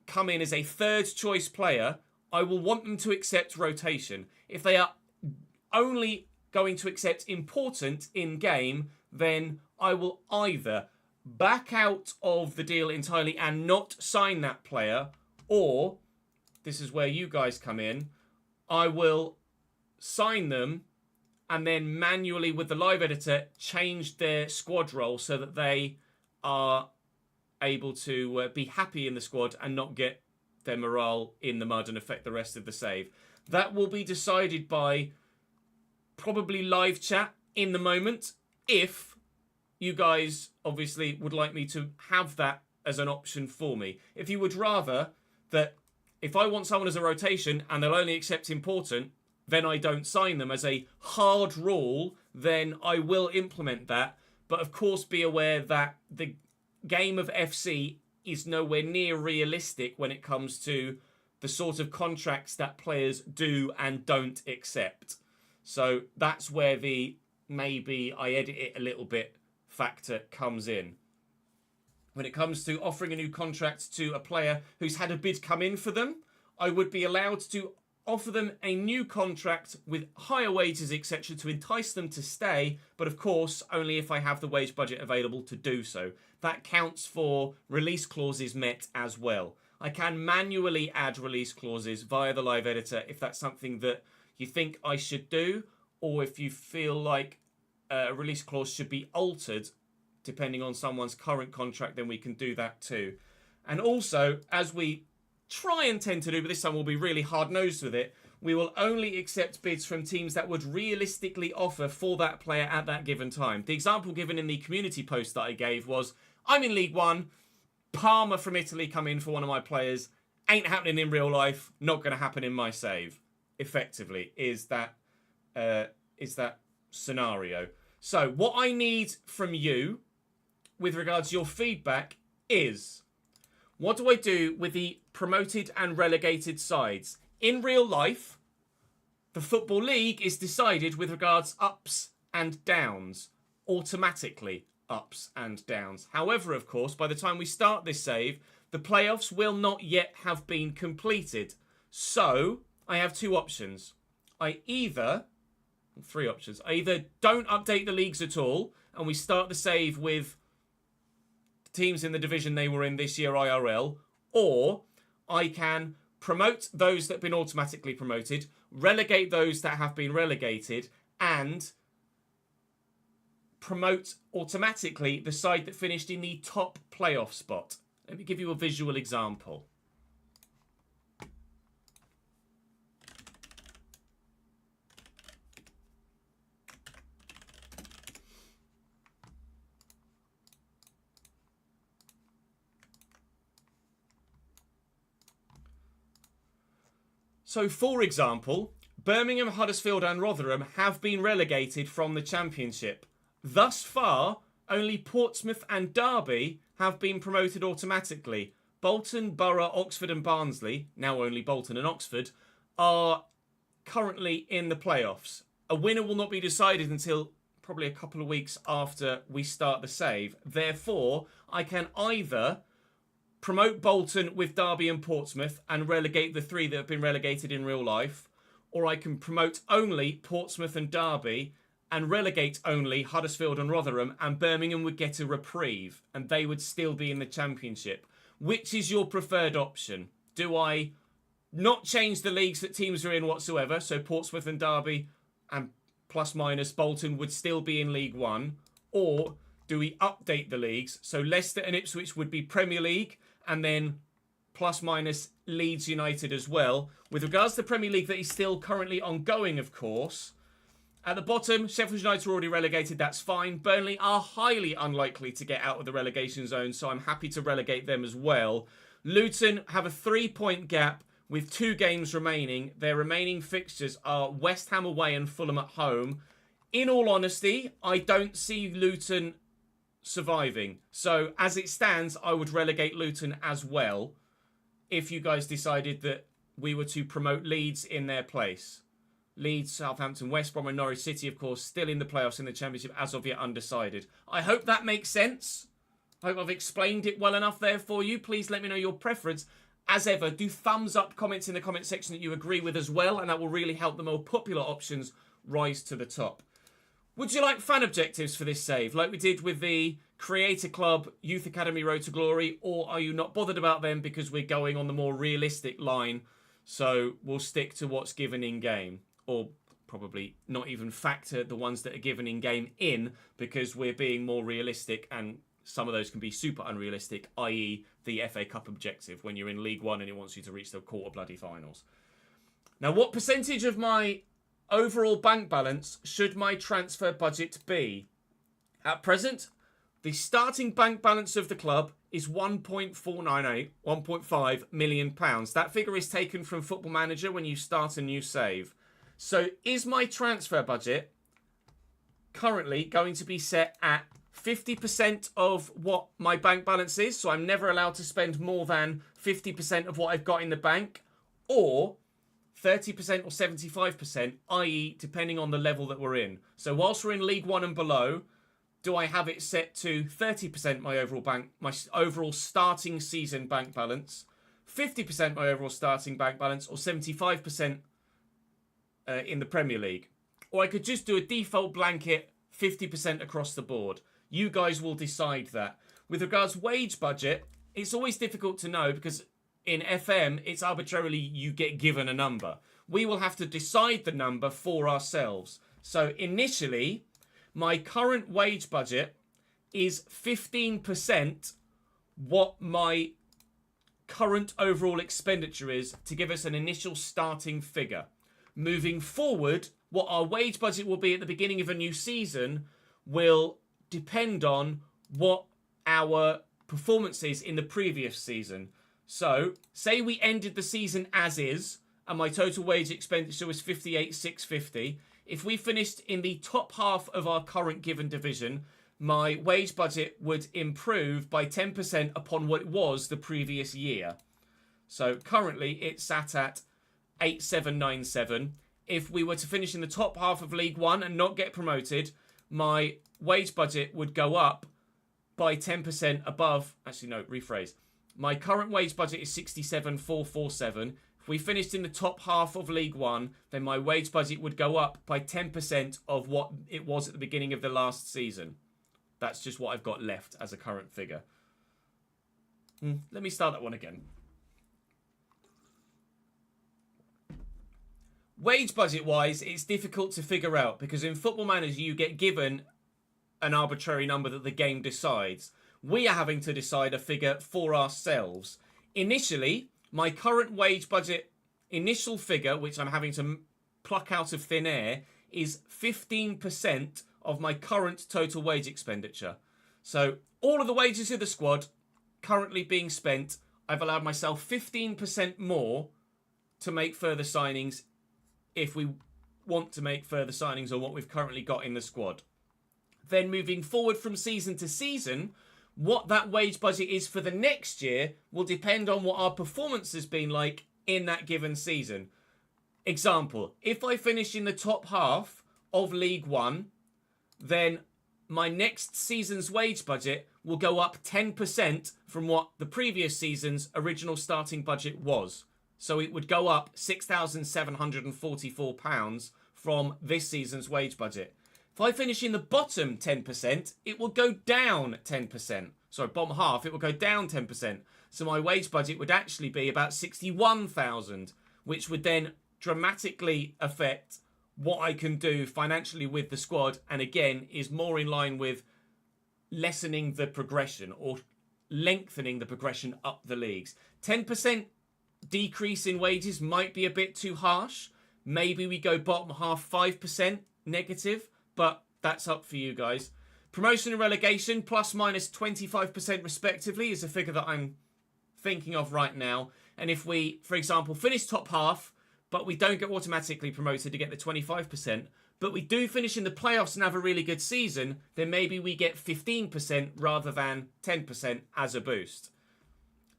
come in as a third choice player, I will want them to accept rotation. If they are only going to accept important in game, then I will either back out of the deal entirely and not sign that player, or, this is where you guys come in, I will sign them and then manually with the live editor change their squad role so that they are able to be happy in the squad and not get their morale in the mud and affect the rest of the save. That will be decided by probably live chat in the moment, if you guys obviously would like me to have that as an option for me. If you would rather that if I want someone as a rotation and they'll only accept important, then I don't sign them as a hard rule, then I will implement that. But of course be aware that the game of FC is nowhere near realistic when it comes to the sort of contracts that players do and don't accept. So that's where the maybe I edit it a little bit factor comes in. When it comes to offering a new contract to a player who's had a bid come in for them, I would be allowed to offer them a new contract with higher wages, etc., to entice them to stay, but of course, only if I have the wage budget available to do so. That counts for release clauses met as well. I can manually add release clauses via the live editor if that's something that you think I should do, or if you feel like a release clause should be altered depending on someone's current contract, then we can do that too. And also, as we try and tend to do, but this time we'll be really hard-nosed with it, we will only accept bids from teams that would realistically offer for that player at that given time. The example given in the community post that I gave was, I'm in League One, Parma from Italy come in for one of my players, ain't happening in real life, not going to happen in my save. Effectively, is that scenario. So what I need from you with regards to your feedback is, what do I do with the promoted and relegated sides? In real life, the Football League is decided with regards ups and downs, automatically ups and downs. However, of course, by the time we start this save, the playoffs will not yet have been completed. So, I have two options. Three options. I either don't update the leagues at all, and we start the save with teams in the division they were in this year IRL, or I can promote those that have been automatically promoted, relegate those that have been relegated, and promote automatically the side that finished in the top playoff spot. Let me give you a visual example. So, for example, Birmingham, Huddersfield and Rotherham have been relegated from the Championship. Thus far, only Portsmouth and Derby have been promoted automatically. Bolton, Borough, Oxford and Barnsley, now only Bolton and Oxford, are currently in the playoffs. A winner will not be decided until probably a couple of weeks after we start the save. Therefore, I can either promote Bolton with Derby and Portsmouth and relegate the three that have been relegated in real life, or I can promote only Portsmouth and Derby and relegate only Huddersfield and Rotherham, and Birmingham would get a reprieve and they would still be in the Championship. Which is your preferred option? Do I not change the leagues that teams are in whatsoever, so Portsmouth and Derby and plus minus Bolton would still be in League One, or do we update the leagues so Leicester and Ipswich would be Premier League, and then plus minus Leeds United as well? With regards to the Premier League that is still currently ongoing, of course, at the bottom, Sheffield United are already relegated, that's fine. Burnley are highly unlikely to get out of the relegation zone, so I'm happy to relegate them as well. Luton have a 3-point gap with 2 games remaining. Their remaining fixtures are West Ham away and Fulham at home. In all honesty, I don't see Luton surviving. So as it stands, I would relegate Luton as well if you guys decided that we were to promote Leeds in their place. Leeds, Southampton, West Brom and Norwich City, of course, still in the playoffs in the Championship as of yet undecided. I hope that makes sense. I hope I've explained it well enough there for you. Please let me know your preference. As ever, do thumbs up comments in the comment section that you agree with as well, and that will really help the more popular options rise to the top. Would you like fan objectives for this save, like we did with the Creator Club Youth Academy Road to Glory, or are you not bothered about them because we're going on the more realistic line, so we'll stick to what's given in-game? Or probably not even factor the ones that are given in-game in, because we're being more realistic, and some of those can be super unrealistic, i.e. the FA Cup objective when you're in League One and it wants you to reach the quarter bloody finals. Now, what percentage of my overall bank balance should my transfer budget be? At present, the starting bank balance of the club is £1.5 million. That figure is taken from Football Manager when you start a new save. So is my transfer budget currently going to be set at 50% of what my bank balance is? So I'm never allowed to spend more than 50% of what I've got in the bank, or 30% or 75%, i.e. depending on the level that we're in. So whilst we're in League One and below, do I have it set to 30% my overall starting season bank balance, 50% my overall starting bank balance, or 75% in the Premier League. Or I could just do a default blanket 50% across the board. You guys will decide that. With regards wage budget, it's always difficult to know because in FM, it's arbitrarily you get given a number. We will have to decide the number for ourselves. So initially, my current wage budget is 15% what my current overall expenditure is to give us an initial starting figure. Moving forward, what our wage budget will be at the beginning of a new season will depend on what our performance is in the previous season. So, say we ended the season as is, and my total wage expenditure was 58,650. If we finished in the top half of our current given division, my wage budget would improve by 10% upon what it was the previous year. So currently it's sat at 8797. If we were to finish in the top half of League One and not get promoted, my wage budget would go up by 10% above. Actually, no, rephrase. My current wage budget is 67,447. If we finished in the top half of League One, then my wage budget would go up by 10% of what it was at the beginning of the last season. That's just what I've got left as a current figure. Let me start that one again. Wage budget wise, it's difficult to figure out because in Football Manager you get given an arbitrary number that the game decides. We are having to decide a figure for ourselves. Initially, my current wage budget initial figure, which I'm having to pluck out of thin air, is 15% of my current total wage expenditure. So all of the wages of the squad currently being spent, I've allowed myself 15% more to make further signings if we want to make further signings on what we've currently got in the squad. Then moving forward from season to season, what that wage budget is for the next year will depend on what our performance has been like in that given season. Example, if I finish in the top half of League One, then my next season's wage budget will go up 10% from what the previous season's original starting budget was. So it would go up £6,744 from this season's wage budget. If I finish in the bottom 10%, it will go down 10%. Sorry, bottom half, it will go down 10%. So my wage budget would actually be about 61,000, which would then dramatically affect what I can do financially with the squad, and again is more in line with lessening the progression or lengthening the progression up the leagues. 10% decrease in wages might be a bit too harsh. Maybe we go bottom half 5% negative, but that's up for you guys. Promotion and relegation plus minus 25% respectively is a figure that I'm thinking of right now. And if we, for example, finish top half, but we don't get automatically promoted to get the 25%, but we do finish in the playoffs and have a really good season, then maybe we get 15% rather than 10% as a boost.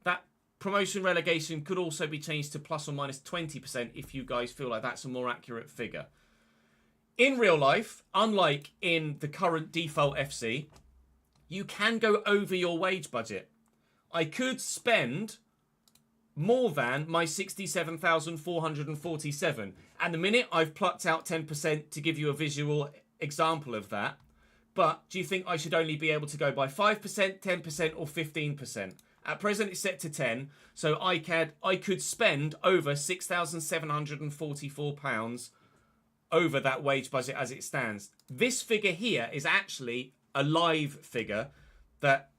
That promotion relegation could also be changed to plus or minus 20% if you guys feel like that's a more accurate figure. In real life, unlike in the current default FC, you can go over your wage budget. I could spend more than my 67,447. And the minute I've plucked out 10% to give you a visual example of that. But do you think I should only be able to go by 5%, 10% or 15%? At present it's set to 10. So I could spend over £6,744 over that wage budget as it stands. This figure here is actually a live figure that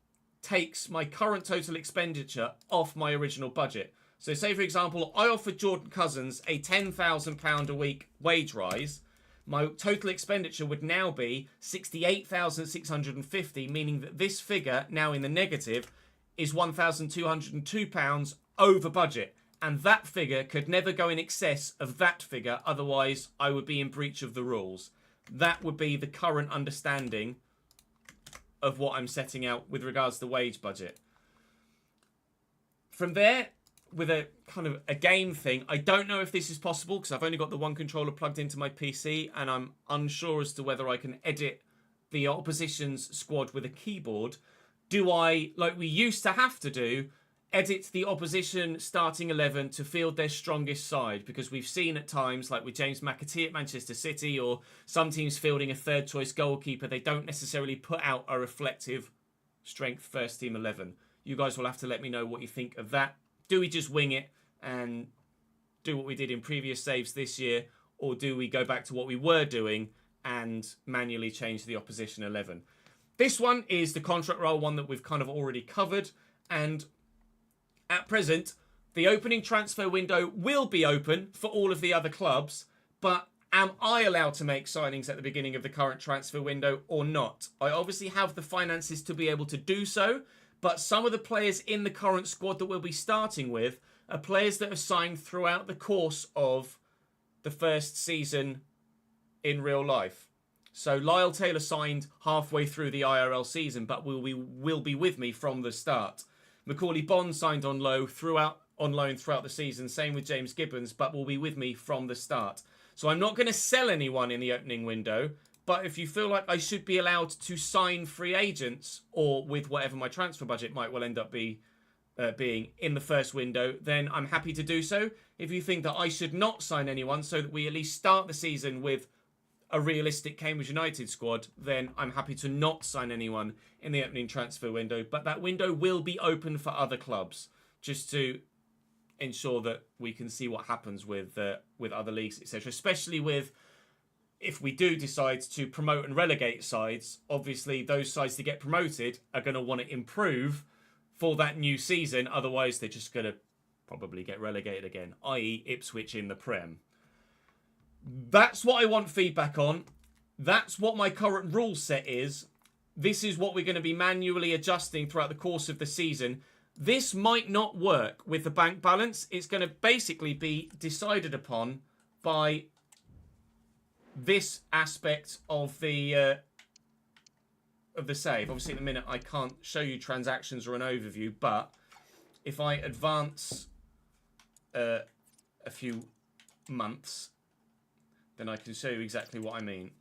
takes my current total expenditure off my original budget. So say, for example, I offered Jordan Cousins a £10,000 a week wage rise. My total expenditure would now be £68,650, meaning that this figure, now in the negative, is £1,202 over budget. And that figure could never go in excess of that figure, otherwise I would be in breach of the rules. That would be the current understanding of what I'm setting out with regards to the wage budget. From there, with a kind of a game thing, I don't know if this is possible because I've only got the one controller plugged into my PC and I'm unsure as to whether I can edit the opposition's squad with a keyboard. Do I, like we used to have to do, edit the opposition starting 11 to field their strongest side, because we've seen at times, like with James McAtee at Manchester City, or some teams fielding a third choice goalkeeper, they don't necessarily put out a reflective strength first team 11. You guys will have to let me know what you think of that. Do we just wing it and do what we did in previous saves this year, or do we go back to what we were doing and manually change the opposition 11? This one is the contract role one that we've kind of already covered, and at present, the opening transfer window will be open for all of the other clubs, but am I allowed to make signings at the beginning of the current transfer window or not? I obviously have the finances to be able to do so, but some of the players in the current squad that we'll be starting with are players that have signed throughout the course of the first season in real life. So Lyle Taylor signed halfway through the IRL season, but will be with me from the start. Macaulay Bond signed on loan throughout the season. Same with James Gibbons, but will be with me from the start. So I'm not going to sell anyone in the opening window, but if you feel like I should be allowed to sign free agents, or with whatever my transfer budget might well end up being in the first window, then I'm happy to do so. If you think that I should not sign anyone so that we at least start the season with a realistic Cambridge United squad, then I'm happy to not sign anyone in the opening transfer window. But that window will be open for other clubs, just to ensure that we can see what happens with other leagues, etc. Especially with, if we do decide to promote and relegate sides, obviously those sides that get promoted are going to want to improve for that new season. Otherwise, they're just going to probably get relegated again, i.e. Ipswich in the Prem. That's what I want feedback on. That's what my current rule set is. This is what we're going to be manually adjusting throughout the course of the season. This might not work with the bank balance. It's going to basically be decided upon by this aspect of the save. Obviously, at the minute, I can't show you transactions or an overview, but if I advance a few months, then I can show you exactly what I mean.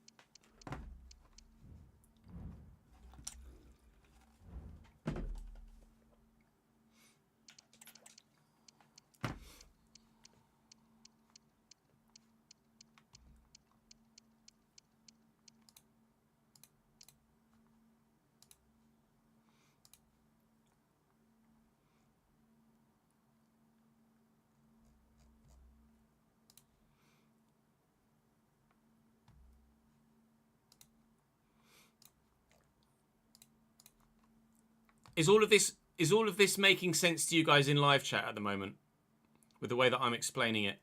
Is all of this making sense to you guys in live chat at the moment, with the way that I'm explaining it?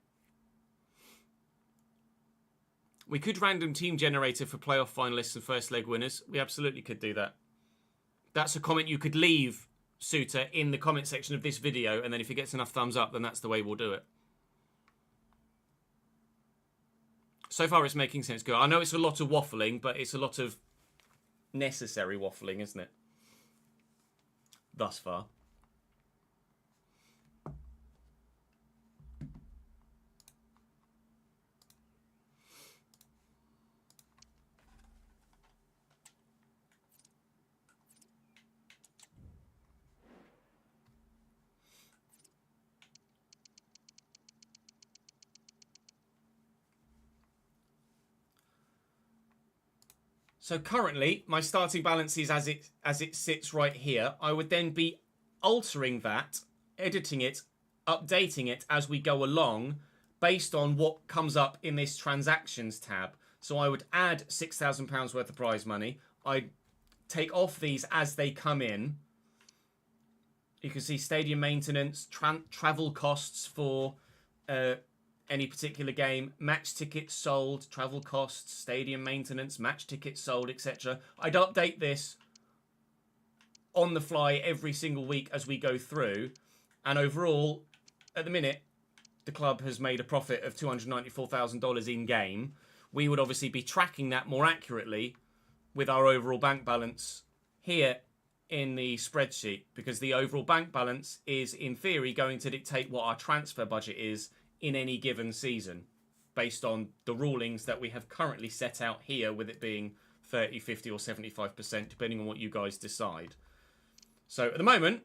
We could random team generator for playoff finalists and first leg winners. We absolutely could do that. That's a comment you could leave, Suter, in the comment section of this video, and then if it gets enough thumbs up, then that's the way we'll do it. So far, it's making sense. Good. I know it's a lot of waffling, but it's a lot of necessary waffling, isn't it? Thus far. So currently, my starting balance is as it sits right here. I would then be altering that, editing it, updating it as we go along, based on what comes up in this transactions tab. So I would add £6,000 worth of prize money. I'd take off these as they come in. You can see stadium maintenance, travel costs for any particular game, match tickets sold, travel costs, stadium maintenance, match tickets sold, etc. I'd update this on the fly every single week as we go through. And overall, at the minute, the club has made a profit of $294,000 in game. We would obviously be tracking that more accurately with our overall bank balance here in the spreadsheet, because the overall bank balance is, in theory, going to dictate what our transfer budget is in any given season, based on the rulings that we have currently set out here, with it being 30, 50 or 75%, depending on what you guys decide. So at the moment,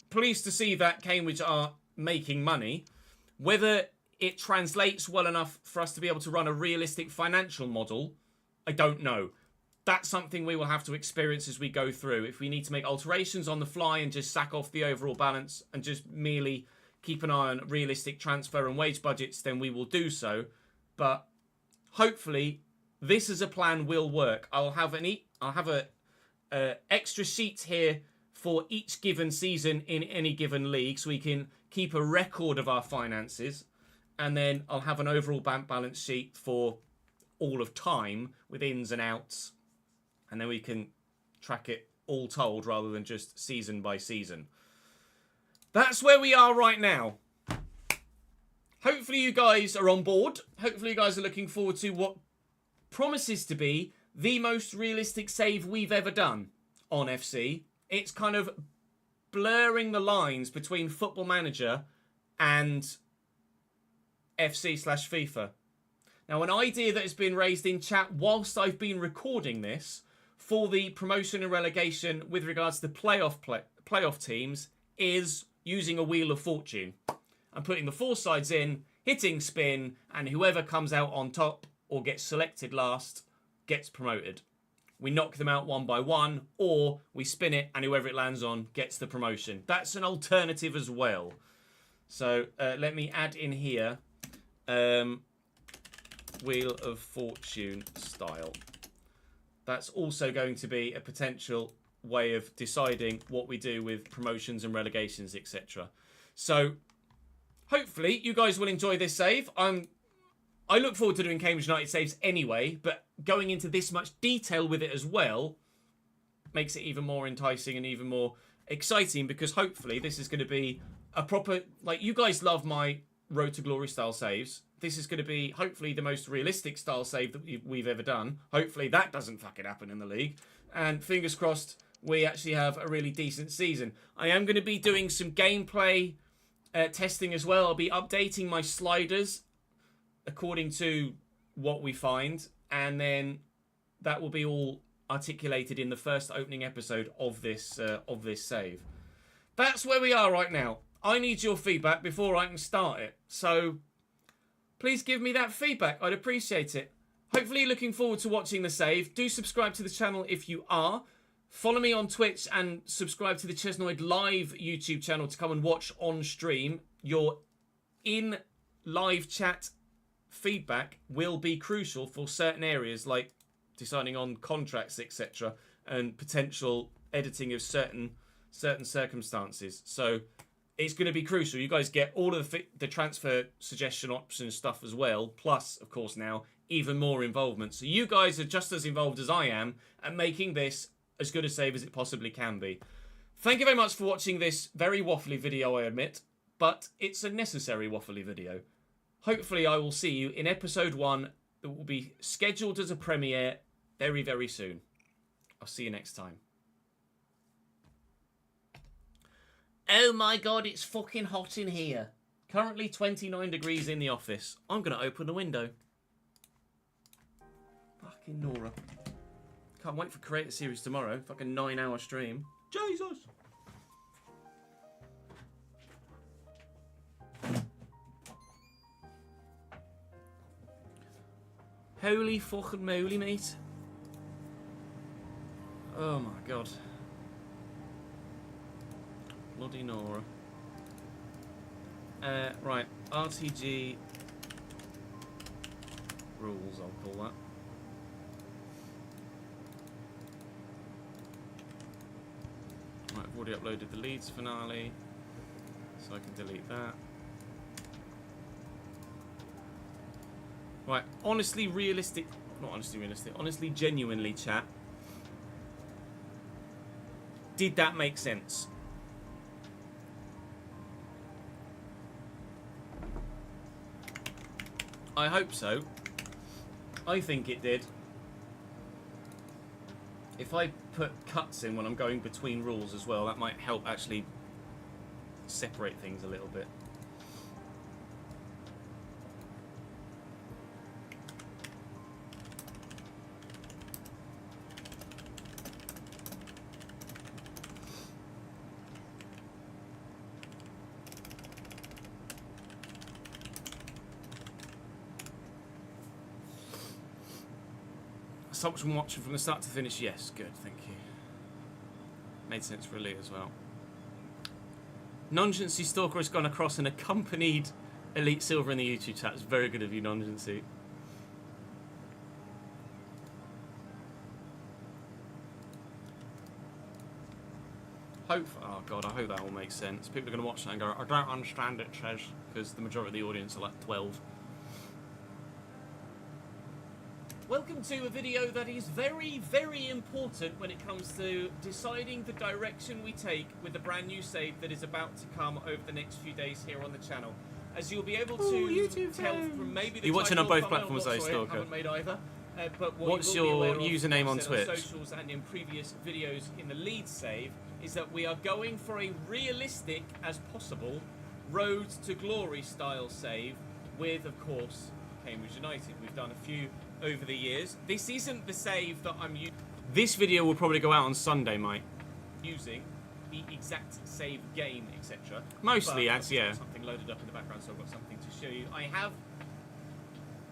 pleased to see that Cambridge are making money. Whether it translates well enough for us to be able to run a realistic financial model, I don't know. That's something we will have to experience as we go through. If we need to make alterations on the fly and just sack off the overall balance and just merely keep an eye on realistic transfer and wage budgets, then we will do so. But hopefully, this as a plan will work. I'll have a extra sheet here for each given season in any given league, so we can keep a record of our finances. And then I'll have an overall bank balance sheet for all of time with ins and outs. And then we can track it all told rather than just season by season. That's where we are right now. Hopefully you guys are on board. Hopefully you guys are looking forward to what promises to be the most realistic save we've ever done on FC. It's kind of blurring the lines between Football Manager and FC/FIFA. Now, an idea that has been raised in chat whilst I've been recording this for the promotion and relegation with regards to playoff teams is using a Wheel of Fortune and putting the 4 sides in, hitting spin, and whoever comes out on top or gets selected last gets promoted. We knock them out one by one, or we spin it and whoever it lands on gets the promotion. That's an alternative as well. So let me add in here Wheel of Fortune style. That's also going to be a potential way of deciding what we do with promotions and relegations, etc. So hopefully you guys will enjoy this save. I look forward to doing Cambridge United saves anyway, but going into this much detail with it as well makes it even more enticing and even more exciting, because hopefully this is going to be a proper, like, you guys love my Road to Glory style saves. This is going to be hopefully the most realistic style save that we've ever done. Hopefully that doesn't fucking happen in the league. And fingers crossed we actually have a really decent season. I am going to be doing some gameplay testing as well. I'll be updating my sliders according to what we find, and then that will be all articulated in the first opening episode of this save. That's where we are right now. I need your feedback before I can start it, so please give me that feedback. I'd appreciate it. Hopefully you're looking forward to watching the save. Do subscribe to the channel if you are. Follow me on Twitch and subscribe to the Chesnoid Live YouTube channel to come and watch on stream. Your in live chat feedback will be crucial for certain areas like deciding on contracts, etc., and potential editing of certain circumstances. So it's going to be crucial. You guys get all of the transfer suggestion option stuff as well, plus, of course, now even more involvement. So you guys are just as involved as I am at making this as good a save as it possibly can be. Thank you very much for watching this very waffly video, I admit, but it's a necessary waffly video. Hopefully I will see you in episode 1 that will be scheduled as a premiere very, very soon. I'll see you next time. Oh my god, it's fucking hot in here. Currently 29 degrees in the office. I'm going to open the window. Fucking Nora. Can't wait for Creator Series tomorrow. Fucking 9-hour stream. Jesus! Holy fucking moly, mate. Oh my god. Bloody Nora. Right, RTG rules, I'll call that. Right, I've already uploaded the Leeds finale, so I can delete that. Right, honestly genuinely, chat. Did that make sense? I hope so. I think it did. If I put cuts in when I'm going between rules as well, that might help actually separate things a little bit. Someone watching from the start to finish. Yes, good, thank you. Made sense for Lee as well. Nongency Stalker has gone across and accompanied Elite Silver in the YouTube chat. It's very good of you, Nongency. Oh god, I hope that all makes sense. People are going to watch that and go, I don't understand it, Chaz, because the majority of the audience are like 12. Welcome to a video that is very, very important when it comes to deciding the direction we take with the brand new save that is about to come over the next few days here on the channel. As you'll be able to tell from maybe the You're watching on title, both platforms though, Stalker. haven't made either. But What's you will your be aware of, username on I've said Twitch? socials and in previous videos in the Leeds save is that we are going for a realistic as possible Road to Glory style save with, of course, Cambridge United. We've done a few over the years. This isn't the save that I'm This video will probably go out on Sunday, mate. using, the exact save game, etc. Mostly, But that's, yeah. I've got something loaded up in the background, so I've got something to show you. I have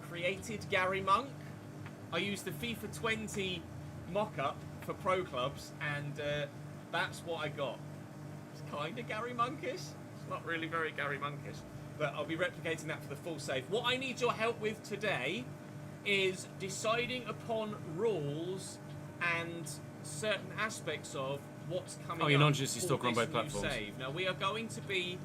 created Gary Monk. I used the FIFA 20 mock-up for pro clubs, and that's what I got. It's kind of Gary Monkish. It's not really very Gary Monkish, but I'll be replicating that for the full save. What I need your help with today is deciding upon rules and certain aspects of what's coming Oh, you're up not just for Stalker on this both new platforms. save. Now, we are going to be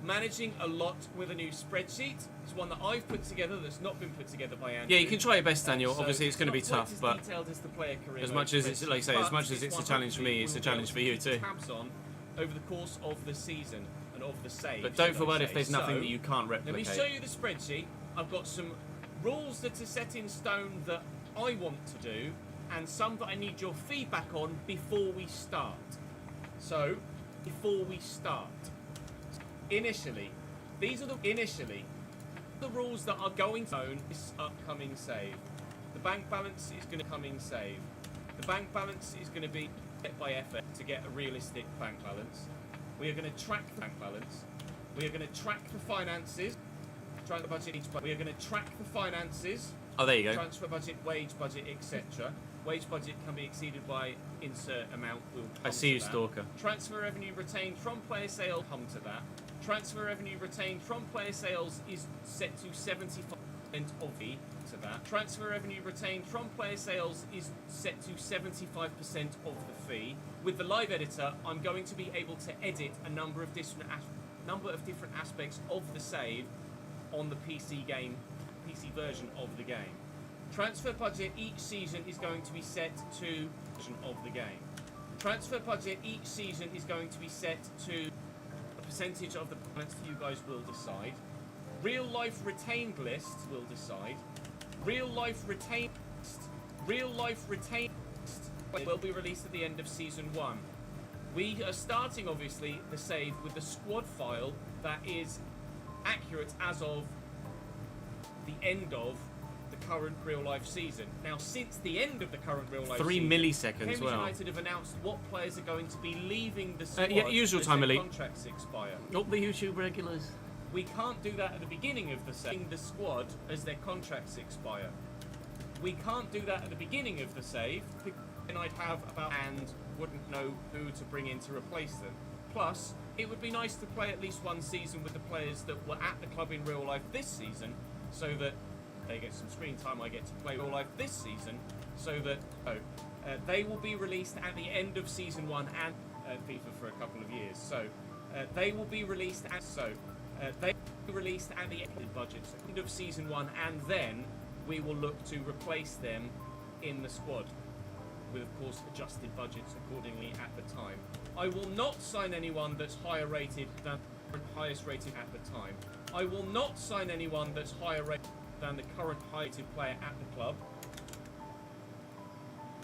managing a lot with a new spreadsheet. It's one that I've put together that's not been put together by Andrew. Yeah, you can try your best, Daniel. So Obviously, it's going to be not tough, quite but as detailed as the player career as mode much as it's, spreadsheet, like I say, as but much as it's a one challenge for me, hopefully it's a we'll challenge for be you able to too. keep tabs on over the course of the season and of the save. But don't should feel I bad if say. there's nothing So, that you can't let me replicate. show you the spreadsheet. I've got some rules that are set in stone that I want to do, and some that I need your feedback on before we start. So, before we start, initially, these are the rules that are going to own this upcoming save. The bank balance is going to come in save. The bank balance is going to be set by effort to get a realistic bank balance. We are going to track the bank balance. We are going to track the finances. Track the budget. We are going to track the finances. Oh, there you go. Transfer budget, wage budget, etc. Wage budget can be exceeded by insert amount. We'll come I see to you, that. Stalker. Transfer revenue retained from player sales, come to that. Transfer revenue retained from player sales is set to 75% of the to that. Transfer revenue retained from player sales is set to 75% of the fee. With the live editor, I'm going to be able to edit a number of different aspects of the save on the PC version of the game. Transfer budget each season is going to be set to version of the game. Transfer budget each season is going to be set to a percentage of the balance that you guys will decide. Real life retained list will decide. Real life retained list will be released at the end of season 1. We are starting obviously the save with the squad file that is accurate as of the end of the current real life season. Now, since the end of the current real life 3 season, milliseconds, Cambridge well. United have announced what players are going to be leaving the squad Yeah, usual as time, their Elite. contracts expire. Not the YouTube regulars. We can't do that at the beginning of the save. The squad as their contracts expire. We can't do that at the beginning of the save because then I'd have about and wouldn't know who to bring in to replace them. Plus, it would be nice to play at least one season with the players that were at the club in real life this season, so that they get some screen time. I get to play real life this season, so that they will be released at the end of season 1 and FIFA for a couple of years. So they will be released at they will be released at the end of budgets, end of season 1, and then we will look to replace them in the squad with, of course, adjusted budgets accordingly at the time. I will not sign anyone that's higher rated than the highest rated at the time. I will not sign anyone that's higher rated than the current highest rated player at the club.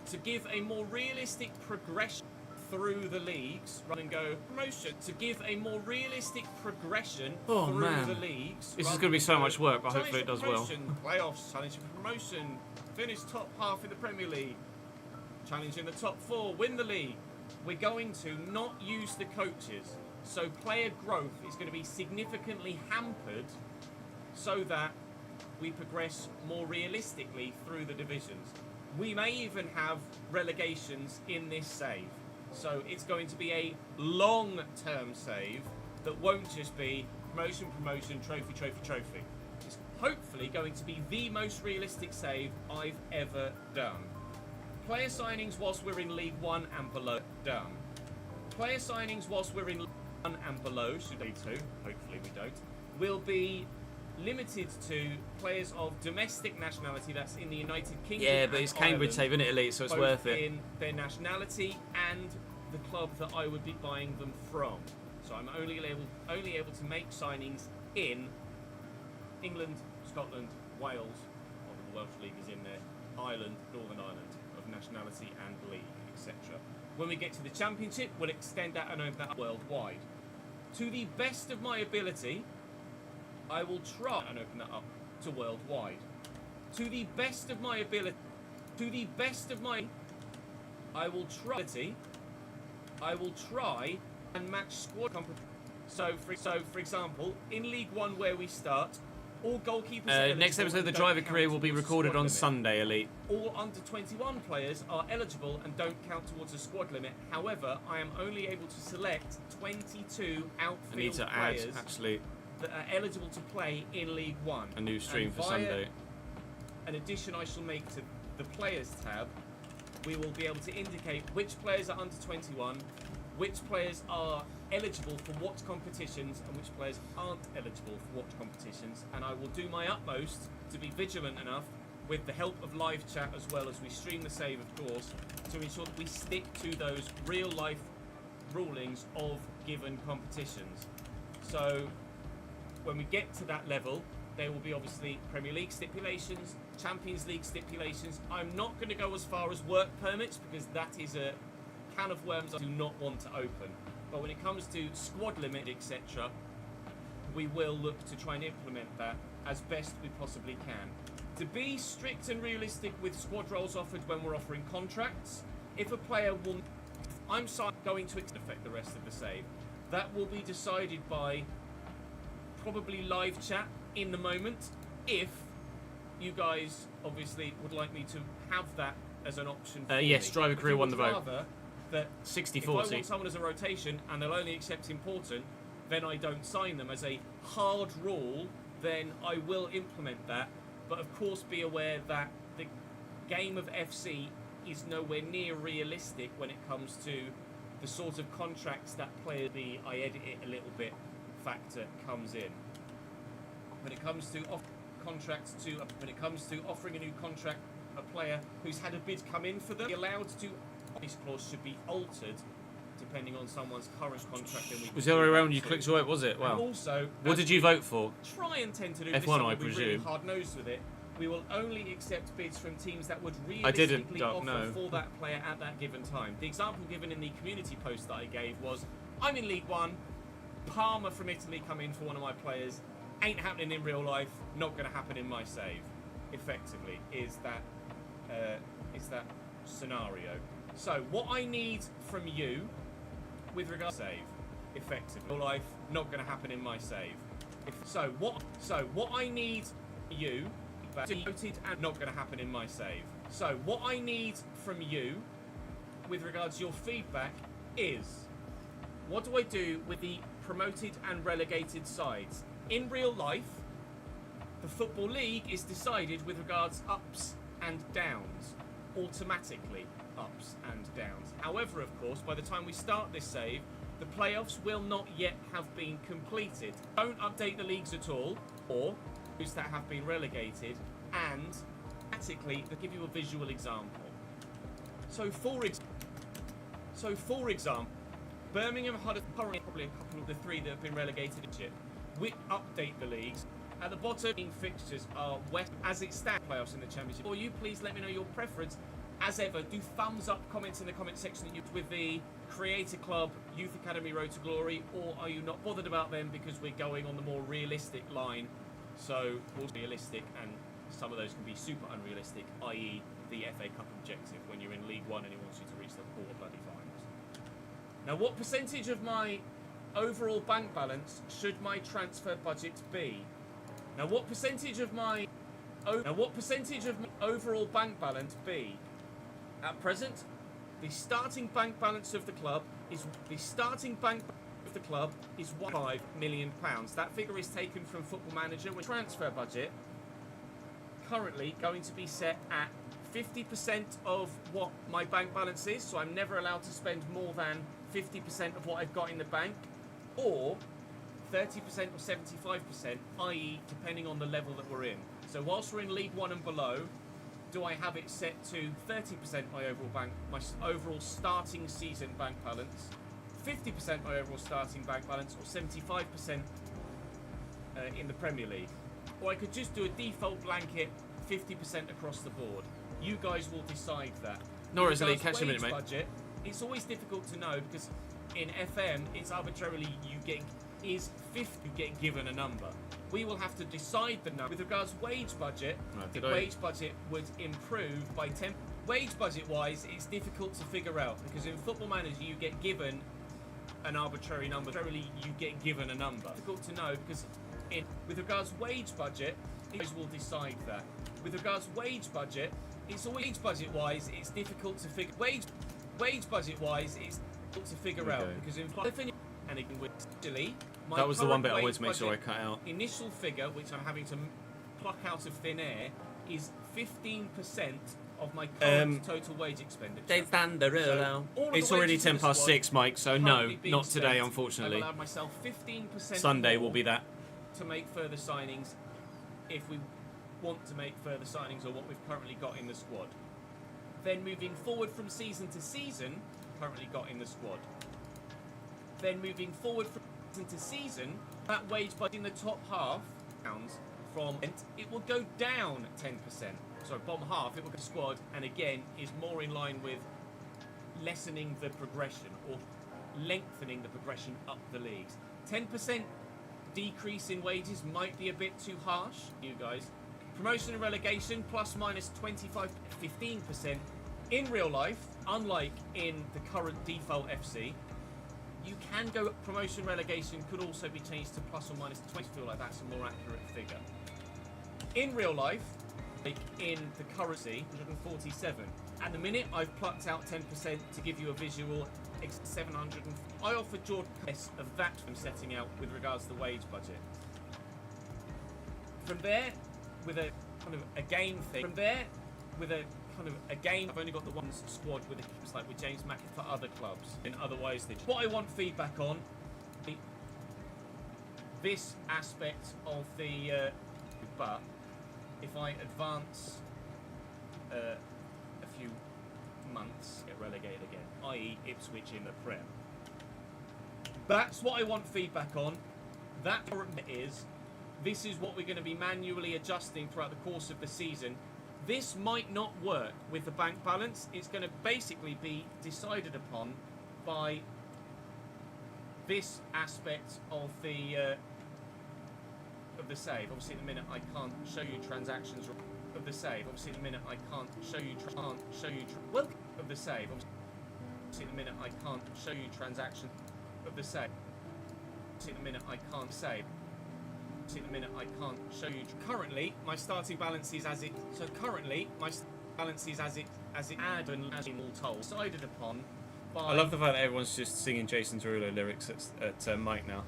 To give a more realistic progression through the leagues, rather than go promotion. To give a more realistic progression through man. the leagues. This is rather going to be than so go, much work, but challenge hopefully it for does well. promotion, Playoffs, challenge for promotion, finish top half in the Premier League, challenge in the top 4, win the league. We're going to not use the coaches, so player growth is going to be significantly hampered, so that we progress more realistically through the divisions. We may even have relegations in this save. So it's going to be a long-term save that won't just be promotion, promotion, trophy, trophy, trophy. It's hopefully going to be the most realistic save I've ever done. Player signings whilst we're in League 1 and below, done. Player signings whilst we're in League 1 and below, should they too, hopefully we don't, will be limited to players of domestic nationality, that's in the United Kingdom. Yeah, but it's Cambridge save, isn't it, Elite? So it's worth it. In their nationality and the club that I would be buying them from. So I'm only able to make signings in England, Scotland, Wales, or the Welsh League is in there, Ireland, Northern Ireland, of nationality and league, etc. When we get to the Championship, we'll extend that and open that up worldwide. To the best of my ability, I will try and open that up to worldwide. To the best of my ability, I will try and match squad competition. So for example, in League 1 where we start, all goalkeepers next episode of The Driver Career will be recorded on Sunday, Elite. All under 21 players are eligible and don't count towards a squad limit. However, I am only able to select 22 outfield I need to add, players actually, that are eligible to play in League 1. a new stream And for via Sunday. An addition I shall make to the Players tab, we will be able to indicate which players are under 21, which players are eligible for what competitions, and which players aren't eligible for what competitions. And I will do my utmost to be vigilant enough, with the help of live chat as well as we stream the save, of course, to ensure that we stick to those real-life rulings of given competitions. So when we get to that level, there will be obviously Premier League stipulations, Champions League stipulations. I'm not going to go as far as work permits because that is a can of worms I do not want to open. But when it comes to squad limit, etc., we will look to try and implement that as best we possibly can. To be strict and realistic with squad roles offered when we're offering contracts, if a player will, I'm going to affect the rest of the save. That will be decided by probably live chat in the moment, if you guys obviously would like me to have that as an option for yes, me. Driver Career won the vote. Rather that 60-40. if I want someone as a rotation and they'll only accept important, then I don't sign them as a hard rule, then I will implement that. But of course be aware that the game of FC is nowhere near realistic when it comes to the sort of contracts that player the I edit it a little bit factor comes in. When it comes to offering a new contract, a player who's had a bid come in for them, allowed to. This clause should be altered depending on someone's current contract. And Was the other way around? You clicked your vote, was it? And Wow. also, What did you vote for? Try and tend to do F1, this. I We'll be really presume. hard-nosed with it. We will only accept bids from teams that would I didn't, realistically Doc, offer no. for that player at that given time. The example given in the community post that I gave was, I'm in League 1, Parma from Italy come in for one of my players, ain't happening in real life, not going to happen in my save. Effectively, is that scenario. So what I need from you with regard to save, effectively, real life, not going to happen in my save. So what I need you voted and not going to happen in my save. So what I need from you with regards to your feedback is, what do I do with the promoted and relegated sides? In real life, the Football League is decided with regards ups and downs, automatically ups and downs. However, of course, by the time we start this save, the playoffs will not yet have been completed. Don't update the leagues at all, or those that have been relegated, and practically, they'll give you a visual example. So for example, Birmingham had probably a couple of the three that have been relegated. We update the leagues. At the bottom, fixtures are West as it stands playoffs in the Championship. Or you please let me know your preference. As ever, do thumbs up comments in the comment section that you with the Creator Club Youth Academy Road to Glory, or are you not bothered about them because we're going on the more realistic line? So, also realistic, and some of those can be super unrealistic, i.e. the FA Cup objective when you're in League 1 and it wants you to reach the quarter bloody finals. Now, what percentage of my overall bank balance should my transfer budget be? Now, what percentage of my Now, what percentage of overall bank balance be? At present, the starting bank balance of the club is £1.5 million. That figure is taken from Football Manager with transfer budget currently going to be set at 50% of what my bank balance is, so I'm never allowed to spend more than 50% of what I've got in the bank, or 30% or 75%, i.e. depending on the level that we're in. So whilst we're in League 1 and below, do I have it set to 30% my overall starting season bank balance, 50% my overall starting bank balance, or 75% in the Premier League? Or I could just do a default blanket 50% across the board. You guys will decide that. Norris Elite, catch a minute, mate. Budget, it's always difficult to know because in FM, it's arbitrarily you get given a number. We will have to decide the number. With regards to wage budget, the wage budget would improve by 10. Wage budget wise, it's difficult to figure out because in Football Manager you get given an arbitrary number. Arbitrarily, you get given a number. Difficult to know because with regards to wage budget, you guys will decide that. With regards to wage budget, it's always wage budget wise, it's difficult to figure wage budget wise, it's difficult to figure out because in and again with that was the one bit I always make sure I cut out. Initial figure, which I'm having to pluck out of thin air, is 15% of my current total wage expenditure. They've done the rule now. It's already 10 past 6, Mike, so no, not today, unfortunately. I've allowed myself 15% Sunday will be that. To make further signings if we want to make further signings or what we've currently got in the squad. Then moving forward from season to season, currently got in the squad. Then moving forward from season to season, that wage budget in the top half from it will go down 10%. So bottom half, it will go to squad, and again is more in line with lessening the progression or lengthening the progression up the leagues. 10% decrease in wages might be a bit too harsh, you guys. Promotion and relegation plus minus 15%. In real life, unlike in the current default FC, you can go promotion relegation could also be changed to plus or minus 20. I feel like that's a more accurate figure. In real life, like in the currency, 147. At the minute, I've plucked out 10% to give you a visual. 700. I offered Jordan less of that from setting out with regards to the wage budget. From there, with a kind of a game thing. From there, with a kind of a game. I've only got the one squad with it, like with James Mackey for other clubs, and otherwise, what I want feedback on this aspect of the. But if I advance a few months, get relegated again, i.e. Ipswich in the Prem. That's what I want feedback on. That is, this is what we're going to be manually adjusting throughout the course of the season. This might not work with the bank balance. It's going to basically be decided upon by this aspect of the save. Obviously, at the minute I can't show you transactions of the save. Obviously, at the minute I can't show you well of the save. Obviously, at the minute I can't show you transactions of the save. Obviously, at the minute I can't save. Obviously, at the minute I can't show you. Currently, my starting balance is as it. So currently, my balance is as it add and as all told. Decided upon. By I love the fact that everyone's just singing Jason Derulo lyrics at Mike now.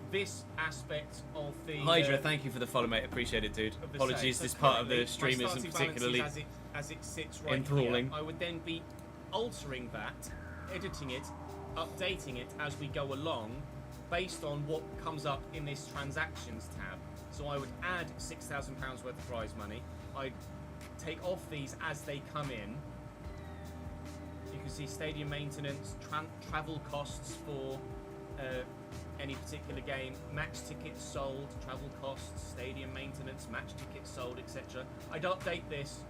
This aspect of the Hydra, thank you for the follow, mate. Appreciate it, dude. Apologies, this part of the stream isn't particularly as it sits right enthralling. Here. I would then be altering that, editing it, updating it as we go along, based on what comes up in this transactions tab. So I would add £6,000 worth of prize money. I'd take off these as they come in. You can see stadium maintenance, travel costs for any particular game, match tickets sold, travel costs, stadium maintenance, match tickets sold, etc. I'd update this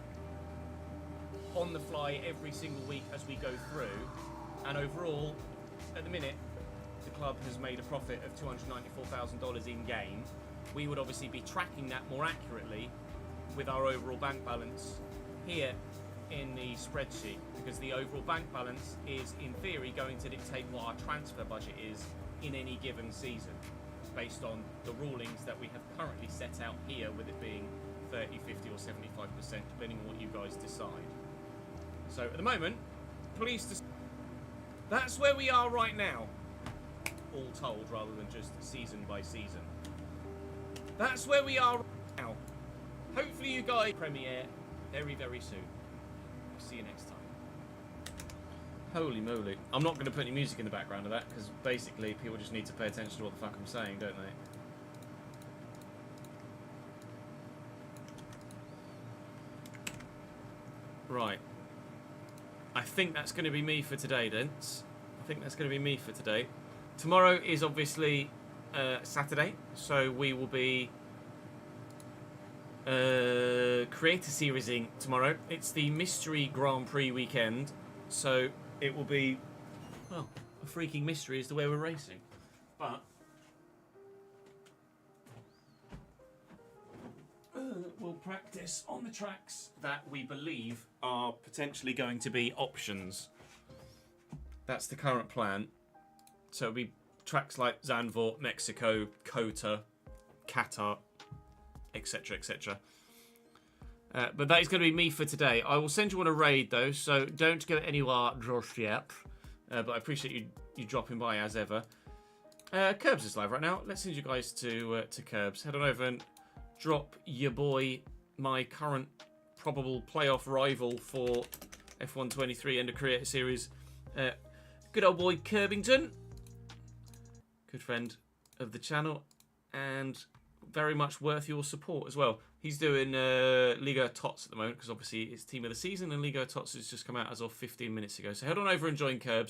on the fly every single week as we go through, and overall, at the minute, the club has made a profit of $294,000 in game. We would obviously be tracking that more accurately with our overall bank balance here in the spreadsheet, because the overall bank balance is in theory going to dictate what our transfer budget is in any given season. based on the rulings that we have currently set out here, with it being 30, 50 or 75%, depending on what you guys decide. So at the moment, pleased to... That's where we are right now, all told, rather than just season by season. That's where we are right now. Hopefully you guys premiere very, very soon. I'll see you next time. Holy moly. I'm not going to put any music in the background of that, because basically people just need to pay attention to what the fuck I'm saying, don't they? Right. I think that's going to be me for today, gents. I think that's going to be me for today. Tomorrow is obviously Saturday, so we will be Creator Seriesing tomorrow. It's the Mystery Grand Prix weekend, so it will be, well, a freaking mystery as to where we're racing. But we'll practice on the tracks that we believe are potentially going to be options. That's the current plan. So it'll be tracks like Zandvoort, Mexico, Kota, Qatar, etc, etc. But that is going to be me for today. I will send you on a raid though, so don't go anywhere just yet. But I appreciate you dropping by as ever. Curbs is live right now. Let's send you guys to Curbs. Head on over and drop your boy, my current probable playoff rival for F1 23 and the Creator Series, good old boy Curbington. Good friend of the channel and very much worth your support as well. He's doing Liga Tots at the moment because obviously it's team of the season and Liga Tots has just come out as of 15 minutes ago. So head on over and join Curbs.